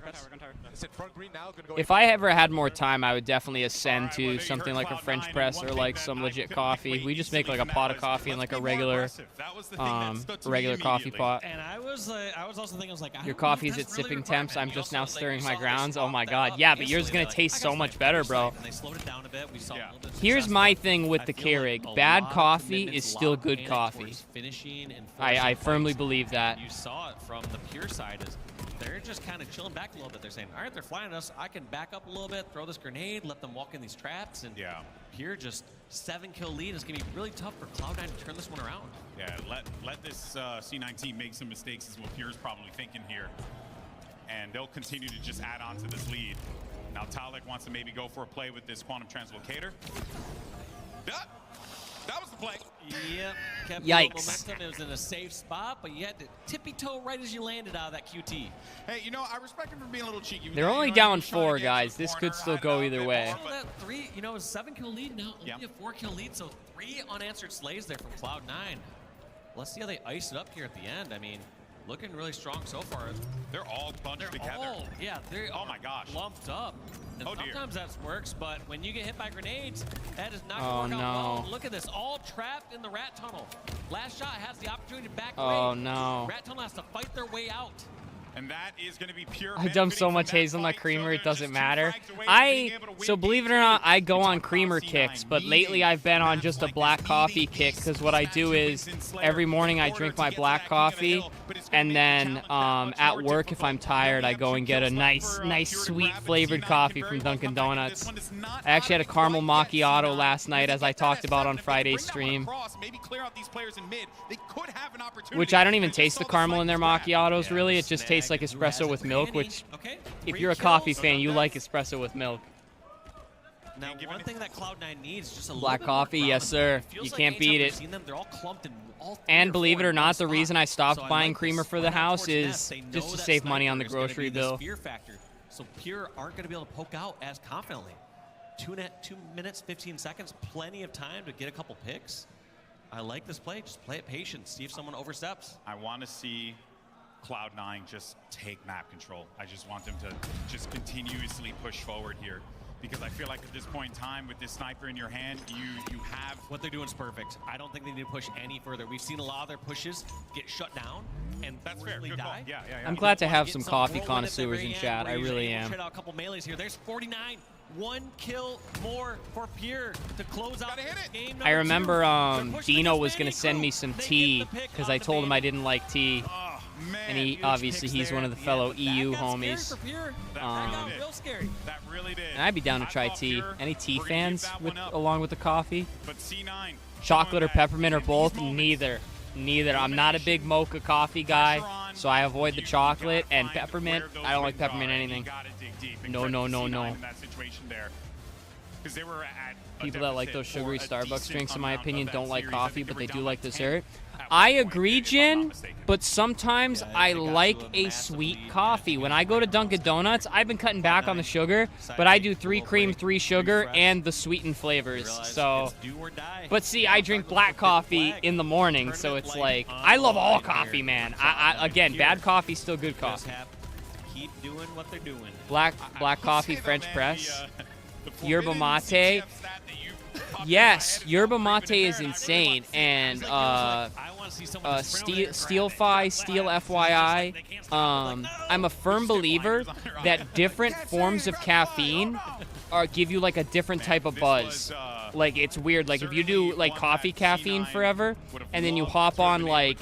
Listen, front green now. Gonna go If I ever had more time, I would definitely ascend to something like a French press or like some legit coffee. We just make like a pot of coffee in like a regular coffee pot. And I was also thinking, I was like, Your coffee's at sipping temps. I'm just now stirring my grounds. Oh my god. Yeah, but yours is gonna taste so much better, bro. Here's my thing with the Keurig. Bad coffee is still good coffee. I firmly believe that. You saw it from the Pure side. They're just kind of chilling back a little bit. They're saying, all right, they're flying us. I can back up a little bit, throw this grenade, let them walk in these traps. And Pure just 7-kill lead is going to be really tough for Cloud9 to turn this one around. Yeah, let this C9 team make some mistakes is what Pure's probably thinking here. And they'll continue to just add on to this lead. Now Talik wants to maybe go for a play with this Quantum Translocator. That was the play. Yep. Kept Yikes. momentum. It was in a safe spot, but you had to tippy-toe right as you landed out of that QT. Hey, you know, I respect him for being a little cheeky. They're only down 4, guys. This could still go either way. That 3, a 7-kill lead now, only a 4-kill lead, so 3 unanswered slays there from Cloud9. Let's see how they ice it up here at the end. I mean, looking really strong so far. They're all bunched together. They're oh my gosh, lumped up. And sometimes that works, but when you get hit by grenades, that is not Oh, going to work out well. no. Look at this, all trapped in the rat tunnel. Last shot has the opportunity to back Oh, away. no. Rat tunnel has to fight their way out. And that is going to be Pure. I dumped so much hazelnut creamer, it doesn't matter. So believe it or not, I go on creamer kicks, but lately I've been on just a black coffee kick because what I do is every morning I drink my black coffee, and then at work, if I'm tired, I go and get a nice sweet flavored coffee from Dunkin' Donuts. I actually had a caramel macchiato last night, as I talked about on Friday's stream, which I don't even taste the caramel in their macchiatos, really. It just tastes like espresso with milk, which if you're a coffee fan, you like espresso with milk. Now, one thing that Cloud9 needs is just a little Black bit more coffee, yes sir. It feels You like can't anytime beat we've it. seen them, they're all clumped in all 3 And or believe it 4 or in one not, the reason I stopped So I buying like creamer this. for the When that house towards the net, is they know just to that save money on the sniper is gonna grocery be the bill. fear factor. So Pure aren't going to be able to poke out as confidently. 2 minutes, 15 seconds, plenty of time to get a couple picks. I like this play. Just play it patient. See if someone oversteps. I want to see Cloud9 just take map control. I just want them to just continuously push forward here. Because I feel like at this point in time, with this sniper in your hand, you have... What they're doing is perfect. I don't think they need to push any further. We've seen a lot of their pushes get shut down and that's fair. really Good call. die. Yeah. I'm glad to have some coffee connoisseurs in chat. I really am. Trade out a couple melees here. There's 49. 1 kill more for Pure to close out this game. I remember Dino was going to send me some tea because I told him I didn't like tea. And he obviously he's one of the fellow EU homies. Real scary. That really did. And I'd be down to try tea. Any tea fans along with the coffee? But C9. Chocolate or peppermint or both? Neither. I'm not a big mocha coffee guy, so I avoid the chocolate and peppermint. I don't like peppermint anything. No. People that like those sugary Starbucks drinks, in my opinion, don't like coffee, but they do like dessert. I agree, Jin, but sometimes I like a sweet coffee. When I go to Dunkin' Donuts, I've been cutting back on the sugar, but I do 3 cream, 3 sugar, and the sweetened flavors. So, but see, I drink black coffee in the morning, so it's like, I love all coffee, man. Again, bad coffee, still good coffee. Keep doing what they're doing. Black coffee, French press. Yerba mate. Yes, yerba mate is insane, and Steel FYI, I'm a firm believer that different forms of caffeine give you like a different type of buzz. Like, it's weird. Like, if you do like coffee caffeine forever, and then you hop on like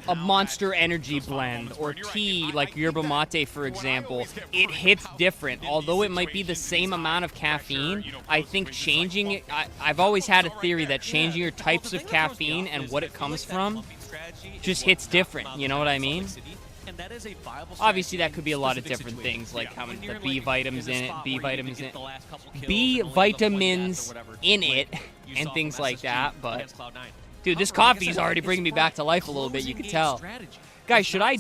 a Monster Energy blend or tea like yerba mate, for example, it hits different. Although it might be the same amount of caffeine, I think changing it, I've always had a theory that changing your types of caffeine and what it comes from just hits different, you know what I mean? Obviously that could be a lot of different things, like how many B vitamins in it, B vitamins in it, and things like that, but dude, this coffee is already bringing me back to life a little bit, you can tell. Guys, should I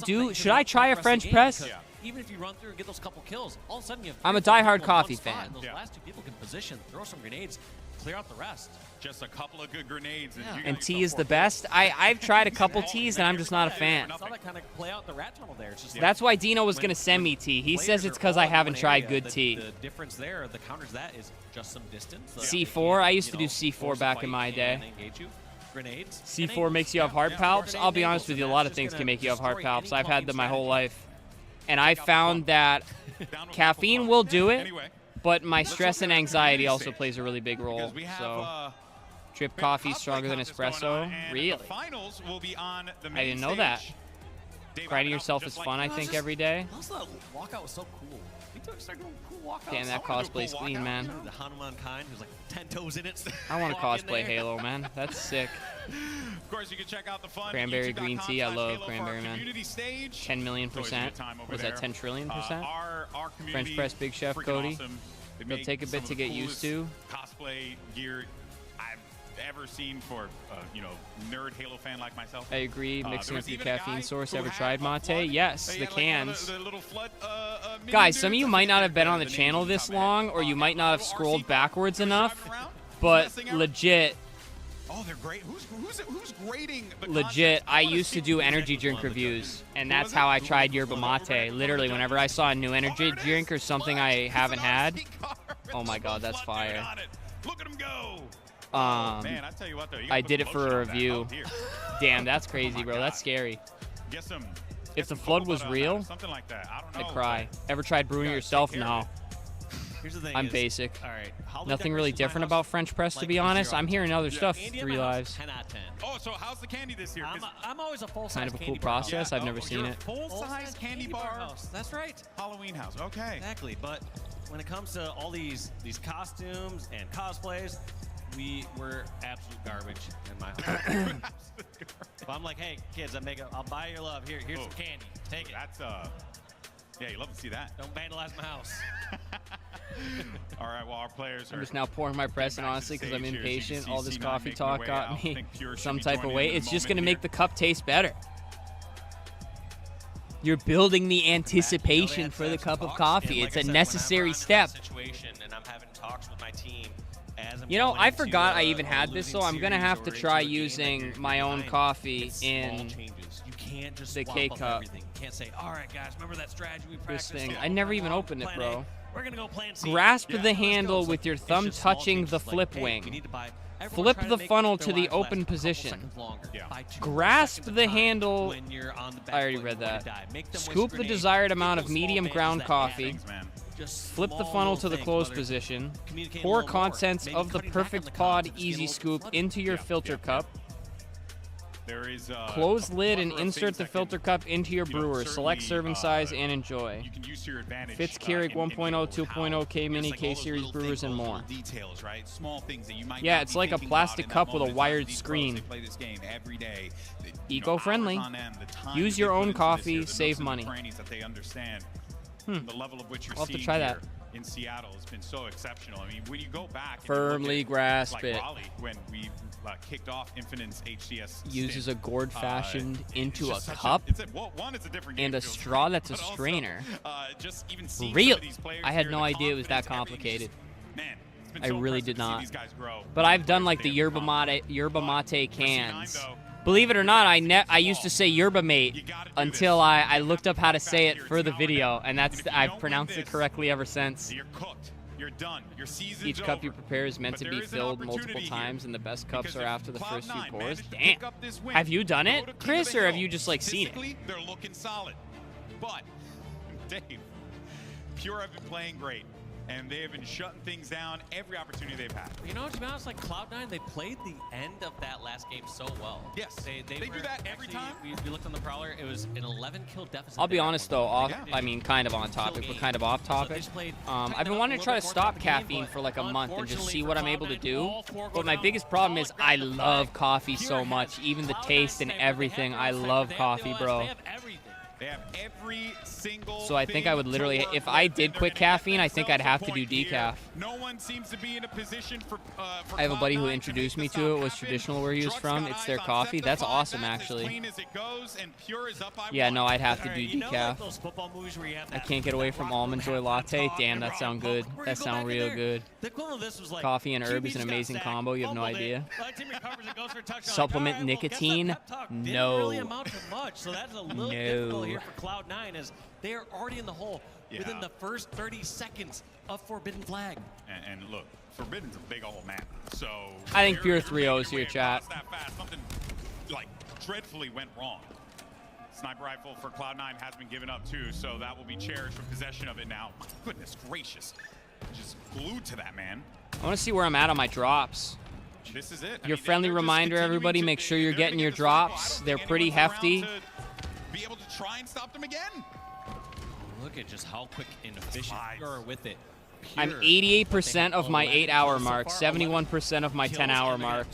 try a French press? Even if you run through and get those couple kills, all of a sudden you have I'm a diehard coffee fan. Those last 2 people can position, throw some grenades, clear out the rest. Just a couple of good grenades. And tea is the best. I've tried a couple teas and I'm just not a fan. I saw that kind of play out the rat tunnel there. It's just That's why Dino was going to send me tea. He says it's because I haven't tried good tea. The difference there, the counters that is just some distance. C4, I used to do C4 back in my day. C4 makes you have heart palps. I'll be honest with you, a lot of things can make you have heart palps. I've had them my whole life. And I found that caffeine will do it, but my stress and anxiety also plays a really big role. So, drip coffee stronger than espresso? Really? I didn't know that. Grinding yourself is fun, I think, every day. Also, that walkout was so cool. We started doing cool walkouts. Damn, that cosplay's clean, man. The Hanuman kind, who's like 10 toes in it. I want to cosplay Halo, man. That's sick. Of course, you can check out the fun. Cranberry green tea, I love cranberry, man. 10 million%. Was that 10 trillion%? French press Big Chef Cody. It'll take a bit to get used to. Cosplay gear I've ever seen for nerd Halo fan like myself. I agree. Mixing up your caffeine source. Ever tried mate? Yes, the cans. Guys, some of you might not have been on the channel this long, or you might not have scrolled backwards enough, but legit. Oh, they're great. Who's grading the legit, I used to do energy drink reviews, and that's how I tried yerba mate. Literally, whenever I saw a new energy drink or something I haven't had, oh my god, that's fire. Look at him go. Man, I tell you what, though, I did it for a review. Damn, that's crazy, bro. That's scary. If the flood was real, something like that. I don't know. I'd cry. Ever tried brewing it yourself? No. Here's the thing. I'm basic. All right. Nothing really different about French press, to be honest. I'm hearing other stuff. 3 lives. 10 out of 10. Oh, so how's the candy this year? I'm always a full-size Kind of a cool candy bar. process. I've never seen it. Full-size candy bar house. That's right. Halloween house. Okay. Exactly. But when it comes to all these costumes and cosplays, we were absolute garbage in my home. If I'm like, hey kids, I'll buy your love. Here's some candy. Take it. That's yeah, you love to see that. Don't vandalize my house. All right, well, our players I'm just now pouring my press in, honestly, because I'm impatient. All this coffee talk got me some type of way. It's just going to make the cup taste better. You're building the anticipation for the cup of coffee. It's a necessary step. And I'm having talks with my team. You know, I forgot I even had this, so I'm going to have to try using my own coffee in the K-Cup. You can't say, all right, guys, remember that strategy we practiced? This thing. I never even opened it, bro. We're going to go plan C. Grasp the handle with your thumb touching the flip wing. Flip the funnel to the open position. Grasp the handle. I already read that. Scoop the desired amount of medium ground coffee. Flip the funnel to the closed position. Pour contents of the perfect pod easy scoop into your filter cup. There is Close a lid and plethora of insert things the that filter can, cup into your you know, brewer. Select serving size and enjoy. you can use to your advantage. Fitz Keurig in 1.0, 2.0, K Mini, Like all K those Series little brewers, things, and those more. little details, right? Small things that you might Yeah, not it's be like a thinking plastic about in cup that with a moment. wired These pros, screen. they play this game every day. Eco-friendly. Hours on end, the time Use that your they put own into this coffee, here, the save nooks and the money. crannies that they understand. Hmm. The level of which you're I'll have to seeing try here that. in Seattle has been so exceptional. I mean, when you go back, and Firmly you look at, grasp like it. Raleigh, when we kicked off Infinite's HCS Uses a stint, gourd fashioned into a just such cup one, it's a different game and a feels straw like, that's a but also, strainer. just even seeing some Real. of these players I had here, no the idea it was that confidence, everything, complicated. man, it's been I so really impressive did to see not. these guys grow. But I've done like the yerba mate cans. Believe it or not, I used to say yerba mate until I looked up how to say it for the video, and I've pronounced it correctly ever since. You're cooked. You're done. Your season's Each cup over. you prepare is meant to But be there is an filled multiple opportunity times, here. and the best cups Because are if after the first few Cloud9 pours. managed to Damn. pick up this win, Have you done go it, to King of Chris, the or have Hill. you just like seen it? Statistically, they're looking solid. But, Dave, Pure have been playing great. And they have been shutting things down every opportunity they've had. You know, to be honest, like Cloud9, they played the end of that last game so well. Yes, they do that every time. We looked on the Prowler, it was an 11-kill deficit. I'll be there. honest though, I mean kind of on topic, but kind of off topic. I've been wanting to try to stop caffeine for like a month and just see what I'm able to do. But my biggest problem is I love coffee so much, even the taste and everything. I love coffee, bro. They have every single So I think I would literally, if I did quit caffeine, I think I'd have to do decaf. No one seems to be in a position for I have a buddy who introduced me to it, was traditional where he was from. It's their coffee. That's awesome, actually. Yeah, no, I'd have to do decaf. I can't get away from Almond Joy Latte. Damn, that sound good. That sound real good. Coffee and herb is an amazing combo. You have no idea. Supplement nicotine? No. So that's a little difficult here for Cloud9 as they are already in the hole within the first 30 seconds of Forbidden Flag. And look, Forbidden's a big old map, so I think Pure 3-0s here, chat. Something like dreadfully went wrong. Sniper rifle for Cloud9 has been given up too, so that will be cherished with possession of it now. My goodness gracious, just glued to that, man. I want to see where I'm at on my drops. This is it. Your friendly reminder, everybody, make sure you're getting your drops. They're pretty hefty. Be able to try and stop them again. Look at just how quick and efficient you are with it. I'm 88% of my 8-hour mark, 71% of my 10-hour mark.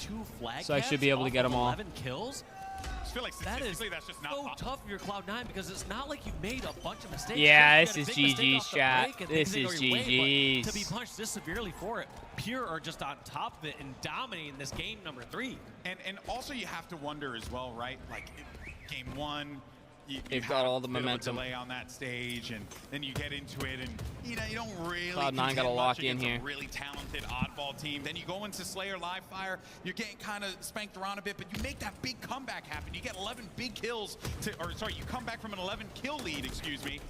So I should be able to get them all. 11 kills. I feel like statistically that's just not so tough for your Cloud9 because it's not like you've made a bunch of mistakes. Yeah, You this got a is big mistake GG's, off the chat. break and This things is go your way, but GG's. to be punched this severely for it, Pure are just on top of it and dominating this game number 3. And also you have to wonder as well, right? Like game 1, They've got all the a bit of a momentum. delay on that stage, and then you get into it, and you don't really. Cloud9 got to contend lock much in against here. A really talented oddball team. Then you go into Slayer Live Fire. You're getting kind of spanked around a bit, but you make that big comeback happen. You get 11 big kills, you come back from an 11 kill lead, excuse me,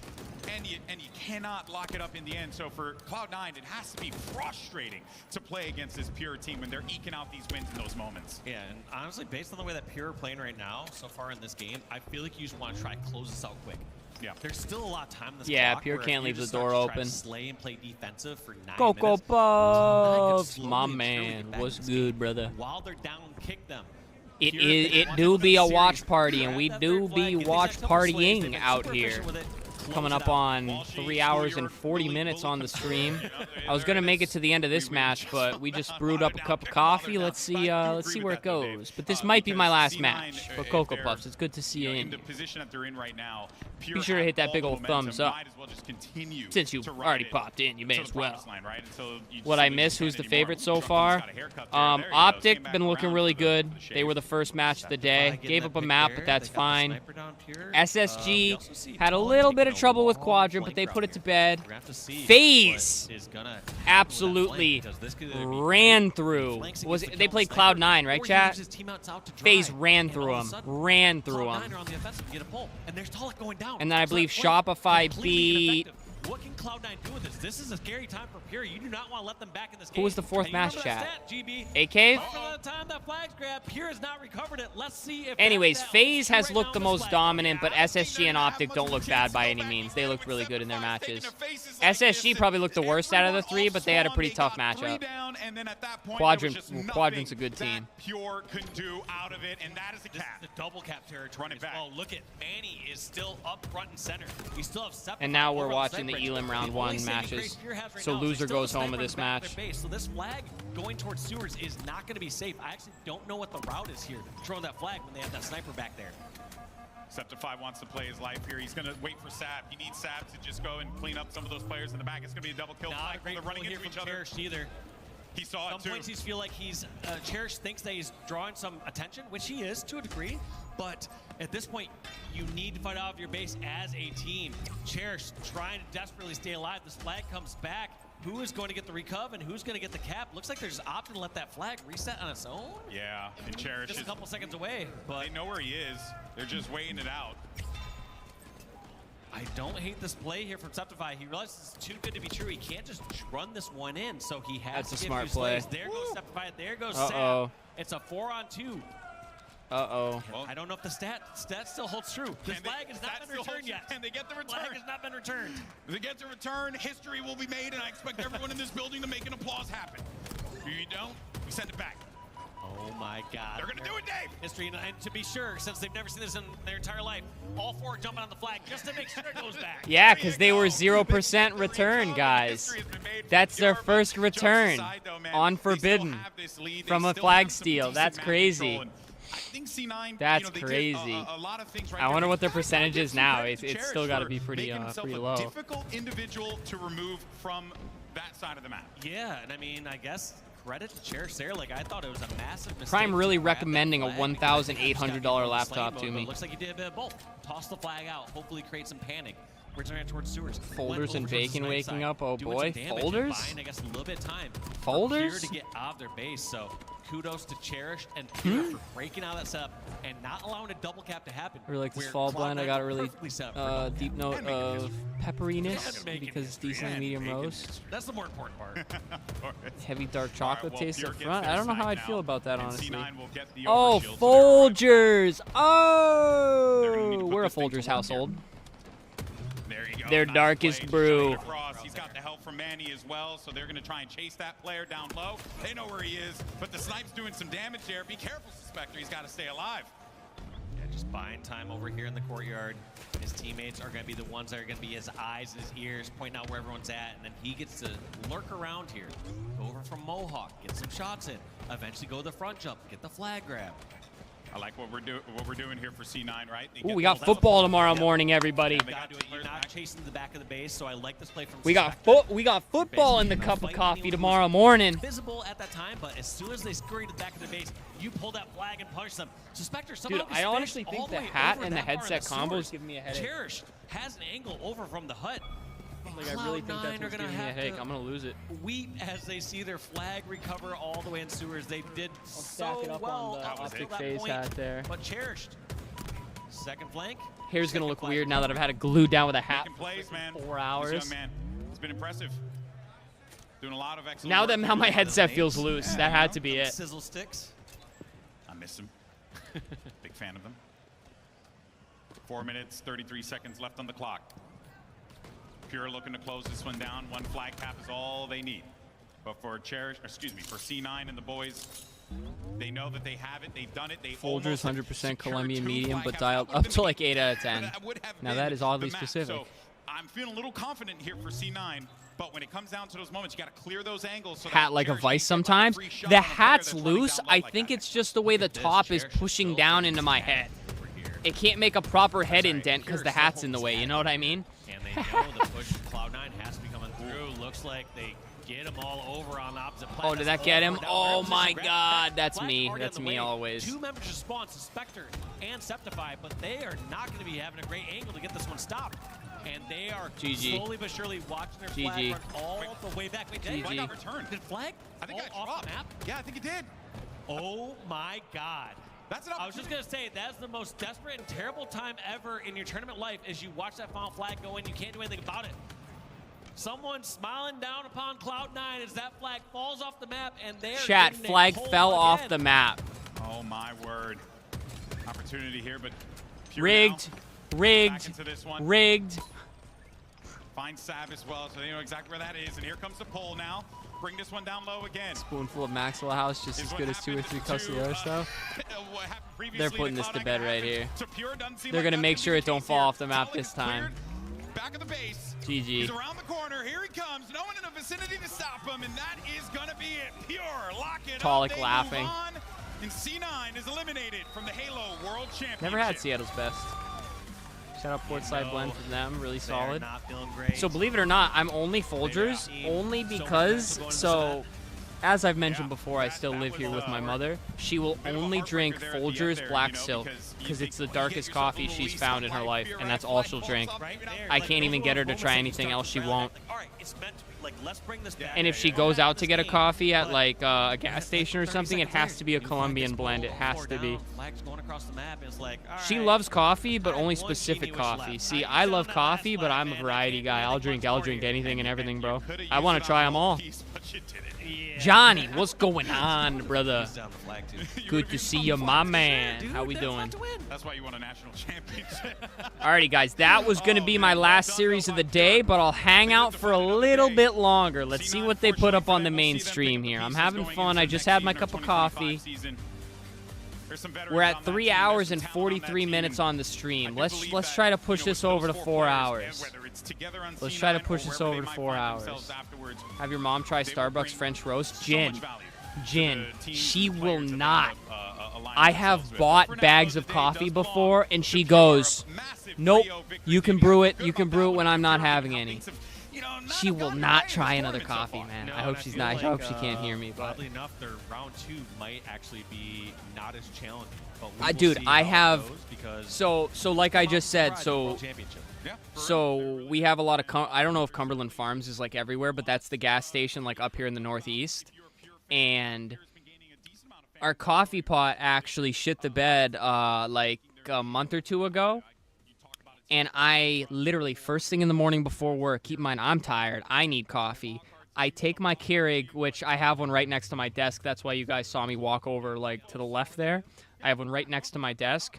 and you cannot lock it up in the end. So for Cloud9, it has to be frustrating to play against this Pure team when they're eking out these wins in those moments. Yeah, and honestly, based on the way that Pure are playing right now, so far in this game, I feel like you just want to try and close this out quick. Yeah. There's still a lot of time in this Yeah, clock Pure where can't if leave you the just door start to try to open. slay and play defensive for 9 Coco minutes, Puffs, slowly my and surely man. get back What's in this good, game. brother? While they're down, kick them. It Pure, is. they It want do to be win a the watch series. party, and we Grab that do third be flag, get these watch next couple slays, they've partying been out super here. efficient with it. Coming Close up it out. on 3 hours and 40 minutes on the stream. I was gonna make it to the end of this match, but we just brewed up a cup of coffee. Let's see where it goes. But this might be my last match. But Coco Puffs, it's good to see you in. The position that they're in right now, Be sure to hit that big old thumbs up. Might as well just continue Since you to ride already it popped in, you may to as the well. promised line, right? Until you What I just miss, can't who's the anymore. favorite so Drucken's far? got a haircut there. There he goes. Optic, Came back been looking around really for the good. shave. They were the first match of the day. Gave up a map, but that's fine. SSG had a little bit of trouble with Quadrant, but they put it to bed. FaZe absolutely ran through. They played Cloud9, right, chat? FaZe ran through them. Ran through them. And then I believe Shopify beat... What can Cloud9 do with this? This is a scary time for Pure. You do not want to let them back in this game. Who was the fourth And you match, remember chat? that stat, GB? A-Cave? By the time that flag's grabbed, Pure has not recovered it. Let's see if Anyways, that's FaZe that has right looked now the on this most flag. dominant, but SSG and Optic don't look bad by any means. They looked really good in their matches. SSG probably looked the worst out of the three, but they had a pretty tough matchup. Quadrant's a good team. Pure can do out of it, and that is a cap. The double cap territory. Run it back. Oh, look at Manny is still up front and center. We still have Sephiroth. And now we're over on watching the Sephiroth. Elim round The only 1 saving matches. grace Fear has right So now is loser they still goes have home sniper of this in the back of match. their base. So this flag going towards sewers is not going to be safe. I actually don't know what the route is here, throwing that flag when they have that sniper back there. Septify wants to play his life here. He's going to wait for Sap. He needs Sap to just go and clean up some of those players in the back. It's going to be a double kill. Not a great They're running here into from each other. Cherish either. He saw it Some too. points he's feel like he's Cherish thinks that he's drawing some attention, which he is to a degree. But at this point, you need to fight out of your base as a team. Cherish trying to desperately stay alive. This flag comes back. Who is going to get the recov and who's going to get the cap? Looks like they're just opting to let that flag reset on its own. Yeah, and Cherish Just is a couple seconds away, but they know where he is. They're just waiting it out. I don't hate this play here from Septify. He realizes it's too good to be true. He can't just run this one in, so he has That's a to smart give play. There goes Septify. There goes Uh-oh. Sam. It's a 4-on-2. Uh-oh. I don't know if the stat still holds true. This flag has not been returned yet. Can they get the return? Flag has not been returned. If they get the return, history will be made, and I expect everyone in this building to make an applause happen. If you don't, we send it back. Oh my God. They're gonna do it, Dave. History, and to be sure, since they've never seen this in their entire life, all four are jumping on the flag just to make sure it goes back. Yeah, because they were 0% return, guys. That's their first return on Forbidden from a flag steal. That's crazy. That's crazy. I wonder what their percentage is now. It's still got to be pretty low. Difficult individual to remove from that side of the map. Yeah, and I mean, I guess credit to Cherish there. Like, I thought it was a massive mistake. Prime really to grab that recommending a flag. $1,800 laptop to But me. it looks like he did a bit of both. Toss the flag out, hopefully create some panic. Return it towards sewers. Folders and Bacon waking up. Oh Doing boy, some damage and Folders? buying, I guess, a little bit of time. Folders? For Pure to get out of their base. So kudos to Cherish and Pure for breaking out of that setup and not allowing a double cap to happen. I really like this where fall Cloud9 blend. I got a were really perfectly set up for a double deep cap. note of pepperiness because it's decently medium roast. That's the more important part. Heavy dark chocolate well, taste Pure up gets front. their I don't know how side I'd now, feel about that, and honestly. C9 will get the Oh, overshield, so Folgers! need to Oh! put We're a this thing to Folgers work household. There you go. Their Nice darkest play. brew. Shutting across. He's got the help from Manny as well, so they're going to try and chase that player down low. They know where he is, but the snipe's doing some damage there. Be careful, Suspector. He's got to stay alive. Yeah, just buying time over here in the courtyard. His teammates are going to be the ones that are going to be his eyes and his ears, pointing out where everyone's at, and then he gets to lurk around here. Go over from Mohawk, get some shots in, eventually go to the front jump, get the flag grab. I like what we're doing here for C9, right? They Ooh, get we the- got football tomorrow morning, everybody. You're not chasing the back of the base, so I like this play from We got football in the cup of Basically, coffee tomorrow morning. Visible at that time, but as soon as they scurry to the back of the base, you pull that flag and punish them. Suspector somehow Dude, gets I honestly finished think all the way hat over and the that far in headset sewers. combos give me a headache. Cherish has an angle over from the hut. Like, I really think that's what's giving me a headache. I'm gonna lose it. Weep as they see their flag recover all the way in sewers. They did stack so it up well on the up optic until that phase point, hat there. but cherished. Second flank. Hair's gonna look weird now that I've had it glued down with a hat Making plays, man. for 4 This hours. young man, it's been impressive. Doing a lot of excellent Now work that here. how my headset feels loose, that had to be it. Sizzle sticks. I miss him. Big fan of them. 4 minutes, 33 seconds left on the clock. Pure looking to close this one down. One flag cap is all they need. But for for C9 and the boys, they know that they have it. They've done it. They Folgers almost 100% secured Colombian 2 medium, flag but caps. dialed That up would've to been like 8 out of the- 10. that would have Now been that is oddly the map. specific. So I'm feeling a little confident here for C9. But when it comes down to those moments, you got to clear those angles. So Hat that like a Cherish vice can get sometimes. free shot The on a player hat's that's running loose. down low I like think that. it's just the way the top is pushing down into my head. It can't make a proper head indent because the hat's in the way. You know what I mean? And they know the push from Cloud9 has to be coming through. Looks like they get him all over on the opposite Oh, did that get him? Oh my God, that's me. That's me always. Two members respond, Suspector and Septify, but they are not going to be having a great angle to get this one stopped. And they are GG. slowly but surely watching their GG. flag run all the way back. Wait, GG. flag got returned. Did flag I think fall I off dropped. the map? Yeah, I think it did. Oh my God. That's an I was just going to say, that's the most desperate and terrible time ever in your tournament life as you watch that final flag go in. You can't do anything about it. Someone smiling down upon Cloud9 as that flag falls off the map, and they're Chat, getting a flag pull fell off again. the map. Oh my word. Opportunity here, but Pure Rigged. now. Rigged. Back into this one. Rigged. Find Sav as well, so they know exactly where that is. And here comes the pole now. Bring this one down low again. Spoonful of Maxwell House, just as good as 2 or 3 cups of the other stuff. They're putting this to bed right here. They're going to make sure it don't fall off the map this time. Back of the base. GG. He's around the corner. Here he comes. No one in the vicinity to stop him, and that is going to be it. Pure. Lock it Talik up. They laughing. move on, and C9 is eliminated from the Halo World Championship. Never had Seattle's best. Shout out Portside Blend from them, really solid. Not feeling great. So believe it or not, I'm only Folgers, only because, so as I've mentioned before, I still live here with my mother. She will only drink Folgers Black Silk because it's the darkest coffee she's found in her life, and that's all she'll drink. I can't even get her to try anything else, she won't. And if she goes out to get a coffee at like a gas station or something, it has to be a Colombian blend. It has to be. She loves coffee, but only specific coffee. See, I love coffee, but I'm a variety guy. I'll drink anything and everything, bro. I want to try them all. Johnny, what's going on, brother? Good to see you, my man. How we doing? That's why you won a national championship. Alrighty, guys, that was going to be my last series of the day, but I'll hang out for a little bit longer. Let's see what they put up on the main stream here. I'm having fun. I just had my cup of coffee. We're at 3 hours and 43 minutes on the stream. Let's try to push this over to 4 hours. Let's try to push this over to 4 hours. Have your mom try Starbucks French roast. Jen, she will not. I have bought bags of coffee before, and she goes, nope, you can brew it. You can brew it when I'm not having any. She will not try another coffee, man. I hope she's not. I hope she can't hear me. But oddly enough, their round 2 might actually be not as challenging. But dude, I have. Because so like I just said, so we have a lot of. I don't know if Cumberland Farms is like everywhere, but that's the gas station like up here in the Northeast, and our coffee pot actually shit the bed like a month or 2 ago. And I literally, first thing in the morning before work, keep in mind, I'm tired. I need coffee. I take my Keurig, which I have one right next to my desk. That's why you guys saw me walk over, like, to the left there. I have one right next to my desk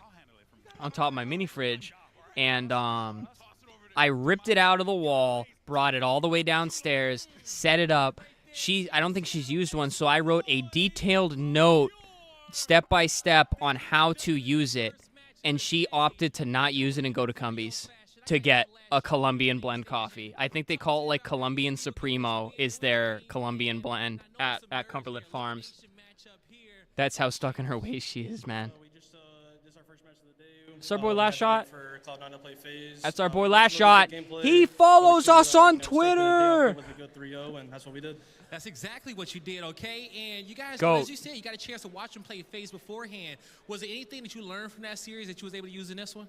on top of my mini fridge. And I ripped it out of the wall, brought it all the way downstairs, set it up. I don't think she's used one, so I wrote a detailed note, step by step, on how to use it. And she opted to not use it and go to Cumbies to get a Colombian blend coffee. I think they call it like Colombian Supremo is their Colombian blend at Cumberland Farms. That's how stuck in her ways she is, man. That's our boy Last Shot. That's our boy Last Shot. He follows us on Twitter. That's exactly what you did, okay? And you guys, Go. as you said, you got a chance to watch him play FaZe beforehand. Was there anything that you learned from that series that you was able to use in this one?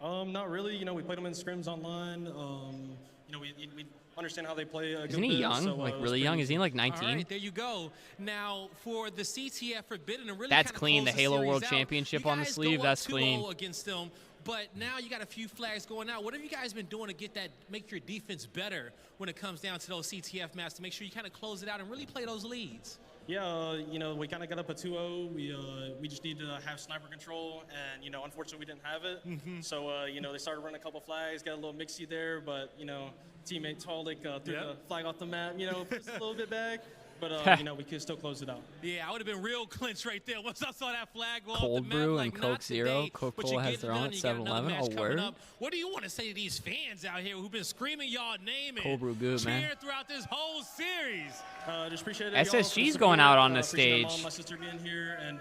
Not really. You know, we played them in scrims online. You know, we understand how they play. Isn't he young? So, like really young? Is he like 19? All right, there you go. Now for the CTF Forbidden, really that's clean. The Halo World Championship on the sleeve. That's clean. Against them, but now you got a few flags going out. What have you guys been doing to make your defense better when it comes down to those CTF maps to make sure you kind of close it out and really play those leads? Yeah, you know, we kind of got up at 2-0. We just need to have sniper control, and you know, unfortunately, we didn't have it. So you know, they started running a couple flags, got a little mixy there, but you know, teammate Talik threw the flag off the map. You know, pushed a little bit back. But, you know, we could still close it out. Yeah, I would have been real clinch right there. Once I saw that flag go Cold off the Brew map, and like, Coke Zero. Coca-Cola has their own at 7-Eleven. Oh, word? What do you want to say to these fans out here who've been screaming y'all name Cold Brew good, man. cheering throughout this whole series? Just appreciate it. SSG's going out on the stage. My mom, my sister being here, and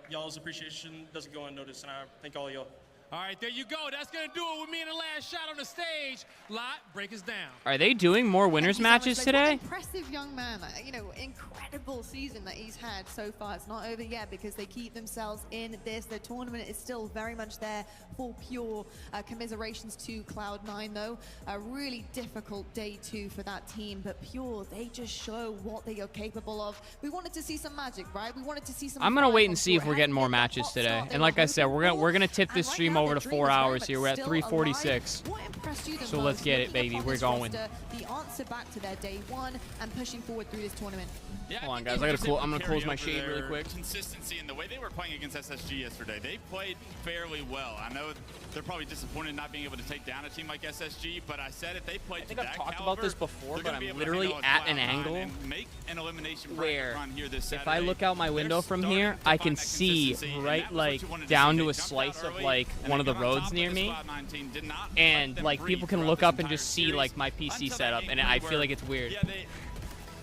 y'all's appreciation doesn't go unnoticed, and I thank all of y'all. All right, there you go. That's going to do it with me and the Last Shot on the stage. Lot, break us down. Are they doing more winners matches today? Impressive young man. You know, incredible season that he's had so far. It's not over yet because they keep themselves in this. The tournament is still very much there for Pure. Commiserations to Cloud9, though. A really difficult day 2 for that team. But Pure, they just show what they are capable of. We wanted to see some magic, right? We wanted to see some. I'm gonna wait and see if we're getting more matches today. And like I said, we're gonna tip this stream over to 4 hours here. We're at 3:46. impressed you the So most let's get it, looking baby. upon We're this going. roster, the answer back to their day one and pushing forward through this tournament? Hold on, guys. I'm gonna close my shade really quick. Consistency in the way they were playing against SSG yesterday. They played fairly well. I know they're probably disappointed not being able to take down a team like SSG, but I said if they played to that I've talked caliber, about this before, they're but gonna be I'm able to literally handle at an Cloud9 angle and make an elimination where run here this if Saturday. I look out my window from here, I can see right like down to a slice of like one of the roads near me, and like people can look up and just see like my PC setup, and I feel like it's weird.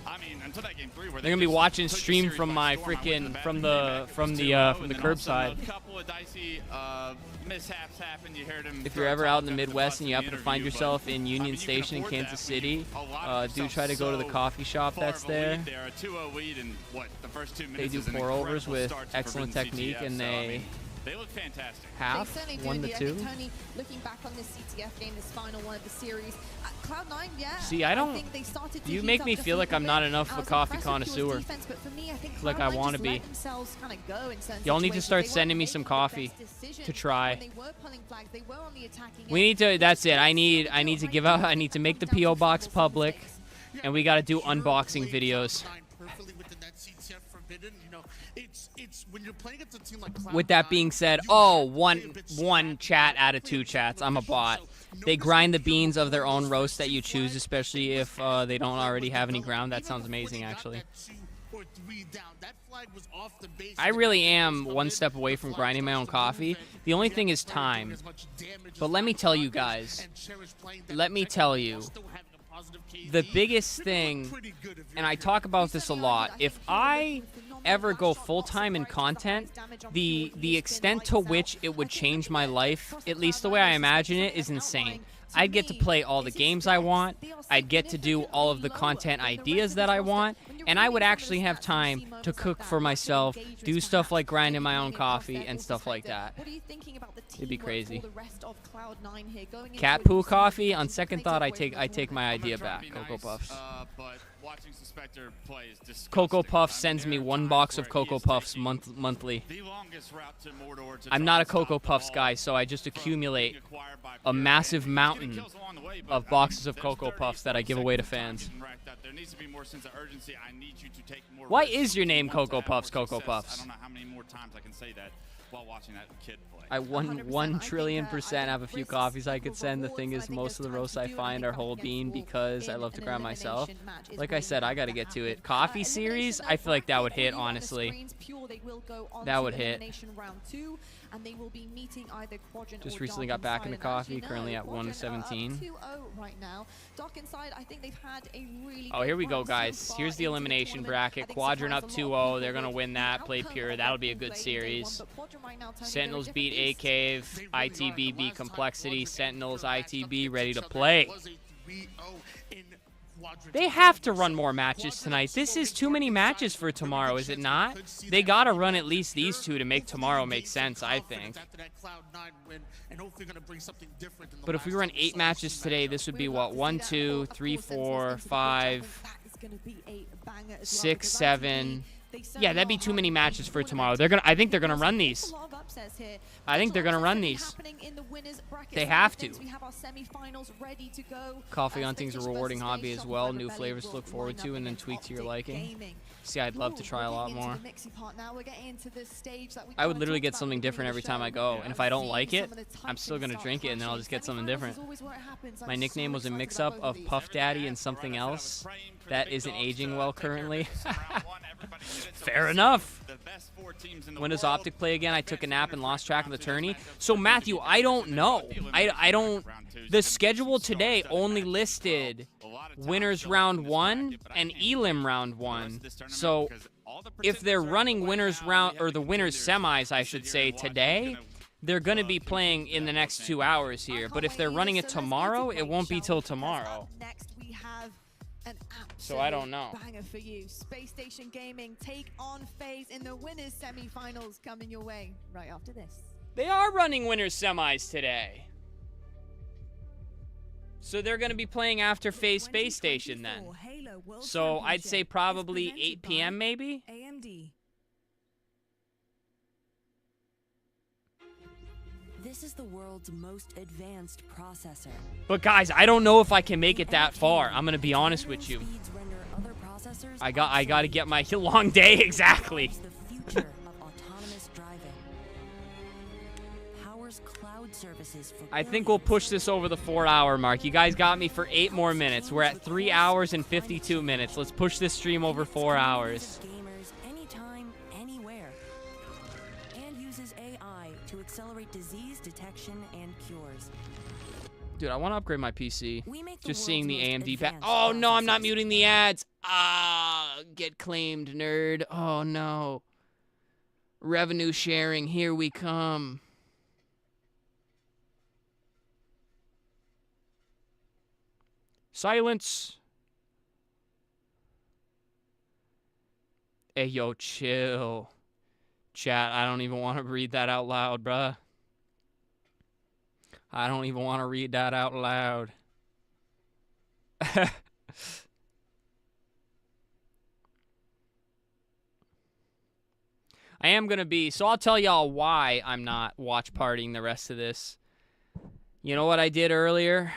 I mean, until that game 3 where They're gonna be watching stream from my freaking from the curbside. A couple of dicey mishaps happened. You heard him. If you're ever out in the Midwest and you happen to find yourself in Union Station in Kansas City, do try to go to the coffee shop that's there. They're a 2-0 lead in what the first 2 They minutes. do is an pour-overs incredible with start to excellent Forbidden technique, CTF, and so, I they mean, they look fantastic. half, They certainly 1 do. to I 2. think, Tony, looking back on this CTF game, this final one of the series, Cloud9, yeah. See, I don't. think they started to You heat make up me just feel a like little I'm not bit. enough I of a was coffee impressed with Pure's connoisseur. defense, but for me, I think Like I Cloud9 want to just be. let themselves kind of go in certain Y'all need to situations. start They sending weren't me some making the coffee best decisions to try. when they were pulling flags. They were on the attacking We end. need to. That's it. I need to give out. I need to make the PO box public, and we got to do unboxing videos. Perfectly within that CTF Forbidden, you know, it's when you're playing against a team like Cloud9. With that being said, one chat out of 2 chats. I'm a bot. They grind the beans of their own roast that you choose, especially if they don't already have any ground. That sounds amazing, actually. I really am one step away from grinding my own coffee. The only thing is time. But let me tell you guys, the biggest thing, and I talk about this a lot, if I ever go full-time in content, the extent to which it would change my life, at least the way I imagine it, is insane. I'd get to play all the games I want, I'd get to do all of the content ideas that I want, and I would actually have time to cook for myself, do stuff like grinding my own coffee and stuff like that. It'd be crazy. Cat poo coffee, on second thought, I take my idea back. Cocoa Puffs. But watching Suspector play is disgusting. Cocoa Puffs sends me 1 box of Cocoa Puffs monthly. I'm not a Cocoa Puffs guy, so I just accumulate a massive mountain of boxes of Cocoa Puffs that I give away to fans. There needs to be more sense of urgency. I need you to take more. Why is your name Cocoa Puffs, Cocoa I Puffs? don't know how many more times I can say that while watching that kid play. I 1 trillion% have a few coffees I could send. The thing is, most of the roasts I find are whole bean because I love to grind myself. Like I said, I got to get to it. Coffee series, I feel like that would hit, honestly. That would hit. And they will be meeting either Quadrant Just or recently Dark got back Inside. into coffee, And currently at Quadrant are up 117. 2-0 right now. Dark Inside, I think they've had a really Oh, good here we go, run so guys. far Here's the into elimination tournament. bracket. I think Quadrant up surprised a lot of 2-0. They're people going to win with that. the Play outcome pure. of That'll what be a they good played in day one, series. but Quadrant right now, Tony, they're a Sentinels different beat beast. A-Cave. ITB beat Complexity. Sentinels, ITB ready to play. They have to run more matches tonight. This is too many matches for tomorrow, is it not? They got to run at least these 2 to make tomorrow make sense, I think. But if we run 8 matches today, this would be what? 1, 2, 3, 4, 5, 6, 7. Yeah, that'd be too many matches for tomorrow. I think they're gonna run these. I think they're gonna run these. They have to. Coffee hunting's a rewarding hobby as well. New flavors to look forward to, and then tweak to your liking. See, I'd love to try a lot more. I would literally get something different every time I go, and if I don't like it, I'm still gonna drink it, and then I'll just get something different. My nickname was a mix-up of Puff Daddy and something else that isn't aging well currently. Fair enough. When does Optic play again? I took a nap and lost track of the tourney. So Matthew, I don't know. I don't. The schedule today only listed winners round 1 and elim round 1. So if they're running winners round, or the winners semis, I should say, today, they're going to be playing in the next 2 hours here. But if they're running it tomorrow, it won't be till tomorrow. Next we have an So I don't know. banger for you. Space Station Gaming take on FaZe in the winners semifinals coming your way right after this. They are running winners semis today. So they're going to be playing after FaZe Space Station then. So I'd say probably 8 p.m. maybe? This is the world's most advanced processor. But guys, I don't know if I can make it that far. I'm gonna be honest with you. I got to get my long day exactly. The future of autonomous driving. Powers cloud services for I think we'll push this over the 4-hour mark. You guys got me for 8 more minutes. We're at 3 hours and 52 minutes. Let's push this stream over 4 hours. gamers anytime, anywhere. And uses AI to accelerate disease detection and cures. Dude, I want to upgrade my PC. We make the Just seeing the world's most AMD pack. advanced Oh, no, I'm not muting the ads. Ah, get claimed, nerd. Oh, no. Revenue sharing, here we come. Silence. Hey, yo, chill. Chat, I don't even want to read that out loud, bruh. I don't even want to read that out loud. I am going to be, so I'll tell y'all why I'm not watch partying the rest of this. You know what I did earlier?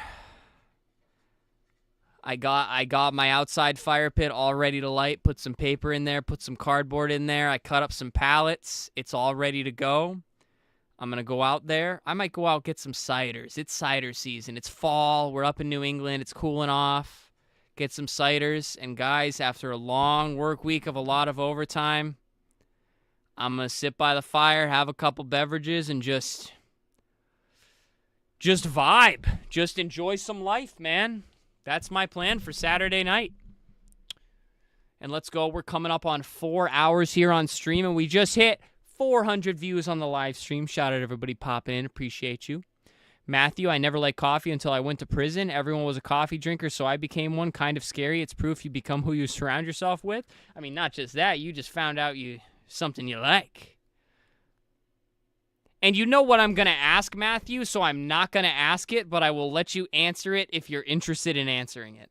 I got my outside fire pit all ready to light, put some paper in there, put some cardboard in there. I cut up some pallets. It's all ready to go. I'm going to go out there. I might go out get some ciders. It's cider season. It's fall. We're up in New England. It's cooling off. Get some ciders. And guys, after a long work week of a lot of overtime, I'm going to sit by the fire, have a couple beverages, and just vibe. Just enjoy some life, man. That's my plan for Saturday night. And let's go. We're coming up on 4 hours here on stream, and we just hit 400 views on the live stream. Shout out to everybody popping in. Appreciate you. Matthew, I never liked coffee until I went to prison. Everyone was a coffee drinker, so I became one. Kind of scary. It's proof you become who you surround yourself with. I mean, not just that. You just found out something you like. And you know what I'm going to ask, Matthew, so I'm not going to ask it, but I will let you answer it if you're interested in answering it.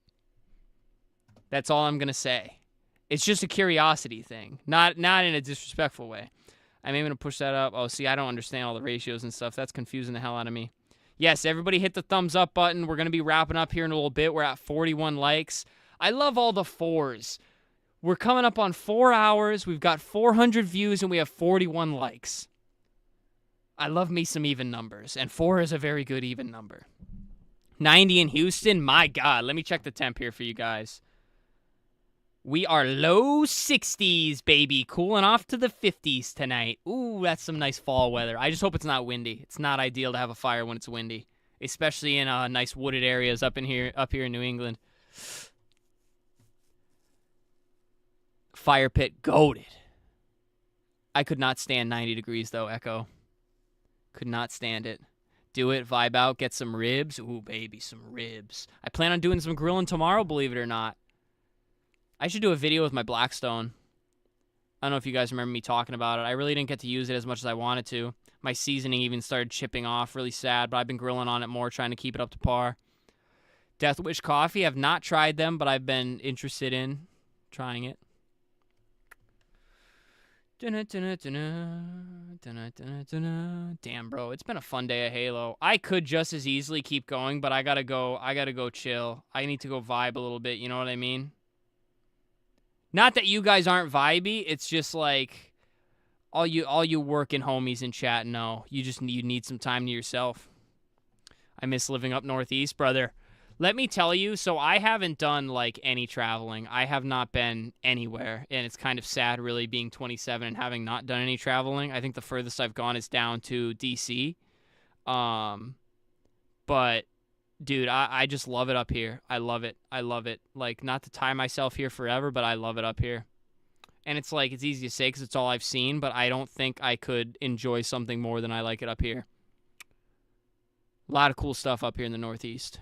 That's all I'm going to say. It's just a curiosity thing, not in a disrespectful way. I'm even going to push that up. Oh, see, I don't understand all the ratios and stuff. That's confusing the hell out of me. Yes, everybody hit the thumbs up button. We're going to be wrapping up here in a little bit. We're at 41 likes. I love all the 4s. We're coming up on 4 hours. We've got 400 views, and we have 41 likes. I love me some even numbers, and 4 is a very good even number. 90 in Houston? My God. Let me check the temp here for you guys. We are low 60s, baby. Cooling off to the 50s tonight. Ooh, that's some nice fall weather. I just hope it's not windy. It's not ideal to have a fire when it's windy, especially in nice wooded areas up here in New England. Fire pit goated. I could not stand 90 degrees, though, Echo. Could not stand it. Do it, vibe out, get some ribs. Ooh, baby, some ribs. I plan on doing some grilling tomorrow, believe it or not. I should do a video with my Blackstone. I don't know if you guys remember me talking about it. I really didn't get to use it as much as I wanted to. My seasoning even started chipping off, really sad, but I've been grilling on it more, trying to keep it up to par. Death Wish Coffee, I've not tried them, but I've been interested in trying it. Damn, bro, it's been a fun day of Halo. I could just as easily keep going, but I gotta go chill. I need to go vibe a little bit, you know what I mean? Not that you guys aren't vibey, it's just like all you working homies in chat know. You need some time to yourself. I miss living up northeast, brother. Let me tell you, so I haven't done, like, any traveling. I have not been anywhere, and it's kind of sad, really, being 27 and having not done any traveling. I think the furthest I've gone is down to D.C. But, dude, I just love it up here. I love it. I love it. Like, not to tie myself here forever, but I love it up here. And it's like, it's easy to say because it's all I've seen, but I don't think I could enjoy something more than I like it up here. A lot of cool stuff up here in the Northeast.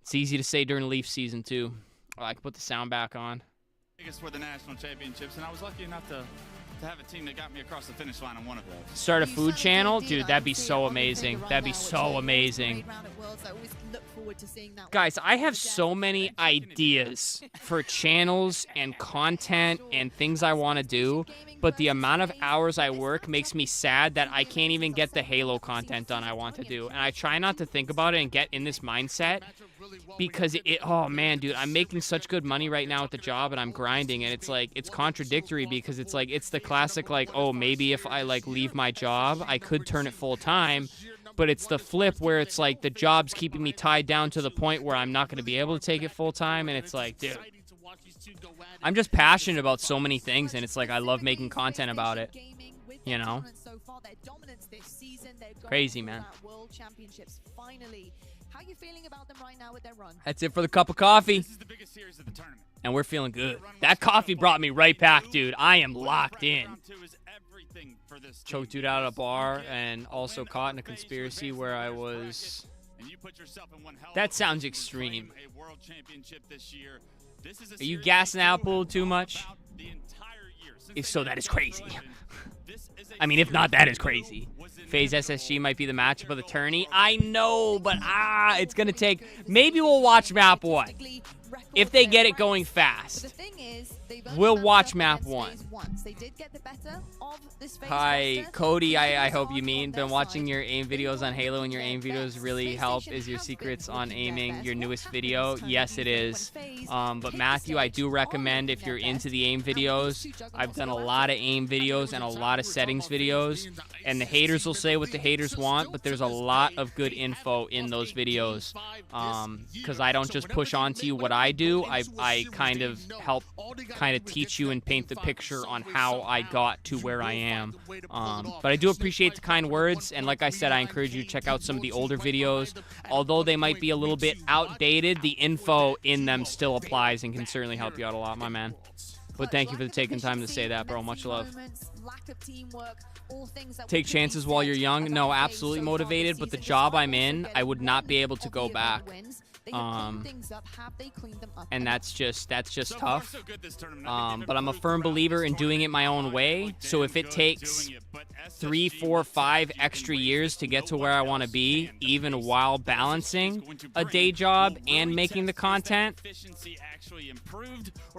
It's easy to say during Leaf season, too. I can put the sound back on. Biggest for the national championships, and I was lucky enough to have a team that got me across the finish line on one of those. Start a food channel? Dude, that'd be so amazing. That'd be so amazing. Quarterfinals. I always look forward to seeing that. Guys, I have so many ideas for channels and content and things I want to do, but the amount of hours I work makes me sad that I can't even get the Halo content done I want to do. And I try not to think about it and get in this mindset because oh man, dude, I'm making such good money right now at the job and I'm grinding, and it's like, it's contradictory because it's like, it's the classic like, oh, maybe if I like leave my job, I could turn it full time. But it's the flip where it's like the job's keeping me tied down to the point where I'm not going to be able to take it full time. And it's like, dude, I'm just passionate about so many things. And it's like, I love making content about it, you know? Crazy, man. How are you feeling about them right now with their run? That's it for the cup of coffee. This is the biggest series of the tournament. And we're feeling good. That coffee brought me right back, dude. I am locked in. Choked dude out at a bar and also caught in a conspiracy where I was... That sounds extreme. Are you gassing out a little too much? If so, that is crazy. I mean, if not, that is crazy. FaZe SSG might be the matchup of the tourney. I know, but it's going to take... Maybe we'll watch map 1. If they get it going fast. We'll watch map 1. Hi, Cody, I hope you mean. Been watching your aim videos on Halo, and your aim videos really help. Is your secrets on aiming your newest video? Yes, it is. But Matthew, I do recommend if you're into the aim videos. I've done a lot of aim videos and a lot of settings videos. And the haters will say what the haters want, but there's a lot of good info in those videos. Because I don't just push onto you what I do. I kind of help teach you and paint the picture on how I got to where I am. But I do appreciate the kind words, and like I said, I encourage you to check out some of the older videos. Although they might be a little bit outdated, the info in them still applies and can certainly help you out a lot, my man. But thank you for taking time to say that, bro. Much love. Take chances while you're young. No, absolutely motivated, but the job I'm in, I would not be able to go back. And that's just tough. But I'm a firm believer in doing it my own way. So if it takes 3, 4, 5 extra years to get to where I want to be, even while balancing a day job and making the content,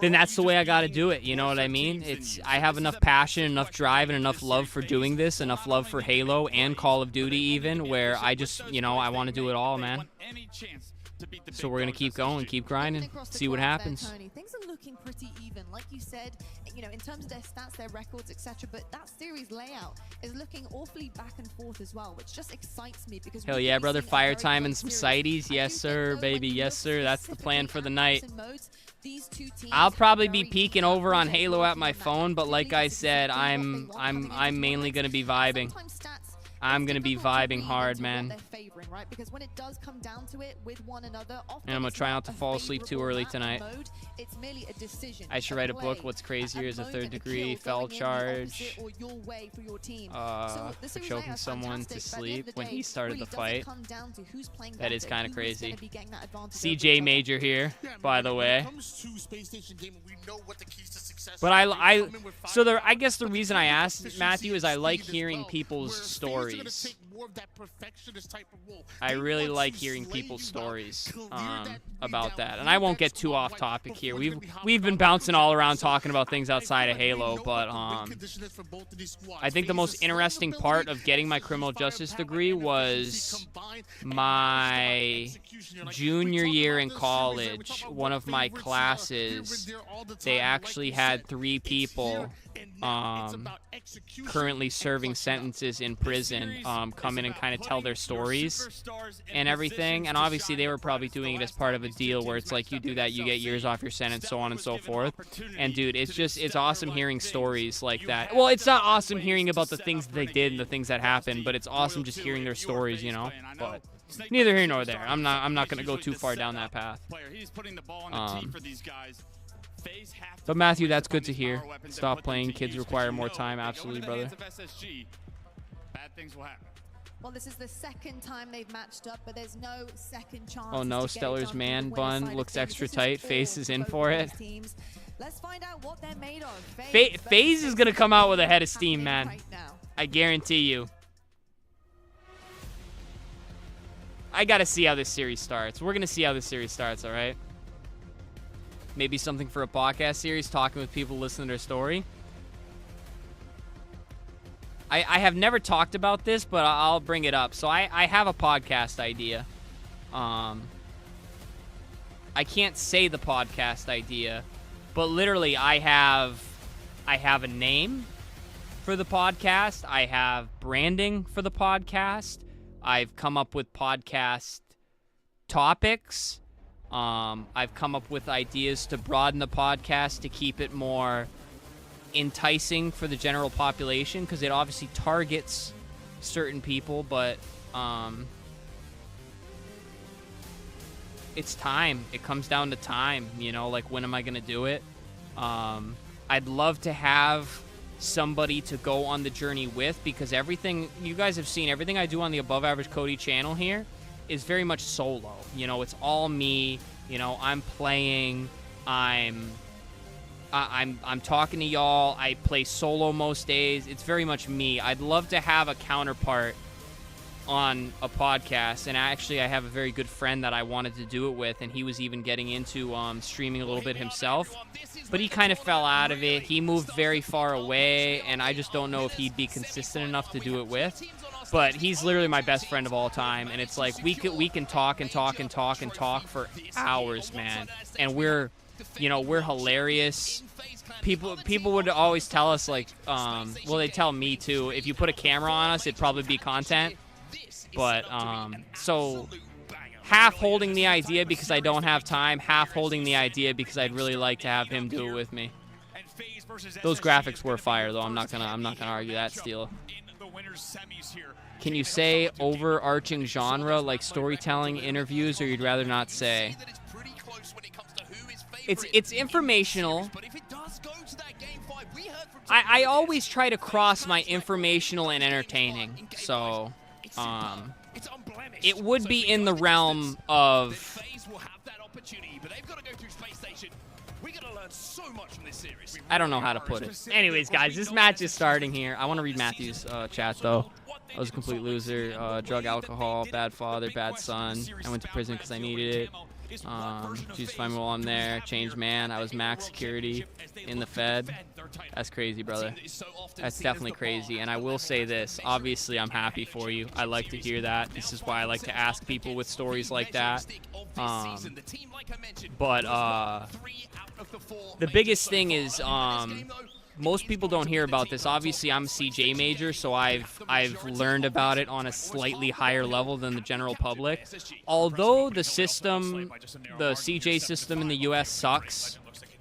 then that's the way I got to do it. You know what I mean? I have enough passion, enough drive, and enough love for doing this, enough love for Halo and Call of Duty even, where I just, I want to do it all, man. So we're going to keep going, keep grinding, see what happens. Things are looking pretty even. Like you said, in terms of their stats, their records, etc. But that series layout is looking awfully back and forth as well, which just excites me because... Hell yeah, brother. Fire time and some sighties. Yes, sir, baby. Yes, sir. That's the plan for the night. I'll probably be peeking over on Halo at my phone, but like I said, I'm mainly going to be vibing. I'm going to be vibing hard, man. Because when it does come down to it with one another, and I'm going to try not to fall asleep too early tonight. It's merely a decision. I should write a book. What's crazier is a third-degree fell charge for choking someone to sleep when he started the fight. That is kind of crazy. CJ Major here, by the way. But I guess the reason I asked Matthew is I like hearing people's stories. I really like hearing people's stories about that. And I won't get too off topic here. We've been bouncing all around talking about things outside of Halo, but I think the most interesting part of getting my criminal justice degree was my junior year in college. One of my classes, they actually had 3 people currently serving sentences in prison come in and kind of tell their stories and everything. And obviously they were probably doing it as part of a deal where it's like, you do that, you get years off your sentence, so on and so forth. And dude, it's awesome hearing stories like that. Well, it's not awesome hearing about the things that they did and the things that happened, but it's awesome just hearing their stories, But neither here nor there. I'm not going to go too far down that path. But Matthew, that's good to hear. Stop playing. Kids require more time. Absolutely, brother. Bad things will happen. Well, this is the second time they've matched up, but there's no second chance. Oh no, Stellar's man bun looks extra tight. FaZe is in for it. Let's find out what they're made of. FaZe is going to come out with a head of steam, man. I guarantee you. I got to see how this series starts. We're going to see how this series starts, all right? Maybe something for a podcast series, talking with people, listening to their story. I have never talked about this, but I'll bring it up. So I have a podcast idea. I can't say the podcast idea, but literally I have a name for the podcast. I have branding for the podcast. I've come up with podcast topics. I've come up with ideas to broaden the podcast to keep it more enticing for the general population, because it obviously targets certain people, but it's time. It comes down to time, you know, like when am I gonna do it? I'd love to have somebody to go on the journey with, because everything you guys have seen, everything I do on the Above Average Cody channel here is very much solo. You know, it's all me. You know, I'm playing, I'm talking to y'all. I play solo most days. It's very much me. I'd love to have a counterpart on a podcast, and actually I have a very good friend that I wanted to do it with, and he was even getting into streaming a little bit himself, but he kind of fell out of it. He moved very far away, and I just don't know if he'd be consistent enough to do it with. But he's literally my best friend of all time, and it's like we can talk and talk and talk and talk for hours, man. And we're hilarious. People would always tell us, like, well, they tell me too, if you put a camera on us, it'd probably be content. But so half holding the idea because I don't have time, half holding the idea because I'd really like to have him do it with me. Those graphics were fire, though. I'm not gonna argue that still. Can you say overarching genre like storytelling, interviews, or you'd rather not say? It's informational. I always try to cross my informational and entertaining, so it would be in the realm of. I don't know how to put it. Anyways, guys, this match is starting here. I want to read Matthew's chat, though. I was a complete loser. Drug, alcohol, bad father, bad son. I went to prison because I needed it. Jesus, find me while I'm there. Changed man. I was max security in the Fed. That's crazy, brother. That's definitely crazy. And I will say this. Obviously, I'm happy for you. I like to hear that. This is why I like to ask people with stories like that. But the biggest thing is most people don't hear about this. Obviously, I'm a CJ major, so I've learned about it on a slightly higher level than the general public. Although the system, the CJ system in the U.S. sucks,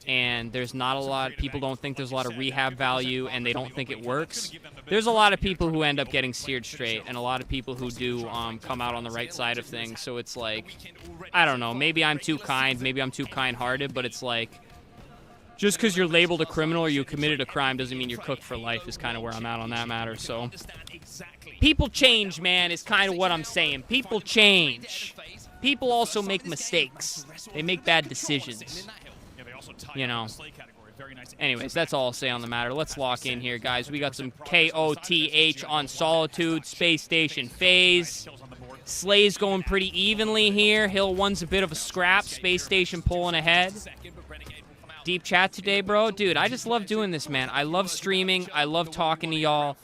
and there's not a lot, people don't think there's a lot of rehab value, and they don't think it works. There's a lot of people who end up getting steered straight, and a lot of people who do come out on the right side of things. So it's like, I don't know, maybe I'm too kind, maybe I'm too kind-hearted, but it's like, just because you're labeled a criminal or you committed a crime doesn't mean you're cooked for life is kind of where I'm at on that matter. So people change, man, is kind of what I'm saying. People change. People also make mistakes. They make bad decisions. You know. Anyways, that's all I'll say on the matter. Let's lock in here, guys. We got some KOTH on Solitude, Space Station FaZe. Slay's going pretty evenly here. Hill 1's a bit of a scrap. Space Station pulling ahead. Deep chat today, bro. Dude, I just love doing this, man. I love streaming. I love talking to y'all.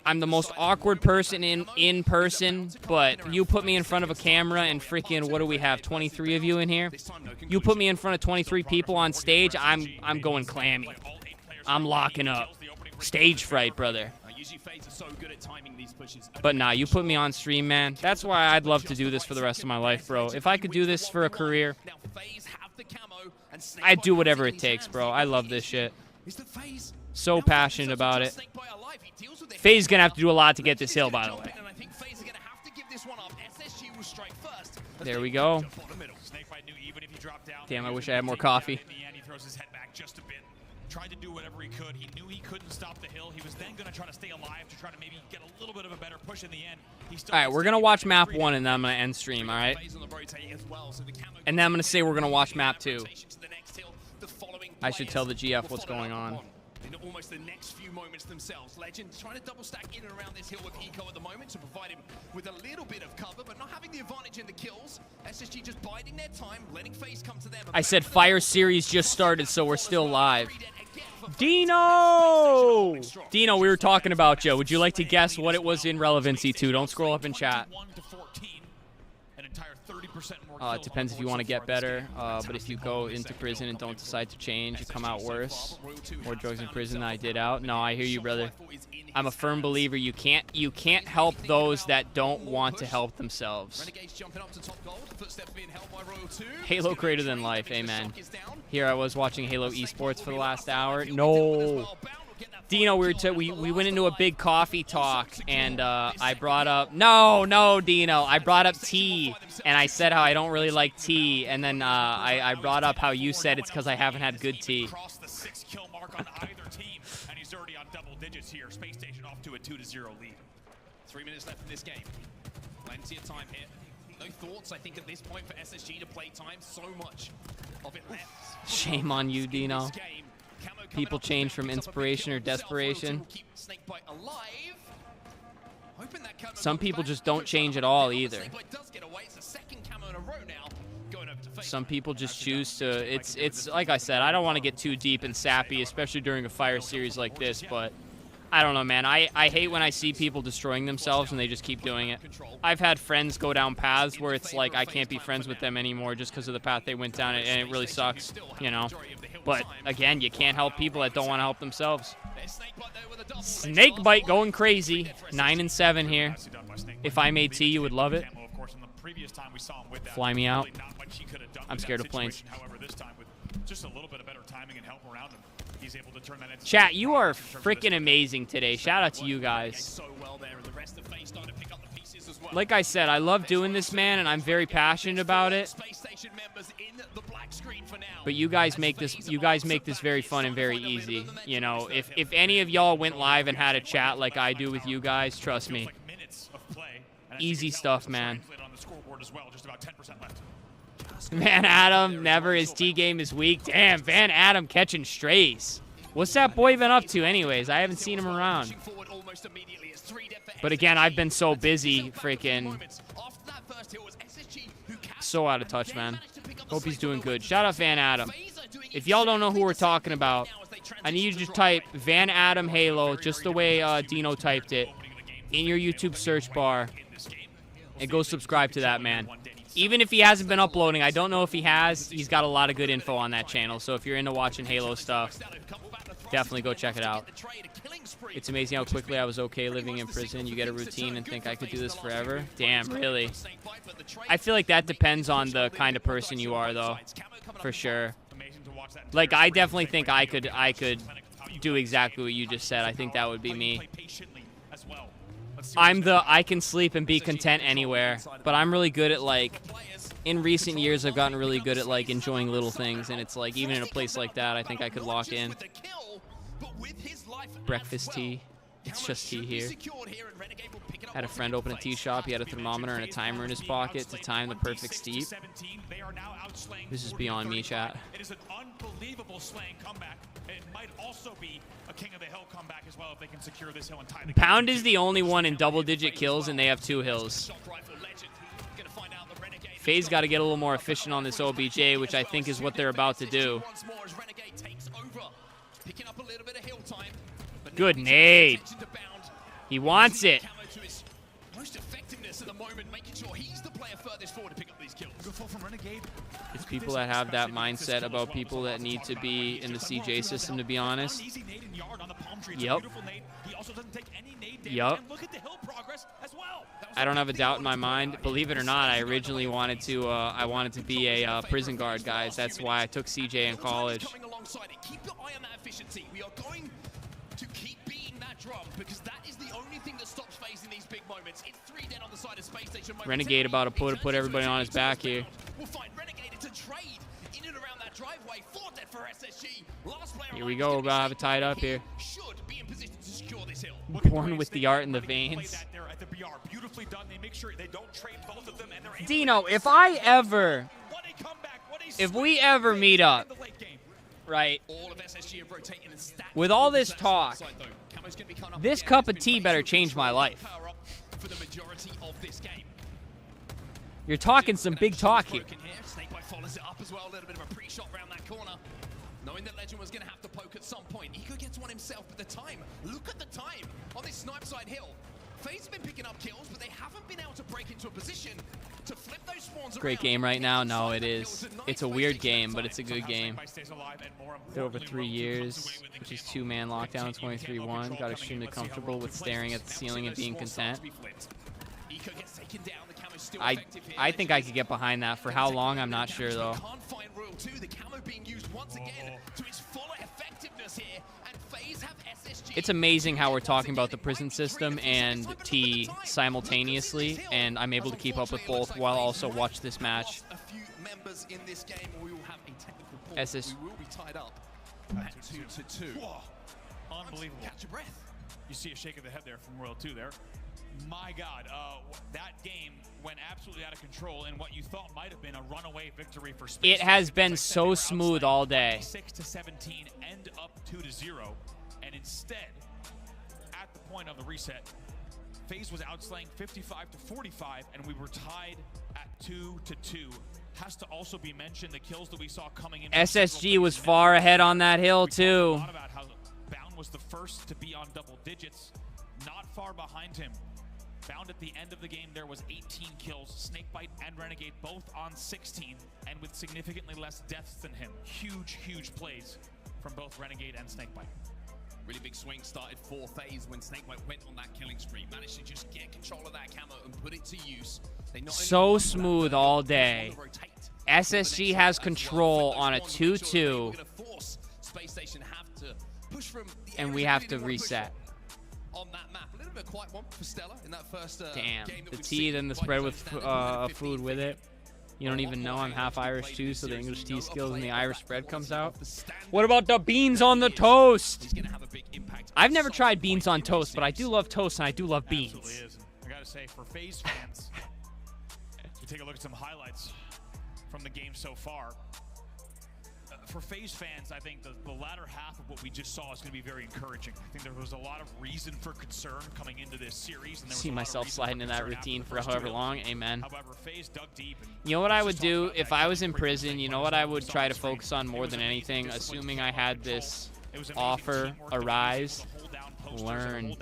I'm the most awkward person in person, but you put me in front of a camera and freaking, what do we have, 23 of you in here? You put me in front of 23 people on stage, I'm going clammy. I'm locking up. Stage fright, brother. But nah, you put me on stream, man. That's why I'd love to do this for the rest of my life, bro. If I could do this for a career, I'd do whatever it takes, bro. I love this shit. So passionate about it. FaZe's gonna have to do a lot to get this hill, by the way. There we go. Damn, I wish I had more coffee. Tried to do whatever he could. He knew he couldn't stop the hill. He was then going to try to stay alive to try to maybe get a little bit of a better push in the end. All right, we're going to watch map 1 and then I'm going to end stream, all right? And then I'm going to say we're going to watch map 2. I should tell the GF what's going on. in almost the next few moments themselves. Legend trying to double stack in and around this hill with Eco at the moment to provide him with a little bit of cover, but not having the advantage in the kills. SSG just biding their time, letting FaZe come to them. I said Fire Series just started, so we're still live. Dino! Dino, we were talking about you. Would you like to guess what it was in relevancy to? Don't scroll up in chat. It depends if you want to get better, but if you go into prison and don't decide to change, you come out worse. More drugs in prison than I did out. No, I hear you, brother. I'm a firm believer you can't help those that don't want to help themselves. Halo greater than life, amen. Here I was watching Halo esports for the last hour. No. Dino, we went into a big coffee talk, and I brought up no, Dino. I brought up tea, and I said how I don't really like tea, and then I brought up how you said it's because I haven't had good tea. Crossed the 6-kill mark on either team, and he's already on double digits here. Space Station off to a 2-0 lead. 3 minutes left in this game. Plenty of time here. No thoughts, I think, at this point for SSG to play time. So much of it left. Shame on you, Dino. People change from inspiration or desperation. Some people just don't change at all either. Some people just choose to, it's like I said, I don't want to get too deep and sappy, especially during a Fire series like this, but I don't know, man. I hate when I see people destroying themselves and they just keep doing it. I've had friends go down paths where it's like I can't be friends with them anymore just because of the path they went down, and it really sucks, you know. But again, you can't help people that don't want to help themselves. Snakebite going crazy. 9 and 7 here. If I made T, you would love it. Fly me out. I'm scared of planes. However, this time with just a little bit of better timing and help around him, he's able to turn that into Chat, you are freaking amazing today. Shout out to you guys. Like I said, I love doing this, man, and I'm very passionate about it. But you guys make this very fun and very easy. You know, if any of y'all went live and had a chat like I do with you guys, trust me. Easy stuff, man. Van Adam, never. His T game is weak. Damn, Van Adam catching strays. What's that boy been up to anyways? I haven't seen him around. But again, I've been so busy, freaking so out of touch, man. Hope he's doing good. Shout out Van Adam. If y'all don't know who we're talking about, I need you to just type Van Adam Halo, just the way Dino typed it, in your YouTube search bar, and go subscribe to that man. Even if he hasn't been uploading, I don't know if he has. He's got a lot of good info on that channel, so if you're into watching Halo stuff, definitely go check it out. It's amazing how quickly I was okay living in prison. You get a routine and think I could do this forever. Damn, really? I feel like that depends on the kind of person you are, though, for sure. Like, I definitely think I could do exactly what you just said. I think that would be me. I can sleep and be content anywhere, but I'm really good at, like, in recent years I've gotten really good at, like, enjoying little things, and it's like, even in a place like that, I think I could lock in. Breakfast tea. It's just tea here. Had a friend open a tea shop. He had a thermometer and a timer in his pocket to time the perfect steep. This is beyond me, chat. It is an unbelievable slaying comeback. It might also be a King of the Hill comeback as well if they can secure this hill and tie the game. Pound is the only one in double-digit kills, and they have 2 hills. FaZe got to get a little more efficient on this OBJ, which I think is what they're about to do. Good nade. He wants it. It's people that have that mindset about people that need to be in the CJ system, to be honest. Yep. Yep. I don't have a doubt in my mind. Believe it or not, I originally wanted to be a prison guard, guys. That's why I took CJ in college. Keep your eye on that efficiency. We are going to keep beating that drum because that is the only thing that stops FaZe in these big moments. It's 3 dead on the side of Space Station. Renegade about to put everybody on his back here. We'll find Renegade to trade in and around that driveway. 4 dead for SSG. Last player Here we go. We're about to have it tied up here. Should be in position to secure this hill. Born with the art in the veins. Dino, if we ever meet up, Right. All of SSG are rotating and stacking. With all this talk, Camo's gonna be coming up this again. cup It's of been tea better change my life. power up for the majority of this game. You're talking some big talk here. Snakebite follows it up as well. A little bit of a pre-shot around that corner. Knowing that Legend was going to have to poke at some point. He could get to one himself, but the time, look at the time on this snipe side hill. FaZe have been picking up kills, but they haven't been able to break into a position to flip those spawns Great around. game right now. No, it is. It's a weird game, but it's a good game. For over 3 years, which is 2-man lockdown 23-1. Got extremely comfortable with staring at the ceiling and being content. I think I could get behind that. For how long, I'm not sure though. It's amazing how we're talking about the prison system and T simultaneously, and I'm able to keep up with both while also watch this match. SS. We will be tied up at 2-2. Unbelievable. Catch your breath. You see a shake of the head there from Royal 2 there. My God, that game went absolutely out of control, and what you thought might have been a runaway victory for Space. It has been so smooth all day. 6-17, end up 2-0, and instead, at the point of the reset, FaZe was outslaying 55-45, and we were tied at 2-2. Has to also be mentioned the kills that we saw coming in. SSG was far ahead on that hill too. A lot about how Bound was the first to be on double digits, not far behind him. Bound at the end of the game, there was 18 kills. Snakebite and Renegade both on 16, and with significantly less deaths than him. Huge, huge plays from both Renegade and Snakebite. Really big swing started for FaZe when Snakebite went on that killing spree. Managed to just get control of that camo and put it to use. They not So smooth all day. SSG has control on a 2-2, and we have to reset. On that map, a little bit of a quiet one for Stella in that first Damn, game that the we've tea, seen. then the spread with food with it. You don't even know I'm half Irish too, so the English tea skills and the Irish spread comes out. What about the beans on the toast? I've never tried beans on toast, but I do love toast and I do love beans. Absolutely is. I gotta say, for FaZe fans, we take a look at some highlights from the game so far. For FaZe fans, I think the latter half of what we just saw is going to be very encouraging. I think there was a lot of reason for concern coming into this series. And there was See myself sliding in that routine for however long. Amen. However, FaZe dug deep. You know what I would do if I was in prison? You know what I would try to focus on more than anything? Assuming I had this offer arise, learn.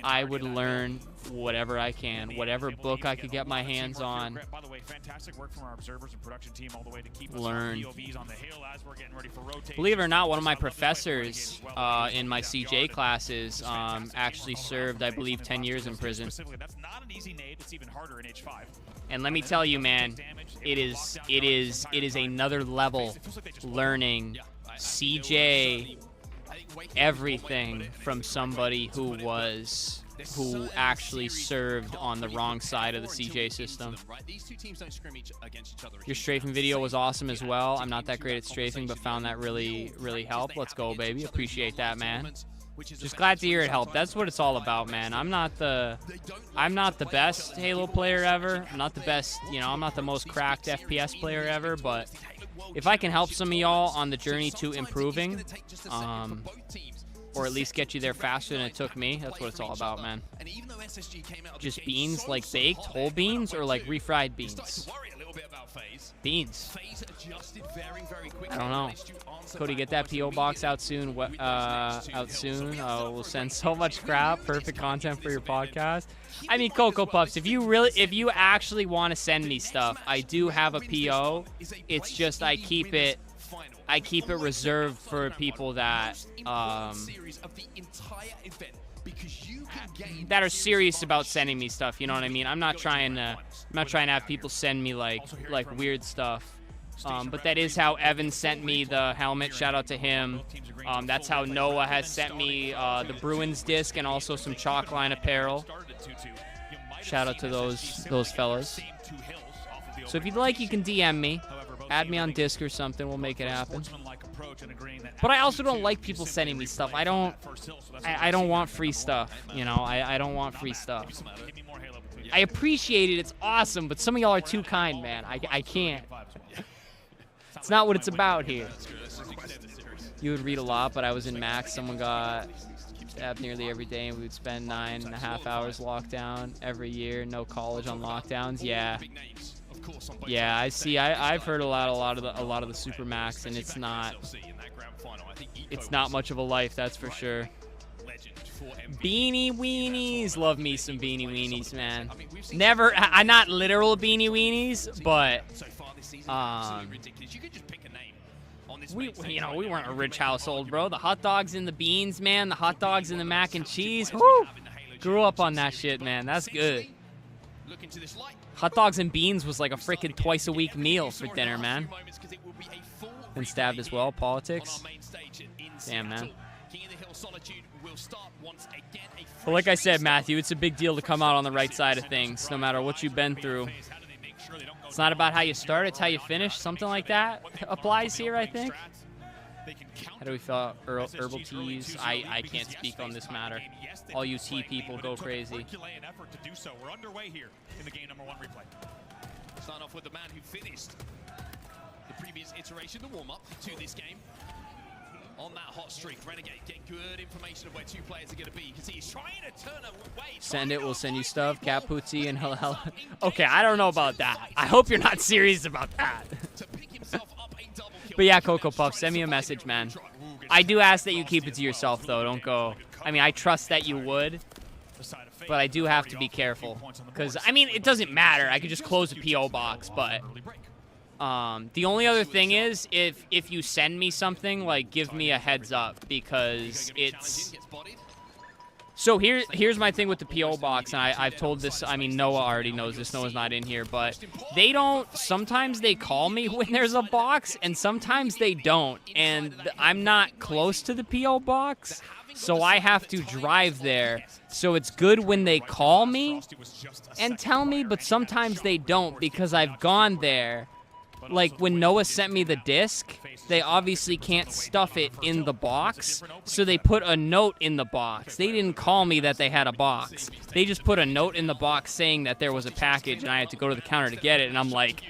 I would learn whatever I can, whatever book I could get my hands on. By the way, fantastic work from our observers and production team all the way to keep us Learn. POVs on the hill as we're getting ready for rotation. Believe it or not, one of my professors in my CJ classes actually served, I believe, 10 years in prison. That's not an easy nade. It's even harder in H5. And let me tell you, man, it is another level learning CJ everything from somebody who actually served on the wrong side of the CJ system. Your strafing video was awesome as well. I'm not that great at strafing, but found that really helped. Let's go, baby. Appreciate that, man. Just glad to hear it helped. That's what it's all about, man. I'm not the best Halo player ever. I'm not the best, I'm not the most cracked FPS player ever, but if I can help some of y'all on the journey to improving, or at least get you there faster than it took me, that's what it's all about, man. Just beans, like baked, whole beans, or like refried beans? Beans. I don't know. Cody, get that PO box out soon. We'll send so much crap. Perfect content for your podcast. I mean, Cocoa Puffs, if you actually want to send me stuff, I do have a PO. It's just I keep it reserved for people that that are serious about sending me stuff. You know what I mean? I'm not trying to have people send me like weird stuff. But that is how Evan sent me the helmet. Shout out to him. That's how Noah has sent me the Bruins disc and also some Chalkline apparel. Shout out to those fellas. So if you'd like, you can DM me. Add me on Disc or something. We'll make it happen. But I also don't like people sending me stuff. I don't want free stuff. I don't want free stuff. I appreciate it. It's awesome. But some of y'all are too kind, man. I can't. It's not what it's about here. You would read a lot, but I was in Max. Someone got stabbed nearly every day, and we would spend 9.5 hours locked down every year. No college on lockdowns. Yeah. Yeah, I see. I've heard a lot of the super max, and it's not much of a life, that's for sure. Beanie weenies, love me some beanie weenies, man. Never, I not literal beanie weenies, but we weren't a rich household, bro. The hot dogs and the beans, man. The hot dogs and the mac and cheese. Woo! Grew up on that shit, man. That's good. Hot dogs and beans was like a freaking twice-a-week meal for dinner, man. Been stabbed as well. Politics. Damn, man. But like I said, Matthew, it's a big deal to come out on the right side of things, no matter what you've been through. It's not about how you start, it's how you finish. Something like that applies here, I think. How do we feel herbal teas? I can't speak on this matter. All you tea people go crazy. We're underway here in the game number 1 replay. Start off with the man who finished the previous iteration, the warm-up to this game. On that hot streak, Renegade getting good information of where 2 players are going to be. You can see he's trying to turn away. Send it, we'll send you stuff. Capuzzi and hell. Okay, I don't know about that. I hope you're not serious about that. But yeah, Cocoa Puff, send me a message, man. I do ask that you keep it to yourself, though. Don't go. I mean, I trust that you would, but I do have to be careful. Because, I mean, it doesn't matter. I could just close the P.O. box, but the only other thing is, if you send me something, like, give me a heads up, because it's... So here's my thing with the P.O. box, and I've told this, I mean, Noah already knows this, Noah's not in here, but they don't, sometimes they call me when there's a box, and sometimes they don't, and I'm not close to the P.O. box, so I have to drive there. So it's good when they call me and tell me, but sometimes they don't, because I've gone there. Like, when Noah sent me the disc, they obviously can't stuff it in the box, so they put a note in the box. They didn't call me that they had a box. They just put a note in the box saying that there was a package, and I had to go to the counter to get it, and I'm like,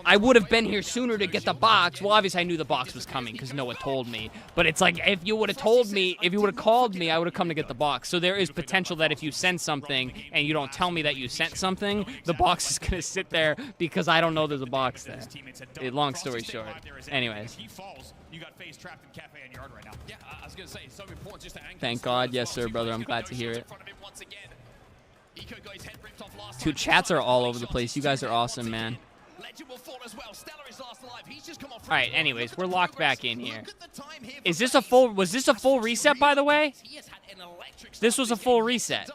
I would have been here sooner to get the box. Well, obviously I knew the box was coming because Noah told me. But it's like, if you would have told me, if you would have called me, I would have come to get the box. So there is potential that if you send something and you don't tell me that you sent something, the box is going to sit there because I don't know there's a box there. Long story short. Anyways. Thank God. Yes, sir, brother. I'm glad to hear it. Dude, chats are all over the place. You guys are awesome, man. All right, anyways, we're locked back in here. Was this a full reset, by the way? This was a full reset.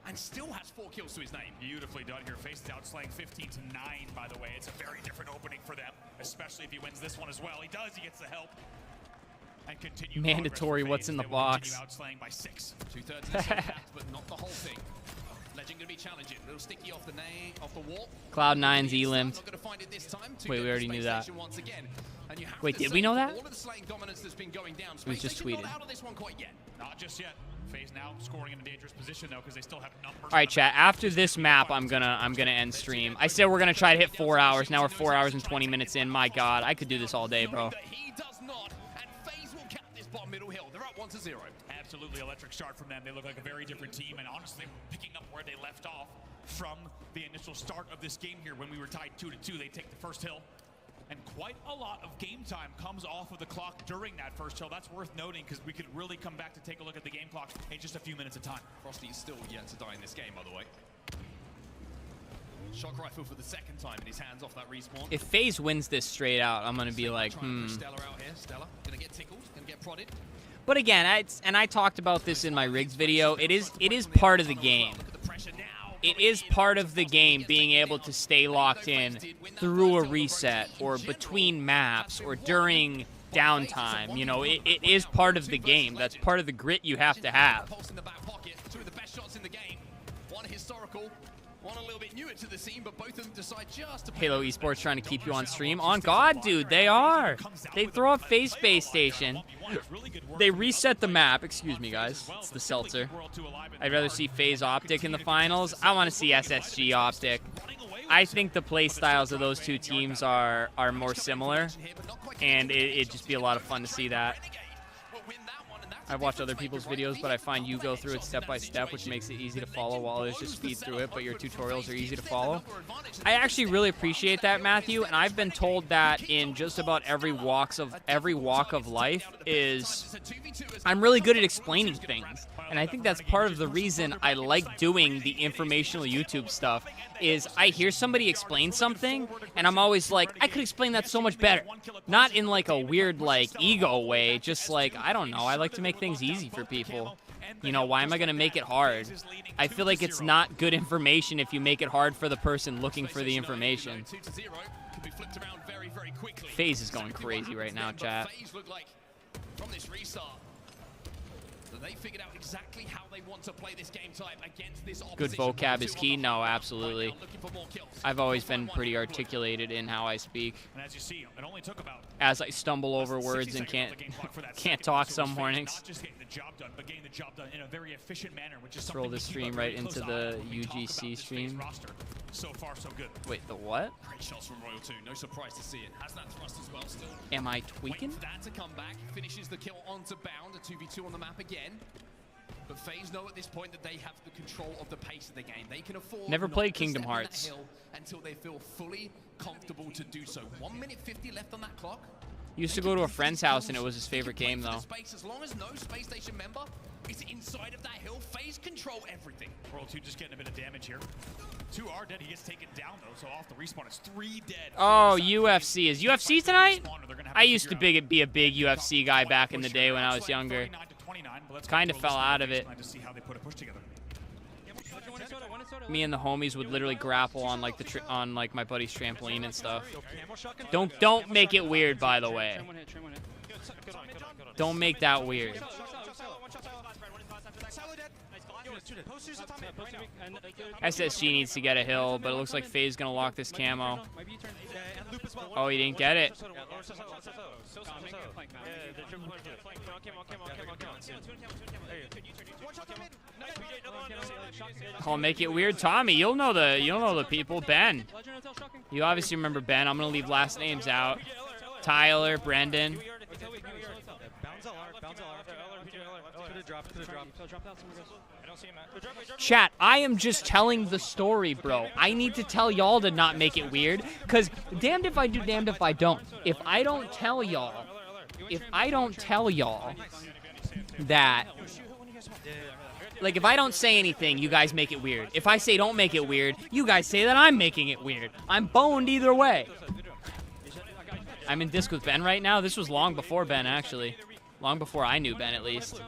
And still has 4 kills to his name. Beautifully done here. Faces out slaying 15-9, by the way. It's a very different opening for them, especially if he wins this one as well. He does, he gets the help. And continue mandatory, what's in the box? Outsllaying by 6. 2/3 but not the whole thing. Legend gonna be challenging. Little sticky off the wall. Cloud9's E-limbed. Wait, we already knew that. Wait, did we know that? It was just tweeted. Not just yet. FaZe now scoring in a dangerous position though, because they still have numbers. All right, chat. After this map, I'm gonna end stream. I said we're gonna try to hit 4 hours. Now we're 4 hours and 20 minutes in. My God, I could do this all day, bro. He does not, and FaZe will cap this bottom middle hill. They're up 1-0. Absolutely electric start from them. They look like a very different team, and honestly, picking up where they left off from the initial start of this game here when we were tied 2-2. They take the first hill. And quite a lot of game time comes off of the clock during that first hill. That's worth noting because we could really come back to take a look at the game clock in just a few minutes of time. Frosty is still yet to die in this game, by the way. Shock rifle for the 2nd time in his hands off that respawn. If FaZe wins this straight out, I'm gonna be like, Stella out here. Stella gonna get tickled, gonna get prodded. But again, I talked about this in my rigs video. It is part of the game. It is part of the game being able to stay locked in through a reset or between maps or during downtime. You know, it is part of the game. That's part of the grit you have to have. Two of the best shots in the game. One historical, one a little bit newer to the scene, but both of them decide just to Halo Esports trying to keep you on stream. On God, dude, they are. They throw up FaZe Space Station. They reset the map. Excuse me, guys. It's the seltzer. I'd rather see FaZe Optic in the finals. I want to see SSG Optic. I think the play styles of those two teams are more similar, and it'd just be a lot of fun to see that. I've watched other people's videos, but I find you go through it step by step, which makes it easy to follow, while others just speed through it, but your tutorials are easy to follow. I actually really appreciate that, Matthew, and I've been told that in just about every walk of life is I'm really good at explaining things. And I think that's part of the reason I like doing the informational YouTube stuff is I hear somebody explain something, and I'm always like, I could explain that so much better. Not in like a weird like ego way, just like, I don't know, I like to make things easy for people. You know, why am I going to make it hard? I feel like it's not good information if you make it hard for the person looking for the information. FaZe is going crazy right now, chat. They figured out exactly how they want to play this game type against this Good vocab is key. No, absolutely. I've always been pretty articulated in how I speak. And as you see, it only took about as I stumble over words and can't talk some mornings. Not just getting the job done, but getting the job done in a very efficient manner, which is Let's roll this stream right into the UGC stream. So far, so good. Wait, the what? Great shots from Royal 2. No surprise to see it. Has that thrust as well still. Am I tweaking? Wait for that to come back. Finishes the kill onto Bound. A 2v2 on the map again. But FaZe know at this point that they have the control of the pace of the game. They can afford Never played not to Kingdom step on that Hearts. hill until they feel fully comfortable to do so. 1 minute 50 left on that clock. Used to go to a friend's house and it was his favorite game though. As long as no Space Station member is inside of that hill, FaZe control everything. Royal 2 just getting a bit of damage here. 2 are dead. He gets taken down though, so off the respawn it's 3 dead. Oh, UFC. Is UFC tonight? I used to be a big UFC guy back in the day when I was younger. Kind of fell out of it. Me and the homies would literally grapple on like my buddy's trampoline and stuff. Don't make it weird, by the way. Don't make that weird. SSG needs to get a hill, but it looks like FaZe gonna lock this camo. Oh, he didn't get it. I'll make it weird, Tommy. You'll know the people. Ben. You obviously remember Ben. I'm gonna leave last names out. Tyler, Brendan. Chat, I am just telling the story, bro. I need to tell y'all to not make it weird, because damned if I do, damned if I don't. If I don't tell y'all that, like, if I don't say anything, you guys make it weird. If I say don't make it weird, you guys say that I'm making it weird. I'm boned either way. I'm in disc with Ben right now. This was long before Ben, actually. Long before I knew Ben, at least.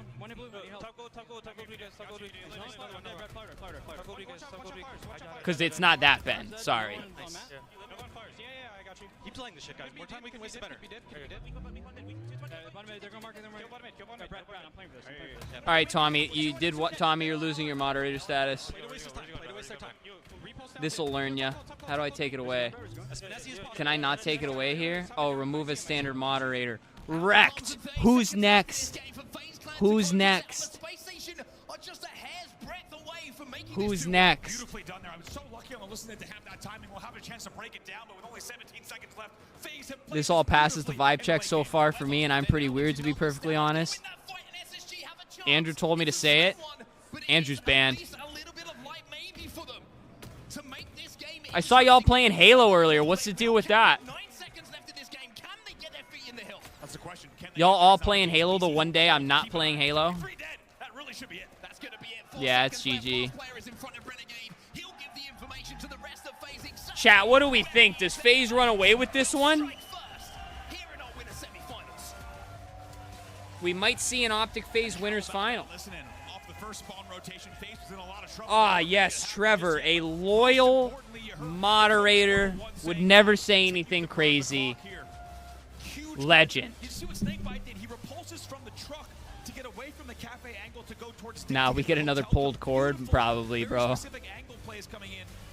Because it's not that Ben. Sorry. Keep playing this shit, guys. More time we can waste it better. All right, Tommy. You did what, Tommy? You're losing your moderator status. This'll learn ya. How do I take it away? Can I not take it away here? Oh, remove a standard moderator. Wrecked. Who's next? Who's next? Who's next? Beautifully done there. I'm so lucky on the listener to have that timing. We'll have a chance to break it down, but with only 17 seconds left, FaZe have This all passes the vibe check so far for me, and I'm pretty weird, to be perfectly honest. Andrew told me to say it. Andrew's banned. I saw y'all playing Halo earlier. What's the deal with that? That's the question. Y'all all playing Halo the one day I'm not playing Halo? Yeah, it's GG. Chat, what do we think? Does FaZe run away with this one? We might see an Optic FaZe Winners Final. Ah, yes, Trevor, a loyal moderator, would never say anything crazy. Legend. Nah, we get another pulled cord, probably, bro.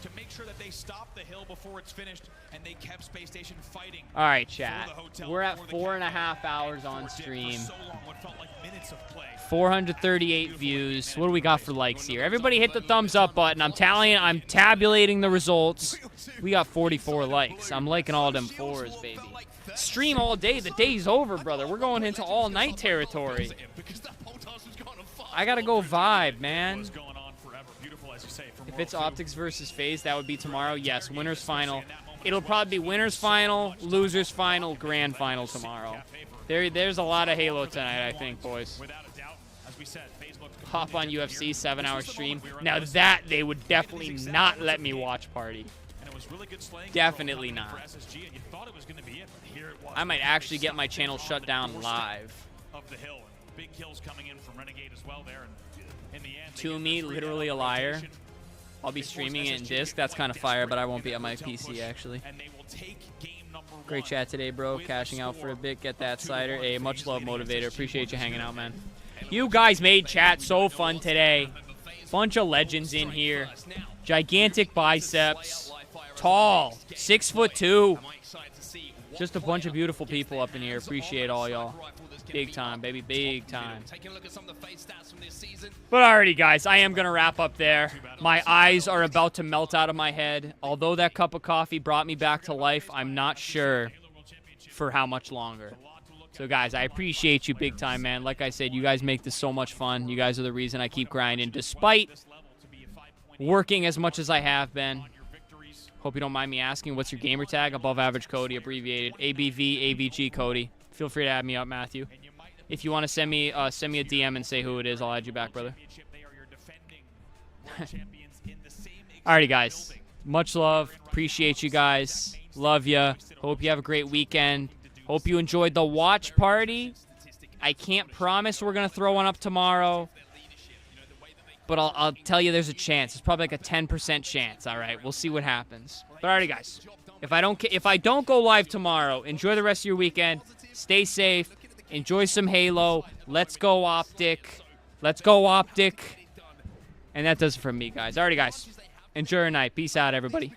to make sure that they stop the hill before it's finished, and they kept Space Station fighting. All right, chat. We're at 4.5 hours on stream. 438 views. What do we got for likes here? Everybody hit the thumbs up button. I'm tabulating the results. We got 44 likes. I'm liking all them 4s, baby. Stream all day. The day's over, brother. We're going into all night territory. I gotta go vibe, man. If it's Optics versus FaZe, that would be tomorrow. Yes, winners final. It'll probably be winners final, losers final, grand final tomorrow. There's a lot of Halo tonight, I think, boys. Hop on UFC 7-hour stream. Now that they would definitely not let me watch party. Definitely not. I might actually get my channel shut down live. Big kills coming in from Renegade as well there. And in the end, to me, literally a liar. I'll be streaming it in disc. That's kind of fire, but I won't be on my PC, actually. Great chat today, bro. Cashing out for a bit. Get that cider. Hey, much love, Motivator. Appreciate you hanging out, man. You guys made chat so fun today. Bunch of legends in here. Gigantic biceps. Tall. 6'2". Just a bunch of beautiful people up in here. Appreciate all y'all. Big time, baby, big time. But alrighty, guys, I am going to wrap up there. My eyes are about to melt out of my head. Although that cup of coffee brought me back to life, I'm not sure for how much longer. So, guys, I appreciate you big time, man. Like I said, you guys make this so much fun. You guys are the reason I keep grinding, despite working as much as I have been. Hope you don't mind me asking, what's your gamer tag? Above Average Cody, abbreviated. ABVAVG Cody. Feel free to add me up, Matthew. If you want to send me a DM and say who it is, I'll add you back, brother. Alrighty, guys. Much love. Appreciate you guys. Love ya. Hope you have a great weekend. Hope you enjoyed the watch party. I can't promise we're going to throw one up tomorrow. But I'll tell you there's a chance. It's probably like a 10% chance, all right? We'll see what happens. But alrighty, guys. If I don't go live tomorrow, enjoy the rest of your weekend. Stay safe. Enjoy some Halo. Let's go Optic. Let's go Optic. And that does it for me, guys. Alrighty, guys. Enjoy your night. Peace out, everybody.